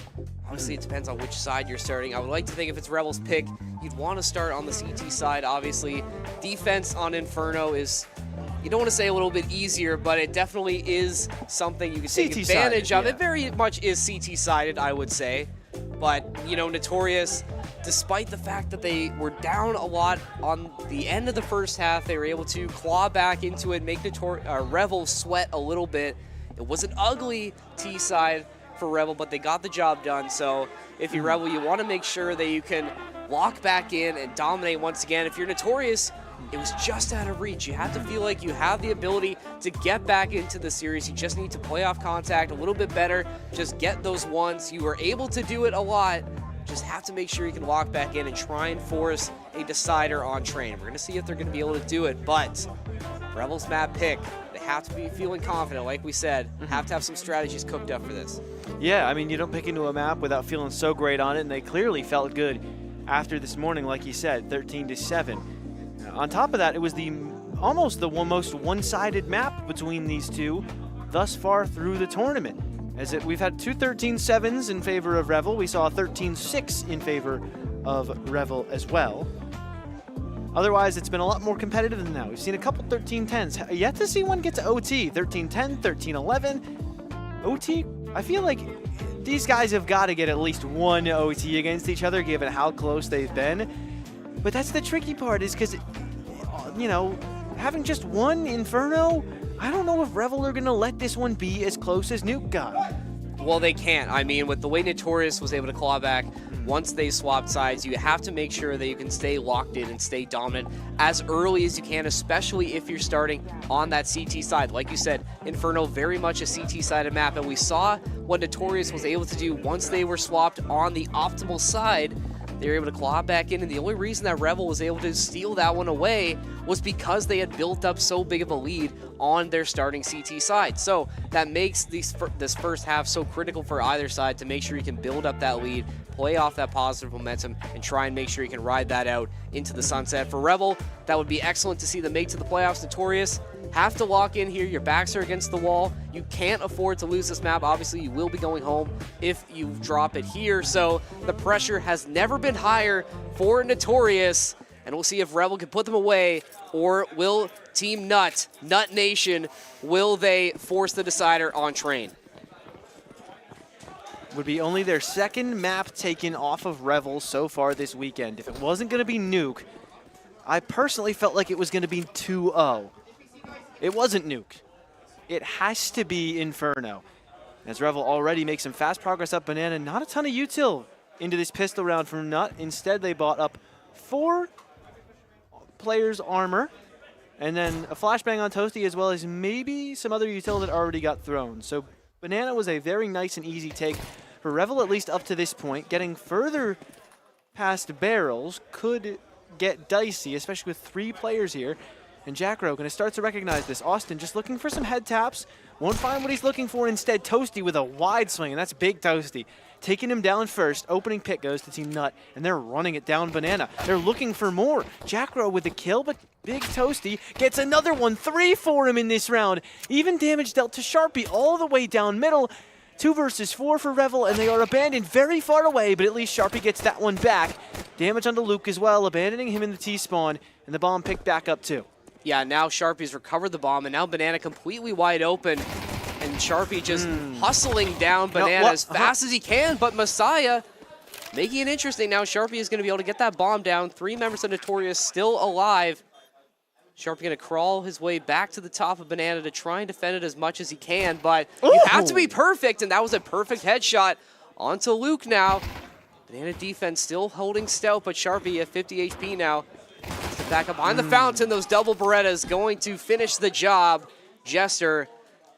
S5: Obviously, it depends on which side you're starting. I would like to think if it's Rebel's pick, you'd want to start on the CT side, obviously. Defense on Inferno is, you don't want to say a little bit easier, but it definitely is something you can take
S2: CT
S5: advantage
S2: sided,
S5: of.
S2: yeah.
S5: It very much is CT-sided, I would say. But, you know, Notorious, despite the fact that they were down a lot on the end of the first half, they were able to claw back into it, make Revel sweat a little bit. It was an ugly T-side for Revel, but they got the job done. So if you're Revel, you want to make sure that you can lock back in and dominate once again. If you're Notorious, it was just out of reach. You have to feel like you have the ability to get back into the series. You just need to play off contact a little bit better. Just get those ones. You were able to do it a lot. Just have to make sure you can lock back in and try and force a decider on Train. We're going to see if they're going to be able to do it, but Rebels map pick. They have to be feeling confident, like we said. Have to have some strategies cooked up for this.
S2: Yeah, I mean, you don't pick into a map without feeling so great on it, and they clearly felt good after this morning, like you said, 13-7. On top of that, it was almost the most one-sided map between these two thus far through the tournament. We've had 2 13-7s in favor of Revel. We saw a 13-6 in favor of Revel as well. Otherwise, it's been a lot more competitive than that. We've seen a couple 13-10s. Yet to see one get to OT. 13-10, 13-11. OT, I feel like these guys have got to get at least one OT against each other, given how close they've been. But that's the tricky part, is because, you know, having just one Inferno, I don't know if Revel are going to let this one be as close as Nuke got.
S5: Well, they can't. I mean, with the way Notorious was able to claw back once they swapped sides, you have to make sure that you can stay locked in and stay dominant as early as you can, especially if you're starting on that CT side. Like you said, Inferno, very much a CT-sided map, and we saw what Notorious was able to do once they were swapped on the optimal side. They were able to claw back in, and the only reason that Revel was able to steal that one away was because they had built up so big of a lead on their starting CT side. So that makes this first half so critical for either side to make sure you can build up that lead, play off that positive momentum, and try and make sure you can ride that out into the sunset. For Revel, that would be excellent to see them make to the playoffs. Notorious, have to lock in here. Your backs are against the wall. You can't afford to lose this map. Obviously, you will be going home if you drop it here. So the pressure has never been higher for Notorious. And we'll see if Revel can put them away, or will Team Nut Nation, will they force the decider on Train?
S2: Would be only their second map taken off of Revel so far this weekend. If it wasn't going to be Nuke, I personally felt like it was going to be 2-0. It wasn't Nuke. It has to be Inferno. As Revel already makes some fast progress up Banana, not a ton of util into this pistol round from Nut. Instead, they bought up 4 players' armor, and then a flashbang on Toasty, as well as maybe some other util that already got thrown. So Banana was a very nice and easy take for Revel, at least up to this point. Getting further past barrels could get dicey, especially with 3 players here. And Jackro going to start to recognize this. Austin just looking for some head taps. Won't find what he's looking for. Instead, Toasty with a wide swing, and that's big Toasty. Taking him down first. Opening pick goes to Team Nut, and they're running it down Banana. They're looking for more. Jackro with the kill, but big Toasty gets another one. 3 for him in this round. Even damage dealt to Sharpie all the way down middle. 2 versus 4 for Revel, and they are abandoned very far away, but at least Sharpie gets that one back. Damage onto Luke as well, abandoning him in the T-spawn, and the bomb picked back up too.
S5: Yeah, now Sharpie's recovered the bomb, and now Banana completely wide open, and Sharpie just hustling down Banana as fast as he can, but Messiah making it interesting. Now Sharpie is going to be able to get that bomb down. 3 members of Notorious still alive. Sharpie going to crawl his way back to the top of Banana to try and defend it as much as he can, but you have to be perfect, and that was a perfect headshot onto Luke now. Banana defense still holding stout, but Sharpie at 50 HP now. back up behind the fountain. Those double Berettas going to finish the job. Jester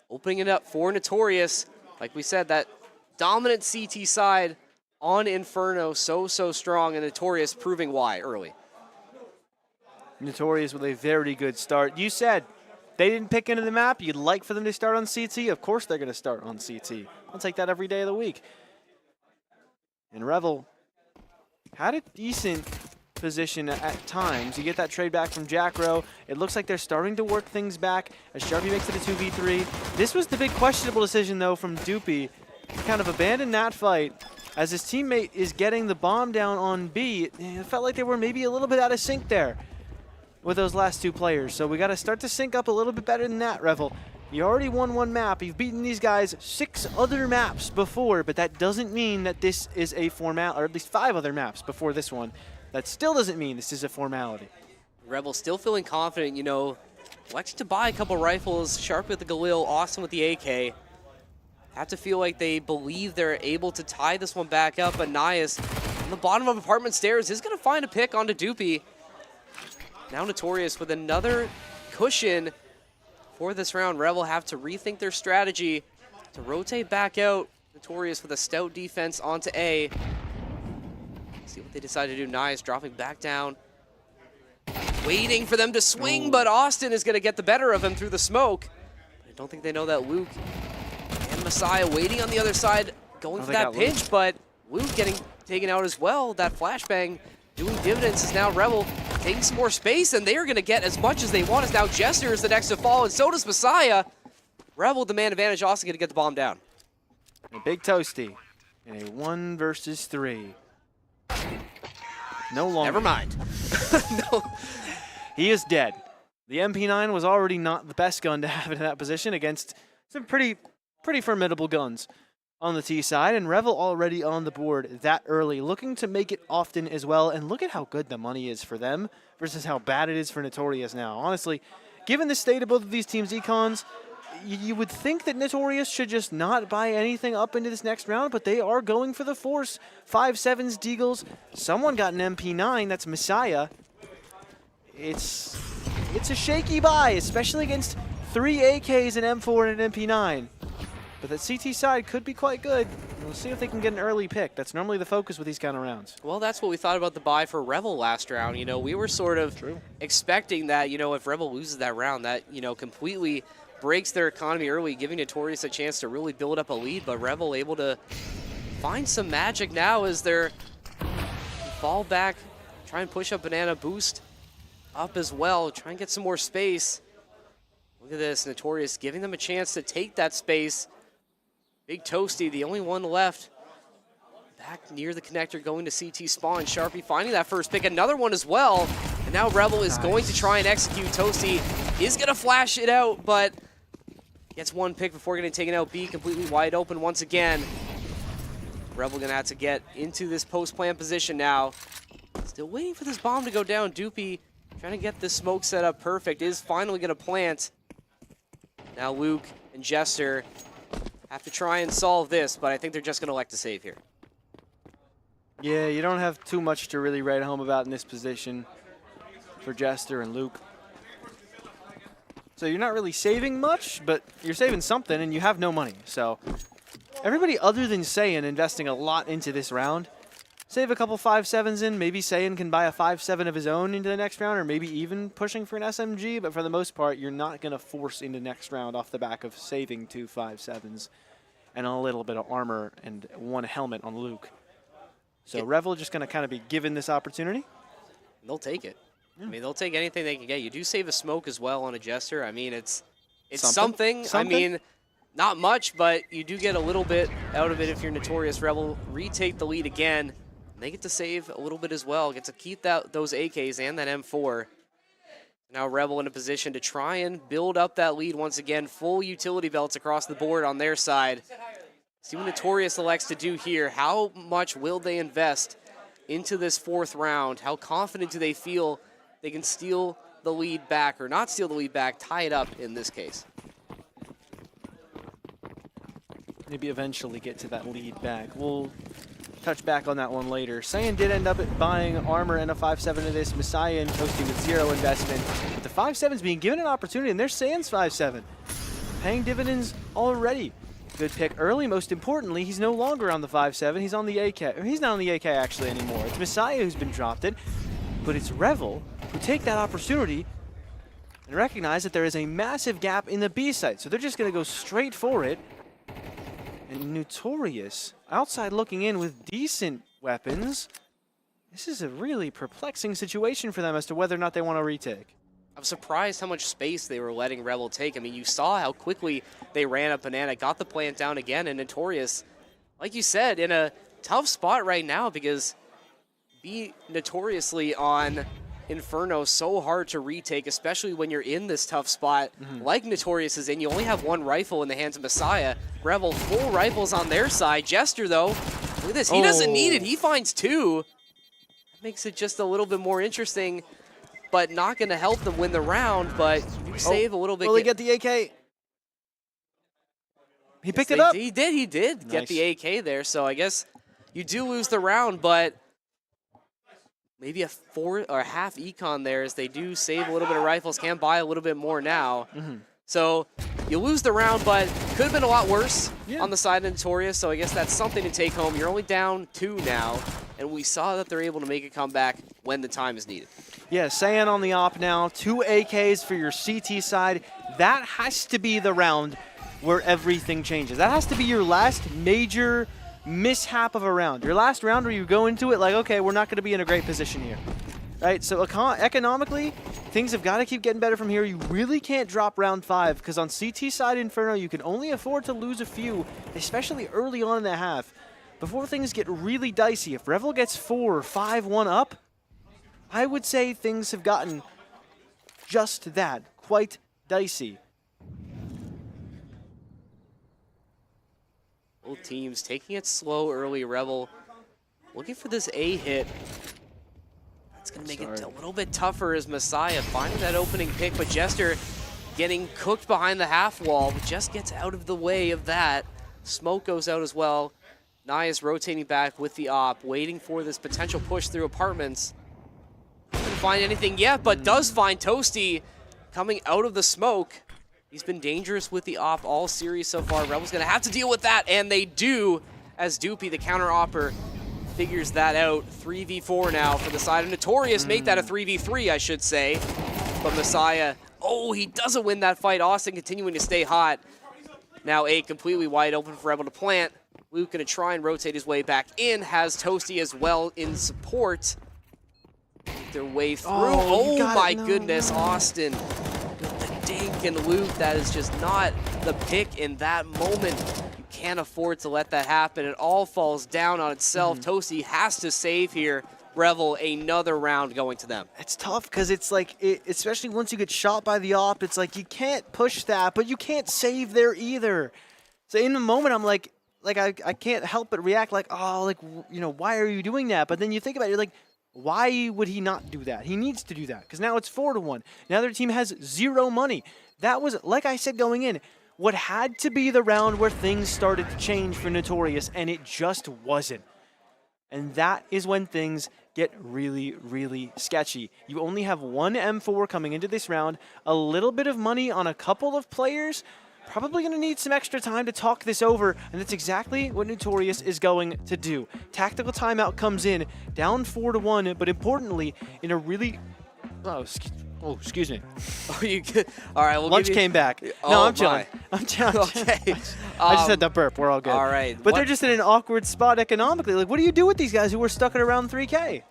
S5: opening it up for Notorious. Like we said, that dominant CT side on Inferno, so strong, and Notorious proving why early.
S2: Notorious with a very good start. You said they didn't pick into the map. You'd like for them to start on CT. Of course they're going to start on CT. I'll take that every day of the week. And Revel had a decent position at times. You get that trade back from Jackro. It looks like they're starting to work things back as Sharpie makes it a 2v3. This was the big questionable decision, though, from Doopy. Kind of abandoned that fight. As his teammate is getting the bomb down on B, it felt like they were maybe a little bit out of sync there with those last two players. So we got to start to sync up a little bit better than that, Revel. You already won one map. You've beaten these guys 6 other maps before, but that doesn't mean that this is a formality, or at least 5 other maps before this one. That still doesn't mean this is a formality.
S5: Rebel still feeling confident, you know, electing to buy a couple rifles, Sharp with the Galil, Austin with the AK. Have to feel like they believe they're able to tie this one back up, but Nias on the bottom of apartment stairs is going to find a pick onto Doopy. Now Notorious with another cushion for this round. Rebel have to rethink their strategy to rotate back out. Notorious with a stout defense onto A. See what they decide to do. Nias dropping back down. Waiting for them to swing, but Austin is going to get the better of him through the smoke. I don't think they know that Luke and Messiah waiting on the other side, going for that pinch, but Luke getting taken out as well. That flashbang doing dividends is now Rebel taking some more space, and they are going to get as much as they want. As now Jester is the next to fall, and so does Messiah. Rebel with the man advantage, also going to get the bomb down.
S2: A big Toasty in a 1 versus 3. No longer.
S5: Never mind. No.
S2: He is dead. The MP9 was already not the best gun to have in that position against some pretty formidable guns on the T side, and Revel already on the board that early, looking to make it often as well. And look at how good the money is for them versus how bad it is for Notorious now. Honestly, given the state of both of these teams' econs, you would think that Notorious should just not buy anything up into this next round, but they are going for the force. 5.7s, Deagles. Someone got an MP9. That's Messiah. It's a shaky buy, especially against 3 AKs, an M4, and an MP9. But that CT side could be quite good. We'll see if they can get an early pick. That's normally the focus with these kind of rounds.
S5: Well, that's what we thought about the buy for Rebel last round. You know, we were sort of expecting that, you know, if Rebel loses that round, that, you know, completely breaks their economy early, giving Notorious a chance to really build up a lead. But Rebel able to find some magic now as they're fall back, try and push up Banana, boost up as well, try and get some more space. Look at this, Notorious giving them a chance to take that space. Big Toasty, the only one left. Back near the connector, going to CT spawn. Sharpie finding that first pick, another one as well. And now Rebel is going to try and execute. Toasty is going to flash it out, but gets one pick before getting taken out. B completely wide open once again. Rebel going to have to get into this post-plant position now. Still waiting for this bomb to go down. Doopy trying to get this smoke set up perfect. Is finally going to plant. Now Luke and Jester have to try and solve this, but I think they're just going to elect to save here.
S2: Yeah, you don't have too much to really write home about in this position for Jester and Luke. So you're not really saving much, but you're saving something, and you have no money. So everybody other than Saiyan investing a lot into this round. Save a couple 5.7s in. Maybe Saiyan can buy a 5.7 of his own into the next round, or maybe even pushing for an SMG. But for the most part, you're not going to force into next round off the back of saving 2 5.7s and a little bit of armor and 1 helmet on Luke. So Revel just going to kind of be given this opportunity.
S5: They'll take it. I mean, they'll take anything they can get. You do save a smoke as well on a Jester. I mean, it's something. I mean, not much, but you do get a little bit out of it if you're Notorious. Rebel retake the lead again. They get to save a little bit as well. Get to keep those AKs and that M4. Now Rebel in a position to try and build up that lead once again. Full utility belts across the board on their side. See what Notorious elects to do here. How much will they invest into this 4th round? How confident do they feel they can steal the lead back, or not steal the lead back, tie it up in this case?
S2: Maybe eventually get to that lead back. We'll touch back on that one later. Saiyan did end up buying armor and a 5-7 of this. Messiah and Toasty with 0 investment. But the 5-7's being given an opportunity, and there's Saiyan's 5-7. Paying dividends already. Good pick early. Most importantly, he's no longer on the 5-7. He's on the AK. Or he's not on the AK actually anymore. It's Messiah who's been dropped it. But it's Revel who take that opportunity and recognize that there is a massive gap in the B site. So they're just going to go straight for it. And Notorious, outside looking in with decent weapons. This is a really perplexing situation for them as to whether or not they want to retake.
S5: I'm surprised how much space they were letting Rebel take. I mean, you saw how quickly they ran up Banana, got the plant down again, and Notorious, like you said, in a tough spot right now because be notoriously on Inferno so hard to retake, especially when you're in this tough spot like Notorious is in. You only have one rifle in the hands of Messiah. Rebel, full rifles on their side. Jester, though, look at this. He doesn't need it. He finds 2. That makes it just a little bit more interesting, but not going to help them win the round, but you save a little bit.
S2: Will he get the AK? He picked it up.
S5: He did
S2: Nice.
S5: get the AK there, so I guess you do lose the round, but maybe a 4 or a half econ there as they do save a little bit of rifles, can buy a little bit more now. So you lose the round, but could have been a lot worse on the side of Notorious, so I guess that's something to take home. You're only down 2 now, and we saw that they're able to make a comeback when the time is needed.
S2: Yeah, Saiyan on the op now. 2 AKs for your CT side. That has to be the round where everything changes. That has to be your last major mishap of a round. Your last round where you go into it like, okay, we're not going to be in a great position here. Right? So economically, things have got to keep getting better from here. You really can't drop round 5 because on CT side Inferno, you can only afford to lose a few, especially early on in the half. Before things get really dicey, if Revel gets 4 or 5-1 up, I would say things have gotten just that, quite dicey.
S5: Both teams taking it slow early. Rebel looking for this A hit. That's going to make it a little bit tougher as Messiah finding that opening pick, but Jester getting cooked behind the half wall, but just gets out of the way of that. Smoke goes out as well. Naya's rotating back with the op, waiting for this potential push through apartments. Didn't find anything yet, but does find Toasty coming out of the smoke. He's been dangerous with the op all series so far. Rebel's going to have to deal with that, and they do, as Doopy, the counter-opper, figures that out. 3v4 now for the side of Notorious. Make that a 3v3, I should say. But Messiah, oh, he doesn't win that fight. Austin continuing to stay hot. Now A completely wide open for Rebel to plant. Luke going to try and rotate his way back in. Has Toasty as well in support. Make their way through. Oh my goodness, Austin. Dink and Luke, that is just not the pick in that moment. You can't afford to let that happen. It all falls down on itself. Toasty has to save here. Revel, another round going to them.
S2: It's tough because it's like, especially once you get shot by the op, it's like you can't push that, but you can't save there either. So in the moment, I'm like I can't help but react like, oh, like, you know, why are you doing that? But then you think about it, you're like, why would he not do that? He needs to do that because now it's 4-1. Now their team has 0 money. That was, like I said going in, what had to be the round where things started to change for Notorious, and it just wasn't. And that is when things get really, really sketchy. You only have 1 M4 coming into this round, a little bit of money on a couple of players. Probably going to need some extra time to talk this over, and that's exactly what Notorious is going to do. Tactical timeout comes in, down 4-1, but importantly, in a really... excuse me.
S5: Oh, you good? All right, we'll
S2: Lunch came back. No, I'm chilling. I'm chilling.
S5: Okay.
S2: I just had the burp. We're all good.
S5: All right.
S2: But they're just in an awkward spot economically. Like, what do you do with these guys who are stuck at around 3K?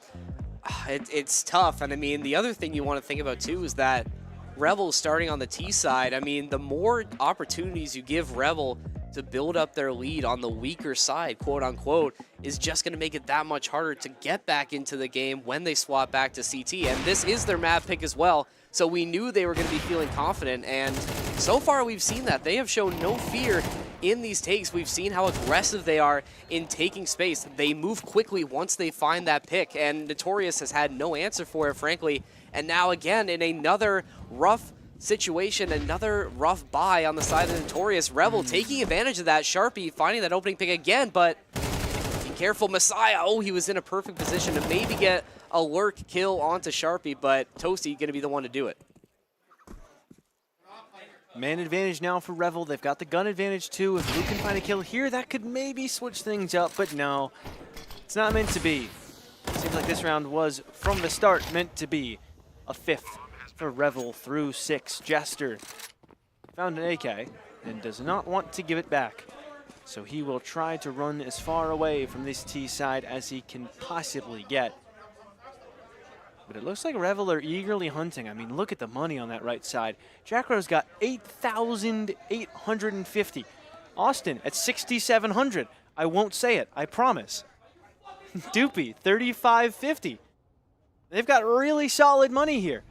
S5: It's tough, and I mean, the other thing you want to think about, too, is that Rebel starting on the T side. I mean, the more opportunities you give Rebel to build up their lead on the weaker side, quote unquote, is just going to make it that much harder to get back into the game when they swap back to CT. And this is their map pick as well, so we knew they were going to be feeling confident. And so far we've seen that. They have shown no fear in these takes. We've seen how aggressive they are in taking space. They move quickly once they find that pick, and Notorious has had no answer for it, frankly. And now again, in another rough situation, another rough buy on the side of Notorious. Rebel taking advantage of that. Sharpie finding that opening pick again, but he careful. Messiah, oh, he was in a perfect position to maybe get a lurk kill onto Sharpie, but Toasty going to be the one to do it.
S2: Man advantage now for Revel. They've got the gun advantage too. If Luke can find a kill here, that could maybe switch things up, but no. It's not meant to be. Seems like this round was, from the start, meant to be a 5th for Revel through 6. Jester found an AK and does not want to give it back. So he will try to run as far away from this T side as he can possibly get. But it looks like Revel are eagerly hunting. I mean, look at the money on that right side. Jack Rose got 8,850. Austin at 6,700. I won't say it, I promise. Doopy, 3,550. They've got really solid money here.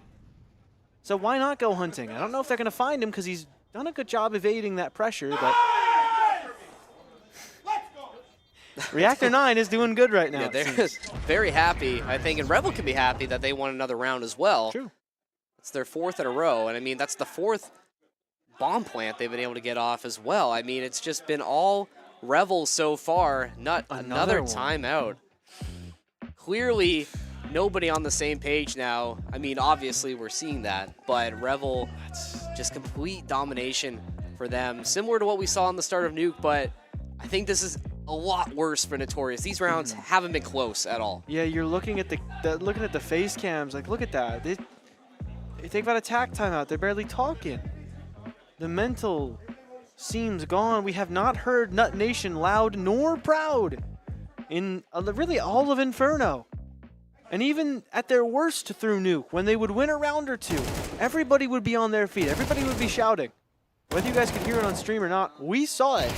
S2: So why not go hunting? I don't know if they're going to find him because he's done a good job evading that pressure, but Reactor 9 is doing good right now.
S5: Yeah, they're very happy, I think, and Rebel can be happy that they won another round as well.
S2: True.
S5: It's their 4th in a row, and I mean, that's the 4th bomb plant they've been able to get off as well. I mean, it's just been all Revel so far, not another timeout. Clearly, nobody on the same page now. I mean, obviously, we're seeing that, but Revel, just complete domination for them. Similar to what we saw on the start of Nuke, but I think this is a lot worse for Notorious. These rounds haven't been close at all.
S2: Yeah, you're looking at the face cams. Like, look at that. They've got attack timeout. They're barely talking. The mental seems gone. We have not heard Nut Nation loud nor proud in really all of Inferno. And even at their worst through Nuke, when they would win a round or two, everybody would be on their feet. Everybody would be shouting. Whether you guys could hear it on stream or not, we saw it.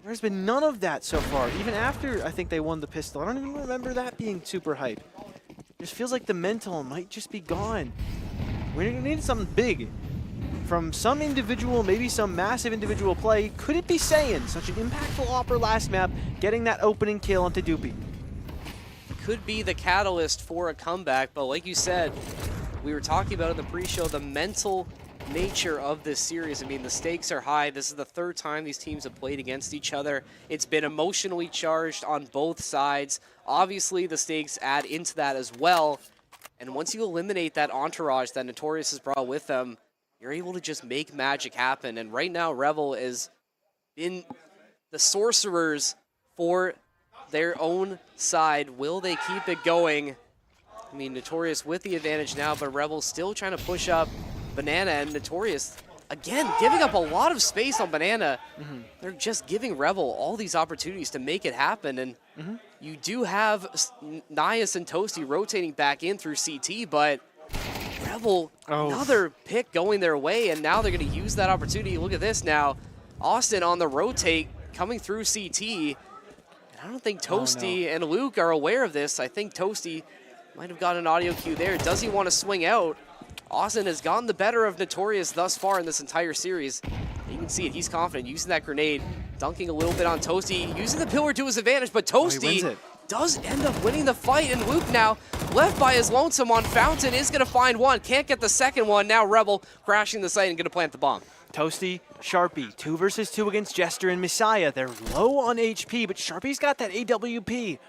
S2: There's been none of that so far. Even after, I think, they won the pistol. I don't even remember that being super hype. It just feels like the mental might just be gone. We need something big from some individual, maybe some massive individual play. Could it be Saiyan? Such an impactful opper last map, getting that opening kill onto Doopy.
S5: Could be the catalyst for a comeback, but like you said, we were talking about in the pre-show, the mental nature of this series. I mean, the stakes are high. This is the 3rd time these teams have played against each other. It's been emotionally charged on both sides. Obviously, the stakes add into that as well. And once you eliminate that entourage that Notorious has brought with them, you're able to just make magic happen. And right now, Revel is in the sorcerers for their own side. Will they keep it going? I mean, Notorious with the advantage now, but Rebel still trying to push up Banana, and Notorious, again, giving up a lot of space on Banana. They're just giving Rebel all these opportunities to make it happen, and you do have Nias and Toasty rotating back in through CT, but Rebel, another pick going their way, and now they're going to use that opportunity. Look at this now. Austin on the rotate, coming through CT. And I don't think Toasty and Luke are aware of this. I think Toasty might have got an audio cue there. Does he want to swing out? Austin has gotten the better of Notorious thus far in this entire series. You can see it. He's confident using that grenade, dunking a little bit on Toasty, using the pillar to his advantage, but Toasty does end up winning the fight, and Luke now left by his lonesome on Fountain is going to find one. Can't get the second one. Now Rebel crashing the site and going to plant the bomb.
S2: Toasty, Sharpie, 2 versus 2 against Jester and Messiah. They're low on HP, but Sharpie's got that AWP.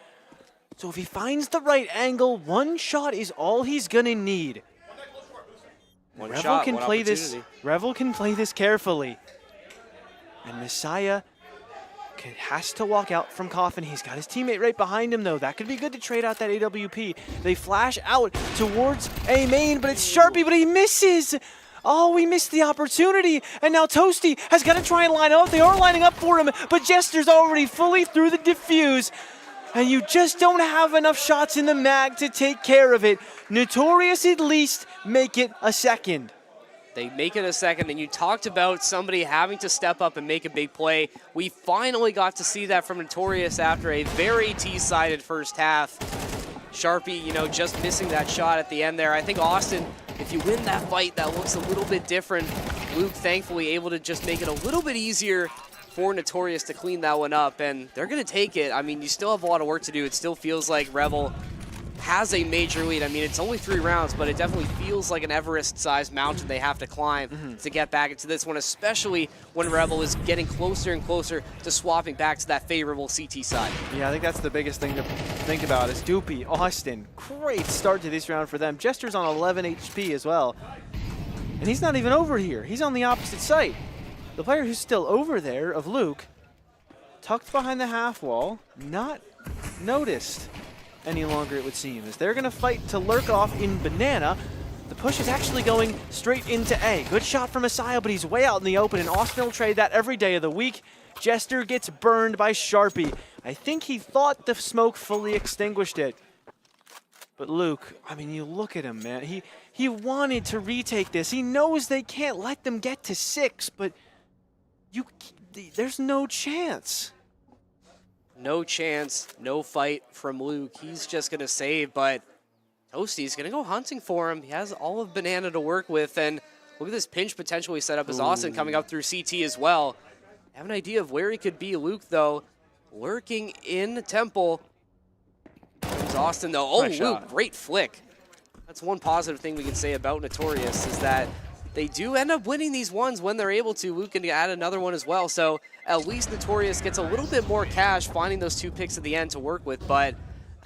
S2: So if he finds the right angle, one shot is all he's going to need. Revel can play this. Revel can play this carefully, and Messiah has to walk out from Coffin. He's got his teammate right behind him, though. That could be good to trade out that AWP. They flash out towards A main, but it's Sharpie, but he misses. Oh, we missed the opportunity, and now Toasty has got to try and line up. They are lining up for him, but Jester's already fully through the defuse. And you just don't have enough shots in the mag to take care of it. Notorious at least make it a second.
S5: They make it a second, and you talked about somebody having to step up and make a big play. We finally got to see that from Notorious after a very T-sided first half. Sharpie, you know, just missing that shot at the end there. I think Austin, if you win that fight, that looks a little bit different. Luke, thankfully, able to just make it a little bit easier for Notorious to clean that one up, and they're going to take it. I mean, you still have a lot of work to do. It still feels like Rebel has a major lead. I mean, it's only 3 rounds, but it definitely feels like an Everest-sized mountain they have to climb to get back into this one, especially when Rebel is getting closer and closer to swapping back to that favorable CT side.
S2: Yeah, I think that's the biggest thing to think about is Doopy, Austin. Great start to this round for them. Jester's on 11 HP as well. And he's not even over here. He's on the opposite site. The player who's still over there, of Luke, tucked behind the half wall, not noticed any longer, it would seem, as they're going to fight to lurk off in Banana. The push is actually going straight into A. Good shot from Messiah, but he's way out in the open, and Austin will trade that every day of the week. Jester gets burned by Sharpie. I think he thought the smoke fully extinguished it. But Luke, I mean, you look at him, man. He wanted to retake this. He knows they can't let them get to 6, but there's no chance.
S5: No chance, no fight from Luke. He's just going to save, but Toasty's going to go hunting for him. He has all of Banana to work with, and look at this pinch potential he set up as Austin coming up through CT as well. I have an idea of where he could be. Luke, though, lurking in Temple. There's Austin, though. Oh,
S2: Nice
S5: Luke,
S2: shot.
S5: great flick. That's one positive thing we can say about Notorious is that they do end up winning these ones when they're able to. Luke can add another one as well, so at least Notorious gets a little bit more cash finding those 2 picks at the end to work with, but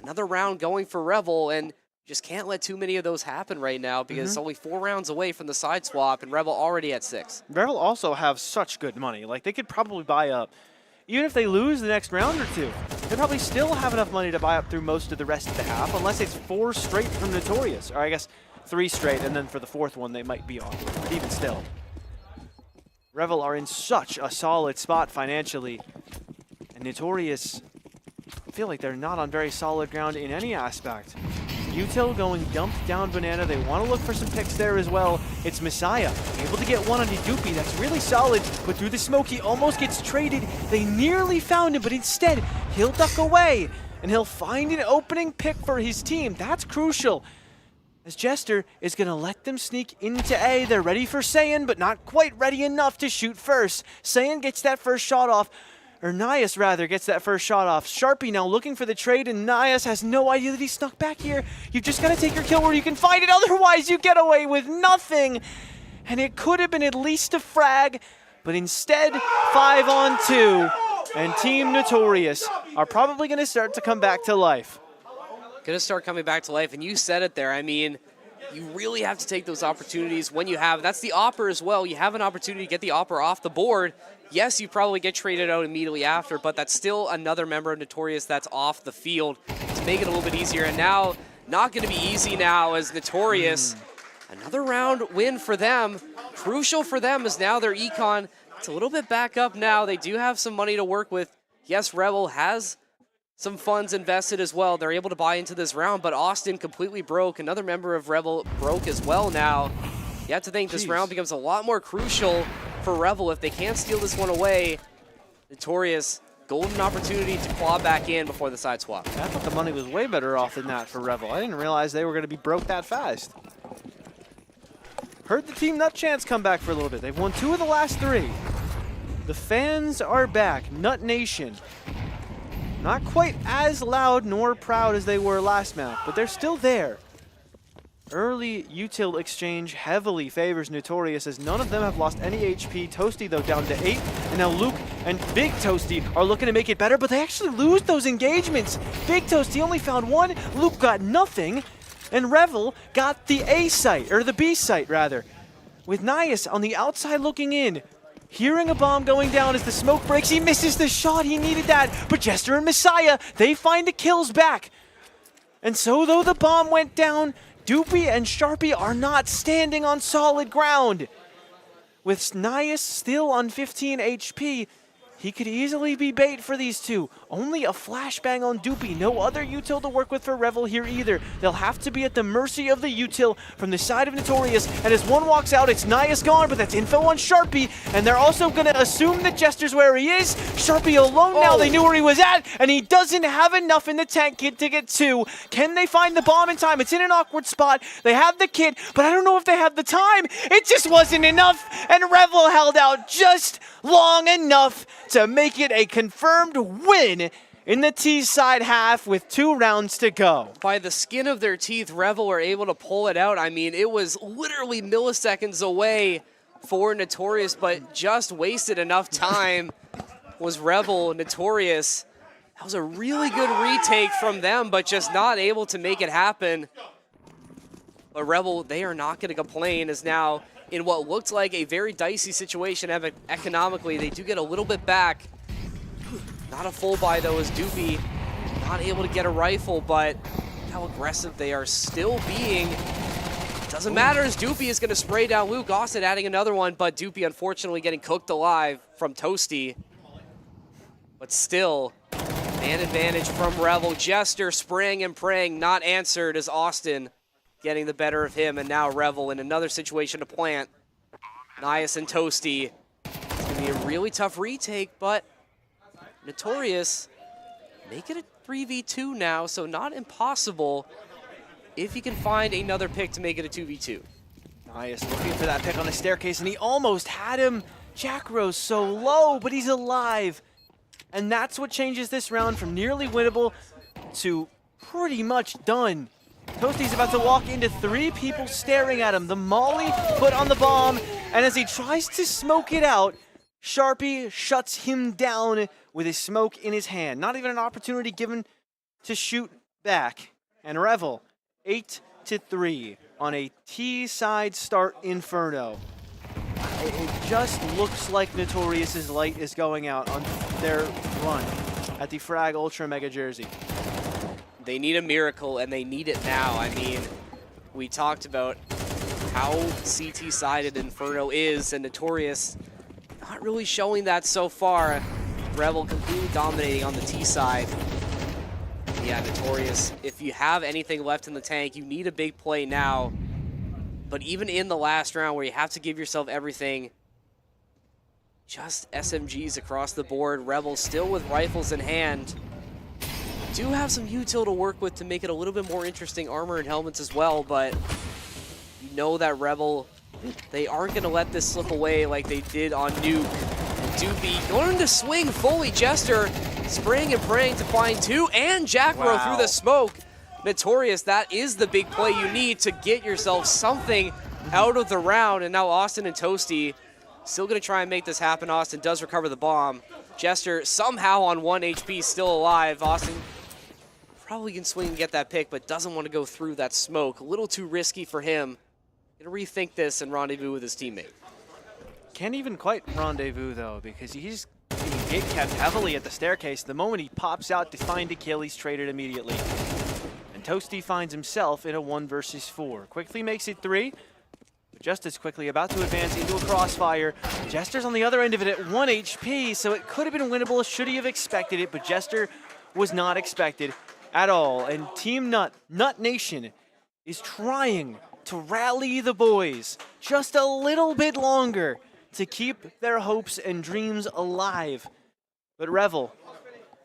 S5: another round going for Revel, and just can't let too many of those happen right now because it's only 4 rounds away from the side swap, and Revel already at 6.
S2: Revel also have such good money. Like, they could probably buy up, even if they lose the next round or 2, they probably still have enough money to buy up through most of the rest of the half, unless it's 4 straight from Notorious, or I guess 3 straight, and then for the 4th one they might be on. But even still, Revel are in such a solid spot financially, and Notorious, I feel like they're not on very solid ground in any aspect. Util going dumped down Banana. They want to look for some picks there as well. It's Messiah able to get one on Doopy. That's really solid, but through the smoke he almost gets traded. They nearly found him, but instead he'll duck away and he'll find an opening pick for his team. That's crucial, as Jester is going to let them sneak into A. They're ready for Saiyan, but not quite ready enough to shoot first. Saiyan gets that first shot off, or Nias rather gets that first shot off. Sharpie now looking for the trade, and Nias has no idea that he snuck back here. You've just got to take your kill where you can find it, otherwise you get away with nothing. And it could have been at least a frag, but instead 5-on-2, and Team Notorious are probably going to start to come back to life.
S5: Going to start coming back to life, and you said it there. I mean, you really have to take those opportunities when you have. That's the Opper as well. You have an opportunity to get the Opper off the board. Yes, you probably get traded out immediately after, but that's still another member of Notorious that's off the field to make it a little bit easier. And now, not going to be easy now as Notorious. Another round win for them. Crucial for them as now their econ, it's a little bit back up now. They do have some money to work with. Yes, Rebel has some funds invested as well. They're able to buy into this round, but Austin completely broke. Another member of Rebel broke as well now. You have to think this round becomes a lot more crucial for Rebel if they can't steal this one away. Notorious, golden opportunity to claw back in before the side swap.
S2: I thought the money was way better off than that for Revel. I didn't realize they were going to be broke that fast. Heard the Team Nut Chance come back for a little bit. They've won 2 of the last 3. The fans are back. Nut Nation. Not quite as loud nor proud as they were last map, but they're still there. Early util exchange heavily favors Notorious as none of them have lost any HP. Toasty, though, down to 8. And now Luke and Big Toasty are looking to make it better, but they actually lose those engagements. Big Toasty only found 1. Luke got nothing. And Revel got the A site, or the B site, rather. With Nias on the outside looking in. Hearing a bomb going down as the smoke breaks, he misses the shot. He needed that. But Jester and Messiah, they find the kills back. And so, though the bomb went down, Doopy and Sharpie are not standing on solid ground. With Nias still on 15 HP, he could easily be bait for these two. Only a flashbang on Doopy. No other util to work with for Revel here either. They'll have to be at the mercy of the util from the side of Notorious. And as one walks out, it's Nias gone, but that's info on Sharpie. And they're also going to assume that Jester's where he is. Sharpie alone now. They knew where he was at, and he doesn't have enough in the tank kit to get 2. Can they find the bomb in time? It's in an awkward spot. They have the kit, but I don't know if they have the time. It just wasn't enough, and Revel held out just long enough to make it a confirmed win in the T-side half with 2 rounds to go.
S5: By the skin of their teeth, Revel were able to pull it out. I mean, it was literally milliseconds away for Notorious, but just wasted enough time was Revel. Notorious, that was a really good retake from them, but just not able to make it happen. But Revel, they are not going to complain, as now in what looked like a very dicey situation economically, they do get a little bit back. Not a full buy though, as Doopy not able to get a rifle, but how aggressive they are still being. Doesn't matter, as Doopy is going to spray down Luke. Austin adding another one, but Doopy unfortunately getting cooked alive from Toasty. But still, man advantage from Revel. Jester spraying and praying, not answered, as Austin getting the better of him, and now Revel in another situation to plant. Nias and Toasty. It's going to be a really tough retake, but Notorious make it a 3v2 now, so not impossible if he can find another pick to make it a 2v2.
S2: Nias looking for that pick on the staircase, and he almost had him. Jack Rose so low, but he's alive. And that's what changes this round from nearly winnable to pretty much done. Toasty's about to walk into 3 people staring at him. The molly put on the bomb, and as he tries to smoke it out, Sharpie shuts him down with his smoke in his hand. Not even an opportunity given to shoot back. And Revel, 8-3 on a T-side start Inferno. It just looks like Notorious's light is going out on their run at the Frag Ultra Mega Jersey.
S5: They need a miracle, and they need it now. I mean, we talked about how CT-sided Inferno is, and Notorious not really showing that so far. Revel completely dominating on the T side. Yeah, Notorious, if you have anything left in the tank, you need a big play now. But even in the last round where you have to give yourself everything, just SMGs across the board. Revel still with rifles in hand. Do have some util to work with to make it a little bit more interesting, armor and helmets as well, but you know that Revel, they aren't going to let this slip away like they did on Nuke. And Doopy going to swing fully. Jester spraying and praying to find 2, and Jackro through the smoke. Notorious, that is the big play you need to get yourself something out of the round. And now Austin and Toasty still going to try and make this happen. Austin does recover the bomb. Jester somehow on 1 HP, still alive. Austin probably can swing and get that pick, but doesn't want to go through that smoke. A little too risky for him. Gonna rethink this and rendezvous with his teammate.
S2: Can't even quite rendezvous though, because he's being gate kept heavily at the staircase. The moment he pops out to find a kill, he's traded immediately. And Toasty finds himself in a 1 versus 4. Quickly makes it 3. But just as quickly about to advance into a crossfire. Jester's on the other end of it at 1 HP, so it could have been winnable should he have expected it, but Jester was not expected at all. And Team Nut Nation is trying to rally the boys just a little bit longer to keep their hopes and dreams alive. But Revel,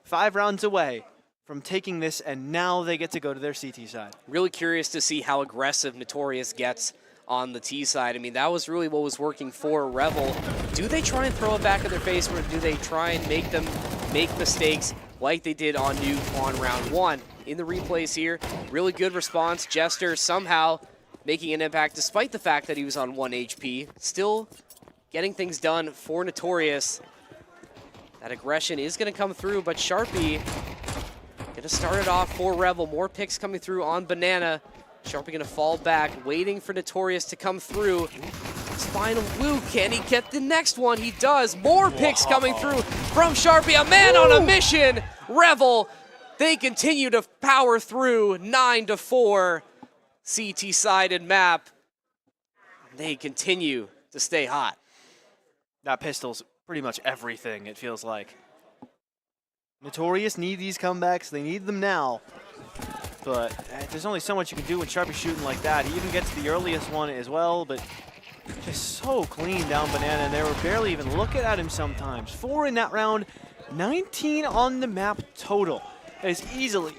S2: 5 rounds away from taking this, and now they get to go to their CT side.
S5: Really curious to see how aggressive Notorious gets on the T side. I mean, that was really what was working for Revel. Do they try and throw it back in their face, or do they try and make them make mistakes like they did on Nuke on round 1? In the replays here, really good response. Jester somehow making an impact despite the fact that he was on 1 HP. Still getting things done for Notorious. That aggression is going to come through, but Sharpie going to start it off for Revel. More picks coming through on Banana. Sharpie going to fall back, waiting for Notorious to come through. Spinal Luke, can he get the next one? He does. More picks coming through from Sharpie. A man on a mission. Revel, they continue to power through. 9-4 CT-sided map. They continue to stay hot.
S2: That pistol's pretty much everything, it feels like. Notorious need these comebacks. They need them now. But there's only so much you can do when Sharpie's shooting like that. He even gets the earliest one as well, but just so clean down Banana, and they were barely even looking at him sometimes. 4 in that round, 19 on the map total. That is easily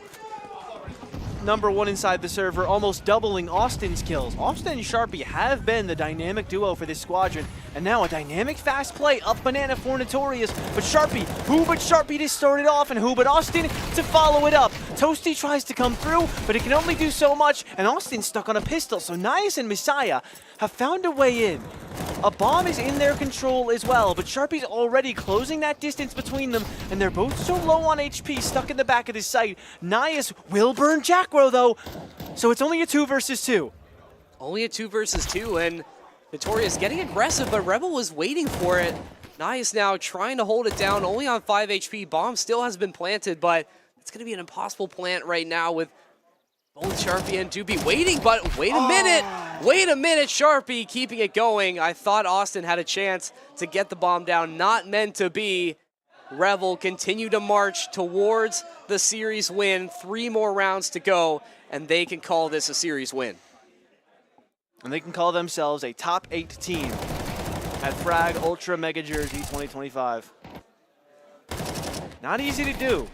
S2: #1 inside the server, almost doubling Austin's kills. Austin and Sharpie have been the dynamic duo for this squadron, and now a dynamic fast play up banana for Notorious. But Sharpie, who but Sharpie to start it off, and who but Austin to follow it up. Toasty tries to come through, but it can only do so much, and Austin's stuck on a pistol, so Nias and Messiah have found a way in. A bomb is in their control as well, but Sharpie's already closing that distance between them, and they're both so low on HP, stuck in the back of the site. Nias will burn Jackro, though, so it's only a 2 versus 2.
S5: Only a 2 versus 2, and Notorious getting aggressive, but Rebel was waiting for it. Nias now trying to hold it down, only on 5 HP. Bomb still has been planted, but it's going to be an impossible plant right now with both Sharpie and Doopy waiting, but wait a minute! Wait a minute, Sharpie keeping it going. I thought Austin had a chance to get the bomb down. Not meant to be. Revel continue to march towards the series win. 3 more rounds to go, and they can call this a series win.
S2: And they can call themselves a top 8 team at Frag Ultra Mega Jersey 2025. Not easy to do.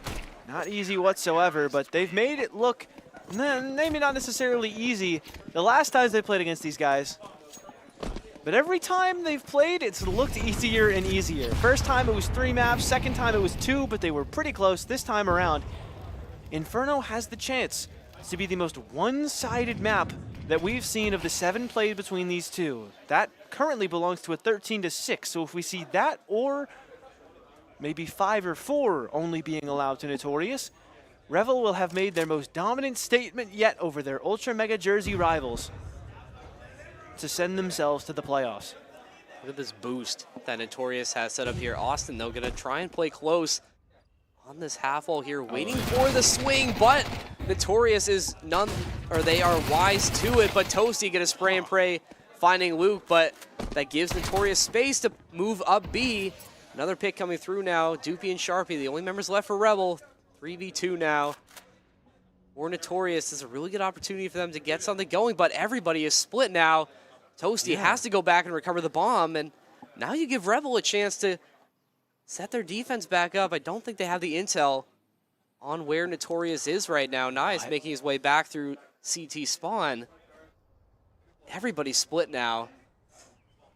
S2: Not easy whatsoever, but they've made it look maybe not necessarily easy the last times they played against these guys. But every time they've played, it's looked easier and easier. First time it was 3 maps, second time it was 2, but they were pretty close this time around. Inferno has the chance to be the most one-sided map that we've seen of the 7 played between these two. That currently belongs to a 13-6, so if we see that or maybe 5 or 4 only being allowed to Notorious, Revel will have made their most dominant statement yet over their Ultra Mega Jersey rivals to send themselves to the playoffs.
S5: Look at this boost that Notorious has set up here. Austin, though, going to try and play close on this half wall here, waiting for the swing, but Notorious is they are wise to it, but Toasty going to spray and pray, finding Luke, but that gives Notorious space to move up B. Another pick coming through now. Doopy and Sharpie, the only members left for Rebel. 3v2 now. Or Notorious, this is a really good opportunity for them to get something going, but everybody is split now. Toasty has to go back and recover the bomb, and now you give Rebel a chance to set their defense back up. I don't think they have the intel on where Notorious is right now. Nice making his way back through CT spawn. Everybody's split now.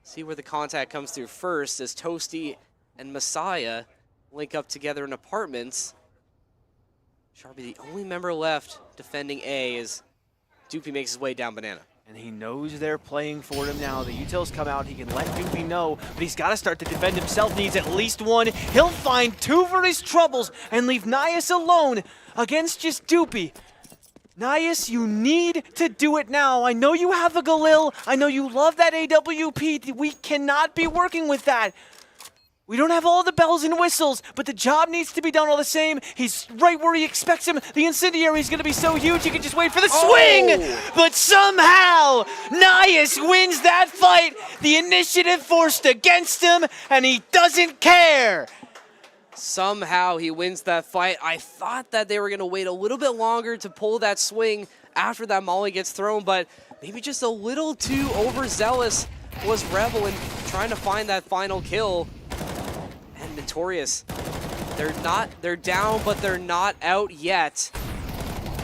S5: See where the contact comes through first as Toasty and Messiah link up together in apartments. Sharpie, the only member left defending A, as Doopy makes his way down Banana.
S2: And he knows they're playing for him now. The utils come out, he can let Doopy know, but he's got to start to defend himself, needs at least 1. He'll find 2 for his troubles and leave Nias alone against just Doopy. Nias, you need to do it now. I know you have a Galil, I know you love that AWP, we cannot be working with that. We don't have all the bells and whistles, but the job needs to be done all the same. He's right where he expects him. The incendiary is going to be so huge, he can just wait for the swing. But somehow, Nias wins that fight. The initiative forced against him, and he doesn't care.
S5: Somehow he wins that fight. I thought that they were going to wait a little bit longer to pull that swing after that molly gets thrown, but maybe just a little too overzealous was Rebel in trying to find that final kill. Notorious, they're down, but they're not out yet.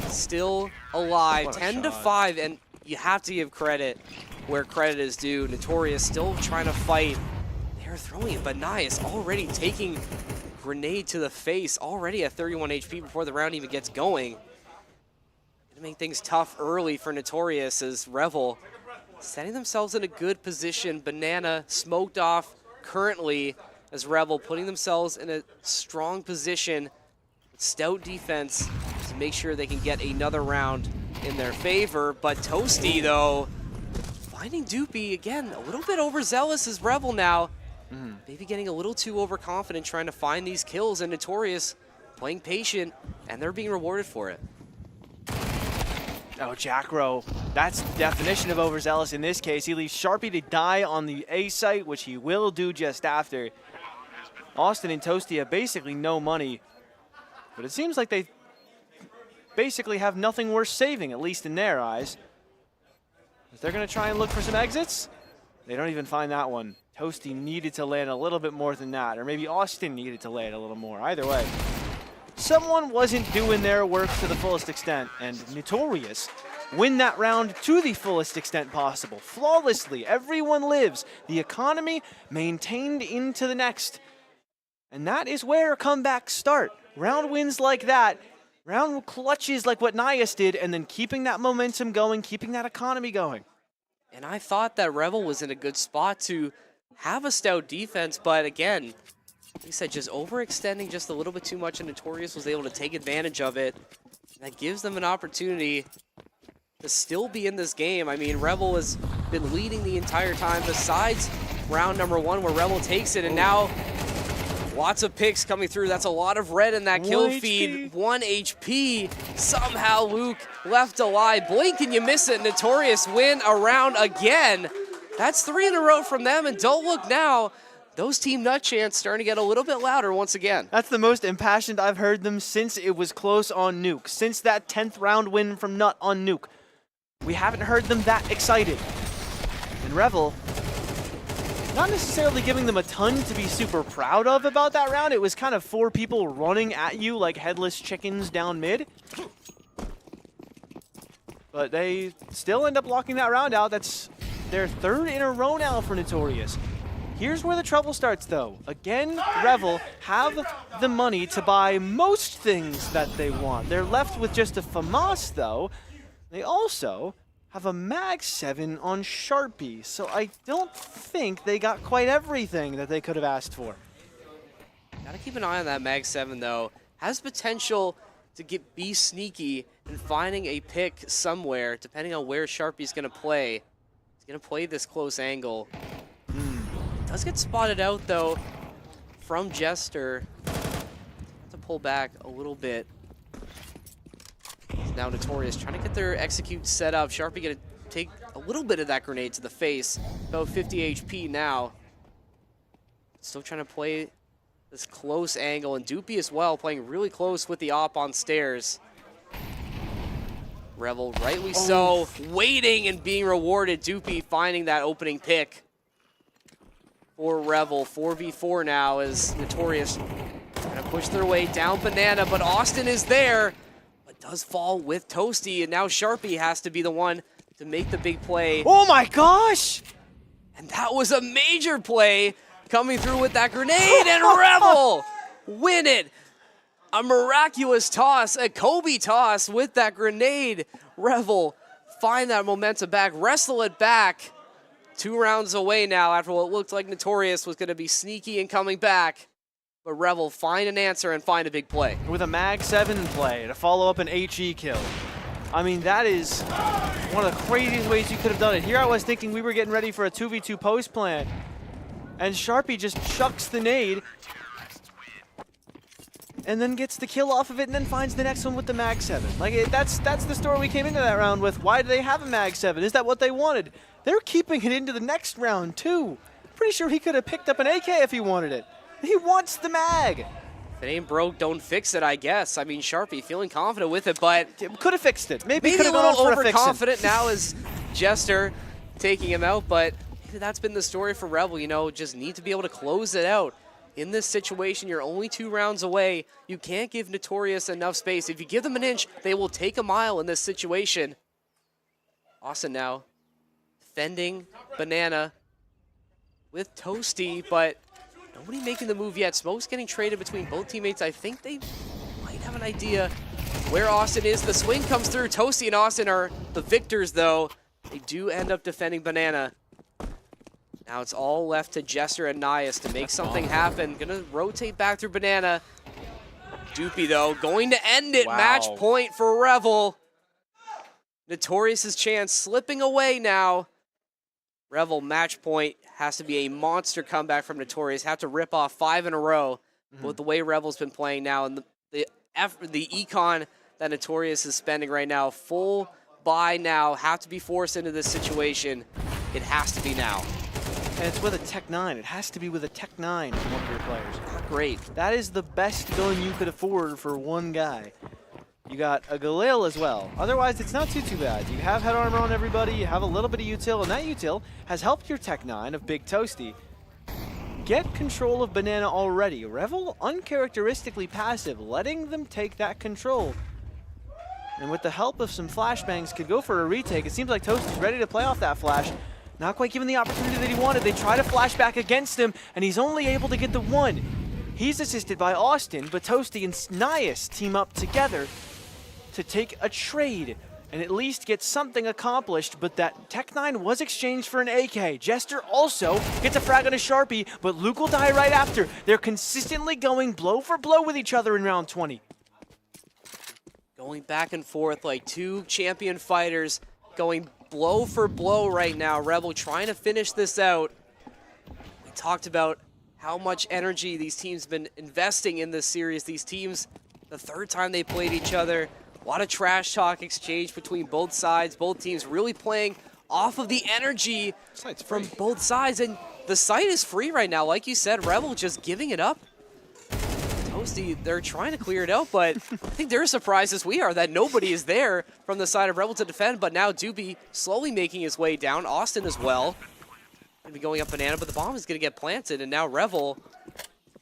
S5: Still alive, 10-5, and you have to give credit where credit is due. Notorious still trying to fight. They're throwing it, but Nias already taking grenade to the face, already at 31 HP before the round even gets going. Gonna make things tough early for Notorious as Revel setting themselves in a good position. Banana smoked off currently, as Rebel putting themselves in a strong position, stout defense to make sure they can get another round in their favor. But Toasty, though, finding Doopy, again, a little bit overzealous as Rebel now. Maybe getting a little too overconfident trying to find these kills, and Notorious playing patient, and they're being rewarded for it.
S2: Oh, Jackro, that's the definition of overzealous in this case. He leaves Sharpie to die on the A site, which he will do just after. Austin and Toasty have basically no money, but it seems like they basically have nothing worth saving, at least in their eyes. If they're going to try and look for some exits, they don't even find that one. Toasty needed to land a little bit more than that, or maybe Austin needed to land a little more. Either way, someone wasn't doing their work to the fullest extent, and Notorious win that round to the fullest extent possible. Flawlessly, everyone lives. The economy maintained into the next. And that is where comebacks start. Round wins like that, round clutches like what Nias did, and then keeping that momentum going, keeping that economy going.
S5: And I thought that Rebel was in a good spot to have a stout defense, but again, like I said, just overextending just a little bit too much, and Notorious was able to take advantage of it. That gives them an opportunity to still be in this game. I mean, Rebel has been leading the entire time, besides round number 1 where Rebel takes it, and now lots of picks coming through. That's a lot of red in that kill feed. 1 HP. Somehow Luke left alive. Blink and you miss it. Notorious win a round again. That's 3 in a row from them, and don't look now. Those Team Nut chants starting to get a little bit louder once again.
S2: That's the most impassioned I've heard them since it was close on Nuke. Since that 10th round win from Nut on Nuke. We haven't heard them that excited. And Revel, not necessarily giving them a ton to be super proud of about that round. It was kind of 4 people running at you like headless chickens down mid. But they still end up locking that round out. That's their 3rd in a row now for Notorious. Here's where the trouble starts, though. Again, Revel have the money to buy most things that they want. They're left with just a FAMAS, though. They also have a Mag 7 on Sharpie, so I don't think they got quite everything that they could have asked for.
S5: Gotta keep an eye on that Mag 7, though. Has potential to be sneaky and finding a pick somewhere, depending on where Sharpie's gonna play. He's gonna play this close angle. Does get spotted out, though, from Jester. Have to pull back a little bit. Now Notorious trying to get their execute set up. Sharpie gonna take a little bit of that grenade to the face. About 50 HP now. Still trying to play this close angle, and Doopy as well, playing really close with the op on stairs. Revel, rightly so, waiting and being rewarded. Doopy finding that opening pick for Revel. 4v4 now as Notorious gonna push their way down Banana, but Austin is there. Does fall with Toasty, and now Sharpie has to be the one to make the big play.
S2: Oh my gosh!
S5: And that was a major play coming through with that grenade, and Revel win it. A miraculous toss, a Kobe toss with that grenade. Revel find that momentum back, wrestle it back. 2 rounds away now after what looked like Notorious was going to be sneaky and coming back. But Revel find an answer and find a big play.
S2: With a Mag 7 play to follow up an HE kill. I mean, that is one of the craziest ways you could have done it. Here I was thinking we were getting ready for a 2v2 post plan, and Sharpie just chucks the nade and then gets the kill off of it and then finds the next one with the Mag 7. Like, that's the story we came into that round with. Why do they have a Mag 7? Is that what they wanted? They're keeping it into the next round, too. Pretty sure he could have picked up an AK if he wanted it. He wants the mag.
S5: If it ain't broke, don't fix it, I guess. I mean, Sharpie feeling confident with it, but
S2: Could have fixed it. Maybe
S5: a
S2: could have gone
S5: little
S2: on for a fix-it.
S5: overconfident now as Jester taking him out, but maybe that's been the story for Rebel. You know, just need to be able to close it out. In this situation, you're only 2 rounds away. You can't give Notorious enough space. If you give them an inch, they will take a mile in this situation. Austin now defending Banana with Toasty, but nobody making the move yet. Smoke's getting traded between both teammates. I think they might have an idea where Austin is. The swing comes through. Toasty and Austin are the victors, though. They do end up defending Banana. Now it's all left to Jester and Nias to make something happen. Gonna rotate back through Banana. Doopy, though, going to end it.
S2: Wow.
S5: Match point for Revel. Notorious's chance slipping away now. Revel match point. Has to be a monster comeback from Notorious. Have to rip off 5 in a row with the way Revel's been playing now. And the econ that Notorious is spending right now. Full buy now. Have to be forced into this situation. It has to be now.
S2: And it's with a Tech 9. It has to be with a Tech 9 from one of your players.
S5: Not great.
S2: That is the best gun you could afford for one guy. You got a Galil as well. Otherwise, it's not too bad. You have head armor on everybody, you have a little bit of util, and that util has helped your Tech 9 of Big Toasty get control of Banana already. Revel uncharacteristically passive, letting them take that control. And with the help of some flashbangs, could go for a retake. It seems like Toasty's ready to play off that flash. Not quite given the opportunity that he wanted. They try to flash back against him, and he's only able to get the one. He's assisted by Austin, but Toasty and Nias team up together to take a trade and at least get something accomplished, but that Tech-9 was exchanged for an AK. Jester also gets a frag on a Sharpie, but Luke will die right after. They're consistently going blow for blow with each other in round 20.
S5: Going back and forth like two champion fighters, going blow for blow right now. Rebel trying to finish this out. We talked about how much energy these teams have been investing in this series. These teams, the third time they played each other, a lot of trash talk exchange between both sides. Both teams really playing off of the energy from both sides. And the site is free right now. Like you said, Rebel just giving it up. Toasty, they're trying to clear it out, but I think they're as surprised as we are that nobody is there from the side of Rebel to defend. But now Doobie slowly making his way down. Austin as well. Gonna be going up Banana, but the bomb is gonna get planted. And now Revel,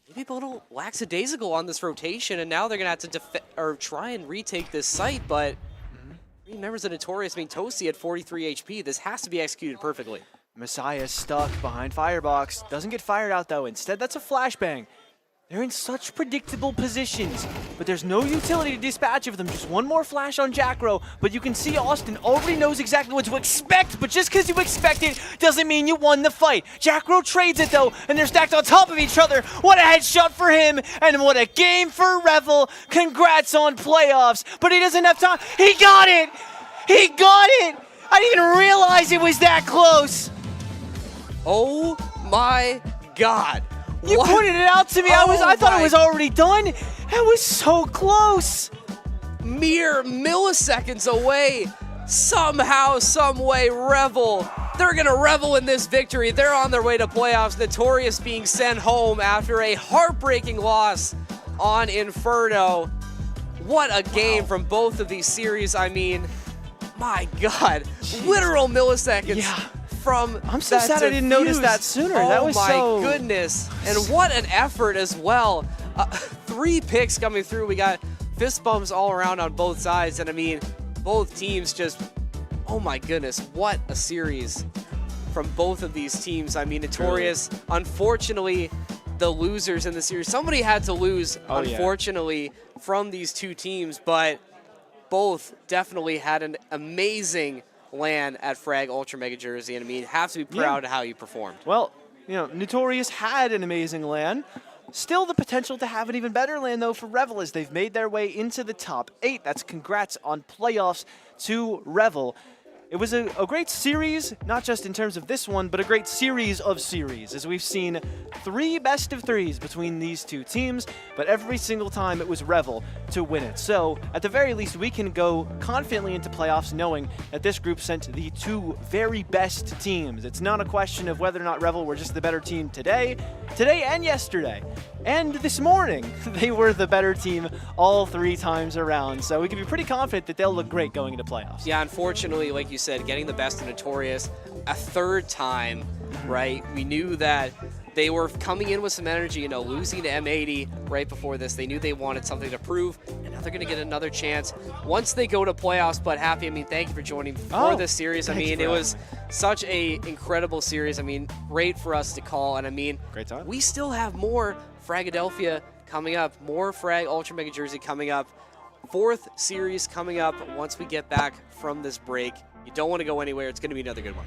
S5: maybe a little lackadaisical on this rotation, and now they're gonna have to try and retake this site. But 3 members of Notorious, I mean, Toasty at 43 HP. This has to be executed perfectly.
S2: Messiah stuck behind Firebox. Doesn't get fired out though. Instead, that's a flashbang. They're in such predictable positions, but there's no utility to dispatch of them. Just one more flash on Jackro, but you can see Austin already knows exactly what to expect, but just because you expect it doesn't mean you won the fight. Jackro trades it though, and they're stacked on top of each other. What a headshot for him, and what a game for Revel. Congrats on playoffs, but he doesn't have time. He got it! He got it! I didn't even realize it was that close.
S5: Oh my God.
S2: You
S5: What?
S2: pointed it out to me.
S5: Oh
S2: I thought
S5: my-
S2: it was already done. It was so close.
S5: Mere milliseconds away. Somehow, some way, Revel. They're going to revel in this victory. They're on their way to playoffs. Notorious being sent home after a heartbreaking loss on Inferno. What a game from both of these series. I mean, my God. Literal milliseconds.
S2: Yeah.
S5: From
S2: I'm so
S5: that
S2: sad I didn't notice
S5: defuse.
S2: that sooner.
S5: Oh
S2: That was
S5: my
S2: so-
S5: goodness. And what an effort as well. 3 picks coming through. We got fist bumps all around on both sides. And I mean, both teams just, oh my goodness, what a series from both of these teams. I mean, Notorious, unfortunately, the losers in the series. Somebody had to lose,
S2: Oh, yeah.
S5: unfortunately, from these two teams. But both definitely had an amazing LAN at Frag Ultra Mega Jersey, and I mean, have to be proud of how you performed.
S2: Well, you know, Notorious had an amazing LAN. Still the potential to have an even better LAN, though, for Revel as they've made their way into the top 8. That's congrats on playoffs to Revel. It was a great series, not just in terms of this one, but a great series of series, as we've seen 3 best of 3s between these two teams, but every single time it was Revel to win it. So, at the very least, we can go confidently into playoffs knowing that this group sent the 2 very best teams. It's not a question of whether or not Revel were just the better team today and yesterday. And this morning, they were the better team all 3 times around. So we can be pretty confident that they'll look great going into playoffs.
S5: Yeah, unfortunately, like you said, getting the best of Notorious a 3rd time, right? We knew that they were coming in with some energy, you know, losing to M80 right before this. They knew they wanted something to prove, and now they're going to get another chance once they go to playoffs. But Happy, I mean, thank you for joining for this series. I mean, it was such a incredible series. I mean, great for us to call, and I mean,
S2: Great time.
S5: we still have more Fragadelphia coming up, more Frag Ultra Mega Jersey coming up, 4th series coming up once we get back from this break. You don't want to go anywhere. It's going to be another good one.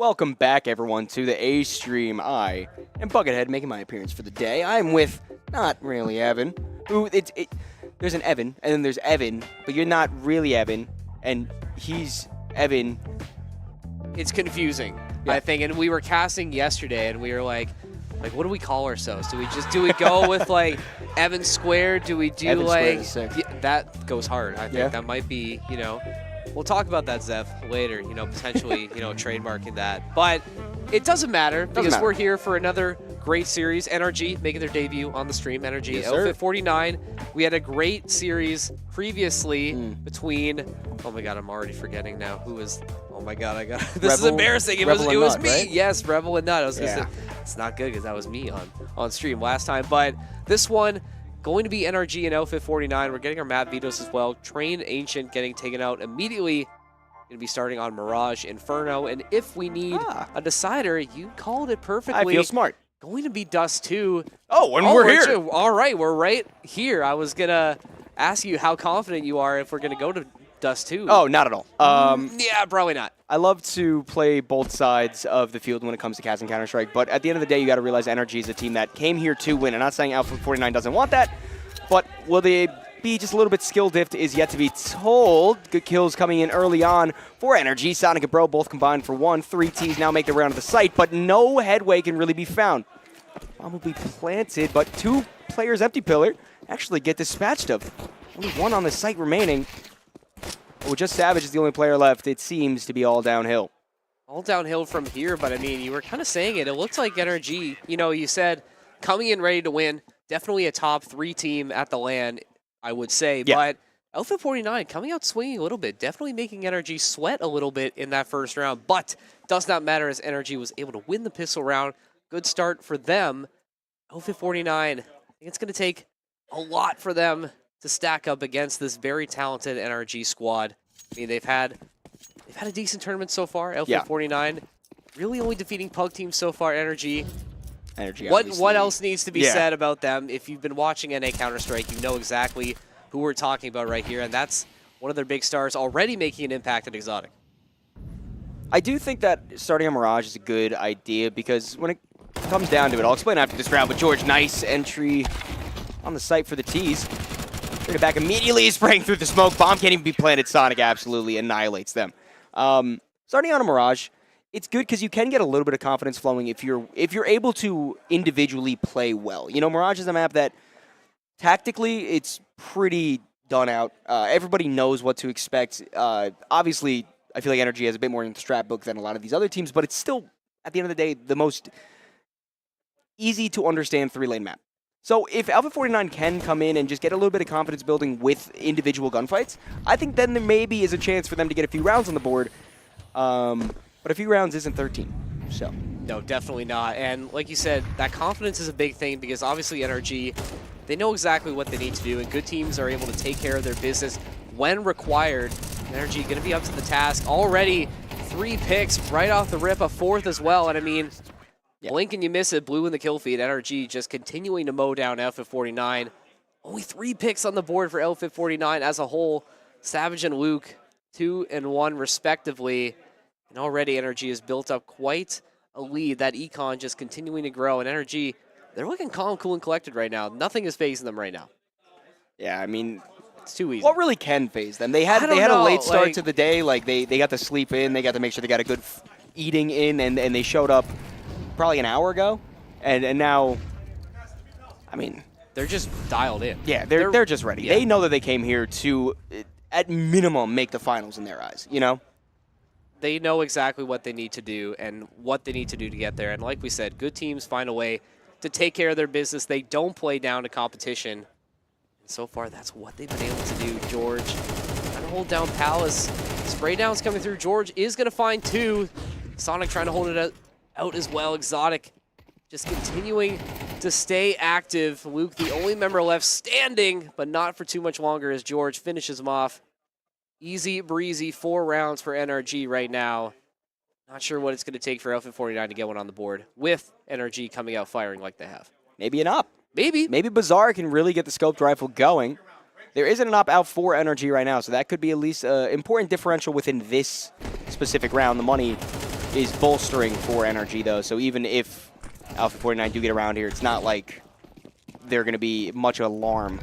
S6: Welcome back, everyone, to the A stream. I am Buckethead, making my appearance for the day. I'm with not really Evan. There's an Evan, and then there's Evan, but you're not really Evan, and he's Evan.
S5: It's confusing,
S6: Yeah.
S5: I think. And we were casting yesterday, and we were like, what do we call ourselves? Do we go with like Evan Squared? Do we do
S6: Evan Squared
S5: like
S6: is sick.
S5: yeah, that goes hard? I think
S6: Yeah.
S5: that might be, we'll talk about that, Zeph, later. Potentially, trademarking that. But it doesn't matter because
S6: matter.
S5: we're here for another great series. NRG making their debut on the stream. NRG
S6: Yes, sir.
S5: Outfit 49. We had a great series previously between. Oh my God, I'm already forgetting now who was. Oh my God, this is
S6: Rebel-
S5: embarrassing. It
S6: Rebel
S5: was
S6: and
S5: was
S6: Nut,
S5: me.
S6: right?
S5: Yes, Rebel and Nut. I was gonna
S6: Yeah.
S5: say it's not good because that was me on stream last time. But this one going to be NRG and Outfit 49. We're getting our map vetoes as well. Train Ancient getting taken out immediately. Going to be starting on Mirage Inferno. And if we need a decider, you called it perfectly.
S6: I feel smart.
S5: Going to be Dust 2.
S6: Oh, and we're here.
S5: All right, we're right here. I was going to ask you how confident you are if we're going to go to Dust 2.
S6: Oh, not at all.
S5: Yeah, probably not.
S6: I love to play both sides of the field when it comes to casting Counter-Strike, but at the end of the day, you got to realize NRG is a team that came here to win. I'm not saying Alpha 49 doesn't want that, but will they be just a little bit skill diffed is yet to be told. Good kills coming in early on for NRG. Sonic and Bro both combined for one. 3 Ts now make their way onto the site, but no headway can really be found. Bomb will be planted, but 2 players empty pillar actually get dispatched of. Only 1 on the site remaining. Well, just Savage is the only player left. It seems to be all downhill.
S5: All downhill from here, but I mean, you were kind of saying it. It looks like NRG, you said coming in ready to win. Definitely a top 3 team at the LAN, I would say.
S6: Yeah.
S5: But Alpha 49 coming out swinging a little bit. Definitely making NRG sweat a little bit in that first round. But does not matter as NRG was able to win the pistol round. Good start for them. Alpha 49, I think it's going to take a lot for them to stack up against this very talented NRG squad. I mean, they've had a decent tournament so far. Alpha 49 really only defeating Pug teams so far. NRG. What else needs to be said about them? If you've been watching NA Counter-Strike, you know exactly who we're talking about right here, and that's one of their big stars already making an impact at Exotic.
S6: I do think that starting on Mirage is a good idea because when it comes down to it, I'll explain after this round, but George, nice entry on the site for the Ts. Bring it back immediately, spraying through the smoke. Bomb can't even be planted. Sonic absolutely annihilates them. Starting on a Mirage, it's good because you can get a little bit of confidence flowing if you're able to individually play well. Mirage is a map that tactically it's pretty done out. Everybody knows what to expect. Obviously, I feel like NRG has a bit more in the strat book than a lot of these other teams, but it's still, at the end of the day, the most easy to understand 3-lane map. So if Alpha 49 can come in and just get a little bit of confidence building with individual gunfights, I think then there maybe is a chance for them to get a few rounds on the board. But a few rounds isn't 13, so.
S5: No, definitely not. And like you said, that confidence is a big thing because obviously NRG, they know exactly what they need to do, and good teams are able to take care of their business when required. NRG going to be up to the task. Already 3 picks right off the rip, a 4th as well. And I mean, blink and you miss it, blue in the kill feed. NRG just continuing to mow down Outfit 49. Only 3 picks on the board for Outfit 49 as a whole. Savage and Luke, 2 and 1 respectively. And already NRG has built up quite a lead. That econ just continuing to grow. And NRG, they're looking calm, cool, and collected right now. Nothing is phasing them right now.
S6: Yeah, I mean,
S5: it's too easy.
S6: What really can phase them? They had a late start to the day. Like they got to sleep in. They got to make sure they got a good eating in, and they showed up probably an hour ago, and now, I mean,
S5: they're just dialed in.
S6: Yeah, they're just ready.
S5: Yeah.
S6: They know that they came here to, at minimum, make the finals in their eyes.
S5: They know exactly what they need to do and what they need to do to get there. And like we said, good teams find a way to take care of their business. They don't play down to competition. And so far, that's what they've been able to do. George trying to hold down Palace. Spray down's coming through. George is going to find 2. Sonic trying to hold it out as well. Exotic just continuing to stay active. Luke, the only member left standing, but not for too much longer as George finishes him off. Easy breezy 4 rounds for NRG right now. Not sure what it's going to take for Outfit 49 to get one on the board with NRG coming out firing like they have.
S6: Maybe an up.
S5: Maybe.
S6: Maybe Bazaar can really get the scoped rifle going. There isn't an op out for NRG right now, so that could be at least an important differential within this specific round. The money is bolstering for NRG, though. So even if Alpha 49 do get around here, it's not like they're going to be much alarm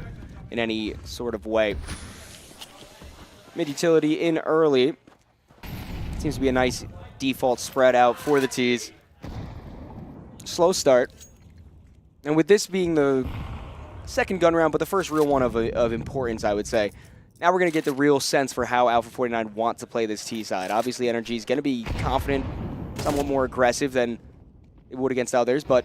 S6: in any sort of way. Mid utility in early. Seems to be a nice default spread out for the T's. Slow start. And with this being the second gun round, but the first real one of importance, I would say, now we're going to get the real sense for how Alpha 49 want to play this T side. Obviously, NRG is going to be confident, somewhat more aggressive than it would against others, but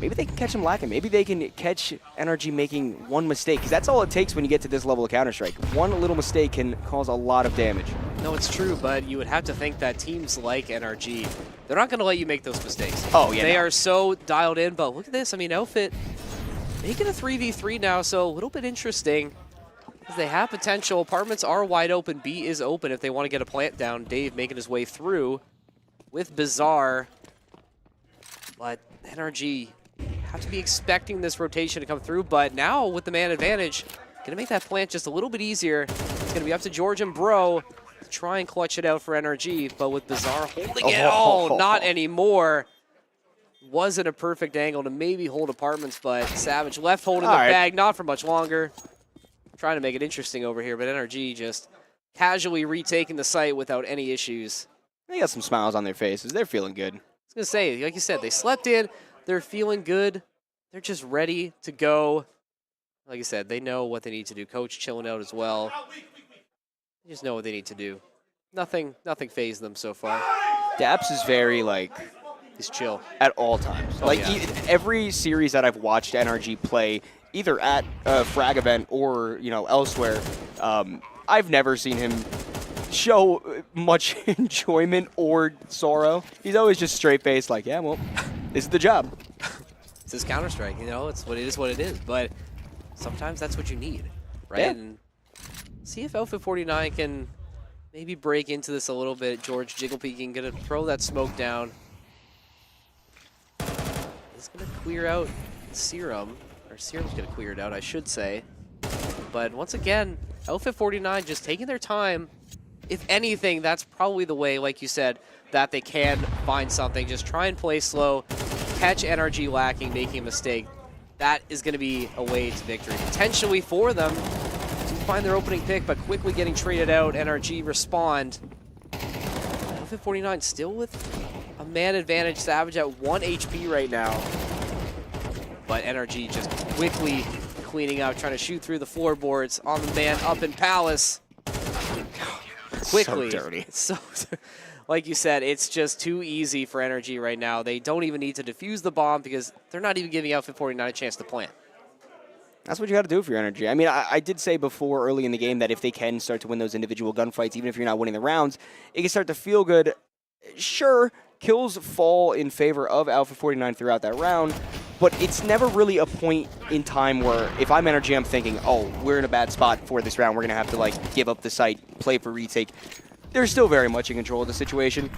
S6: maybe they can catch them lacking. Maybe they can catch NRG making one mistake, because that's all it takes when you get to this level of Counter-Strike. One little mistake can cause a lot of damage.
S5: No, it's true, but you would have to think that teams like NRG, they're not going to let you make those mistakes.
S6: Oh, yeah.
S5: They are so dialed in, but look at this. I mean, Outfit making a 3v3 now, so a little bit interesting. They have potential. Apartments are wide open. B is open if they want to get a plant down. Dave making his way through with Bizarre. But NRG have to be expecting this rotation to come through. But now with the man advantage, going to make that plant just a little bit easier. It's going to be up to George and Bro to try and clutch it out for NRG. But with Bizarre holding it, not anymore. Wasn't a perfect angle to maybe hold Apartments, but Savage left holding the bag, not for much longer. Trying to make it interesting over here, but NRG just casually retaking the site without any issues.
S6: They got some smiles on their faces. They're feeling good.
S5: I was going to say, like you said, they slept in. They're feeling good. They're just ready to go. Like I said, they know what they need to do. Coach chilling out as well. They just know what they need to do. Nothing fazed them so far.
S6: Daps is very, like,
S5: he's chill
S6: at all times. Every series that I've watched NRG play, either at a Frag event or, elsewhere, I've never seen him show much enjoyment or sorrow. He's always just straight-faced, like, yeah, well, this is the job.
S5: This is Counter-Strike, it's what it is. But sometimes that's what you need, right?
S6: Yeah.
S5: And see if Outfit 49 can maybe break into this a little bit. George jiggle peeking, gonna throw that smoke down. He's gonna clear out Serum. Or Serum's going to clear it out, I should say. But once again, Outfit 49 just taking their time. If anything, that's probably the way, like you said, that they can find something. Just try and play slow, catch NRG lacking, making a mistake. That is going to be a way to victory. Potentially for them to find their opening pick, but quickly getting traded out. NRG respond. Outfit 49 still with a man advantage. Savage at 1 HP right now. But NRG just quickly cleaning up, trying to shoot through the floorboards on the man up in Palace. Quickly.
S6: So dirty.
S5: So, like you said, it's just too easy for NRG right now. They don't even need to defuse the bomb because they're not even giving Outfit 49 a chance to plant.
S6: That's what you got to do for your NRG. I mean, I did say before early in the game that if they can start to win those individual gunfights, even if you're not winning the rounds, it can start to feel good. Sure, kills fall in favor of Alpha 49 throughout that round, but it's never really a point in time where if I'm NRG, I'm thinking, oh, we're in a bad spot for this round. We're going to have to, give up the site, play for retake. They're still very much in control of the situation.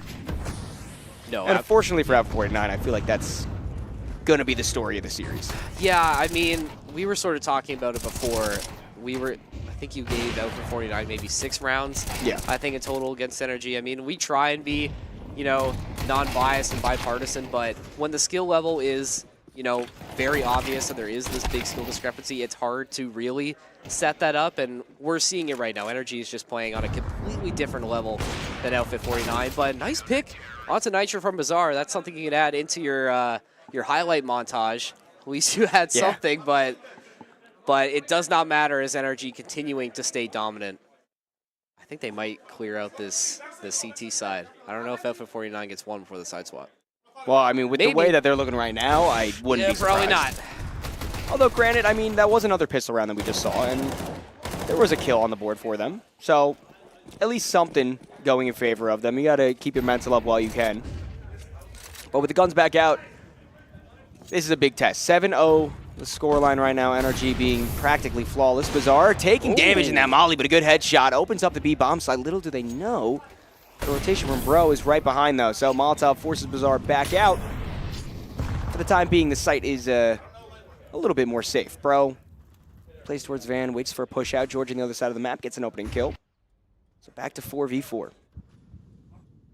S5: No,
S6: and unfortunately for Alpha 49, I feel like that's going to be the story of the series.
S5: Yeah, I mean, we were sort of talking about it before. I think you gave Alpha 49 maybe 6 rounds.
S6: Yeah.
S5: I think in total against NRG. I mean, we try and be, non-biased and bipartisan, but when the skill level is, very obvious and there is this big skill discrepancy, it's hard to really set that up, and we're seeing it right now. NRG is just playing on a completely different level than Outfit 49, but nice pick onto Nitro from Bizarre. That's something you can add into your highlight montage. At least you had something, but it does not matter as NRG continuing to stay dominant. I think they might clear out the CT side. I don't know if Outfit 49 gets one before the side swap.
S6: Well, I mean, with the way that they're looking right now, I wouldn't be surprised.
S5: Probably not.
S6: Although, granted, I mean, that was another pistol round that we just saw, and there was a kill on the board for them. So, at least something going in favor of them. You got to keep your mental up while you can. But with the guns back out, this is a big test. 7-0, the scoreline right now. NRG being practically flawless. Bizarre taking damage in that molly, but a good headshot. Opens up the B-bomb side. Little do they know, the rotation from Bro is right behind, though. So Molotov forces Bizarre back out. For the time being, the site is a little bit more safe. Bro plays towards Van, waits for a push out. George on the other side of the map gets an opening kill. So back to 4v4.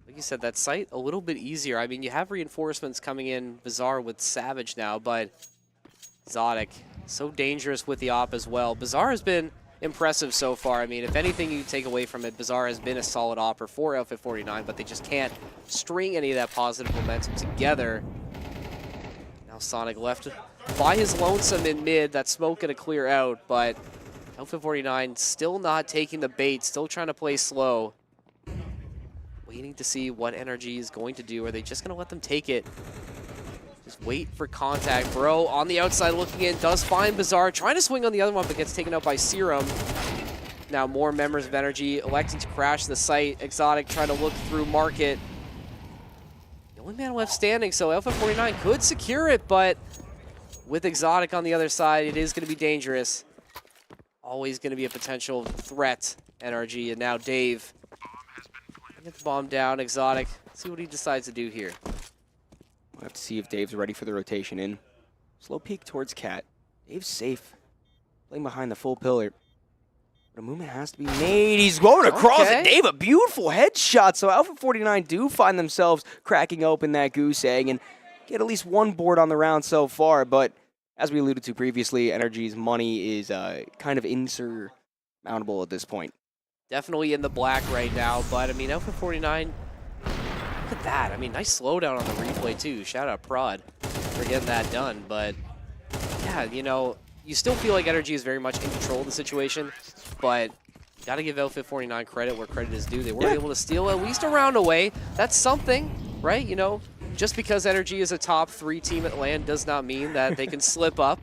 S5: Like like you said, that site a little bit easier. I mean, you have reinforcements coming in, Bizarre with Savage now, but Exotic, so dangerous with the op as well. Bizarre has been impressive so far. I mean, if anything you take away from it, Bizarre has been a solid opper for Outfit 49, but they just can't string any of that positive momentum together. Now Sonic left by his lonesome in mid. That smoke gonna clear out, but Outfit 49 still not taking the bait, still trying to play slow. Waiting to see what Energy is going to do. Are they just gonna let them take it? Just wait for contact. Bro on the outside looking in, does find Bizarre, trying to swing on the other one, but gets taken out by Serum. Now more members of Energy electing to crash the site. Exotic trying to look through Market. The only man left standing, so Alpha 49 could secure it, but with Exotic on the other side, it is going to be dangerous. Always going to be a potential threat, NRG. And now Dave. Get the bomb down, Exotic. See what he decides to do here.
S6: We'll have to see if Dave's ready for the rotation in. Slow peek towards Cat. Dave's safe. Playing behind the full pillar. But a movement has to be made. He's going across it. Dave, a beautiful headshot. So Alpha 49 do find themselves cracking open that goose egg and get at least one board on the round so far. But as we alluded to previously, Energy's money is kind of insurmountable at this point.
S5: Definitely in the black right now, but I mean, Alpha 49, look at that. I mean, nice slowdown on the replay too. Shout out Prod for getting that done. But yeah, you know, you still feel like Energy is very much in control of the situation, but you got to give Outfit 49 credit where credit is due. They were able to steal at least a round away. That's something, right? You know, just because Energy is a top 3 team at LAN does not mean that they can slip up.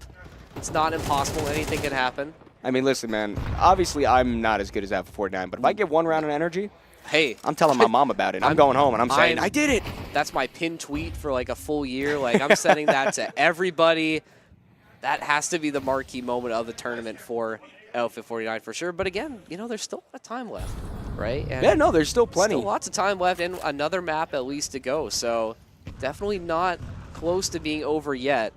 S5: It's not impossible. Anything can happen.
S6: I mean, listen, man, obviously I'm not as good as Alpha 49, but if I get one round on Energy,
S5: hey,
S6: I'm telling my mom about it. I'm going home and I'm saying, I did it.
S5: That's my pinned tweet for like a full year. Like, I'm sending that to everybody. That has to be the marquee moment of the tournament for Outfit 49 for sure. But again, you know, there's still a lot of time left, right? And
S6: yeah, no, there's still plenty.
S5: Still lots of time left and another map at least to go. So definitely not close to being over yet.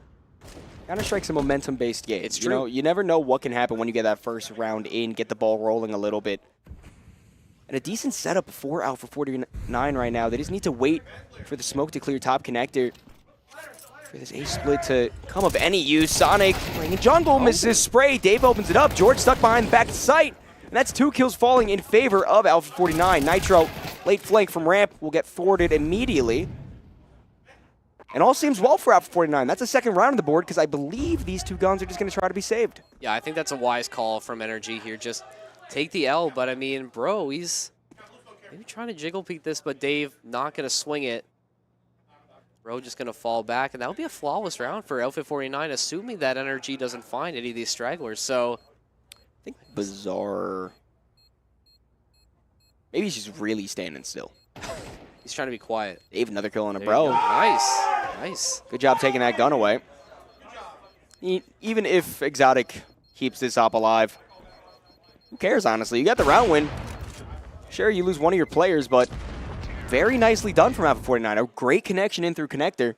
S6: Counter-Strike's a momentum-based game.
S5: It's true.
S6: You know, you never know what can happen when you get that first round in, get the ball rolling a little bit. And a decent setup for Alpha 49 right now. They just need to wait for the smoke to clear top connector. For this ace split to come of any use. Sonic bringing jungle, misses spray. Dave opens it up. George stuck behind the back site. And that's 2 kills falling in favor of Alpha 49. Nitro, late flank from ramp, will get forwarded immediately. And all seems well for Alpha 49. That's a second round on the board because I believe these 2 guns are just going to try to be saved.
S5: Yeah, I think that's a wise call from Energy here. Just take the L, but I mean, bro, he's maybe trying to jiggle peek this, but Dave not going to swing it. Bro just going to fall back, and that would be a flawless round for Outfit 49, assuming that Energy doesn't find any of these stragglers. So
S6: I think Bizarre. Maybe he's just really standing still.
S5: He's trying to be quiet.
S6: Dave, another kill on a
S5: There
S6: bro.
S5: you go. Nice. Nice.
S6: Good job taking that gun away. Even if Exotic keeps this op alive, who cares, honestly? You got the round win. Sure, you lose one of your players, but very nicely done from Alpha 49. A great connection in through connector.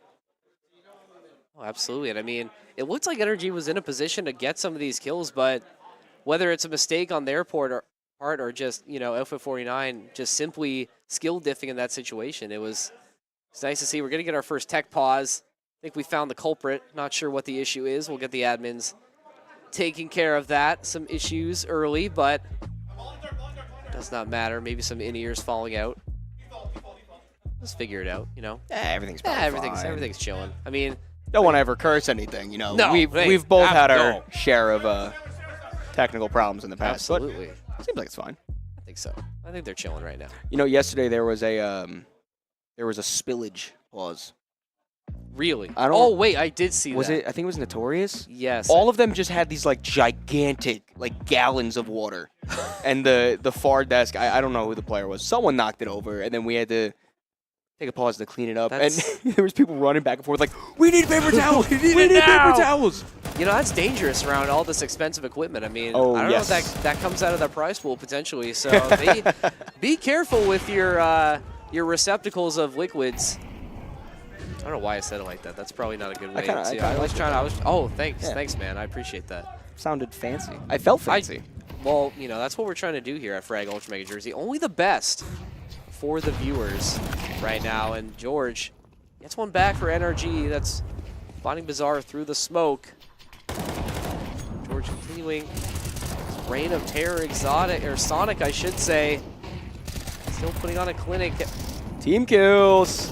S5: Oh, absolutely. And I mean, it looks like Energy was in a position to get some of these kills, but whether it's a mistake on their part or just, you know, Alpha 49 just simply skill diffing in that situation, it's nice to see. We're going to get our first tech pause. I think we found the culprit. Not sure what the issue is. We'll get the admins taking care of that. Some issues early, but does not matter. Maybe some in-ears falling out. Let's figure it out, you know.
S6: Everything's probably fine.
S5: Everything's chilling. I mean,
S6: Don't want to ever curse anything, you know.
S5: No,
S6: we've both had our
S5: no.
S6: share of technical problems in the past.
S5: absolutely.
S6: But seems like it's fine.
S5: I think so. I think they're chilling right now.
S6: You know, yesterday there was a spillage clause.
S5: Really?
S6: I don't-
S5: Oh, wait, I did see
S6: Was
S5: that.
S6: it? I think it was Notorious.
S5: Yes.
S6: All of them just had these like gigantic like gallons of water, and the far desk. I don't know who the player was. Someone knocked it over, and then we had to take a pause to clean it up. And there was people running back and forth like, "We need paper towels. we need paper towels."
S5: You know, that's dangerous around all this expensive equipment. I mean,
S6: Oh,
S5: I don't
S6: yes.
S5: know if that comes out of the prize pool potentially. So be careful with your receptacles of liquids. I don't know why I said it like that. That's probably not a good way. Oh, thanks.
S6: Yeah.
S5: Thanks, man. I appreciate that.
S6: Sounded fancy. I felt fancy.
S5: Well, you know, that's what we're trying to do here at Frag Ultra Mega Jersey. Only the best for the viewers. right now. And George gets one back for NRG. That's finding Bizarre through the smoke. George continuing his reign of terror. Exotic, or Sonic, I should say. Still putting on a clinic.
S6: Team kills.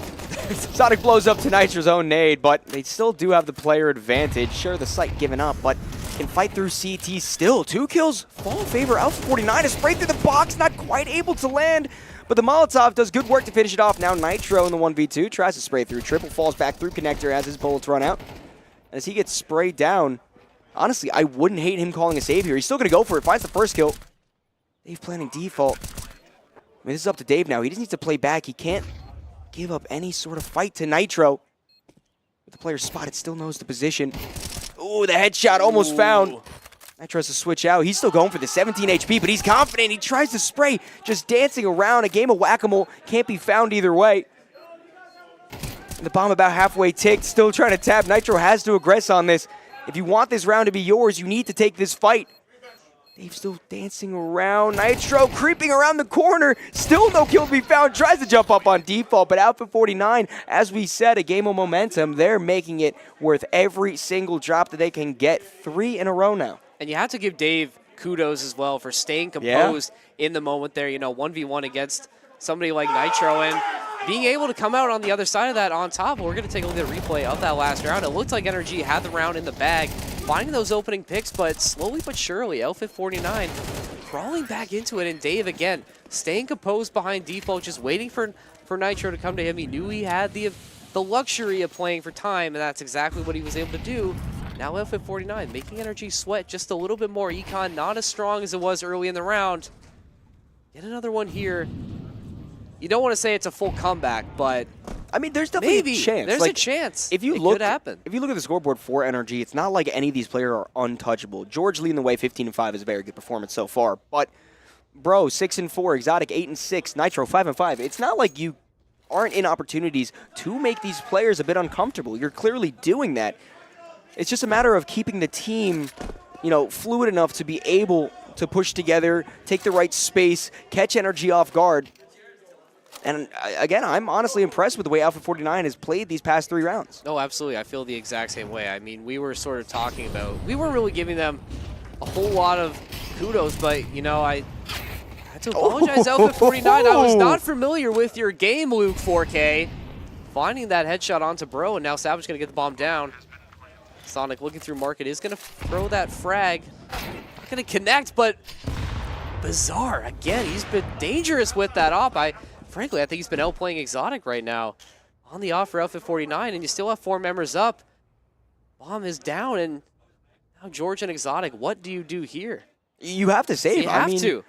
S6: Sonic blows up to Nitro's own nade, but they still do have the player advantage. Sure, the site given up, but can fight through CT still. 2 kills fall in favor. Alpha 49 is sprayed through the box, not quite able to land, but the Molotov does good work to finish it off. Now Nitro in the 1v2 tries to spray through. Triple falls back through connector as his bullets run out. As he gets sprayed down, honestly, I wouldn't hate him calling a save here. He's still going to go for it. Finds the first kill. Dave planning default. I mean, this is up to Dave now. He just needs to play back. He can't give up any sort of fight to Nitro. With the player spotted, still knows the position. Ooh, the headshot almost found. Nitro has to switch out. He's still going for the 17 HP, but he's confident. He tries to spray, just dancing around. A game of whack-a-mole can't be found either way. And the bomb about halfway ticked, still trying to tap. Nitro has to aggress on this. If you want this round to be yours, you need to take this fight. Dave still dancing around. Nitro creeping around the corner. Still no kill to be found. Tries to jump up on default, but Alpha 49, as we said, a game of momentum. They're making it worth every single drop that they can get. 3 in a row now.
S5: And you have to give Dave kudos as well for staying composed in the moment there. You know, 1v1 against somebody like Nitro and being able to come out on the other side of that on top. We're going to take a look at a replay of that last round. It looked like NRG had the round in the bag, finding those opening picks, but slowly but surely, Outfit 49 crawling back into it. And Dave, again, staying composed behind default, just waiting for Nitro to come to him. He knew he had the luxury of playing for time, and that's exactly what he was able to do. Now Outfit 49 making NRG sweat just a little bit more. Econ not as strong as it was early in the round. Yet another one here. You don't want to say it's a full comeback, but
S6: I mean, there's definitely a chance.
S5: There's a chance.
S6: If you
S5: it
S6: look,
S5: could happen.
S6: If you look at the scoreboard for NRG, it's not like any of these players are untouchable. George leading the way, 15-5 is a very good performance so far. But Bro, 6-4, Exotic 8-6, Nitro 5-5. It's not like you aren't in opportunities to make these players a bit uncomfortable. You're clearly doing that. It's just a matter of keeping the team, you know, fluid enough to be able to push together, take the right space, catch energy off guard. And again, I'm honestly impressed with the way Alpha 49 has played these past 3 rounds.
S5: No, absolutely. I feel the exact same way. I mean, we were sort of talking about, we weren't really giving them a whole lot of kudos, but, you know, I had to apologize, Alpha 49. I was not familiar with your game, Luke 4K. Finding that headshot onto Bro, and now Savage going to get the bomb down. Sonic looking through Market is going to throw that frag. Not going to connect, but Bizarre, again, he's been dangerous with that op. Frankly, I think he's been outplaying Exotic right now on the off for Alpha 49, and you still have 4 members up. Bomb is down, and now George and Exotic, what do you do here?
S6: You have to save.
S5: You have to.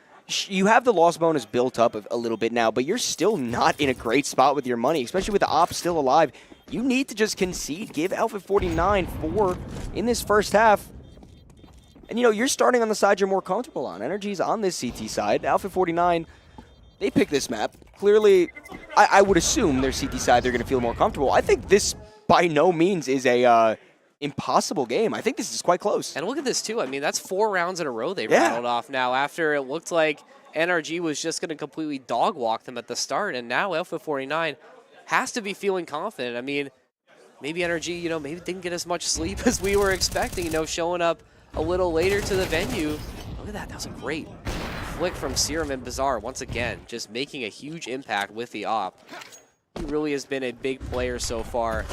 S6: You have the loss bonus built up a little bit now, but you're still not in a great spot with your money, especially with the op still alive. You need to just concede, give Alpha 49 4 in this first half. And, you know, you're starting on the side you're more comfortable on. Energy's on this CT side. Alpha 49, they picked this map. Clearly, I would assume their CT side they're going to feel more comfortable. I think this, by no means, is a impossible game. I think this is quite close.
S5: And look at this, too. I mean, that's 4 rounds in a row they rattled off now after it looked like NRG was just going to completely dog walk them at the start. And now Alpha 49 has to be feeling confident. I mean, maybe NRG, you know, maybe didn't get as much sleep as we were expecting, you know, showing up a little later to the venue. Look at that. That was a great flick from Serum and Bizarre once again, just making a huge impact with the op. He really has been a big player so far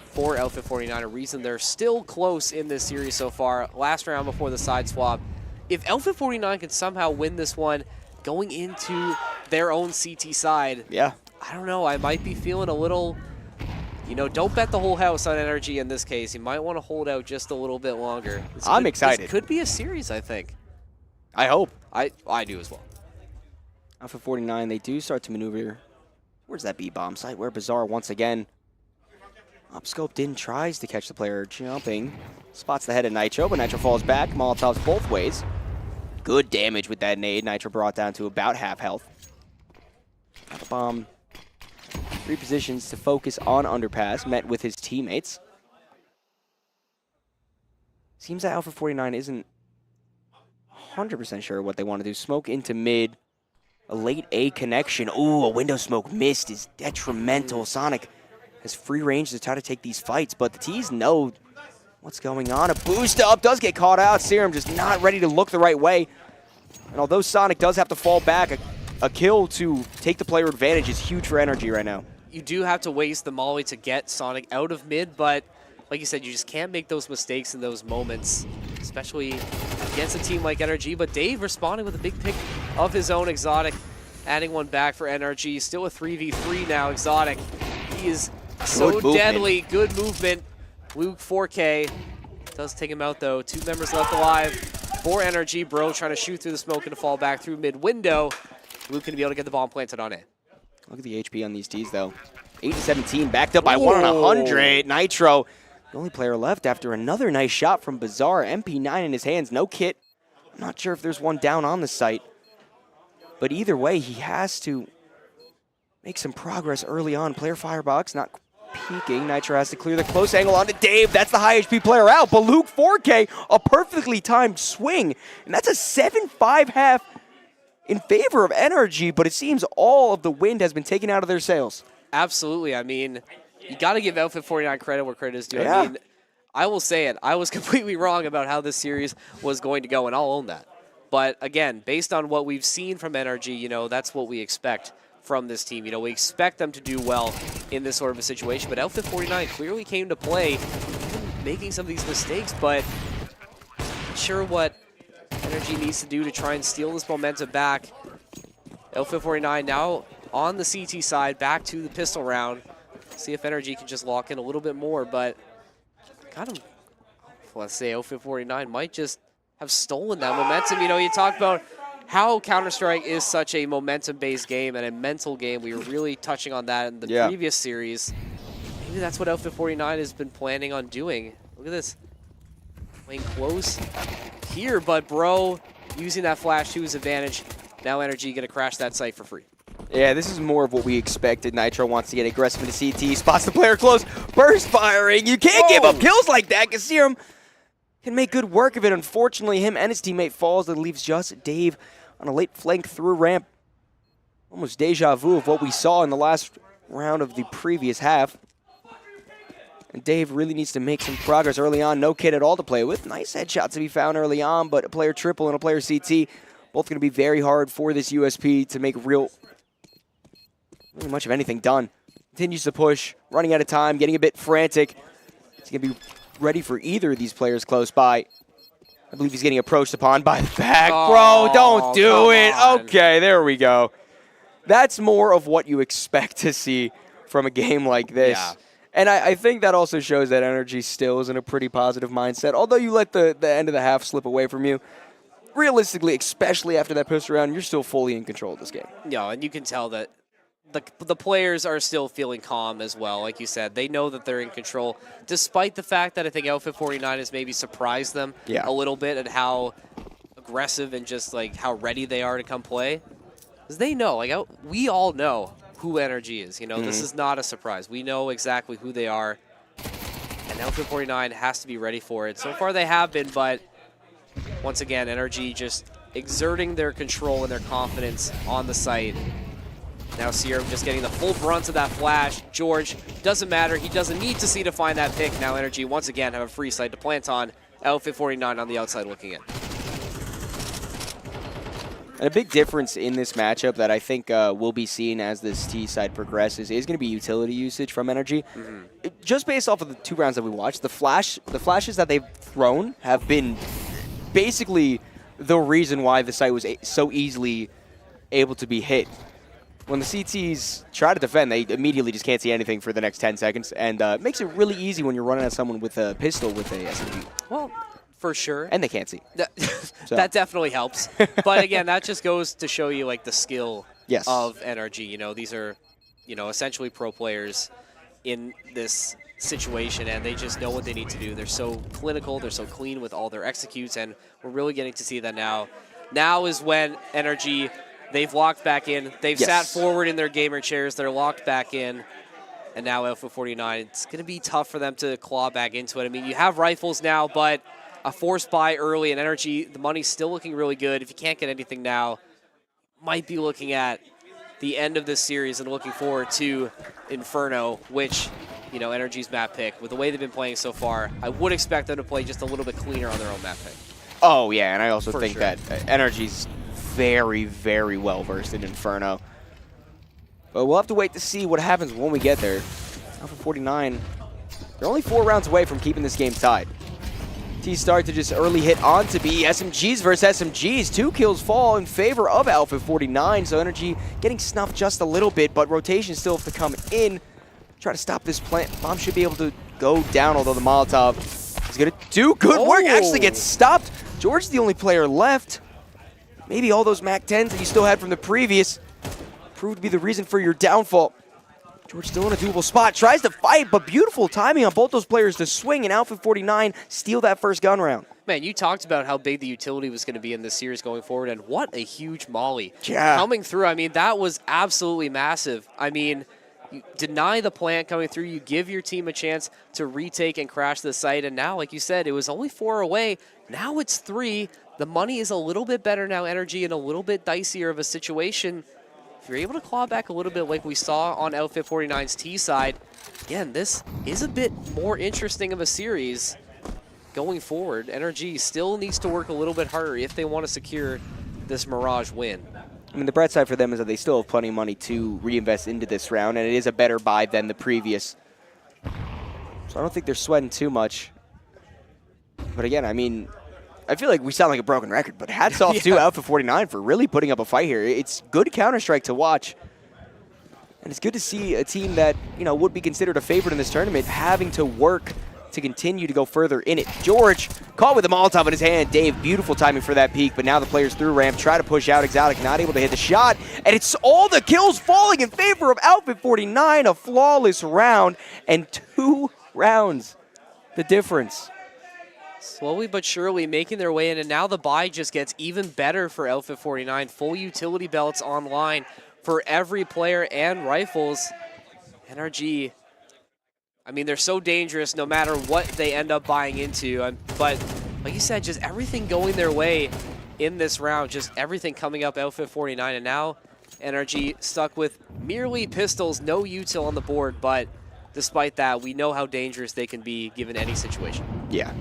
S5: for Alpha 49, a reason they're still close in this series so far. Last round before the side swap. If Alpha 49 can somehow win this one going into their own CT side, I don't know, I might be feeling a little, you know, don't bet the whole house on NRG in this case. You might want to hold out just a little bit longer.
S6: I'm excited.
S5: This could be a series, I think.
S6: I hope.
S5: I do as well.
S6: Alpha 49, they do start to maneuver. Where's that B-bomb site? Where Bizarre once again. Opscope in, tries to catch the player jumping. Spots the head of Nitro, but Nitro falls back. Molotovs both ways. Good damage with that nade. Nitro brought down to about half health. Now the bomb repositions to focus on underpass, met with his teammates. Seems that Alpha 49 isn't 100% sure what they want to do. Smoke into mid. A late A connection. Ooh, a window smoke missed is detrimental. Sonic has free range to try to take these fights, but the T's know what's going on. A boost up does get caught out. Serum just not ready to look the right way. And although Sonic does have to fall back, a kill to take the player advantage is huge for Energy right now.
S5: You do have to waste the molly to get Sonic out of mid, but like you said, you just can't make those mistakes in those moments, especially against a team like NRG. But Dave responding with a big pick of his own. Exotic adding one back for NRG. Still a 3v3 now. Exotic, he is so deadly. Good movement. Luke 4K does take him out though. 2 members left alive for NRG. Bro trying to shoot through the smoke and to fall back through mid window. Luke going to be able to get the bomb planted on it.
S6: Look at the HP on these T's though. 8-17, backed up by 1 on 100. Nitro, the only player left after another nice shot from Bazaar. MP9 in his hands, no kit. I'm not sure if there's one down on the site. But either way, he has to make some progress early on. Player firebox not peeking. Nitro has to clear the close angle onto Dave. That's the high HP player out. But Luke 4K, a perfectly timed swing. And that's a 7-5 half in favor of NRG, but it seems all of the wind has been taken out of their sails.
S5: Absolutely. I mean, you got to give Outfit 49 credit where credit is due.
S6: Yeah.
S5: I mean, I will say it. I was completely wrong about how this series was going to go, and I'll own that. But again, based on what we've seen from NRG, you know, that's what we expect from this team. You know, we expect them to do well in this sort of a situation. But Outfit 49 clearly came to play, making some of these mistakes, but not sure what NRG needs to do to try and steal this momentum back. Outfit 49 now on the CT side, back to the pistol round. See if NRG can just lock in a little bit more, but kind of, let's say Outfit 49 might just have stolen that momentum. You know, you talk about how Counter-Strike is such a momentum-based game and a mental game. We were really touching on that in the previous series. Maybe that's what Outfit 49 has been planning on doing. Look at this. Playing close here, but Bro using that flash to his advantage. Now NRG going to crash that site for free.
S6: Yeah, this is more of what we expected. Nitro wants to get aggressive into CT, spots the player close, burst firing. You can't give up kills like that because Serum can make good work of it. Unfortunately, him and his teammate falls. That leaves just Dave on a late flank through ramp. Almost deja vu of what we saw in the last round of the previous half. And Dave really needs to make some progress early on. No kit at all to play with. Nice headshot to be found early on, but a player triple and a player CT. Both going to be very hard for this USP to make really much of anything done. Continues to push, running out of time, getting a bit frantic. He's going to be ready for either of these players close by. I believe he's getting approached upon by the back. Bro, don't do it.
S5: On.
S6: Okay, there we go. That's more of what you expect to see from a game like this.
S5: Yeah.
S6: And I think that also shows that NRG still is in a pretty positive mindset. Although you let the end of the half slip away from you, realistically, especially after that push around, you're still fully in control of this game.
S5: Yeah, and you can tell that the players are still feeling calm as well. Like you said, they know that they're in control, despite the fact that I think Outfit 49 has maybe surprised them a little bit at how aggressive and just like how ready they are to come play. Because they know, like we all know who NRG is. You know, this is not a surprise. We know exactly who they are, and Outfit 49 has to be ready for it. So far they have been, but once again, NRG just exerting their control and their confidence on the site. Now Serum just getting the full brunt of that flash. George, doesn't matter. He doesn't need to see to find that pick. Now NRG once again have a free site to plant on. Outfit 49 on the outside looking in.
S6: And a big difference in this matchup that I think will be seen as this T side progresses is going to be utility usage from NRG. Just based off of the 2 rounds that we watched, the flashes that they've thrown have been basically the reason why the site was so easily able to be hit. When the CTs try to defend, they immediately just can't see anything for the next 10 seconds, and it makes it really easy when you're running at someone with a pistol with a SMG.
S5: Well, for sure.
S6: And they can't see.
S5: That definitely helps. But again, that just goes to show you like the skill
S6: Yes.
S5: of NRG. You know, these are, you know, essentially pro players in this situation, and they just know what they need to do. They're so clinical, they're so clean with all their executes, and we're really getting to see that now. Now is when NRG, they've locked back in. They've sat forward in their gamer chairs. They're locked back in. And now Alpha 49, it's going to be tough for them to claw back into it. I mean, you have rifles now, but a forced buy early and NRG, the money's still looking really good. If you can't get anything now, might be looking at the end of this series and looking forward to Inferno, which, you know, Energy's map pick. With the way they've been playing so far, I would expect them to play just a little bit cleaner on their own map pick.
S6: Oh, yeah, and I also
S5: For
S6: think
S5: sure.
S6: that Energy's very, very well versed in Inferno. But we'll have to wait to see what happens when we get there. Alpha 49, they're only 4 rounds away from keeping this game tied. T's start to just early hit onto B. SMGs versus SMGs. 2 kills fall in favor of Alpha 49, so Energy getting snuffed just a little bit, but rotation still have to come in. Try to stop this plant. Bomb should be able to go down, although the Molotov is going to do good work. Actually gets stopped. George is the only player left. Maybe all those MAC-10s that you still had from the previous proved to be the reason for your downfall. George still in a doable spot, tries to fight, but beautiful timing on both those players to swing and Alpha 49 steal that first gun round.
S5: Man, you talked about how big the utility was going to be in this series going forward, and what a huge molly.
S6: Yeah.
S5: Coming through, I mean, that was absolutely massive. I mean, you deny the plant coming through, you give your team a chance to retake and crash the site, and now, like you said, it was only 4 away. Now it's 3. The money is a little bit better now, Energy, in a little bit dicier of a situation. If you're able to claw back a little bit like we saw on Outfit 49's T side, again, this is a bit more interesting of a series going forward. Energy still needs to work a little bit harder if they want to secure this Mirage win.
S6: I mean, the bright side for them is that they still have plenty of money to reinvest into this round, and it is a better buy than the previous. So I don't think they're sweating too much. But again, I mean, I feel like we sound like a broken record, but hats off to Alpha 49 for really putting up a fight here. It's good Counter-Strike to watch. And it's good to see a team that, you know, would be considered a favorite in this tournament having to work to continue to go further in it. George caught with a Molotov in his hand. Dave, beautiful timing for that peek, but now the players through ramp try to push out. Exotic not able to hit the shot, and it's all the kills falling in favor of Alpha 49. A flawless round, and 2 rounds. The difference.
S5: Slowly but surely making their way in, and now the buy just gets even better for Alpha 49. Full utility belts online for every player and rifles. NRG, I mean, they're so dangerous no matter what they end up buying into. But like you said, just everything going their way in this round, just everything coming up Alpha 49. And now NRG stuck with merely pistols, no util on the board. But despite that, we know how dangerous they can be given any situation.
S6: Yeah.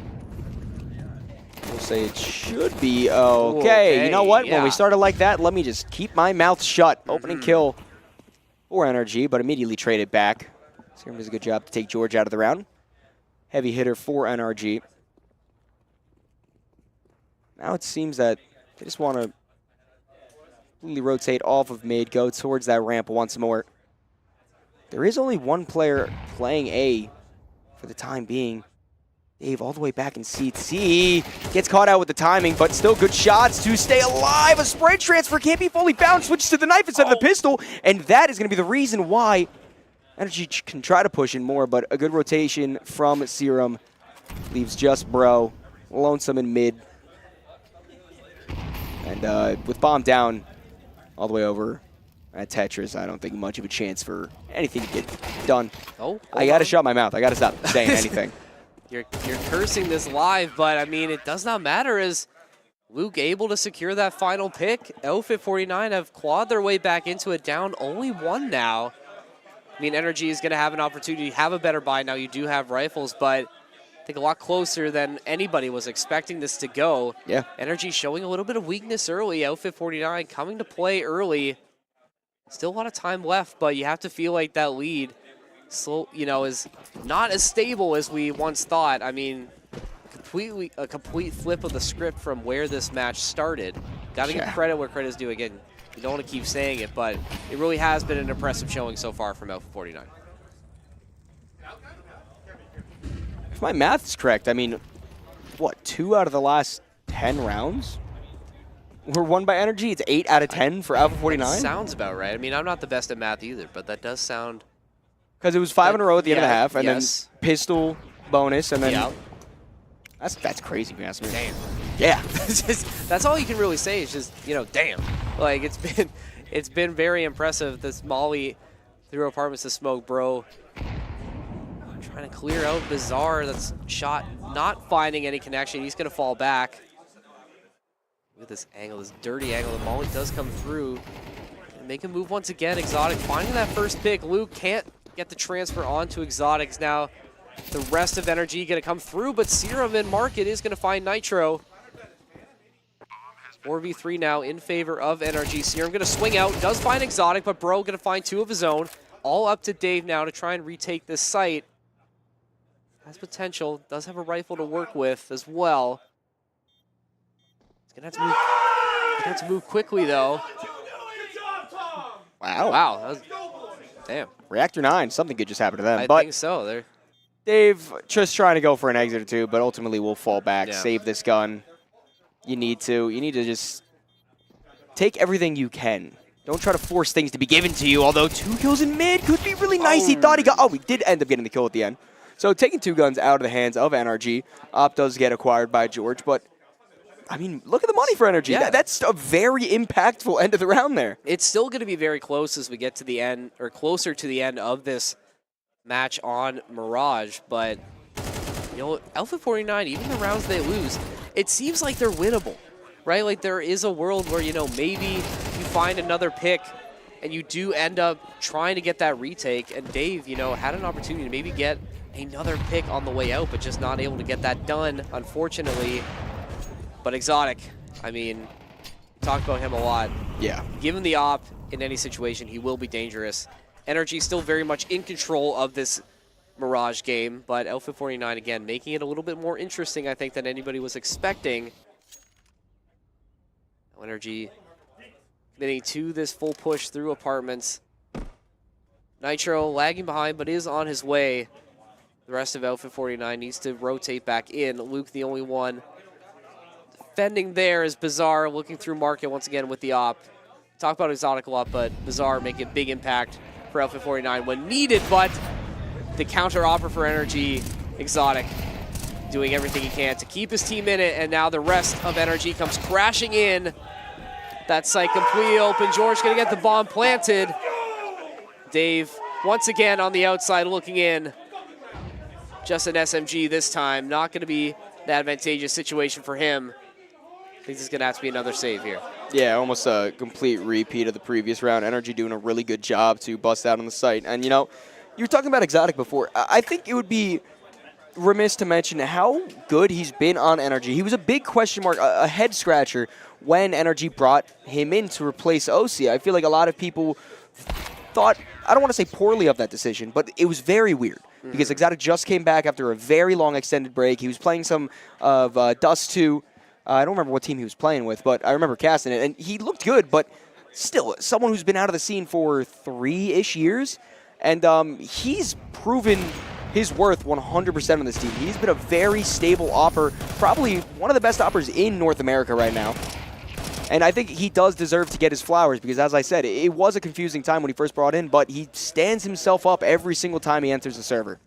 S6: We'll say it should be okay. You know what?
S5: Yeah.
S6: When we started like that, let me just keep my mouth shut. Opening kill for NRG, but immediately trade it back. Serum does a good job to take George out of the round. Heavy hitter for NRG. Now it seems that they just want to completely rotate off of mid, go towards that ramp once more. There is only one player playing A for the time being. Dave all the way back in CT. Gets caught out with the timing, but still good shots to stay alive. A spray transfer can't be fully bound. Switches to the knife instead of the pistol, and that is going to be the reason why Energy can try to push in more, but a good rotation from Serum leaves just Bro lonesome in mid. And with bomb down all the way over at Tetris, I don't think much of a chance for anything to get done.
S5: Oh,
S6: I got to shut my mouth. I got to stop saying anything.
S5: You're cursing this live, but I mean, it does not matter as Luke able to secure that final pick. Outfit 49 have clawed their way back into it, down only 1 now. I mean, Energy is going to have an opportunity to have a better buy now. You do have rifles, but I think a lot closer than anybody was expecting this to go.
S6: Yeah.
S5: Energy showing a little bit of weakness early. Outfit 49 coming to play early. Still a lot of time left, but you have to feel like that lead is not as stable as we once thought. I mean, a complete flip of the script from where this match started. Got to give credit where credit is due. Again, you don't want to keep saying it, but it really has been an impressive showing so far from Alpha 49.
S6: If my math is correct, I mean, what, 2 out of the last 10 rounds were won by Energy? It's 8 out of 10 for Alpha 49?
S5: Sounds about right. I mean, I'm not the best at math either, but that does sound...
S6: Because it was 5 in a row at the end of the half, and then
S5: yes.
S6: pistol bonus, and then
S5: Yeah.
S6: that's crazy, man.
S5: Damn.
S6: Yeah.
S5: That's all you can really say is just, damn. Like, it's been very impressive. This Molly through apartments to smoke, Bro. Trying to clear out Bizarre. That's shot, not finding any connection. He's going to fall back. Look at this angle, this dirty angle. The molly does come through. And make a move once again. Exotic finding that first pick. Luke can't get the transfer onto Exotics. Now the rest of Energy going to come through, but Serum and Market is going to find Nitro. 4v3 now in favor of Energy. Serum going to swing out, does find Exotic, but Bro going to find 2 of his own. All up to Dave now to try and retake this site. Has potential, does have a rifle to work with as well. He's going to have to move quickly though.
S6: Wow.
S5: Wow, that was, damn.
S6: Reactor 9, something good just happened to them.
S5: I
S6: but
S5: think so. They're
S6: Dave just trying to go for an exit or two, but ultimately will fall back,
S5: Yeah.
S6: save this gun. You need to just take everything you can. Don't try to force things to be given to you, although 2 kills in mid could be really nice. He thought he got, oh, he did end up getting the kill at the end. So taking 2 guns out of the hands of NRG. Op does get acquired by George, but I mean, look at the money for NRG.
S5: Yeah.
S6: That's a very impactful end of the round there.
S5: It's still going to be very close as we get to the end, or closer to the end of this match on Mirage. But, you know, Alpha 49, even the rounds they lose, it seems like they're winnable, right? Like there is a world where, you know, maybe you find another pick and you do end up trying to get that retake. And Dave, you know, had an opportunity to maybe get another pick on the way out, but just not able to get that done, unfortunately. But Exotic, I mean, talk about him a lot.
S6: Yeah.
S5: Give him the op in any situation, he will be dangerous. Energy still very much in control of this Mirage game, but Alpha 49 again making it a little bit more interesting, I think, than anybody was expecting. Energy committing to this full push through apartments. Nitro lagging behind, but is on his way. The rest of Alpha 49 needs to rotate back in. Luke the only one defending there is Bizarre, looking through Market once again with the op. Talk about Exotic a lot, but Bizarre making a big impact for Alpha 49 when needed, but the counter offer for Energy, Exotic doing everything he can to keep his team in it, and now the rest of Energy comes crashing in. That site completely open. George gonna get the bomb planted. Dave once again on the outside looking in. Just an SMG this time. Not gonna be an advantageous situation for him. I think this is gonna have to be another save here.
S6: Yeah, almost a complete repeat of the previous round. Energy doing a really good job to bust out on the site. And, you know, you were talking about Exotic before. I think it would be remiss to mention how good he's been on Energy. He was a big question mark, a head scratcher when Energy brought him in to replace OC. I feel like a lot of people thought, I don't want to say poorly of that decision, but it was very weird because Exotic just came back after a very long extended break. He was playing some of Dust 2. I don't remember what team he was playing with, but I remember casting it, and he looked good, but still, someone who's been out of the scene for 3-ish years, and he's proven his worth 100% on this team. He's been a very stable opper, probably one of the best oppers in North America right now. And I think he does deserve to get his flowers because, as I said, it was a confusing time when he first brought in, but he stands himself up every single time he enters the server.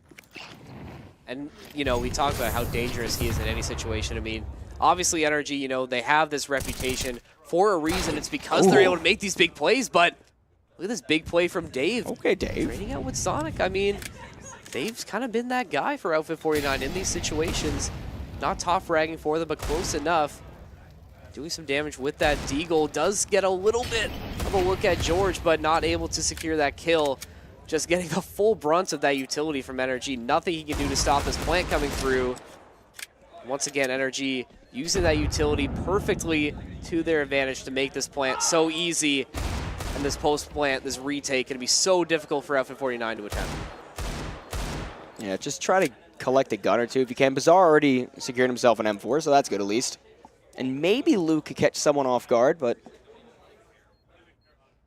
S5: And, you know, we talk about how dangerous he is in any situation. I mean, obviously Energy, you know, they have this reputation for a reason. It's because they're able to make these big plays, but look at this big play from Dave.
S6: Okay, Dave.
S5: Trading out with Sonic. I mean, Dave's kind of been that guy for Outfit 49 in these situations. Not top fragging for them, but close enough. Doing some damage with that Deagle. Does get a little bit of a look at George, but not able to secure that kill. Just getting the full brunt of that utility from Energy. Nothing he can do to stop this plant coming through. Once again, Energy using that utility perfectly to their advantage to make this plant so easy. And this post-plant, this retake, going to be so difficult for Outfit 49 to attempt.
S6: Yeah, just try to collect a gun or two if you can. Bizarre already secured himself an M4, so that's good at least. And maybe Luke could catch someone off guard, but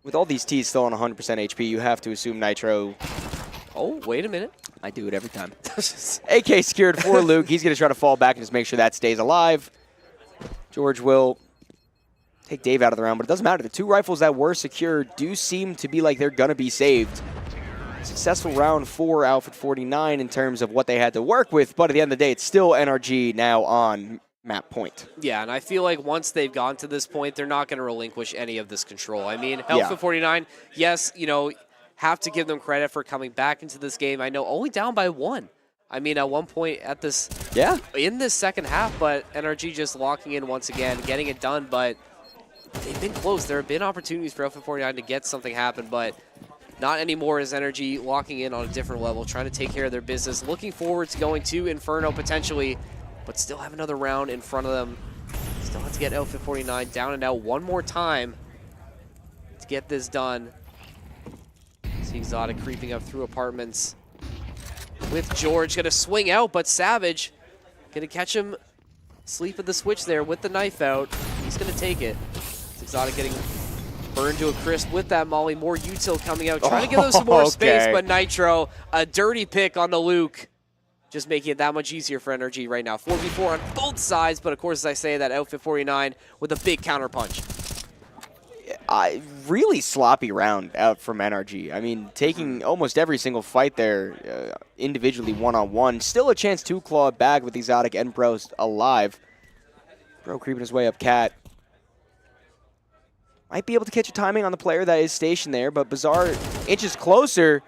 S6: with all these Ts still on 100% HP, you have to assume Nitro.
S5: Oh, wait a minute.
S6: I do it every time. AK secured for Luke. He's going to try to fall back and just make sure that stays alive. George will take Dave out of the round, but it doesn't matter. The 2 rifles that were secured do seem to be like they're going to be saved. Successful round for Outfit 49 in terms of what they had to work with, but at the end of the day, it's still NRG now on map point.
S5: Yeah, and I feel like once they've gone to this point, they're not going to relinquish any of this control. I mean, Outfit 49, yes, you know, have to give them credit for coming back into this game. I know only down by 1. I mean, at one point in this second half, but NRG just locking in once again, getting it done, but they've been close. There have been opportunities for Alpha-49 to get something happen, but not anymore as NRG locking in on a different level, trying to take care of their business, looking forward to going to Inferno potentially, but still have another round in front of them. Still have to get Alpha-49 down and out one more time to get this done. See Exotic creeping up through apartments with George, gonna swing out, but Savage gonna catch him sleep at the switch there with the knife out. He's gonna take it. It's Exotic getting burned to a crisp with that molly. More util coming out, trying to give them some more space, but Nitro, a dirty pick on the Luke, just making it that much easier for NRG right now. 4v4 on both sides, but of course, as I say, that Outfit 49 with a big counter punch.
S6: Really sloppy round out from NRG. I mean, taking almost every single fight there individually one-on-one. Still a chance to claw it back with Exotic and Bro alive. Bro creeping his way up Cat. Might be able to catch a timing on the player that is stationed there, but Bizarre inches closer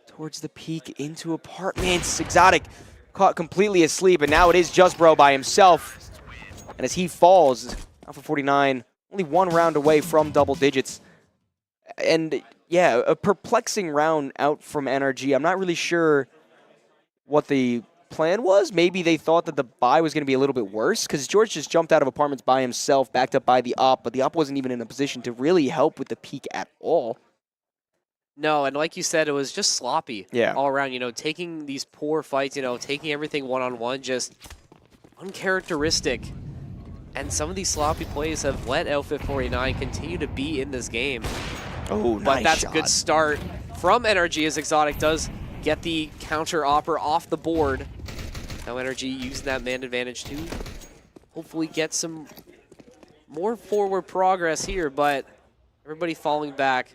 S6: towards the peak into apartments. Exotic caught completely asleep, and now it is just Bro by himself. And as he falls, Alpha 49 only one round away from double digits. And yeah, a perplexing round out from NRG. I'm not really sure what the plan was. Maybe they thought that the buy was going to be a little bit worse, because George just jumped out of apartments by himself, backed up by the op, but the op wasn't even in a position to really help with the peak at all.
S5: No, and like you said, it was just sloppy all around. You know, taking these poor fights, you know, taking everything one-on-one, just uncharacteristic. And some of these sloppy plays have let Outfit 49 continue to be in this game.
S6: Oh,
S5: but
S6: nice
S5: that's
S6: shot.
S5: A good start from NRG as Exotic does get the counter offer off the board. Now NRG using that man advantage to hopefully get some more forward progress here, but everybody falling back.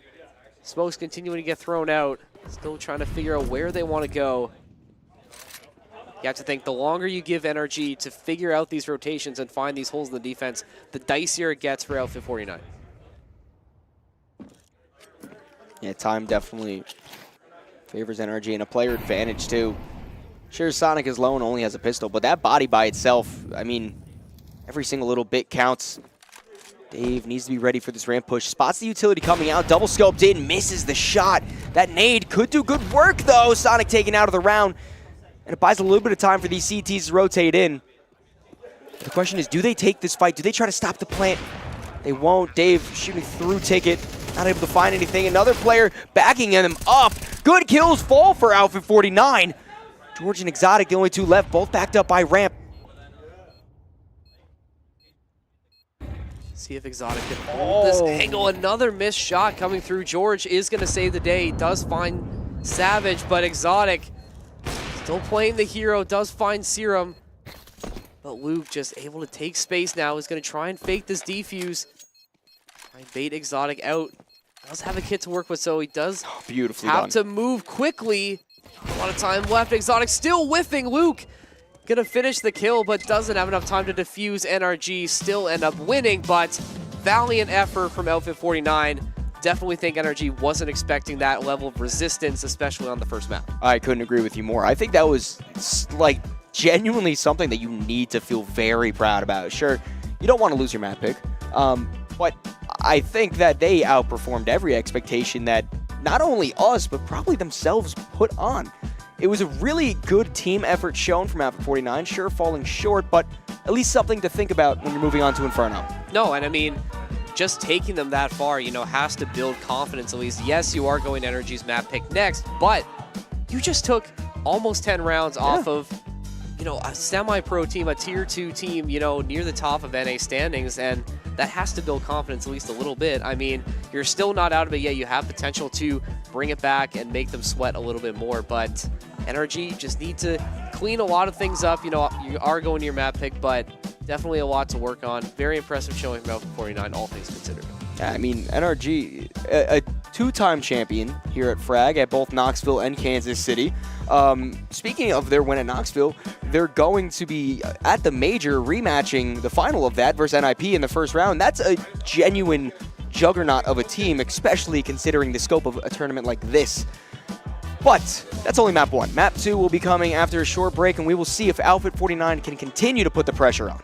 S5: Smokes continuing to get thrown out. Still trying to figure out where they want to go. You have to think the longer you give NRG to figure out these rotations and find these holes in the defense, the dicier it gets for Outfit 49.
S6: Yeah, time definitely favors NRG and a player advantage too. Sure, Sonic is low and only has a pistol, but that body by itself, I mean, every single little bit counts. Dave needs to be ready for this ramp push. Spots the utility coming out, double scoped in, misses the shot. That nade could do good work though. Sonic taken out of the round. And it buys a little bit of time for these CTs to rotate in. The question is, do they take this fight? Do they try to stop the plant? They won't. Dave shooting through ticket, not able to find anything. Another player backing them up. Good kills fall for Outfit 49. George and Exotic, the only two left, both backed up by ramp.
S5: See if Exotic can hold this angle. Another missed shot coming through. George is going to save the day. He does find Savage, but Exotic still playing the hero, does find Serum. But Luke just able to take space now. Is going to try and fake this defuse. Try and bait Exotic out. Does have a kit to work with, so he does have to move quickly. A lot of time left. Exotic still whiffing. Luke going to finish the kill, but doesn't have enough time to defuse. NRG still end up winning, but valiant effort from Outfit 49. Definitely think NRG wasn't expecting that level of resistance, especially on the first map.
S6: I couldn't agree with you more. I think that was like genuinely something that you need to feel very proud about. Sure, you don't want to lose your map pick, but I think that they outperformed every expectation that not only us, but probably themselves put on. It was a really good team effort shown from Outfit 49, sure falling short, but at least something to think about when you're moving on to Inferno.
S5: No, and I mean, just taking them that far, you know, has to build confidence at least. Yes, you are going NRG's map pick next, but you just took almost 10 rounds off of, you know, a semi-pro team, a tier 2 team, you know, near the top of NA standings, and that has to build confidence at least a little bit. I mean, you're still not out of it yet. You have potential to bring it back and make them sweat a little bit more, but NRG just need to clean a lot of things up. You know, you are going to your map pick, but definitely a lot to work on. Very impressive showing from Outfit 49, all things considered.
S6: Yeah, I mean, NRG, a two-time champion here at Frag at both Knoxville and Kansas City. Speaking of their win at Knoxville, they're going to be at the major rematching the final of that versus NIP in the first round. That's a genuine juggernaut of a team, especially considering the scope of a tournament like this. But that's only map 1. Map 2 will be coming after a short break, and we will see if Outfit 49 can continue to put the pressure on.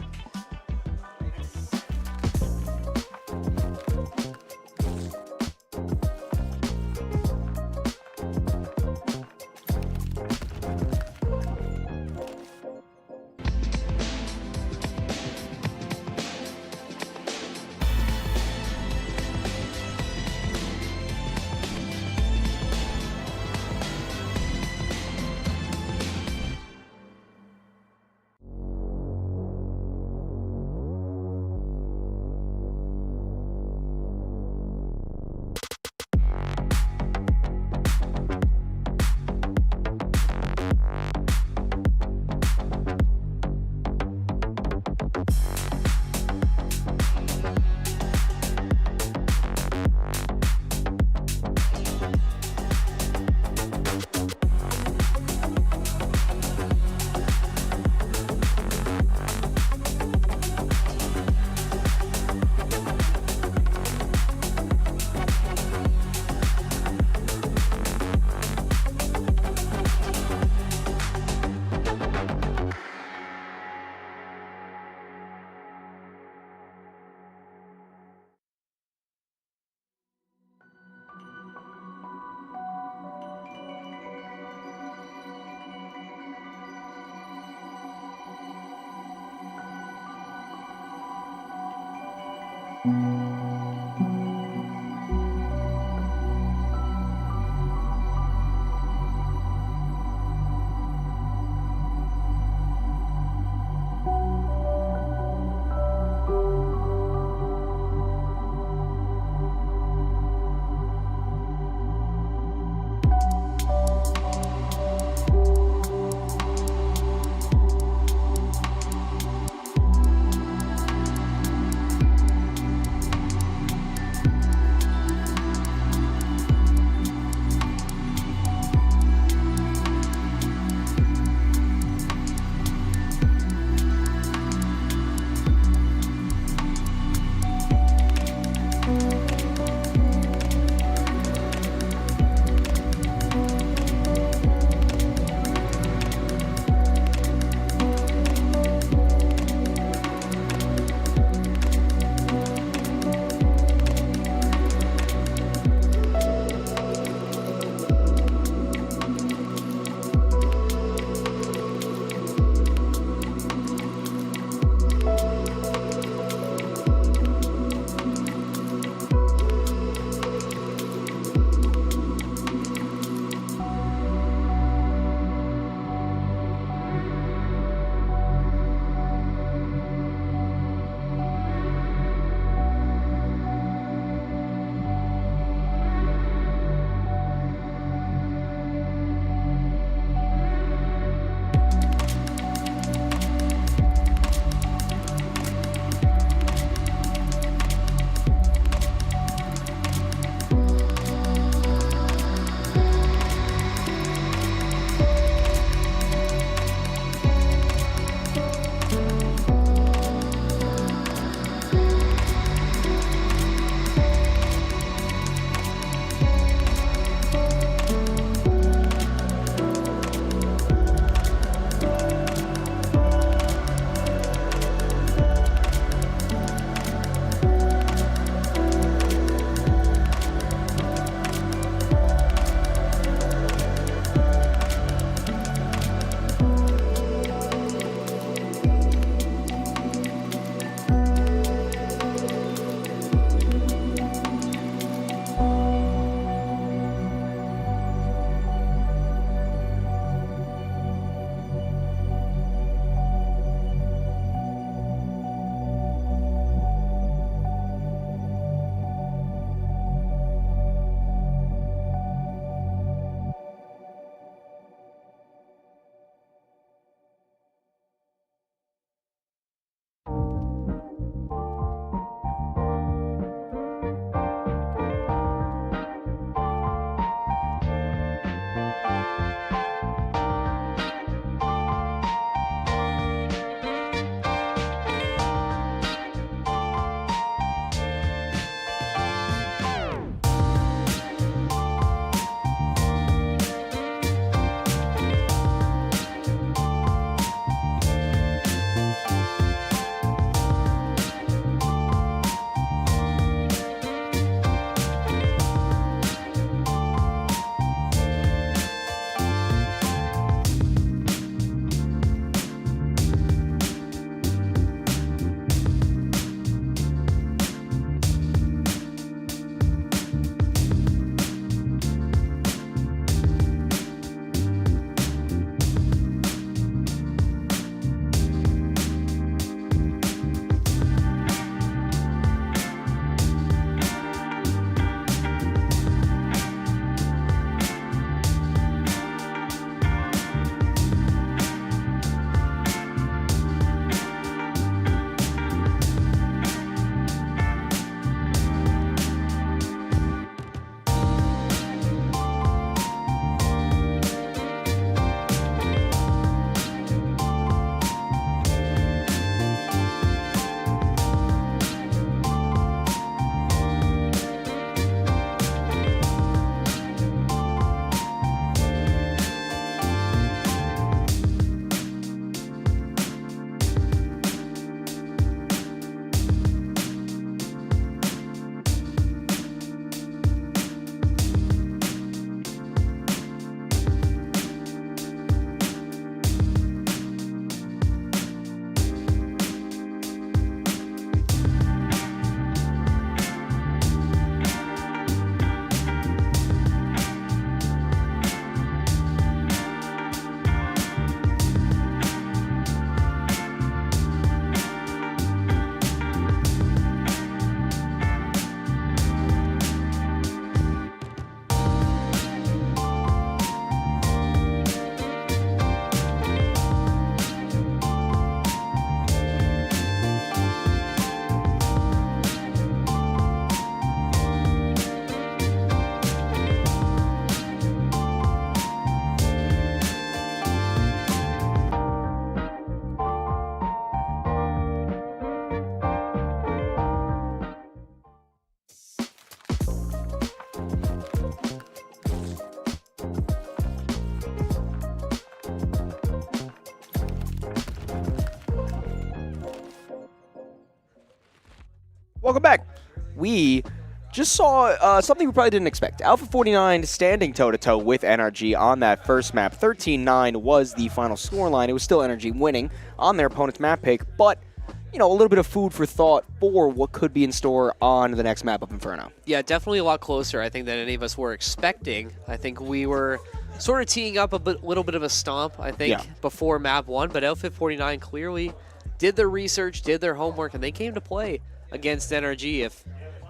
S6: Welcome back. We just saw something we probably didn't expect. Alpha 49 standing toe-to-toe with NRG on that first map. 13-9 was the final scoreline. It was still NRG winning on their opponent's map pick, but a little bit of food for thought for what could be in store on the next map of Inferno.
S5: Yeah, definitely a lot closer, I think, than any of us were expecting. I think we were sort of teeing up a little bit of a stomp, I think, before map 1, but Outfit 49 clearly did their research, did their homework, and they came to play against NRG. If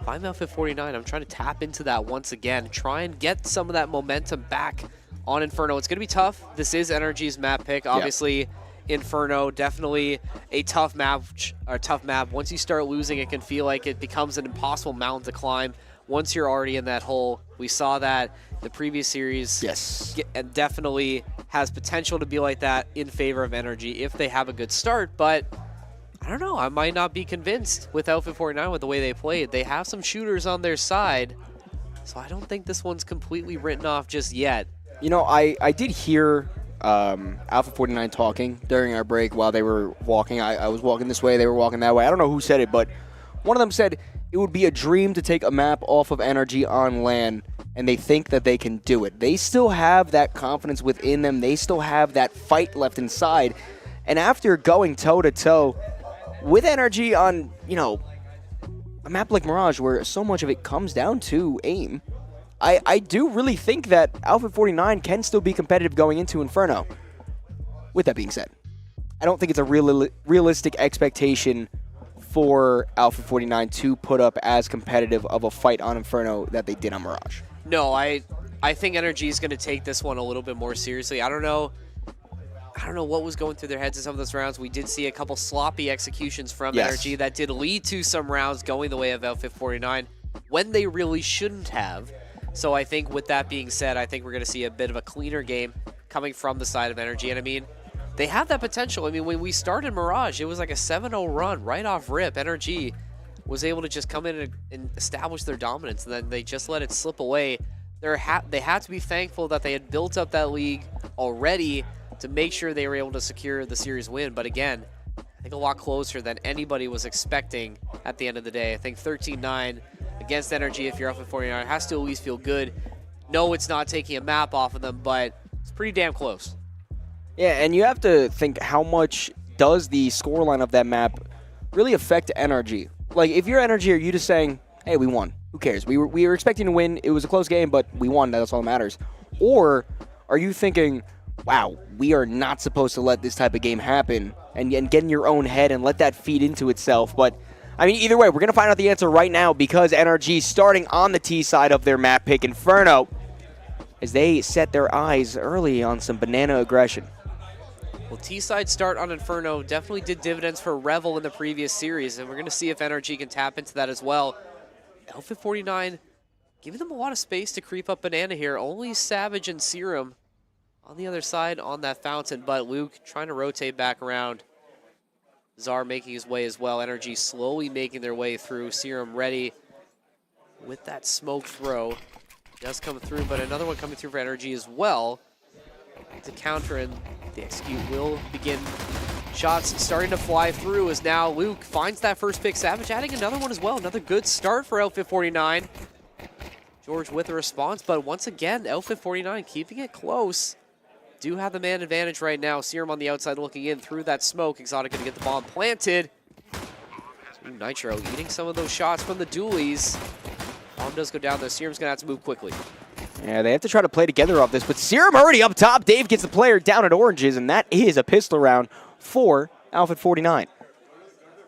S5: I'm Outfit 49, I'm trying to tap into that once again, try and get some of that momentum back on Inferno. It's going to be tough. This is NRG's map pick. Obviously, Inferno, definitely a tough map. Once you start losing, it can feel like it becomes an impossible mountain to climb once you're already in that hole. We saw that the previous series.
S6: Yes.
S5: And definitely has potential to be like that in favor of NRG if they have a good start, but I don't know. I might not be convinced with Outfit 49 with the way they played. They have some shooters on their side, so I don't think this one's completely written off just yet.
S6: I did hear Alpha 49 talking during our break while they were walking. I was walking this way, they were walking that way. I don't know who said it, but one of them said it would be a dream to take a map off of NRG on LAN, and they think that they can do it. They still have that confidence within them. They still have that fight left inside. And after going toe-to-toe with NRG on, a map like Mirage where so much of it comes down to aim, I do really think that Alpha 49 can still be competitive going into Inferno. With that being said, I don't think it's a realistic expectation for Alpha 49 to put up as competitive of a fight on Inferno that they did on Mirage.
S5: No, I think NRG is going to take this one a little bit more seriously. I don't know what was going through their heads in some of those rounds. We did see a couple sloppy executions from NRG that did lead to some rounds going the way of Outfit 49 when they really shouldn't have. So I think with that being said, I think we're going to see a bit of a cleaner game coming from the side of NRG. And I mean, they have that potential. I mean, when we started Mirage, it was like a 7-0 run right off rip. NRG was able to just come in and establish their dominance, and then they just let it slip away. They had to be thankful that they had built up that league already to make sure they were able to secure the series win. But again, I think a lot closer than anybody was expecting at the end of the day. I think 13-9 against NRG, if you're Alpha 49, has to at least feel good. No, it's not taking a map off of them, but it's pretty damn close.
S6: Yeah, and you have to think, how much does the scoreline of that map really affect NRG? Like, if you're NRG, are you just saying, hey, we won. Who cares? We were expecting to win. It was a close game, but we won. That's all that matters. Or are you thinking, wow, we are not supposed to let this type of game happen, and get in your own head and let that feed into itself? But I mean, either way, we're going to find out the answer right now, because NRG starting on the T side of their map pick, Inferno, as they set their eyes early on some banana aggression.
S5: Well, T-side start on Inferno definitely did dividends for Revel in the previous series, and we're going to see if NRG can tap into that as well. Alpha 49 giving them a lot of space to creep up banana here. Only Savage and Serum on the other side on that fountain, but Luke trying to rotate back around. Czar making his way as well. NRG slowly making their way through. Serum ready with that smoke throw. Does come through, but another one coming through for NRG as well to counter, and the execute will begin. Shots starting to fly through as now Luke finds that first pick. Savage adding another one as well. Another good start for Outfit 49. George with a response, but once again, Outfit 49 keeping it close. Do have the man advantage right now. Serum on the outside looking in through that smoke. Exotic going to get the bomb planted. Ooh, Nitro eating some of those shots from the dualies. Bomb does go down though. Serum's going to have to move quickly.
S6: Yeah, they have to try to play together off this, but Serum already up top. Dave gets the player down at oranges, and that is a pistol round for Alpha 49.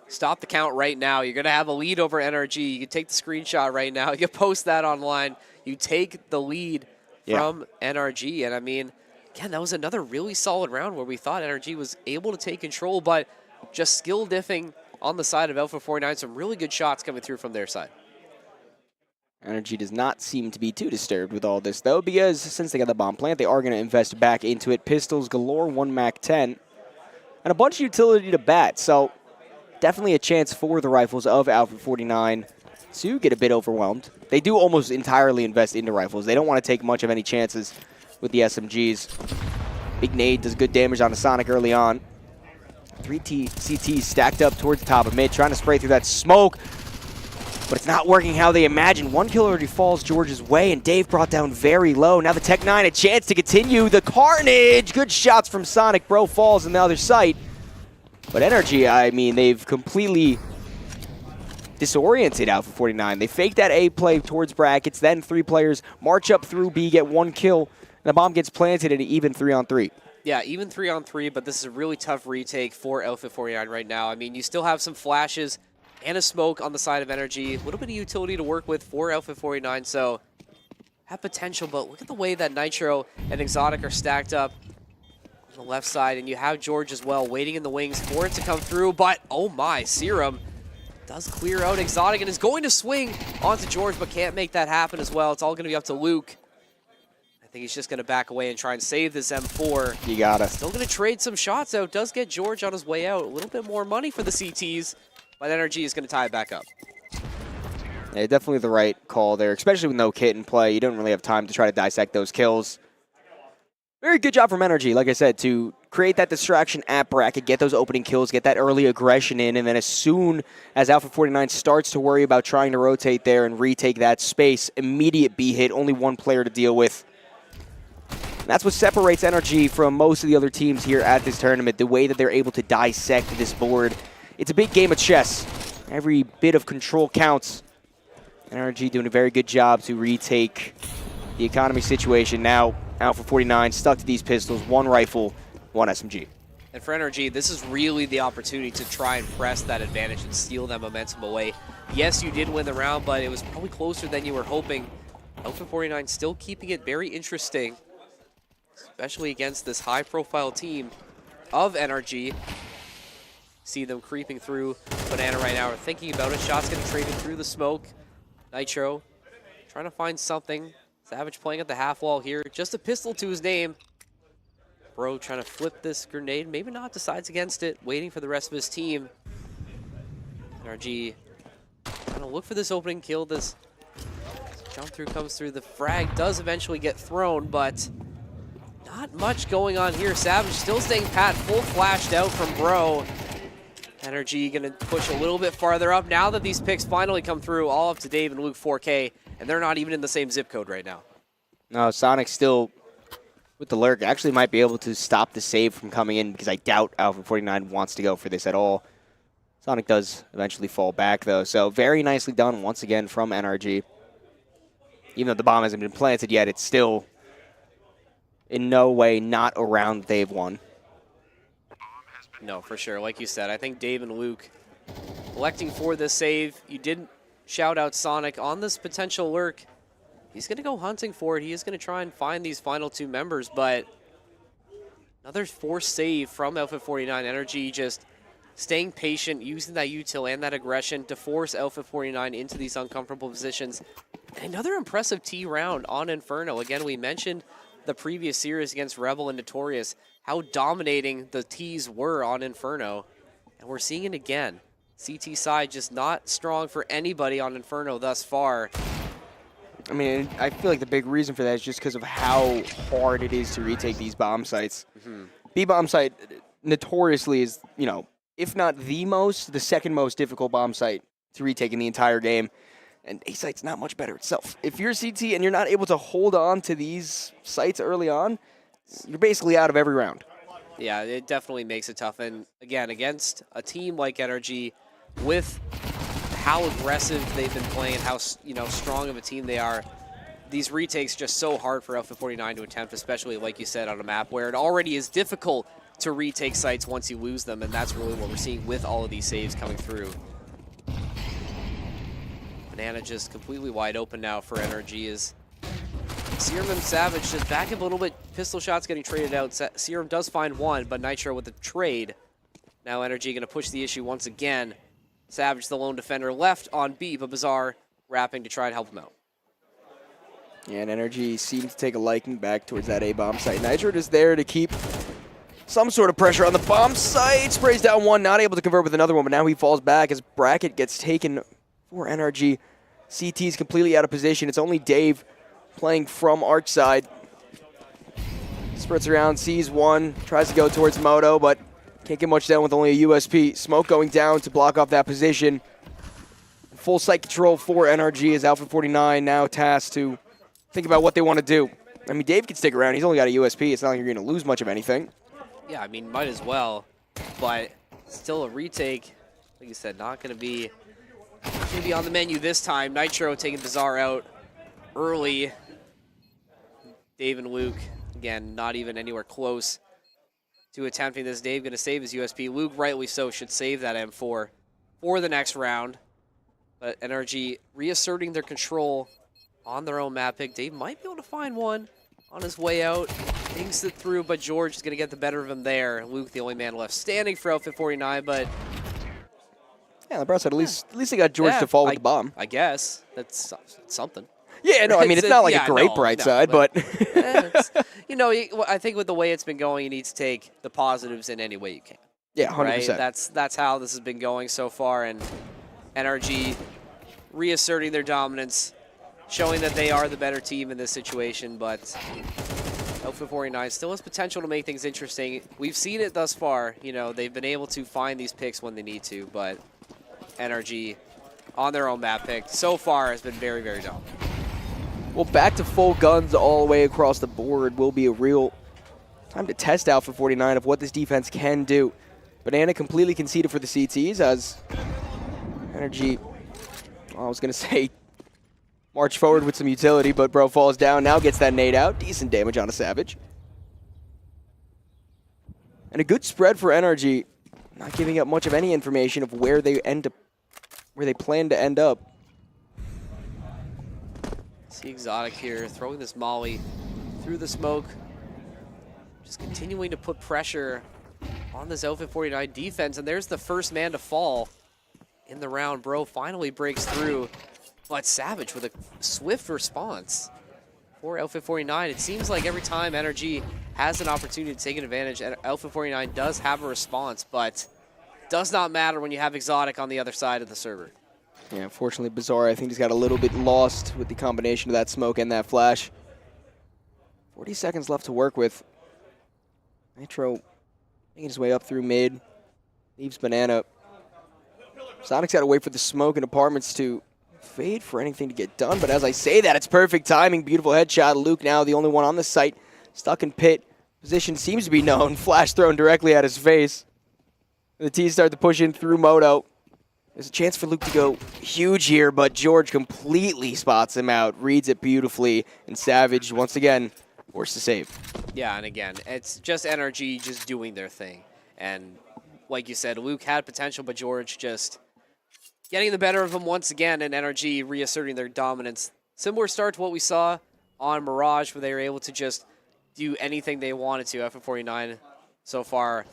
S5: Stop the count right now. You're going to have a lead over NRG. You can take the screenshot right now. You can post that online. You take the lead from NRG, and I mean, again, that was another really solid round where we thought NRG was able to take control, but just skill diffing on the side of Alpha 49. Some really good shots coming through from their side.
S6: NRG does not seem to be too disturbed with all this, though, because since they got the bomb plant, they are going to invest back into it. Pistols galore, 1 MAC-10, and a bunch of utility to bat. So definitely a chance for the rifles of Alpha 49 to get a bit overwhelmed. They do almost entirely invest into rifles. They don't want to take much of any chances with the SMGs. Big nade does good damage on the Sonic early on. 3 CTs stacked up towards the top of mid, trying to spray through that smoke. but it's not working how they imagined. One kill already falls George's way, and Dave brought down very low. Now the Tech-9 a chance to continue the carnage. Good shots from Sonic. Bro falls in the other site. But Energy, I mean, they've completely disoriented Alpha 49. They faked that A play towards brackets, then 3 players march up through B, get 1 kill, and the bomb gets planted in an even 3-on-3.
S5: Yeah, even 3-on-3, but this is a really tough retake for Alpha 49 right now. I mean, you still have some flashes and a smoke on the side of Energy. A little bit of utility to work with for Alpha 49, so have potential, but look at the way that Nitro and Exotic are stacked up on the left side, and you have George as well waiting in the wings for it to come through, but oh my, Serum does clear out Exotic and is going to swing onto George, but can't make that happen as well. It's all going to be up to Luke. I think he's just going to back away and try and save this M4.
S6: You gotta.
S5: Still going to trade some shots out. Does get George on his way out. A little bit more money for the CTs, but Energy is going to tie it back up.
S6: Yeah, definitely the right call there, especially with no kit in play. You don't really have time to try to dissect those kills. Very good job from Energy, like I said, to create that distraction at bracket, get those opening kills, get that early aggression in, and then as soon as Alpha 49 starts to worry about trying to rotate there and retake that space, immediate B hit, only 1 player to deal with. And that's what separates Energy from most of the other teams here at this tournament, the way that they're able to dissect this board. It's a big game of chess. Every bit of control counts. Energy doing a very good job to retake the economy situation. Now, Alpha 49 stuck to these pistols, 1 rifle, 1 SMG.
S5: And for Energy, this is really the opportunity to try and press that advantage and steal that momentum away. Yes, you did win the round, but it was probably closer than you were hoping. Alpha 49 still keeping it very interesting, especially against this high-profile team of Energy. See them creeping through Banana right now, are thinking about it. Shots getting traded through the smoke. Nitro trying to find something. Savage playing at the half wall here. Just a pistol to his name. Bro trying to flip this grenade. Maybe not, decides against it. Waiting for the rest of his team. NRG trying to look for this opening kill. This jump through comes through. The frag does eventually get thrown, but not much going on here. Savage still staying pat. Full flashed out from Bro. Energy going to push a little bit farther up now that these picks finally come through, all up to Dave and Luke 4K, and they're not even in the same zip code right now.
S6: No, Sonic still with the lurk. Actually might be able to stop the save from coming in because I doubt Alpha 49 wants to go for this at all. Sonic does eventually fall back, though, so very nicely done once again from NRG. Even though the bomb hasn't been planted yet, it's still in no way not a round they've won.
S5: No, for sure. Like you said, I think Dave and Luke electing for this save. You didn't shout out Sonic on this potential lurk. He's going to go hunting for it. He is going to try and find these final 2 members, but another forced save from Alpha 49. Energy just staying patient, using that util and that aggression to force Alpha 49 into these uncomfortable positions. And another impressive T round on Inferno. Again, we mentioned the previous series against Rebel and Notorious, how dominating the T's were on Inferno. And we're seeing it again. CT side just not strong for anybody on Inferno thus far.
S6: I mean, I feel like the big reason for that is just because of how hard it is to retake these bomb sites. B-bomb site notoriously is, you know, if not the second most difficult bomb site to retake in the entire game. And A-site's not much better itself. If you're CT and you're not able to hold on to these sites early on, you're basically out of every round.
S5: Yeah, it definitely makes it tough. And again, against a team like Energy, with how aggressive they've been playing, how strong of a team they are, these retakes just so hard for Alpha 49 to attempt, especially like you said on a map where it already is difficult to retake sites once you lose them, and that's really what we're seeing with all of these saves coming through. Banana just completely wide open now for Energy as Serum and Savage just back up a little bit. Pistol shots getting traded out. Serum does find 1, but Nitro with the trade. Now Energy going to push the issue once again. Savage, the lone defender, left on B, but Bazaar wrapping to try and help him out.
S6: Yeah, and Energy seemed to take a liking back towards that A-bomb site. Nitro is there to keep some sort of pressure on the bomb site. Sprays down 1, not able to convert with another one, but now he falls back as bracket gets taken for NRG. CT is completely out of position. It's only Dave playing from arch side. Spurts around, sees 1, tries to go towards Moto, but can't get much down with only a USP. Smoke going down to block off that position. full site control for NRG as Alpha 49 now tasked to think about what they want to do. I mean, Dave can stick around. He's only got a USP. It's not like you're going to lose much of anything.
S5: Yeah, I mean, might as well. But still a retake. Like you said, not going to be on the menu this time. Nitro taking Bizarre out early. Dave and Luke, again, not even anywhere close to attempting this. Dave going to save his USP. Luke, rightly so, should save that M4 for the next round. But NRG reasserting their control on their own map pick. Dave might be able to find one on his way out. Thinks it through, but George is going to get the better of him there. Luke, the only man left standing for Outfit 49, but...
S6: Yeah, the bright side, at least they got George to fall with the bomb.
S5: I guess. That's something.
S6: Yeah, no, I mean, it's not like a great bright side, but...
S5: you know, I think with the way it's been going, you need to take the positives in any way you can.
S6: Yeah, 100%.
S5: Right? That's how this has been going so far, and NRG reasserting their dominance, showing that they are the better team in this situation, but Outfit 49 still has potential to make things interesting. We've seen it thus far. You know, they've been able to find these picks when they need to, but NRG on their own map pick so far has been very, very dominant.
S6: Well, back to full guns all the way across the board will be a real time to test out for 49 of what this defense can do. Banana completely conceded for the CTs as NRG, I was going to say, march forward with some utility, but bro falls down, now gets that nade out. Decent damage on a Savage. And a good spread for NRG, not giving up much of any information of where they plan to end up.
S5: See Exotic here throwing this molly through the smoke. Just continuing to put pressure on this Outfit 49 defense, and there's the first man to fall in the round. Bro finally breaks through, but Savage with a swift response for Outfit 49. It seems like every time NRG has an opportunity to take an advantage, and Outfit 49 does have a response, but does not matter when you have Exotic on the other side of the server.
S6: Yeah, unfortunately, Bizarre, I think he's got a little bit lost with the combination of that smoke and that flash. 40 seconds left to work with. Nitro making his way up through mid. Leaves Banana. Sonic's got to wait for the smoke and apartments to fade for anything to get done. But as I say that, it's perfect timing. Beautiful headshot. Luke now the only one on the site. Stuck in pit. Position seems to be known. Flash thrown directly at his face. The T's start to push in through Moto. There's a chance for Luke to go huge here, but George completely spots him out, reads it beautifully, and Savage, once again, forced to save.
S5: Yeah, and again, it's just NRG just doing their thing. And like you said, Luke had potential, but George just getting the better of him once again, and NRG reasserting their dominance. Similar start to what we saw on Mirage, where they were able to just do anything they wanted to. F49 so far,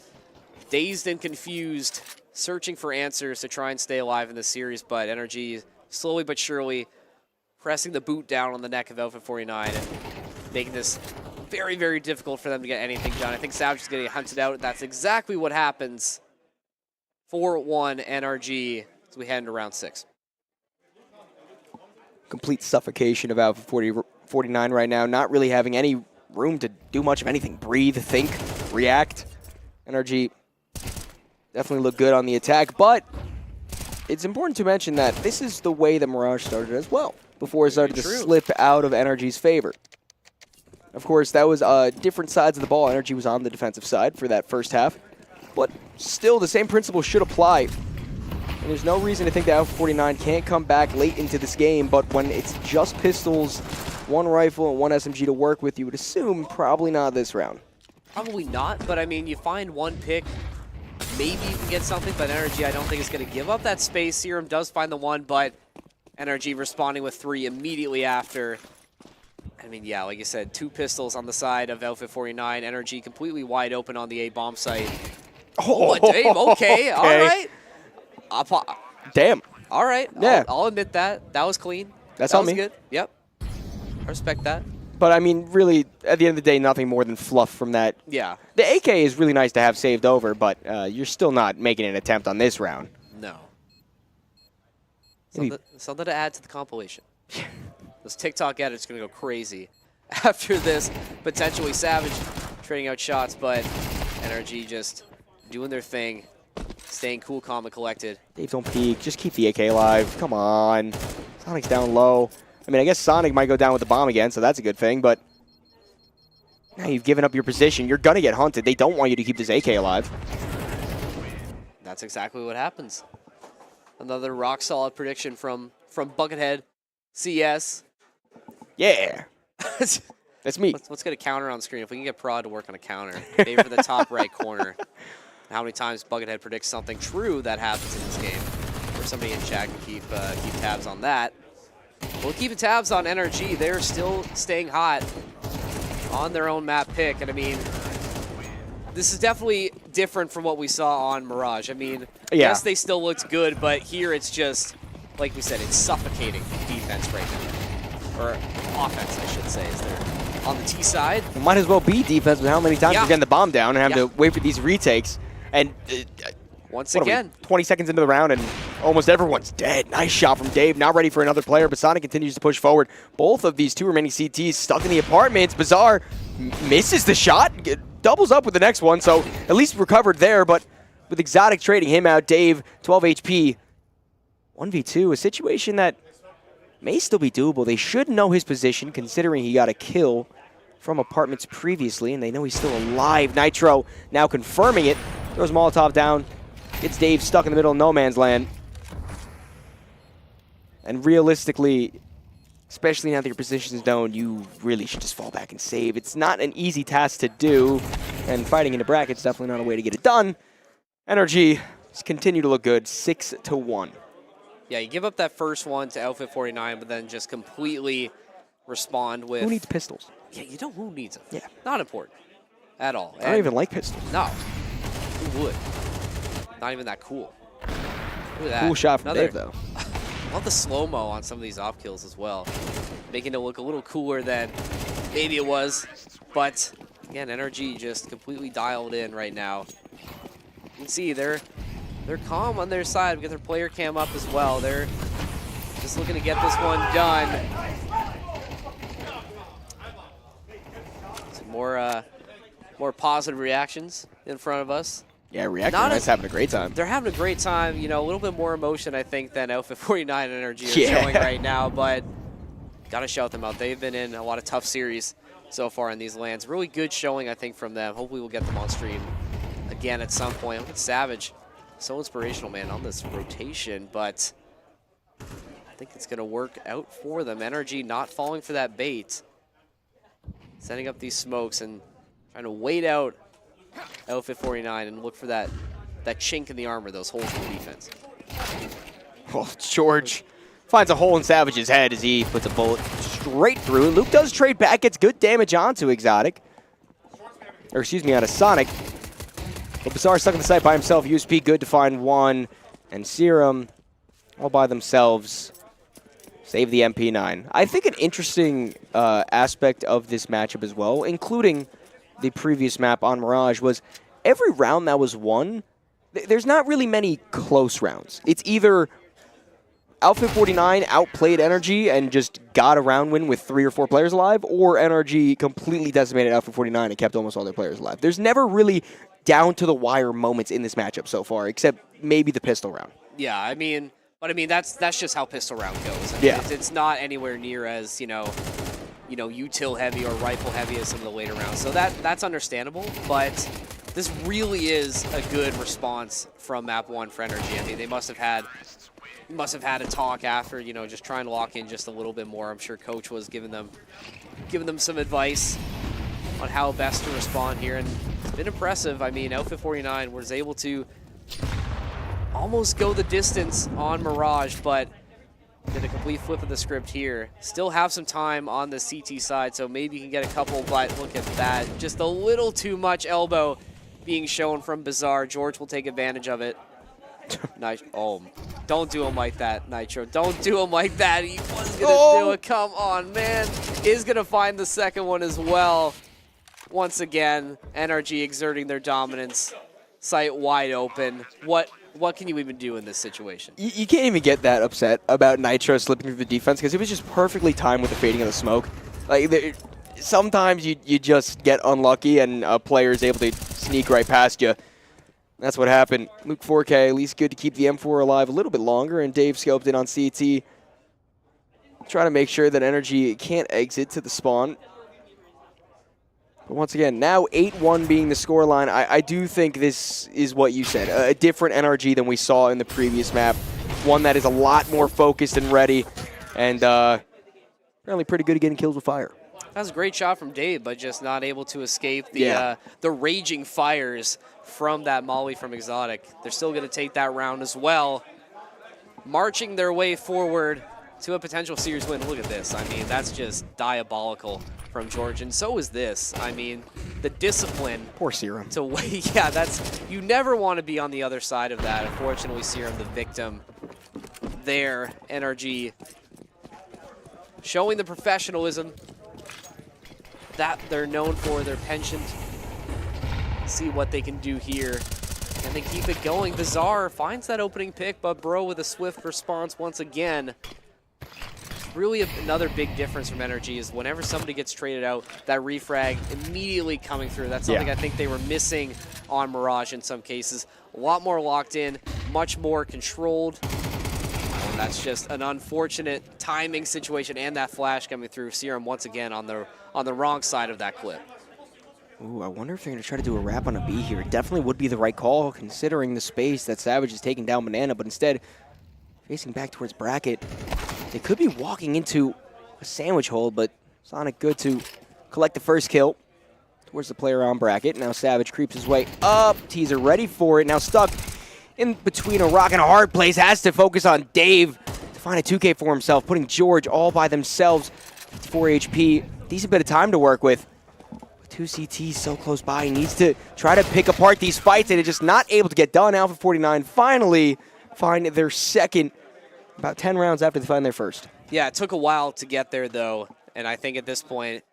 S5: dazed and confused, searching for answers to try and stay alive in this series, but NRG slowly but surely pressing the boot down on the neck of Outfit 49 and making this very, very difficult for them to get anything done. I think Savage is going to get hunted out. That's exactly what happens. 4-1 NRG as we head into round 6.
S6: Complete suffocation of Alpha 49 right now, not really having any room to do much of anything. Breathe, think, react. NRG definitely look good on the attack, but it's important to mention that this is the way that Mirage started as well, before it started to slip out of NRG's favor. Of course, that was different sides of the ball. NRG was on the defensive side for that first half, but still the same principle should apply. And there's no reason to think that Alpha 49 can't come back late into this game, but when it's just pistols, one rifle, and one SMG to work with, you would assume probably not this round.
S5: Probably not, but I mean, you find one pick, maybe you can get something, but NRG I don't think is going to give up that space. Serum does find the one, but NRG responding with 3 immediately after. I mean, yeah, like you said, 2 pistols on the side of Outfit 49. NRG completely wide open on the A bomb site. Oh, Dave, okay, all right.
S6: Damn.
S5: All right,
S6: yeah.
S5: I'll admit that. That was clean.
S6: That's
S5: on
S6: me.
S5: Good. Yep. I respect that.
S6: But, I mean, really, at the end of the day, nothing more than fluff from that.
S5: Yeah.
S6: The AK is really nice to have saved over, but you're still not making an attempt on this round.
S5: No. Something to add to the compilation. Those TikTok edits are going to go crazy after this. Potentially Savage trading out shots, but NRG just doing their thing. staying cool, calm, and collected.
S6: Dave, don't peek. Just keep the AK alive. Come on. Sonic's down low. I mean, I guess Sonic might go down with the bomb again, so that's a good thing, but now you've given up your position. You're going to get hunted. They don't want you to keep this AK alive.
S5: That's exactly what happens. Another rock-solid prediction from Buckethead CS.
S6: Yeah. That's me.
S5: Let's get a counter on screen. If we can get Prod to work on a counter, maybe for the top right corner. How many times Buckethead predicts something true that happens in this game? Or somebody in chat can keep tabs on that. We'll keep tabs on NRG. They're still staying hot on their own map pick. And I mean, this is definitely different from what we saw on Mirage. I mean, yes, they still looked good, but here it's just, like we said, it's suffocating defense right now. Or offense, I should say, is there. On the T side.
S6: It might as well be defense with how many times you're getting the bomb down and having to wait for these retakes. And
S5: once again,
S6: 20 seconds into the round and almost everyone's dead. Nice shot from Dave. Now ready for another player, but Sonic continues to push forward. Both of these two remaining CTs stuck in the apartments. Bizarre misses the shot, doubles up with the next one, so at least recovered there, but with Exotic trading him out, Dave, 12 HP. 1v2, a situation that may still be doable. They should know his position, considering he got a kill from apartments previously, and they know he's still alive. Nitro now confirming it. Throws Molotov down. Gets Dave stuck in the middle of no man's land. And realistically, especially now that your position is known, you really should just fall back and save. It's not an easy task to do, and fighting into brackets definitely not a way to get it done. NRG continue to look good, 6-1.
S5: Yeah, you give up that first one to Outfit 49, but then just completely respond with...
S6: Who needs pistols?
S5: Yeah, you know who needs them.
S6: Yeah.
S5: Not important at all.
S6: I don't even like pistols.
S5: No. Who would? Not even that cool. Look at that.
S6: Cool shot from Dave, though.
S5: I love the slow-mo on some of these off kills as well. Making it look a little cooler than maybe it was. But, again, NRG just completely dialed in right now. You can see they're calm on their side. We get their player cam up as well. They're just looking to get this one done. Some more positive reactions in front of us.
S6: Yeah, Reactor having a great time.
S5: They're having a great time. You know, a little bit more emotion, I think, than Outfit 49 and NRG are showing right now. But got to shout them out. They've been in a lot of tough series so far in these lands. Really good showing, I think, from them. Hopefully we'll get them on stream again at some point. Look at Savage. So inspirational, man, on this rotation. But I think it's going to work out for them. NRG not falling for that bait. Setting up these smokes and trying to wait out Outfit 49 and look for that chink in the armor, those holes in the defense.
S6: Oh, George finds a hole in Savage's head as he puts a bullet straight through it. Luke does trade back, gets good damage onto Exotic. Or excuse me, onto Sonic. But Bizarre stuck in the site by himself. USP good to find one. And Serum all by themselves. Save the MP9. I think an interesting aspect of this matchup as well, including the previous map on Mirage, was every round that was won, there's not really many close rounds. It's either Outfit 49 outplayed NRG and just got a round win with 3 or 4 players alive, or NRG completely decimated Outfit 49 and kept almost all their players alive. There's never really down-to-the-wire moments in this matchup so far, except maybe the pistol round.
S5: Yeah, I mean, that's just how pistol round goes. I mean,
S6: Yeah.
S5: It's not anywhere near as, you know, util heavy or rifle heavy as some of the later rounds. So that's understandable, but this really is a good response from map 1 for NRG. I mean, they must have had a talk after, just trying to lock in just a little bit more. I'm sure coach was giving them some advice on how best to respond here, and it's been impressive. I mean, Outfit 49 was able to almost go the distance on Mirage, but did a complete flip of the script here. Still have some time on the CT side, so maybe you can get a couple, but look at that. Just a little too much elbow being shown from Bizarre. George will take advantage of it. Oh, don't do him like that, Nitro. Don't do him like that. He was going to do it. Come on, man. Is going to find the second one as well. Once again, NRG exerting their dominance. Sight wide open. What can you even do in this situation?
S6: You can't even get that upset about Nitro slipping through the defense because it was just perfectly timed with the fading of the smoke. Like, sometimes you just get unlucky and a player is able to sneak right past you. That's what happened. Luke 4K, at least good to keep the M4 alive a little bit longer, and Dave scoped in on CT. Trying to make sure that Energy can't exit to the spawn. But once again, now 8-1 being the scoreline, I do think this is what you said, a different NRG than we saw in the previous map. One that is a lot more focused and ready, and apparently pretty good at getting kills with fire.
S5: That was a great shot from Dave, but just not able to escape the raging fires from that molly from Exotic. They're still going to take that round as well, marching their way forward to a potential series win. Look at this. I mean, that's just diabolical from George, and so is this. I mean, the discipline.
S6: Poor Serum.
S5: To wait, yeah, that's, you never want to be on the other side of that. Unfortunately, Serum, the victim there. NRG showing the professionalism that they're known for, their penchant. See what they can do here. And they keep it going. Bizarre finds that opening pick, but Bro with a swift response once again. Really another big difference from NRG is whenever somebody gets traded out, that refrag immediately coming through. That's something I think they were missing on Mirage in some cases. A lot more locked in, much more controlled. And that's just an unfortunate timing situation, and that flash coming through. Serum once again on the wrong side of that clip.
S6: Ooh, I wonder if they're going to try to do a wrap on a B here. It definitely would be the right call considering the space that Savage is taking down Banana, but instead facing back towards Bracket. They could be walking into a sandwich hole, but Sonic good to collect the first kill towards the player on Bracket. Now Savage creeps his way up. Teaser ready for it. Now stuck in between a rock and a hard place. Has to focus on Dave to find a 2K for himself, putting George all by themselves. 54 HP. Decent bit of time to work with. 2 CTs so close by. He needs to try to pick apart these fights, and it's just not able to get done. Alpha 49 finally find their second. About 10 rounds after they find their first.
S5: Yeah, it took a while to get there, though, and I think at this point,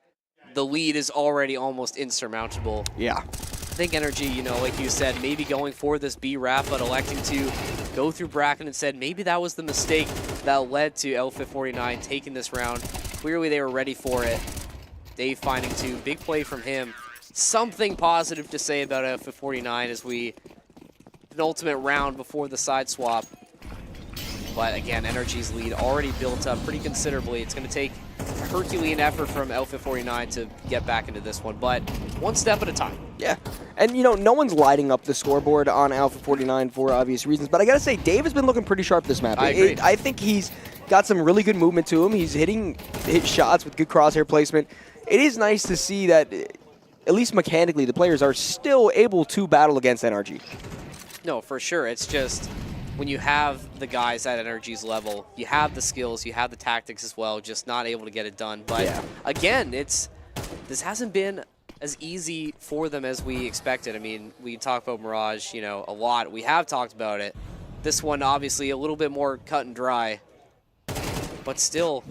S5: the lead is already almost insurmountable.
S6: Yeah.
S5: I think NRG, you know, like you said, maybe going for this B wrap, but electing to go through Bracken and said maybe that was the mistake that led to Alpha 49 taking this round. Clearly they were ready for it. Dave finding two, big play from him. Something positive to say about Alpha 49 as we, penultimate round before the side swap. But again, NRG's lead already built up pretty considerably. It's going to take a Herculean effort from Alpha 49 to get back into this one, but one step at a time.
S6: Yeah. And, you know, no one's lighting up the scoreboard on Alpha 49 for obvious reasons, but I got to say, Dave has been looking pretty sharp this map.
S5: I agree.
S6: I think he's got some really good movement to him. He's hitting shots with good crosshair placement. It is nice to see that, at least mechanically, the players are still able to battle against NRG.
S5: No, for sure. It's just when you have the guys at NRG's level, you have the skills, you have the tactics as well, just not able to get it done. But again, this hasn't been as easy for them as we expected. I mean, we talk about Mirage, you know, a lot. We have talked about it. This one, obviously, a little bit more cut and dry, but still,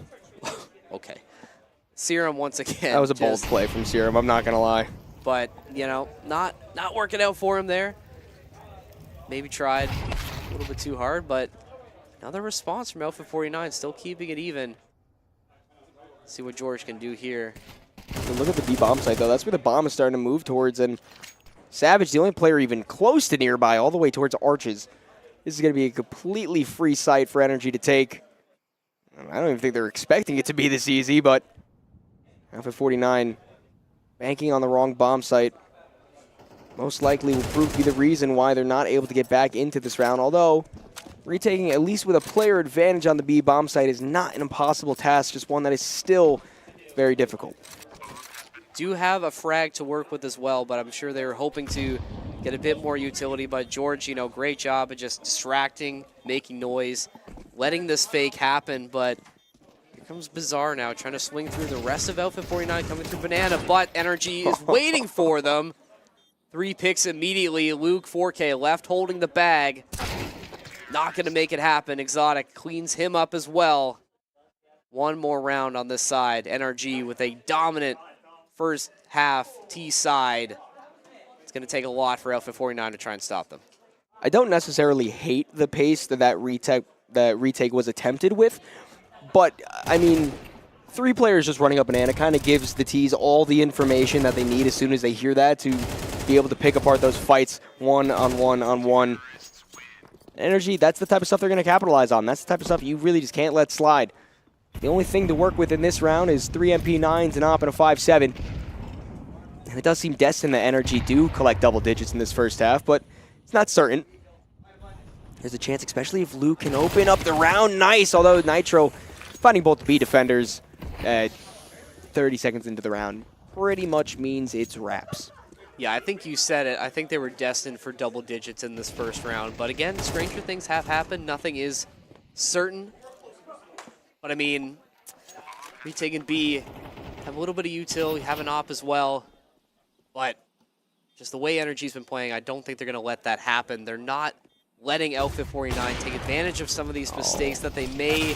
S5: okay. Serum once again.
S6: That was a bold play from Serum, I'm not going to lie.
S5: But, you know, not working out for him there. Maybe tried a little bit too hard, but another response from Alpha 49, still keeping it even. See what George can do here.
S6: Look at the B bomb site, though. That's where the bomb is starting to move towards, and Savage, the only player even close to nearby, all the way towards Arches. This is going to be a completely free site for Energy to take. I don't even think they're expecting it to be this easy, but Alpha 49 banking on the wrong bomb site most likely will prove to be the reason why they're not able to get back into this round, although retaking at least with a player advantage on the B bomb site is not an impossible task, just one that is still very difficult.
S5: Do have a frag to work with as well, but I'm sure they were hoping to get a bit more utility. But George, you know, great job of just distracting, making noise, letting this fake happen. But here comes Bizarre now, trying to swing through the rest of Alpha 49, coming through Banana, but NRG is waiting for them. 3 picks immediately. Luke 4K left holding the bag. Not going to make it happen. Exotic cleans him up as well. One more round on this side. NRG with a dominant first half T side. It's going to take a lot for Alpha 49 to try and stop them.
S6: I don't necessarily hate the pace that retake was attempted with, but I mean, 3 players just running up Banana kind of gives the T's all the information that they need as soon as they hear that to be able to pick apart those fights 1-on-1-on-1. Energy, that's the type of stuff they're going to capitalize on. That's the type of stuff you really just can't let slide. The only thing to work with in this round is 3 MP9s, an AWP, and a 5.7. And it does seem destined that Energy do collect double digits in this first half, but it's not certain. There's a chance, especially if Luke can open up the round. Nice, although Nitro finding both B defenders at 30 seconds into the round pretty much means it's wraps.
S5: Yeah, I think you said it. I think they were destined for double digits in this first round. But again, stranger things have happened. Nothing is certain. But I mean, retaking B, have a little bit of util, you have an op as well. But just the way Energy's been playing, I don't think they're going to let that happen. They're not letting L549 take advantage of some of these mistakes that they may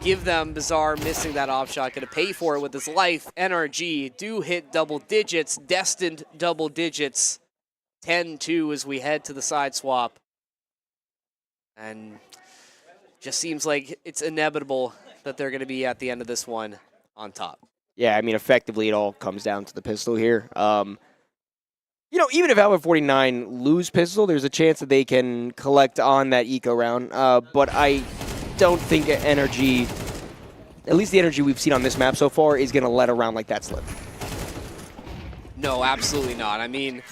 S5: give them. Bizarre missing that off shot, going to pay for it with his life. NRG do hit double digits, destined double digits. 10-2 as we head to the side swap. And just seems like it's inevitable that they're going to be at the end of this one on top.
S6: Yeah, I mean, effectively it all comes down to the pistol here. You know, even if Alpha 49 lose pistol, there's a chance that they can collect on that eco round. But I don't think Energy, at least the Energy we've seen on this map so far, is going to let a round like that slip.
S5: No, absolutely not. I mean,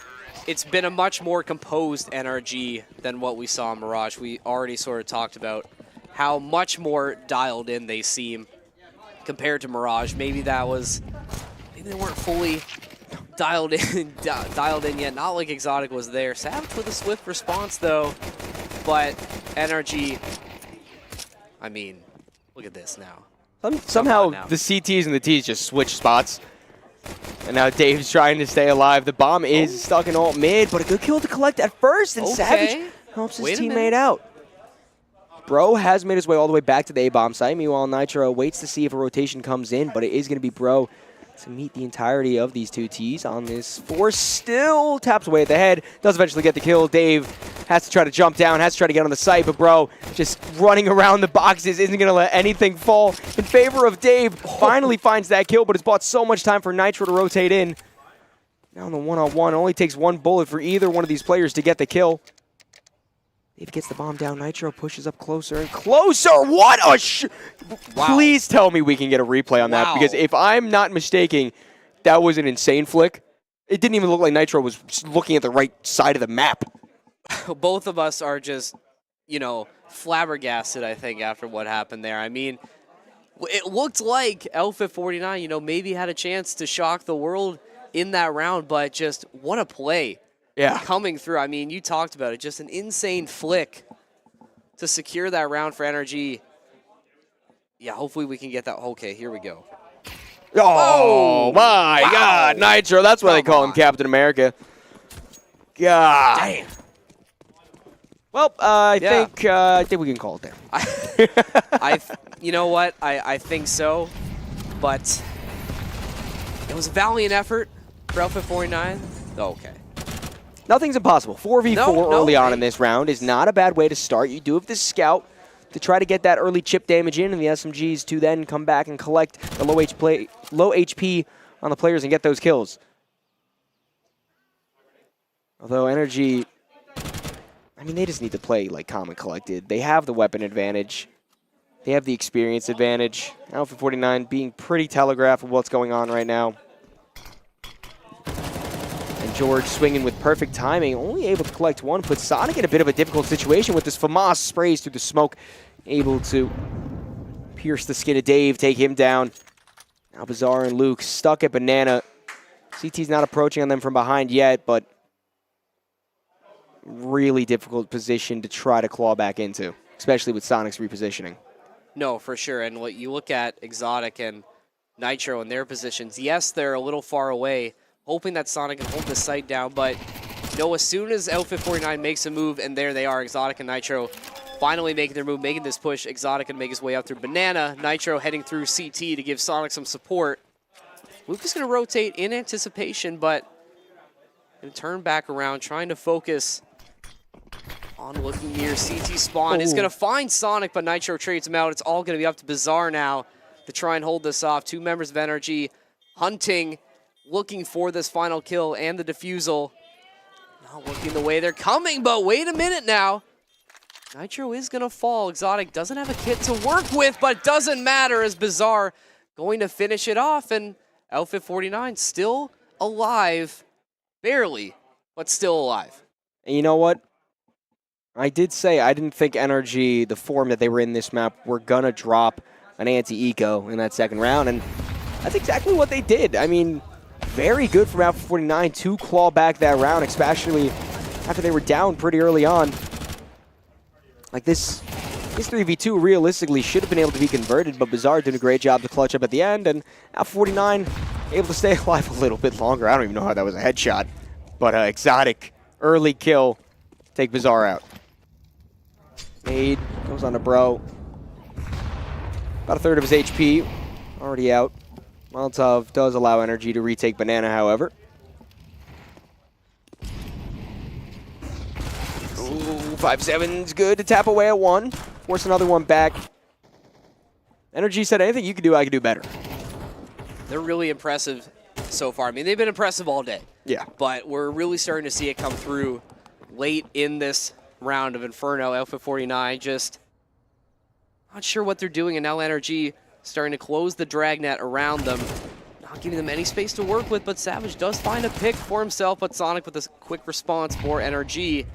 S5: it's been a much more composed NRG than what we saw in Mirage. We already sort of talked about how much more dialed in they seem compared to Mirage. Maybe that was, maybe they weren't fully dialed in yet. Not like Exotic was there. Savage with a swift response though, but NRG, I mean, look at this now.
S6: Somehow the CTs and the Ts just switch spots. And now Dave's trying to stay alive. The bomb is stuck in alt mid, but a good kill to collect at first, and Savage helps his teammate out. Bro has made his way all the way back to the A-bomb site. Meanwhile, Nitro waits to see if a rotation comes in, but it is going to be Bro to meet the entirety of these two Ts on this force. Still taps away at the head. Does eventually get the kill. Dave has to try to jump down, has to try to get on the site, but Bro just running around the boxes isn't going to let anything fall in favor of Dave. Finally finds that kill, but it's bought so much time for Nitro to rotate in. Now on the one-on-one, it only takes one bullet for either one of these players to get the kill. Dave gets the bomb down. Nitro pushes up closer and closer. What a wow. Please tell me we can get a replay on that, because if I'm not mistaken, that was an insane flick. It didn't even look like Nitro was looking at the right side of the map.
S5: Both of us are just, you know, flabbergasted, I think, after what happened there. I mean, it looked like L549, you know, maybe had a chance to shock the world in that round, but just what a play. Yeah, coming through. I mean, you talked about it. Just an insane flick to secure that round for NRG. Yeah, hopefully we can get that. Okay, here we go.
S6: Oh, my God. Nitro, that's why they call him Captain America. God. Damn. Well, I think we can call it there.
S5: You know what? I think so. But it was a valiant effort for Alpha 49. Okay.
S6: Nothing's impossible. 4v4 early on in this round is not a bad way to start. You do have this scout to try to get that early chip damage in, and the SMGs to then come back and collect the low HP on the players and get those kills. Although Energy, I mean, they just need to play like calm and collected. They have the weapon advantage. They have the experience advantage. Alpha 49 being pretty telegraphed of what's going on right now. George swinging with perfect timing, only able to collect one, puts Sonic in a bit of a difficult situation with this FAMAS sprays through the smoke, able to pierce the skin of Dave, take him down. Now Bizarre and Luke stuck at Banana. CT's not approaching on them from behind yet, but really difficult position to try to claw back into, especially with Sonic's repositioning.
S5: No, for sure, and what you look at Exotic and Nitro in their positions, yes, they're a little far away, hoping that Sonic can hold the site down, but you know, as soon as L549 makes a move, and there they are, Exotic and Nitro finally making their move, making this push. Exotic can make his way up through Banana. Nitro heading through CT to give Sonic some support. Luke is going to rotate in anticipation, but going to turn back around, trying to focus on looking near CT spawn. Is going to find Sonic, but Nitro trades him out. It's all going to be up to Bizarre now to try and hold this off. 2 members of Energy hunting, looking for this final kill and the defusal. Not looking the way they're coming, but wait a minute now. Nitro is going to fall. Exotic doesn't have a kit to work with, but doesn't matter as Bizarre going to finish it off. And Outfit 49 still alive. Barely, but still alive.
S6: And you know what? I did say I didn't think Energy, the form that they were in this map, were going to drop an anti-eco in that second round. And that's exactly what they did. I mean, very good from Alpha 49 to claw back that round, especially after they were down pretty early on. Like this 3v2 realistically should have been able to be converted, but Bizarre did a great job to clutch up at the end, and Alpha 49 able to stay alive a little bit longer. I don't even know how that was a headshot, but Exotic early kill, take Bizarre out. Nade goes on to Bro. About a third of his HP, already out. Molotov does allow Energy to retake Banana, however. Ooh, 5-7's good to tap away at 1. Force another one back. Energy said, anything you can do, I can do better.
S5: They're really impressive so far. I mean, they've been impressive all day.
S6: Yeah.
S5: But we're really starting to see it come through late in this round of Inferno. Alpha 49 just not sure what they're doing, and now Energy starting to close the dragnet around them, not giving them any space to work with, but Savage does find a pick for himself, but Sonic with a quick response for Energy.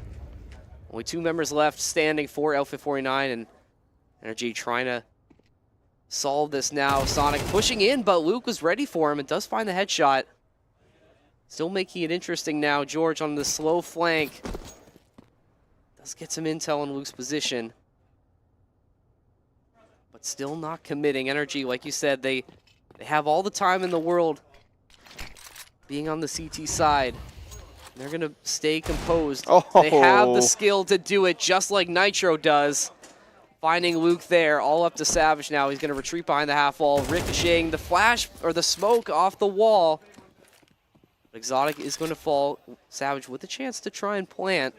S5: Only 2 members left standing for Alpha 49, and Energy trying to solve this now. Sonic pushing in, but Luke was ready for him and does find the headshot. Still making it interesting now. George on the slow flank. Does get some intel on Luke's position, but still not committing. Energy, like you said, they have all the time in the world being on the CT side. They're going to stay composed.
S6: Oh.
S5: They have the skill to do it just like Nitro does. Finding Luke there, all up to Savage now. He's going to retreat behind the half wall, ricocheting the flash or the smoke off the wall. Exotic is going to fall. Savage with a chance to try and plant.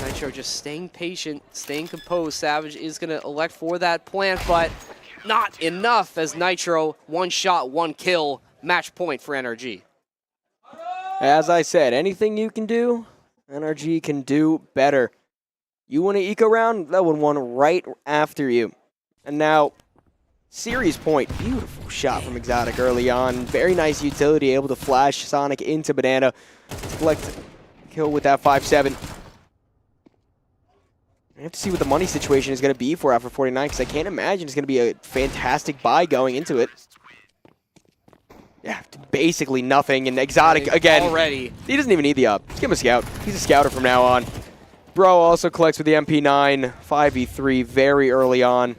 S5: Nitro just staying patient, staying composed. Savage is going to elect for that plant, but not enough as Nitro, 1 shot, 1 kill, match point for NRG.
S6: As I said, anything you can do, NRG can do better. You want an eco round? That one right after you. And now, series point. Beautiful shot from Exotic early on. Very nice utility, able to flash Sonic into Banana. Collect kill with that 5-7. I have to see what the money situation is going to be for Alpha 49, because I can't imagine it's going to be a fantastic buy going into it. Yeah, basically nothing, and Exotic, again,
S5: already.
S6: He doesn't even need the up. Just give him a scout. He's a scouter from now on. Bro also collects with the MP9, 5v3 very early on.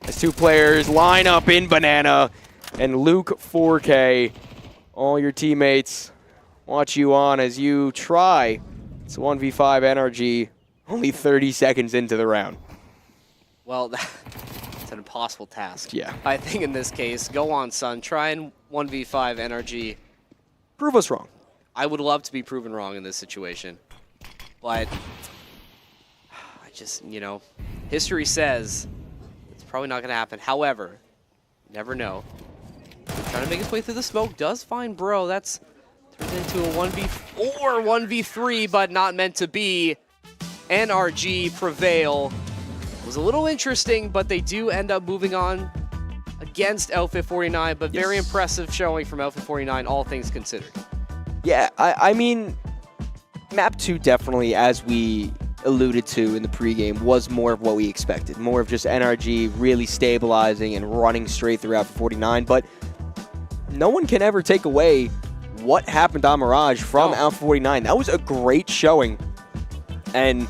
S6: As 2 players line up in Banana, and Luke 4K, all your teammates watch you on as you try. It's 1v5 NRG, only 30 seconds into the round.
S5: Well, it's an impossible task.
S6: Yeah.
S5: I think in this case, go on, son. Try and 1v5 NRG.
S6: Prove us wrong.
S5: I would love to be proven wrong in this situation. But I just, you know, history says it's probably not going to happen. However, never know. Trying to make his way through the smoke. Does find Bro. That's turns into a 1v4, 1v3, but not meant to be. NRG prevail. It was a little interesting, but they do end up moving on against Outfit 49, but very impressive showing from Outfit 49, all things considered.
S6: Yeah, I mean, Map 2 definitely, as we alluded to in the pregame, was more of what we expected. More of just NRG really stabilizing and running straight through Alpha 49, but no one can ever take away what happened on Mirage from Alpha 49. That was a great showing, and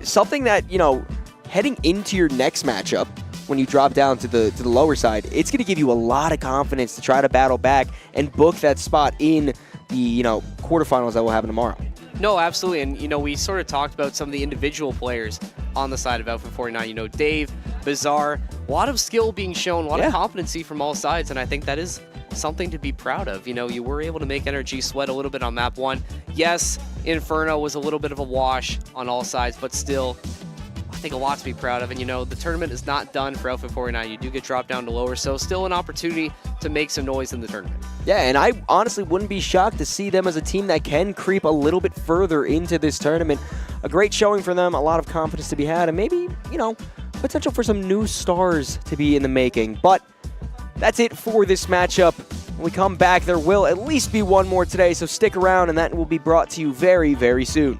S6: something that, you know, heading into your next matchup, when you drop down to the lower side, it's going to give you a lot of confidence to try to battle back and book that spot in the, you know, quarterfinals that will happen tomorrow.
S5: No, absolutely. And, you know, we sort of talked about some of the individual players on the side of Outfit 49. You know, Dave, Bizarre, a lot of skill being shown, a lot of competency from all sides, and I think that is something to be proud of. You know, you were able to make NRG sweat a little bit on map 1. Yes, Inferno was a little bit of a wash on all sides, but still, think a lot to be proud of. And, you know, the tournament is not done for Outfit 49. You do get dropped down to lower, so still an opportunity to make some noise in the tournament.
S6: Yeah, and I honestly wouldn't be shocked to see them as a team that can creep a little bit further into this tournament. A great showing for them, a lot of confidence to be had, and maybe, you know, potential for some new stars to be in the making. But that's it for this matchup. When we come back, there will at least be one more today, so stick around, and that will be brought to you very, very soon.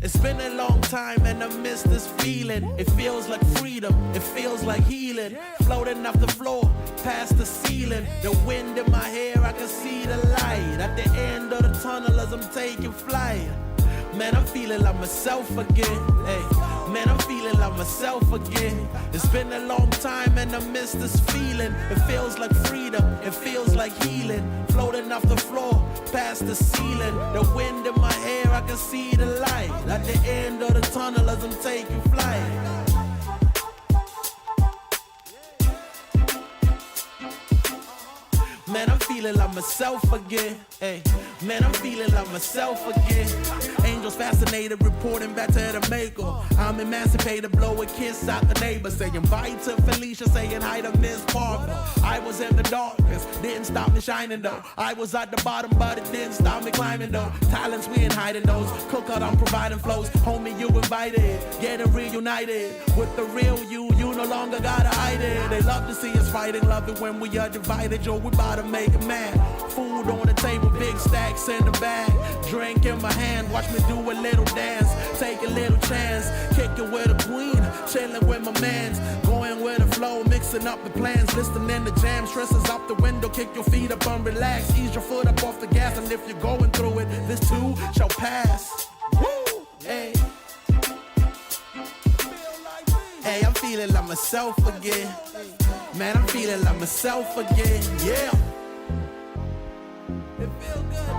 S1: It's been a long time and I miss this feeling. It feels like freedom, it feels like healing. Floating off the floor, past the ceiling. The wind in my hair, I can see the light. At the end of the tunnel as I'm taking flight. Man, I'm feeling like myself again. Hey, man, I'm feeling like myself again. It's been a long time and I miss this feeling. It feels like freedom, it feels like healing. Floating off the floor, past the ceiling. The wind in my hair, I can see the light. At the end of the tunnel as I'm taking flight. Man, I'm feeling like myself again. Hey, man, I'm feeling like myself again. Angels fascinated, reporting back to the maker. I'm emancipated, blow a kiss out the neighbor. Saying bye to Felicia, saying hi to Miss Parker. I was in the darkness, didn't stop me shining though. I was at the bottom, but it didn't stop me climbing though. Talents, we ain't hiding those. Cook out, I'm providing flows. Homie, you invited, getting reunited. With the real you no longer gotta hide it. They love to see us fighting, love it when we are divided. Yo, we about to make it mad. Food on the table, big stacks in the bag. Drink in my hand, watch me do a little dance. Take a little chance, kick it with a queen. Chilling with my mans, going with the flow, mixing up the plans. Listening to jam, stresses out the window. Kick your feet up and relax. Ease your foot up off the gas, and if you're going through it, this too shall pass. Woo! Hey. Hey, I'm feeling like myself again. Man, I'm feeling like myself again. Yeah. It feels good.